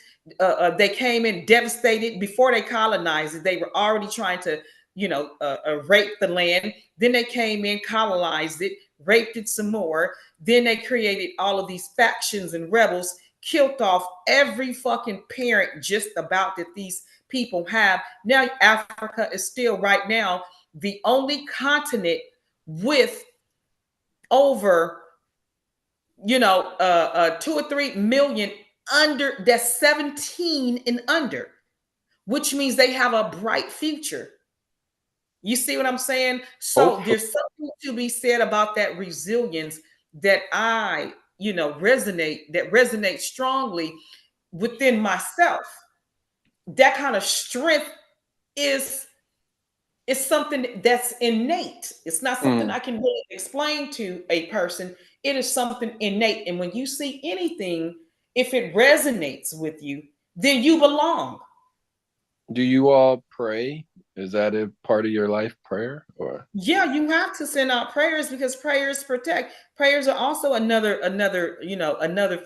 They came in devastated before they colonized it. They were already trying to, rape the land. Then they came in, colonized it, raped it some more. Then they created all of these factions and rebels, killed off every fucking parent just about that these people have. Now Africa is still right now the only continent with over 2 or 3 million under, that's 17 and under, which means they have a bright future. You see what I'm saying? So there's something to be said about that resilience that I resonates strongly within myself. That kind of strength is something that's innate. It's not something I can really explain to a person. It is something innate. And when you see anything, if it resonates with you, then you belong. Do you all pray? Is that a part of your life, prayer? Or yeah, you have to send out prayers, because prayers protect. Prayers are also another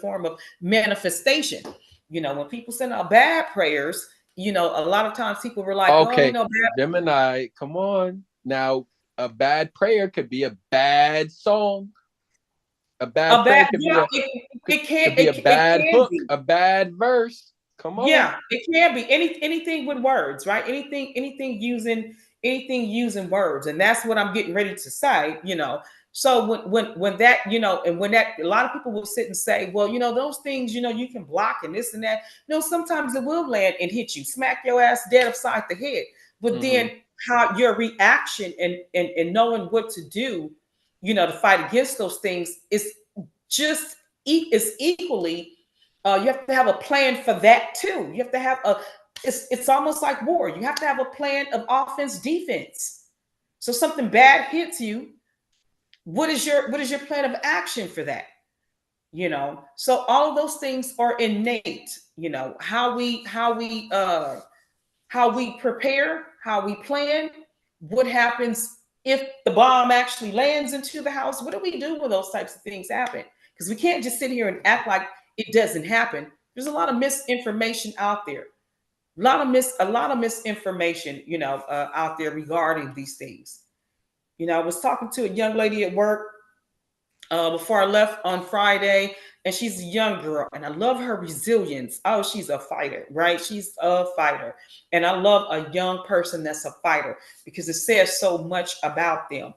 form of manifestation. When people send out bad prayers, a lot of times people were like, okay, bad. Gemini, come on. Now, a bad prayer could be a bad song. A bad prayer could be a bad hook, a bad verse. Come on. Yeah, it can be anything with words, right? Anything using words, and that's what I'm getting ready to say. So when that and when that, a lot of people will sit and say, well, those things, you can block and this and that. Sometimes it will land and hit you, smack your ass dead upside the head. But then how your reaction and knowing what to do, to fight against those things is just is equally. You have to have a plan for that too. You have to have it's almost like war. You have to have a plan of offense, defense. So something bad hits you. What is your plan of action for that? So all of those things are innate. How we prepare, how we plan, what happens if the bomb actually lands into the house. What do we do when those types of things happen? Because we can't just sit here and act like it doesn't happen. There's a lot of misinformation out there. A lot of misinformation, out there regarding these things. I was talking to a young lady at work before I left on Friday, and she's a young girl, and I love her resilience. Oh, she's a fighter, right? She's a fighter, and I love a young person that's a fighter, because it says so much about them,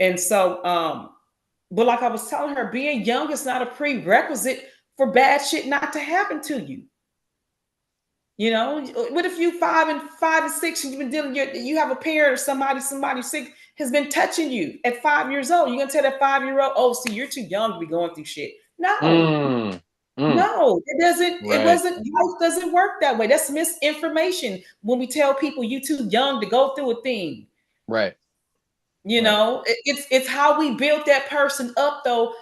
And so, but like I was telling her, being young is not a prerequisite for bad shit not to happen to you. What if you 5 and 6 and you've been dealing, you have a parent or somebody sick has been touching you at 5 years old? You're gonna tell that 5-year-old, oh, see, you're too young to be going through shit. No. No, it doesn't. Right. It wasn't. Life doesn't work that way. That's misinformation when we tell people you too young to go through a thing. Right. It's how we built that person up, though,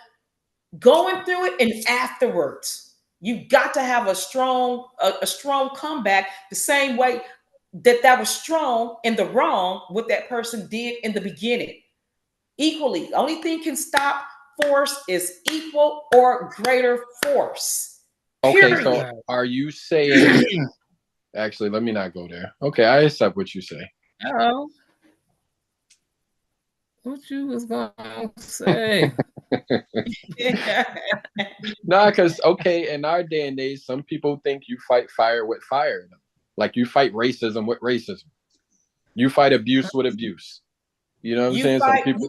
going through it and afterwards. You got to have a strong comeback, the same way that was strong in the wrong what that person did in the beginning. Equally, the only thing can stop force is equal or greater force. Period. Okay, so are you saying? Actually, let me not go there. Okay, I accept what you say. Oh, what you was gonna say? No, because in our day and age, some people think you fight fire with fire, like you fight racism with racism. You fight abuse with abuse. You know what I'm saying? Some people.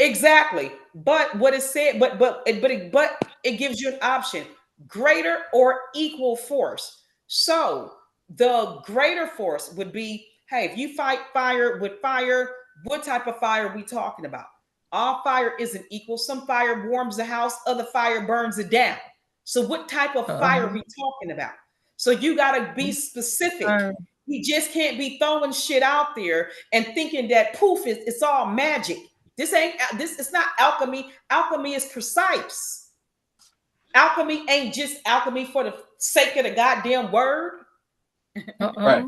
Exactly, but what it said, but it gives you an option: greater or equal force. So the greater force would be, hey, if you fight fire with fire, what type of fire are we talking about? All fire isn't equal. Some fire warms the house, other fire burns it down. So what type of fire are we talking about? So you got to be specific. We just can't be throwing shit out there and thinking that poof, it's all magic. This ain't this. It's not alchemy. Alchemy is precise. Alchemy ain't just alchemy for the sake of the goddamn word. Right.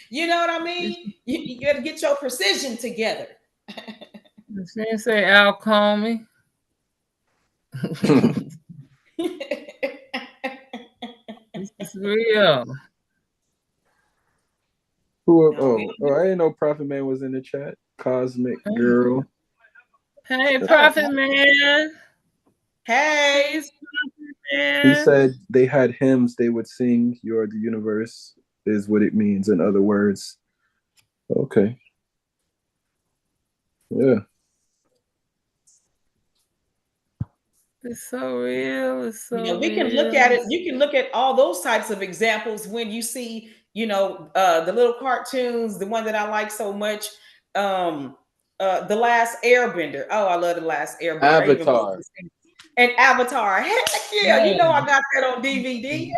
You know what I mean? You got to get your precision together. You didn't say alchemy. This is real. Who? Oh, I didn't know Prophet Man was in the chat. Cosmic Girl. Hey, Prophet Man. Hey. He said they had hymns they would sing. "You're the universe" is what it means. In other words. Okay. Yeah. It's so real. It's so real. We can look at it. You can look at all those types of examples when you see, the little cartoons, the one that I like so much, The Last Airbender. Oh, I love The Last Airbender. Avatar. And Avatar. Heck yeah. I got that on DVD.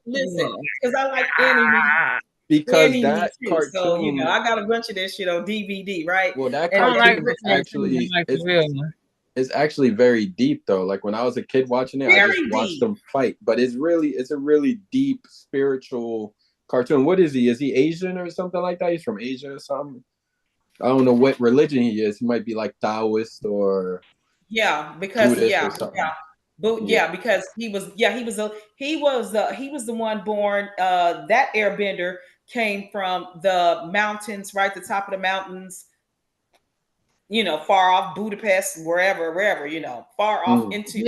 Listen, because I like anime. Because that too. cartoon, So, I got a bunch of this shit on DVD, right? Well, that cartoon is actually very deep though. Like when I was a kid watching it, I just watched them fight. But it's a really deep spiritual cartoon. What is he? Is he Asian or something like that? He's from Asia or something. I don't know what religion he is. He might be like Taoist or because Buddhist or something. But because he was the one born. That airbender came from the mountains, right? The top of the mountains, far off Budapest, wherever, far off into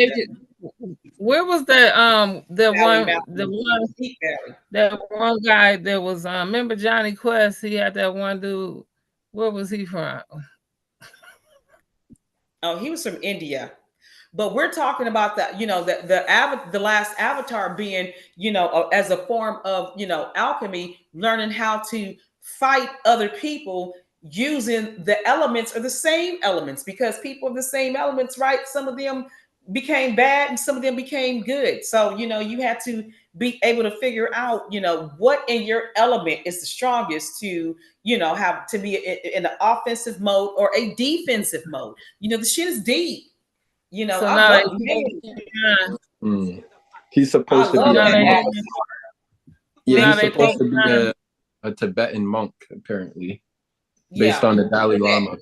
where was that one guy that was remember Johnny Quest? He had that one dude. Where was he from? Oh, he was from India. But we're talking about that, the last avatar being, as a form of, alchemy, learning how to fight other people using the elements or the same elements, because people are the same elements, right? Some of them became bad and some of them became good. So, you had to be able to figure out, what in your element is the strongest to, have to be in an offensive mode or a defensive mode. The shit is deep. So I love he's supposed to be he's supposed to be a Tibetan monk, apparently, based on the Dalai Lama.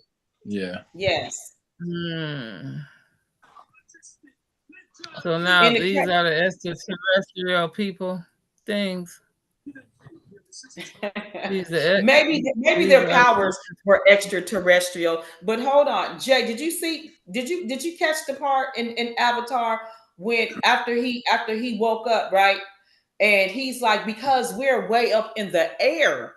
Yeah. Yes. So now these are the extraterrestrial people things. Maybe their powers were extraterrestrial. But hold on, Jay, did you catch the part in Avatar when after he woke up, right? And he's like, because we're way up in the air,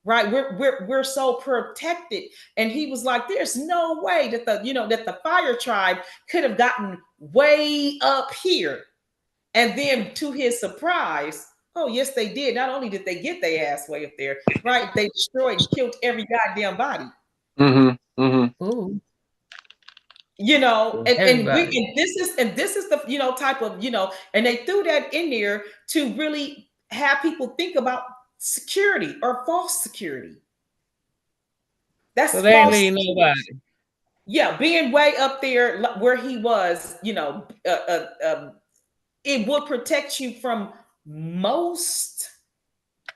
right? We're so protected. And he was like, there's no way that the fire tribe could have gotten way up here. And then to his surprise, oh, yes, they did. Not only did they get their ass way up there, right? They destroyed and killed every goddamn body. Ooh. And this is the type of and they threw that in there to really have people think about security or false security. That's so they ain't leave nobody. Yeah, being way up there where he was, it would protect you from most,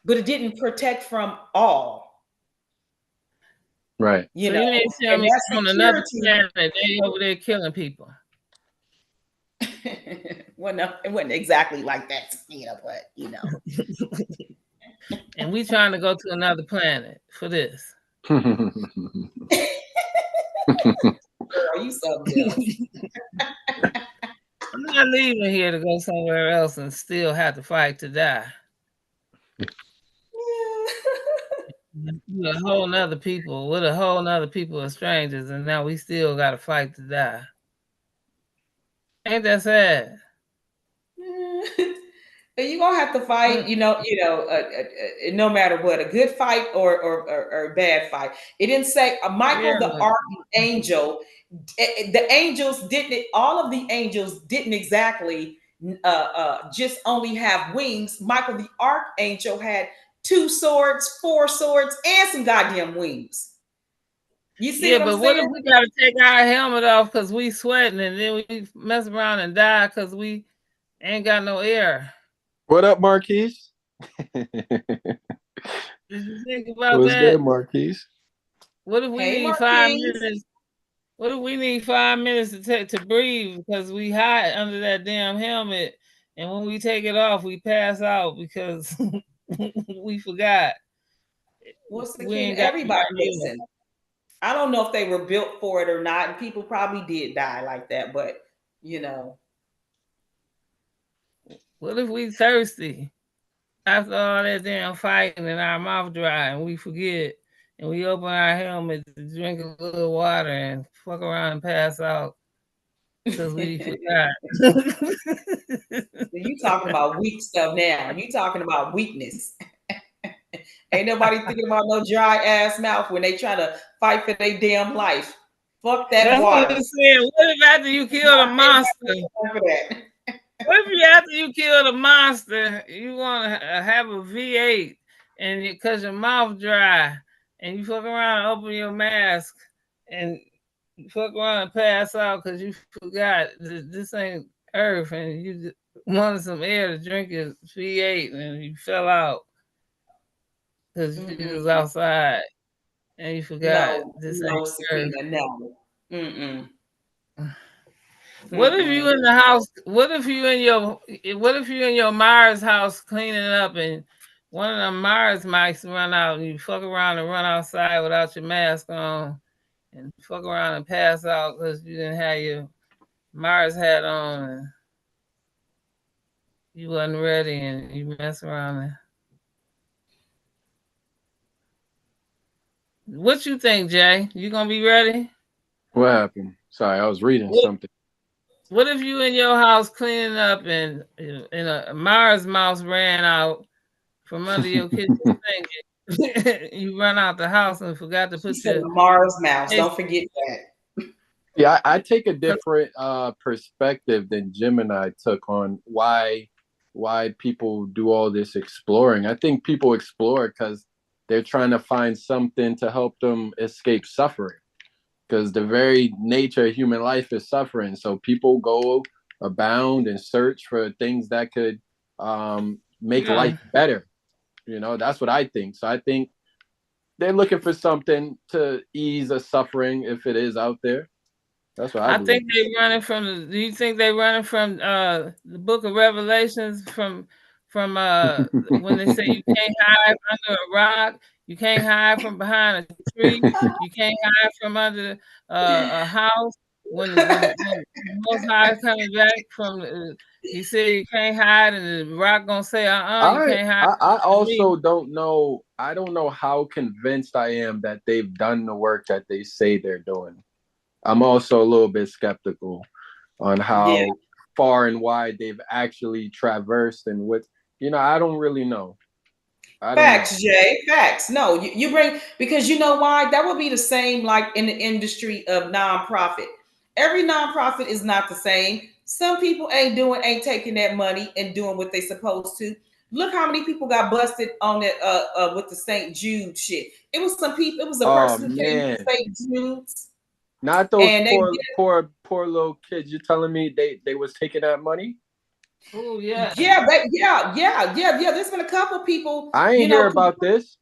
but it didn't protect from all. Right. So you didn't tell me on another planet they over there killing people. Well, no, it wasn't exactly like that, but And we trying to go to another planet for this. Girl, you something else. I'm not leaving here to go somewhere else and still have to fight to die. With a whole nother people of strangers, and now we still got to fight to die. Ain't that sad? You're gonna have to fight, no matter what, a good fight or a bad fight. It didn't say Michael Yeah, the archangel. The angels didn't. All of the angels didn't exactly just only have wings. Michael the archangel had 2 swords, 4 swords, and some goddamn wings. You see yeah, what I'm but what if saying? we gotta take our helmet off because we sweating and then we mess around and die because we ain't got no air? What up, Marquise? Did you think about What's good, that? Marquise? What if we Hey, need 5 Marquise. minutes? What if we need 5 minutes to breathe because we hide under that damn helmet, and when we take it off, we pass out because we forgot What's the we kid? ain't got Everybody, no air. listen. I don't know if they were built for it or not, and people probably did die like that. But you know, What if we thirsty after all that damn fighting and our mouth dry and we forget and we open our helmet to drink a little water and fuck around and pass out because we forgot? you talking about weak stuff now. You talking about weakness. Ain't nobody thinking about no dry ass mouth when they try to fight for their damn life. Fuck that That's what water. I'm saying. What if after you kill the monster? For that. What if you after you kill the monster, you want to have a V8 and because your mouth dry and you fuck around and open your mask and you fuck around and pass out because you forgot this ain't Earth and you just wanted some air to drink your V8 and you fell out because you Mm-mm. was outside and you forgot No, this ain't no, Earth. Sakina, no. Mm-mm. What if you Mm-mm. in the house? What if you in your Mars house cleaning up and one of them Mars mice run out and you fuck around and run outside without your mask on and fuck around and pass out because you didn't have your Mars hat on and you wasn't ready and you mess around and what you think, Jay? You gonna be ready? What happened? Sorry, I was reading What something. What if you in your house cleaning up and a Mars mouse ran out from under your kitchen sink? You run out the house and forgot to She put said your the Mars mouse. face. Don't forget that. Yeah, I take a different perspective than Gemini took on why people do all this exploring. I think people explore because they're trying to find something to help them escape suffering. Because the very nature of human life is suffering. So people go abound and search for things that could make life Yeah. better. You know, that's what I think. So I think they're looking for something to ease a suffering if it is out there. That's what I I believe. think they running from the. Do you think they running from the Book of Revelations from when they say you can't hide under a rock, you can't hide from behind a tree, you can't hide from under a house. When Most High is coming back from, he said you can't hide, and the rock gonna say, you I, can't hide I from me. also don't know. I don't know how convinced I am that they've done the work that they say they're doing. I'm also a little bit skeptical on Yeah. how far and wide they've actually traversed and what, I don't really know. I don't know. Facts, Jay. Facts. No, you bring because you know why? That would be the same like in the industry of nonprofit. Every nonprofit is not the same. Some people ain't taking that money and doing what they supposed to. Look how many people got busted on it with the St. Jude shit. It was some people, it was a Oh person who came to man. St. Jude's Not those and they poor little kids. You're telling me they was taking that money? Oh yeah. yeah. There's been a couple people, I ain't hear about this.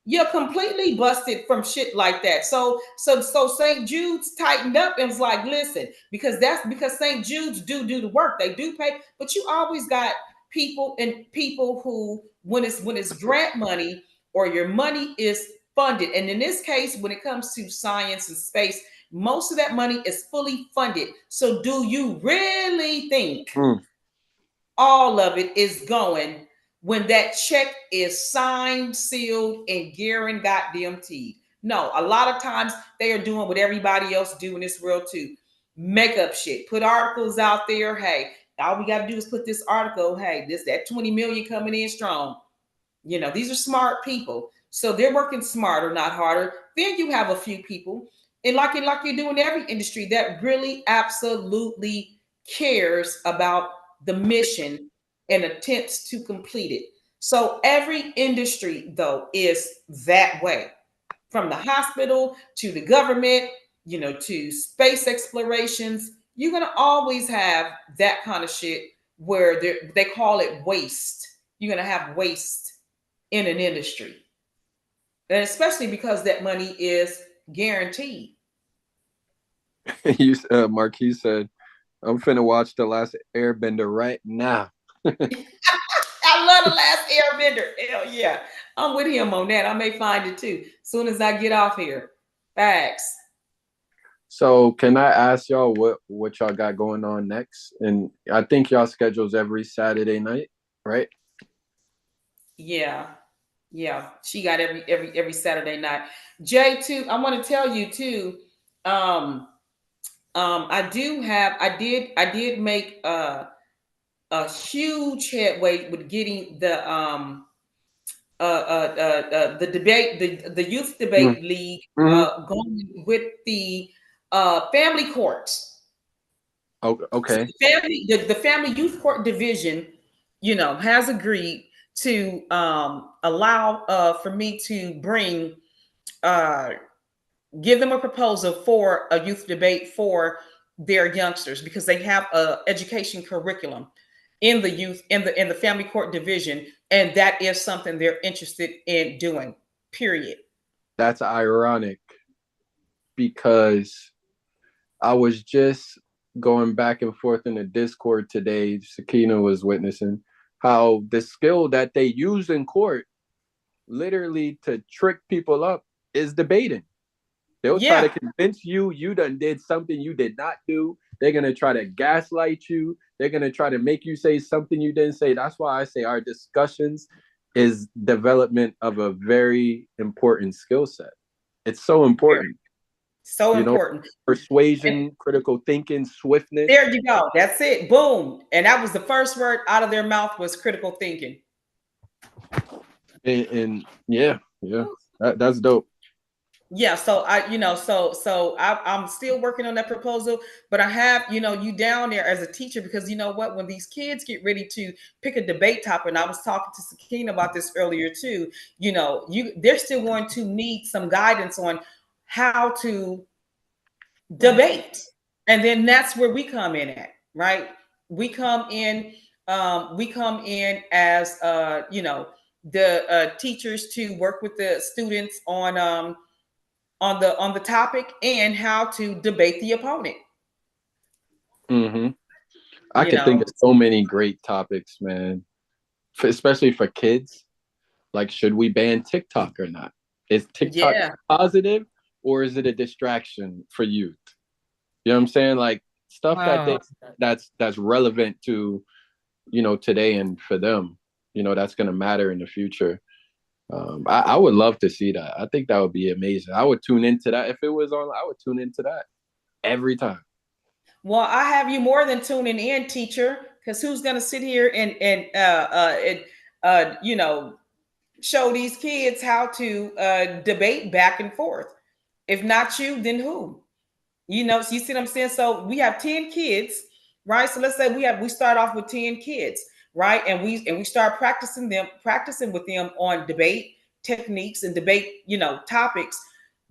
you're completely busted from shit like that. So St. Jude's tightened up and was like, listen, because St. Jude's do the work. They do pay, but you always got people who when it's grant money or your money is funded. And in this case, when it comes to science and space, most of that money is fully funded. So do you really think Mm. all of it is going when that check is signed, sealed, and guaranteed goddamn teed? No, a lot of times they are doing what everybody else do in this world too. Make up shit, put articles out there. Hey, all we got to do is put this article. Hey, that 20 million coming in strong. These are smart people. So they're working smarter, not harder. Then you have a few people, and like you do in every industry, that really absolutely cares about the mission and attempts to complete it. So every industry, though, is that way. From the hospital to the government, to space explorations, you're gonna always have that kind of shit where they call it waste. You're gonna have waste in an industry. And especially because that money is guaranteed. Marquis said, I'm finna watch The Last Airbender right now. I love The Last Airbender. Hell yeah. I'm with him on that. I may find it too. As soon as I get off here. Facts. So can I ask y'all what y'all got going on next? And I think y'all schedules every Saturday night, right? Yeah. Yeah. She got every Saturday night. Jay, too, I want to tell you too. I did make a huge headway with getting the debate, the youth debate league going with the family courts. Okay. The family youth court division, has agreed to allow for me to bring give them a proposal for a youth debate for their youngsters, because they have a education curriculum in the youth in the family court division, and that is something they're interested in doing, period. That's ironic because I was just going back and forth in the Discord today. Sakina was witnessing how the skill that they use in court literally to trick people up is debating. They'll try to convince you done did something you did not do. They're going to try to gaslight you. They're going to try to make you say something you didn't say. That's why I say our discussions is development of a very important skill set. It's so important. So important. Persuasion, critical thinking, swiftness. There you go. That's it. Boom. And that was the first word out of their mouth, was critical thinking. And yeah, that's dope. Yeah, so I'm still working on that proposal, but I have, you down there as a teacher, because you know what, when these kids get ready to pick a debate topic, and I was talking to Sakina about this earlier too, they're still going to need some guidance on how to debate. And then that's where we come in at, right? We come in as the teachers to work with the students on the topic and how to debate the opponent. I can think of so many great topics, man. Especially for kids. Like, should we ban TikTok or not? Is TikTok positive, or is it a distraction for youth? You know what I'm saying? Like, stuff that's relevant to, today, and for them, that's gonna matter in the future. I would love to see that. I think that would be amazing. I would tune into that if it was on. I would tune into that every time. Well, I have you more than tuning in, teacher, because who's going to sit here and show these kids how to debate back and forth? If not you, then who? So you see what I'm saying? So we have 10 kids, right? So let's say we start off with 10 kids, right? And we start practicing with them on debate techniques and debate, topics.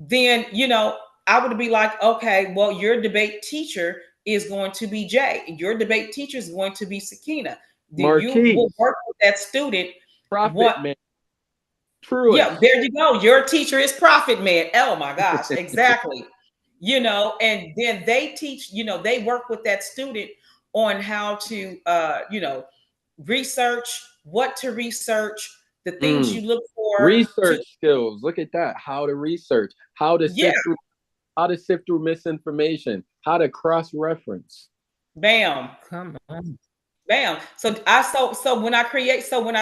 Then, I would be like, okay, well, your debate teacher is going to be Jay. Your debate teacher is going to be Sakina. You will work with that student. Profit man. True. Yeah, there you go. Your teacher is Profit Man. Oh my gosh, exactly. And then they teach, they work with that student on how to, research, what to research, the things you look for. Research skills. Look at that. How to research, how to sift through misinformation, how to cross-reference. Bam. Come on. Bam. So when I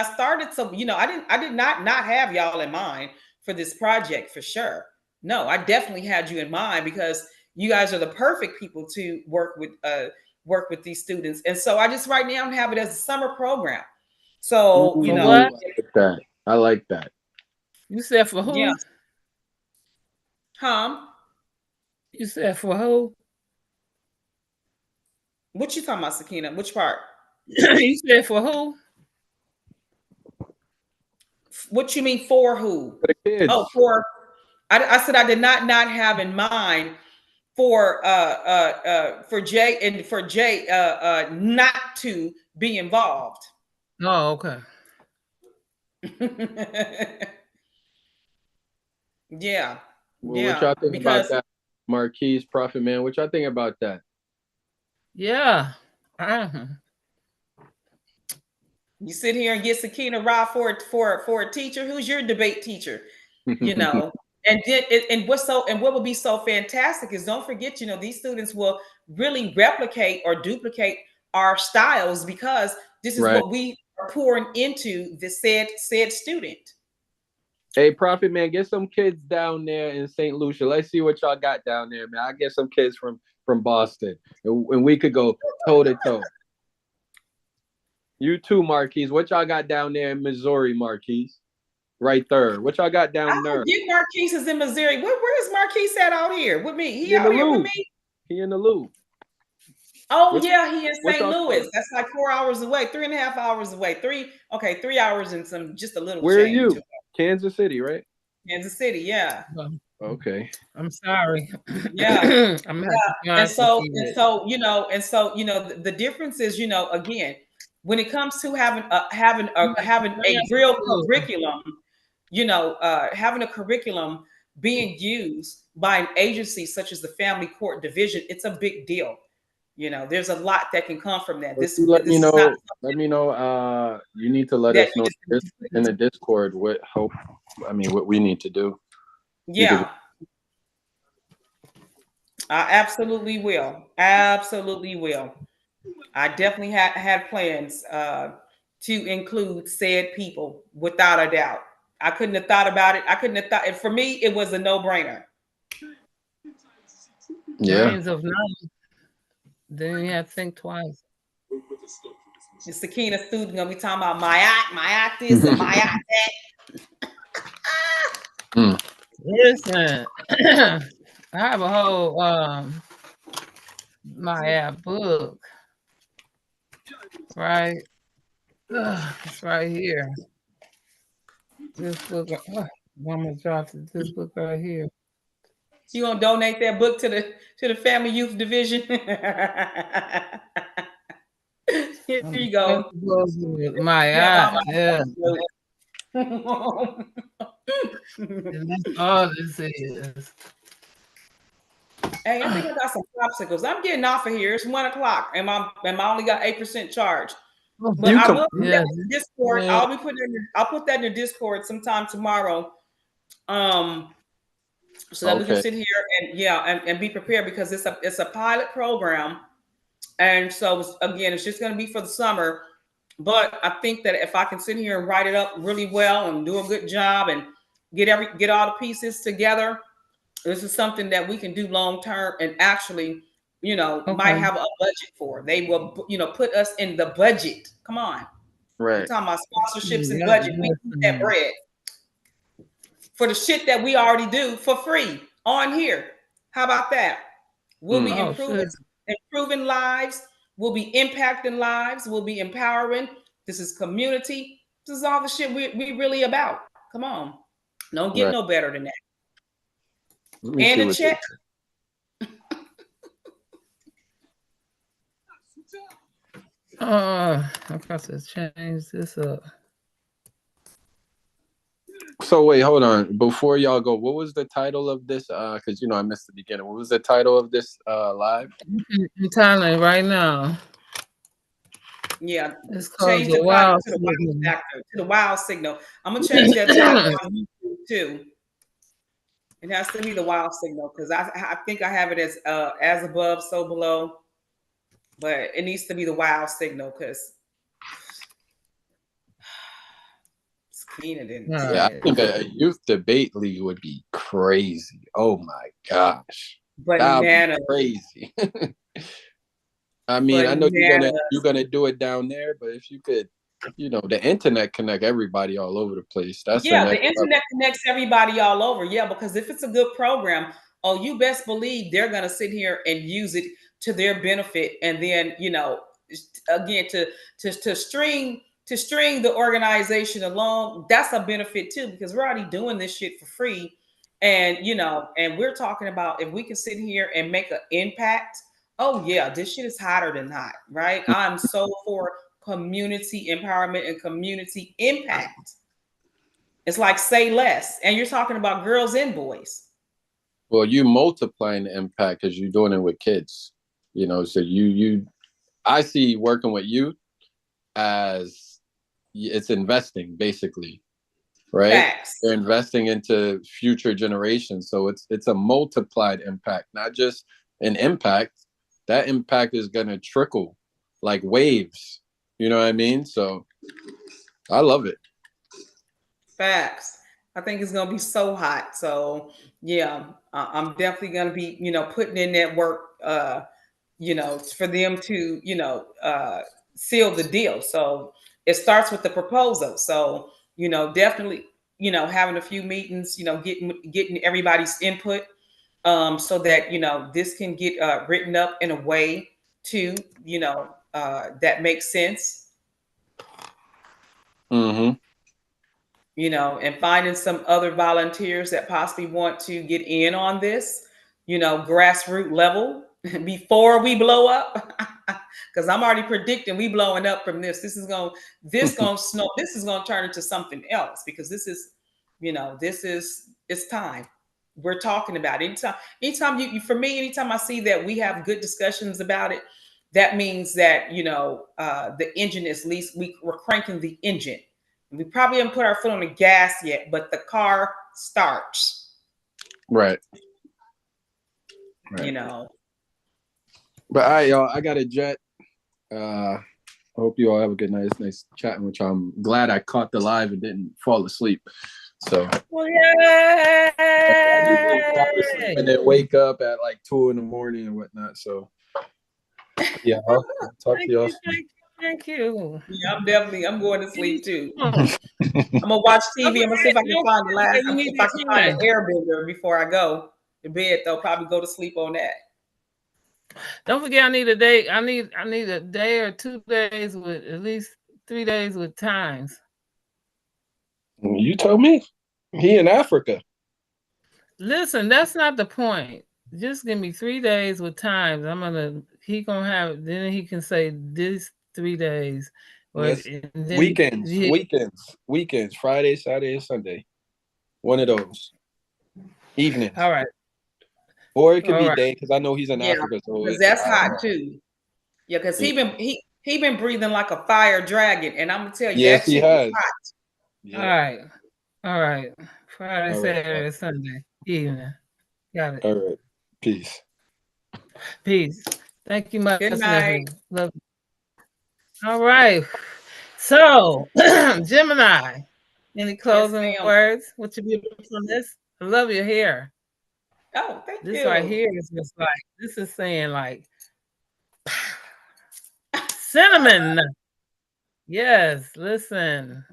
started, I did not have y'all in mind for this project, for sure. No, I definitely had you in mind, because you guys are the perfect people to work with work with these students. And so I just right now have it as a summer program. So, you For know, what? I like that. I like that. You said for who? yeah. Huh? You said for who? What you talking about, Sakina? Which part? You said for who? What you mean for who? For the kids. Oh, I said I did not have in mind for Jay and for Jay not to be involved. Oh, okay. Yeah. Well, what Yeah. y'all think about Because that? Marquise, Prophet Man, what y'all think about that? Yeah. Uh-huh. you sit here and get Sakina-Ra for a teacher. Who's your debate teacher? You know, and what would be so fantastic is, don't forget, you know, these students will really replicate or duplicate our styles, because this is Right. what we are pouring into the said student. Hey, Prophet Man, get some kids down there in St. Lucia. Let's see what y'all got down there, man. I get some kids from Boston, and we could go toe to toe. You too, Marquise. What y'all got down there in Missouri, Marquise? Right there. What y'all got down there? Forget Marquise is in Missouri. Where is Marquise at out here with me? He in out the here with loop. me? He in the loop. Oh, What's- yeah, he in what's St. our Louis. story? That's like 4 hours away, 3.5 hours away. 3 hours and just a little Where are change. you? Kansas City, right? Kansas City, yeah. Okay. I'm sorry. Yeah. I'm And so, the difference is, you know, again, when it comes to having a real curriculum, you know, having a curriculum being used by an agency such as the Family Court Division, it's a big deal. You know, there's a lot that can come from that. This Let me is know. not Let me know. You need to let that us you know just in the Discord what we need to do. yeah. I absolutely will. Absolutely will. I definitely had plans to include said people, without a doubt. I couldn't have thought about it. I couldn't have thought. For me, it was a no-brainer. Yeah. Brains of none. Then you have to think twice. The Sakina student gonna be talking about my this and my that. Mm. Listen, I have a whole my app book, right? It's right here. This book, I'm gonna drop this book right here. You gonna donate that book to the Family Youth Division? Here you go. My Yeah, app, yeah. And that's all this is. Hey, I think I got some popsicles. I'm getting off of here. It's 1:00, and I only got 8% charge. But You I come. will put Yeah. that in the Discord. Yeah. I'll put that in the Discord sometime tomorrow. So that we can Okay. sit here and be prepared, because it's a pilot program. And so again, it's just going to be for the summer. But I think that if I can sit here and write it up really well and do a good job and get all the pieces together, this is something that we can do long term, and actually, you know, might have a budget for. They will, you know, put us in the budget. Come on. We're Right. talking about sponsorships and Yeah, budget. We eat that bread for the shit that we already do for free on here. How about that? We'll be improving lives. We'll be impacting lives. We'll be empowering. This is community. This is all the shit we really about. Come on. Don't get Right. no better than that. Let me And see a what check. I got to change this up. So wait, hold on. Before y'all go, what was the title of this? Because I missed the beginning. What was the title of this live? I'm telling you right now. Yeah, It's called change the the title Wow to the wow Signal. factor, to the wow signal. I'm gonna change that title on YouTube too. It has to be the wow signal, because I think I have it as above, so below, but it needs to be the wow signal, because Sakina didn't. Yeah, I think a youth debate league would be crazy. Oh my gosh, that'd Bananas. be crazy. I mean, I know bananas. you're gonna do it down there, but if you could, the internet connect everybody all over the place. That's the Yeah, the next level. internet connects everybody all over. Yeah, because if it's a good program, oh, you best believe they're going to sit here and use it to their benefit, and then again to string the organization along. That's a benefit too, because we're already doing this shit for free, and we're talking about if we can sit here and make an impact. Oh yeah, this shit is hotter than hot, right? I'm so for community empowerment and community impact. It's like say less. And you're talking about girls and boys. Well, you multiplying the impact because you're doing it with kids. So I see working with youth as it's investing basically, right? Facts. They're investing into future generations. So it's a multiplied impact, not just an impact. That impact is gonna trickle like waves. You know what I mean? So I love it. Facts. I think it's gonna be so hot. So yeah, I'm definitely gonna be, putting in that work for them to, seal the deal. So it starts with the proposal. So, definitely, having a few meetings, getting everybody's input, so that this can get written up in a way to that makes sense. Mm-hmm. And finding some other volunteers that possibly want to get in on this, grassroots level before we blow up. Because I'm already predicting we blowing up from this. This gonna snow. This is gonna turn into something else because it's time. We're talking about it. Anytime for me, anytime I see that we have good discussions about it, that means that the engine is least we're cranking the engine. We probably haven't put our foot on the gas yet, but the car starts. Right. You know. But all right, y'all, I got a jet. I hope you all have a good night. It's nice chatting with y'all. I'm glad I caught the live and didn't fall asleep. So Well, yay! I usually fall asleep and then wake up at like 2 in the morning and whatnot. So yeah, I'll talk to Thank y'all you, soon. thank you, thank you. Yeah, I'm going to sleep too. Oh, I'm gonna watch TV. I'm gonna see if I can find the last, you need if I can find to an airbender before I go to bed. Though probably go to sleep on that. Don't forget, I need a day. I need a day or 2 days with at least 3 days with times. You told me. He in Africa. Listen, that's not the point. Just give me 3 days with times. He gonna have. Then he can say this 3 days, or Yes. and then Weekends. Friday, Saturday, and Sunday. One of those evenings, all right, or it could all be right. day because I know he's in Yeah, Africa. So because that's hot too. Yeah, because he been breathing like a fire dragon, and I'm gonna tell you yes, that he shit is has. hot. All Yeah. right. All right. Friday, All right. Saturday, Sunday evening. Got it. All right. Peace. Peace. Thank you much, Good nephew. night. Love you. All right. So, Gemini, any Yes, closing ma'am. words? What you get from this? I love your hair. Oh, thank This right you. here is just like, this is saying like cinnamon. Yes, listen.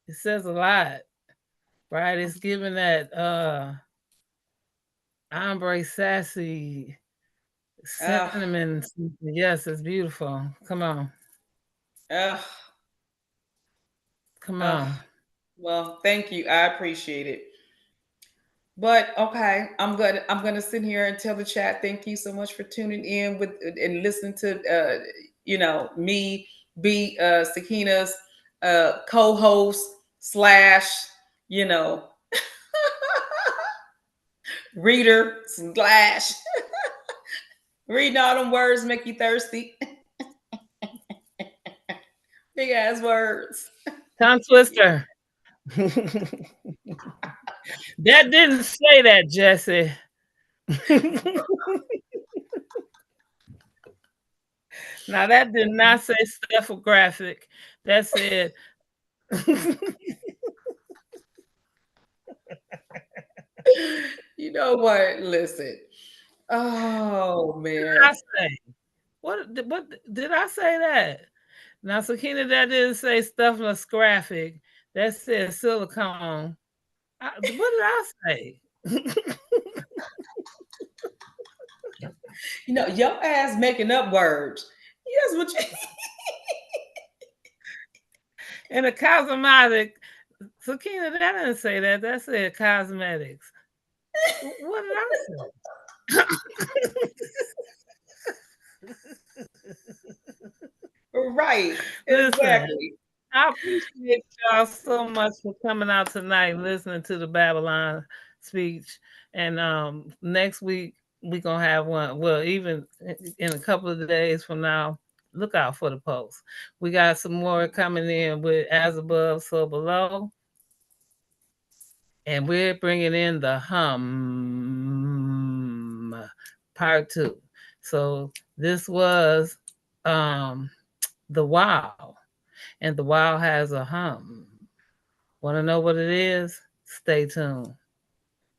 It says a lot, right? It's giving that ombre sassy Uh, cinnamon. Yes, it's beautiful. Come on. uh, Come uh. on. Well, thank you. I appreciate it. But okay, I'm gonna sit here and tell the chat. Thank you so much for tuning in with and listening to me be Sakina's co-host slash you know reader slash reading all them words make you thirsty. Big ass words. Tongue twister. That didn't say that, Jesse. Now that did not say stephographic. That said You know what? Listen. Oh man. I say. What did I say that? Now, Sakina, that didn't say graphic. That said silicone. What did I say? You know, your ass making up words. Yes, what you And a cosmetic. Sakina, that didn't say that. That said cosmetics. What did I say? right. Listen, Exactly. I appreciate y'all so much for coming out tonight, listening to the Babylon speech. And next week we're gonna have one. Well, even in a couple of days from now, look out for the post. We got some more coming in with as above, so below. And we're bringing in the part 2. So this was the wow, and the wow has a hum. Want to know what it is? Stay tuned.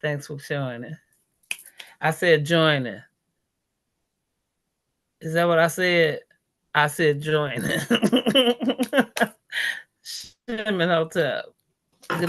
Thanks for joining. I said joining. Is that what I said? I said joining. Shimon Hotel.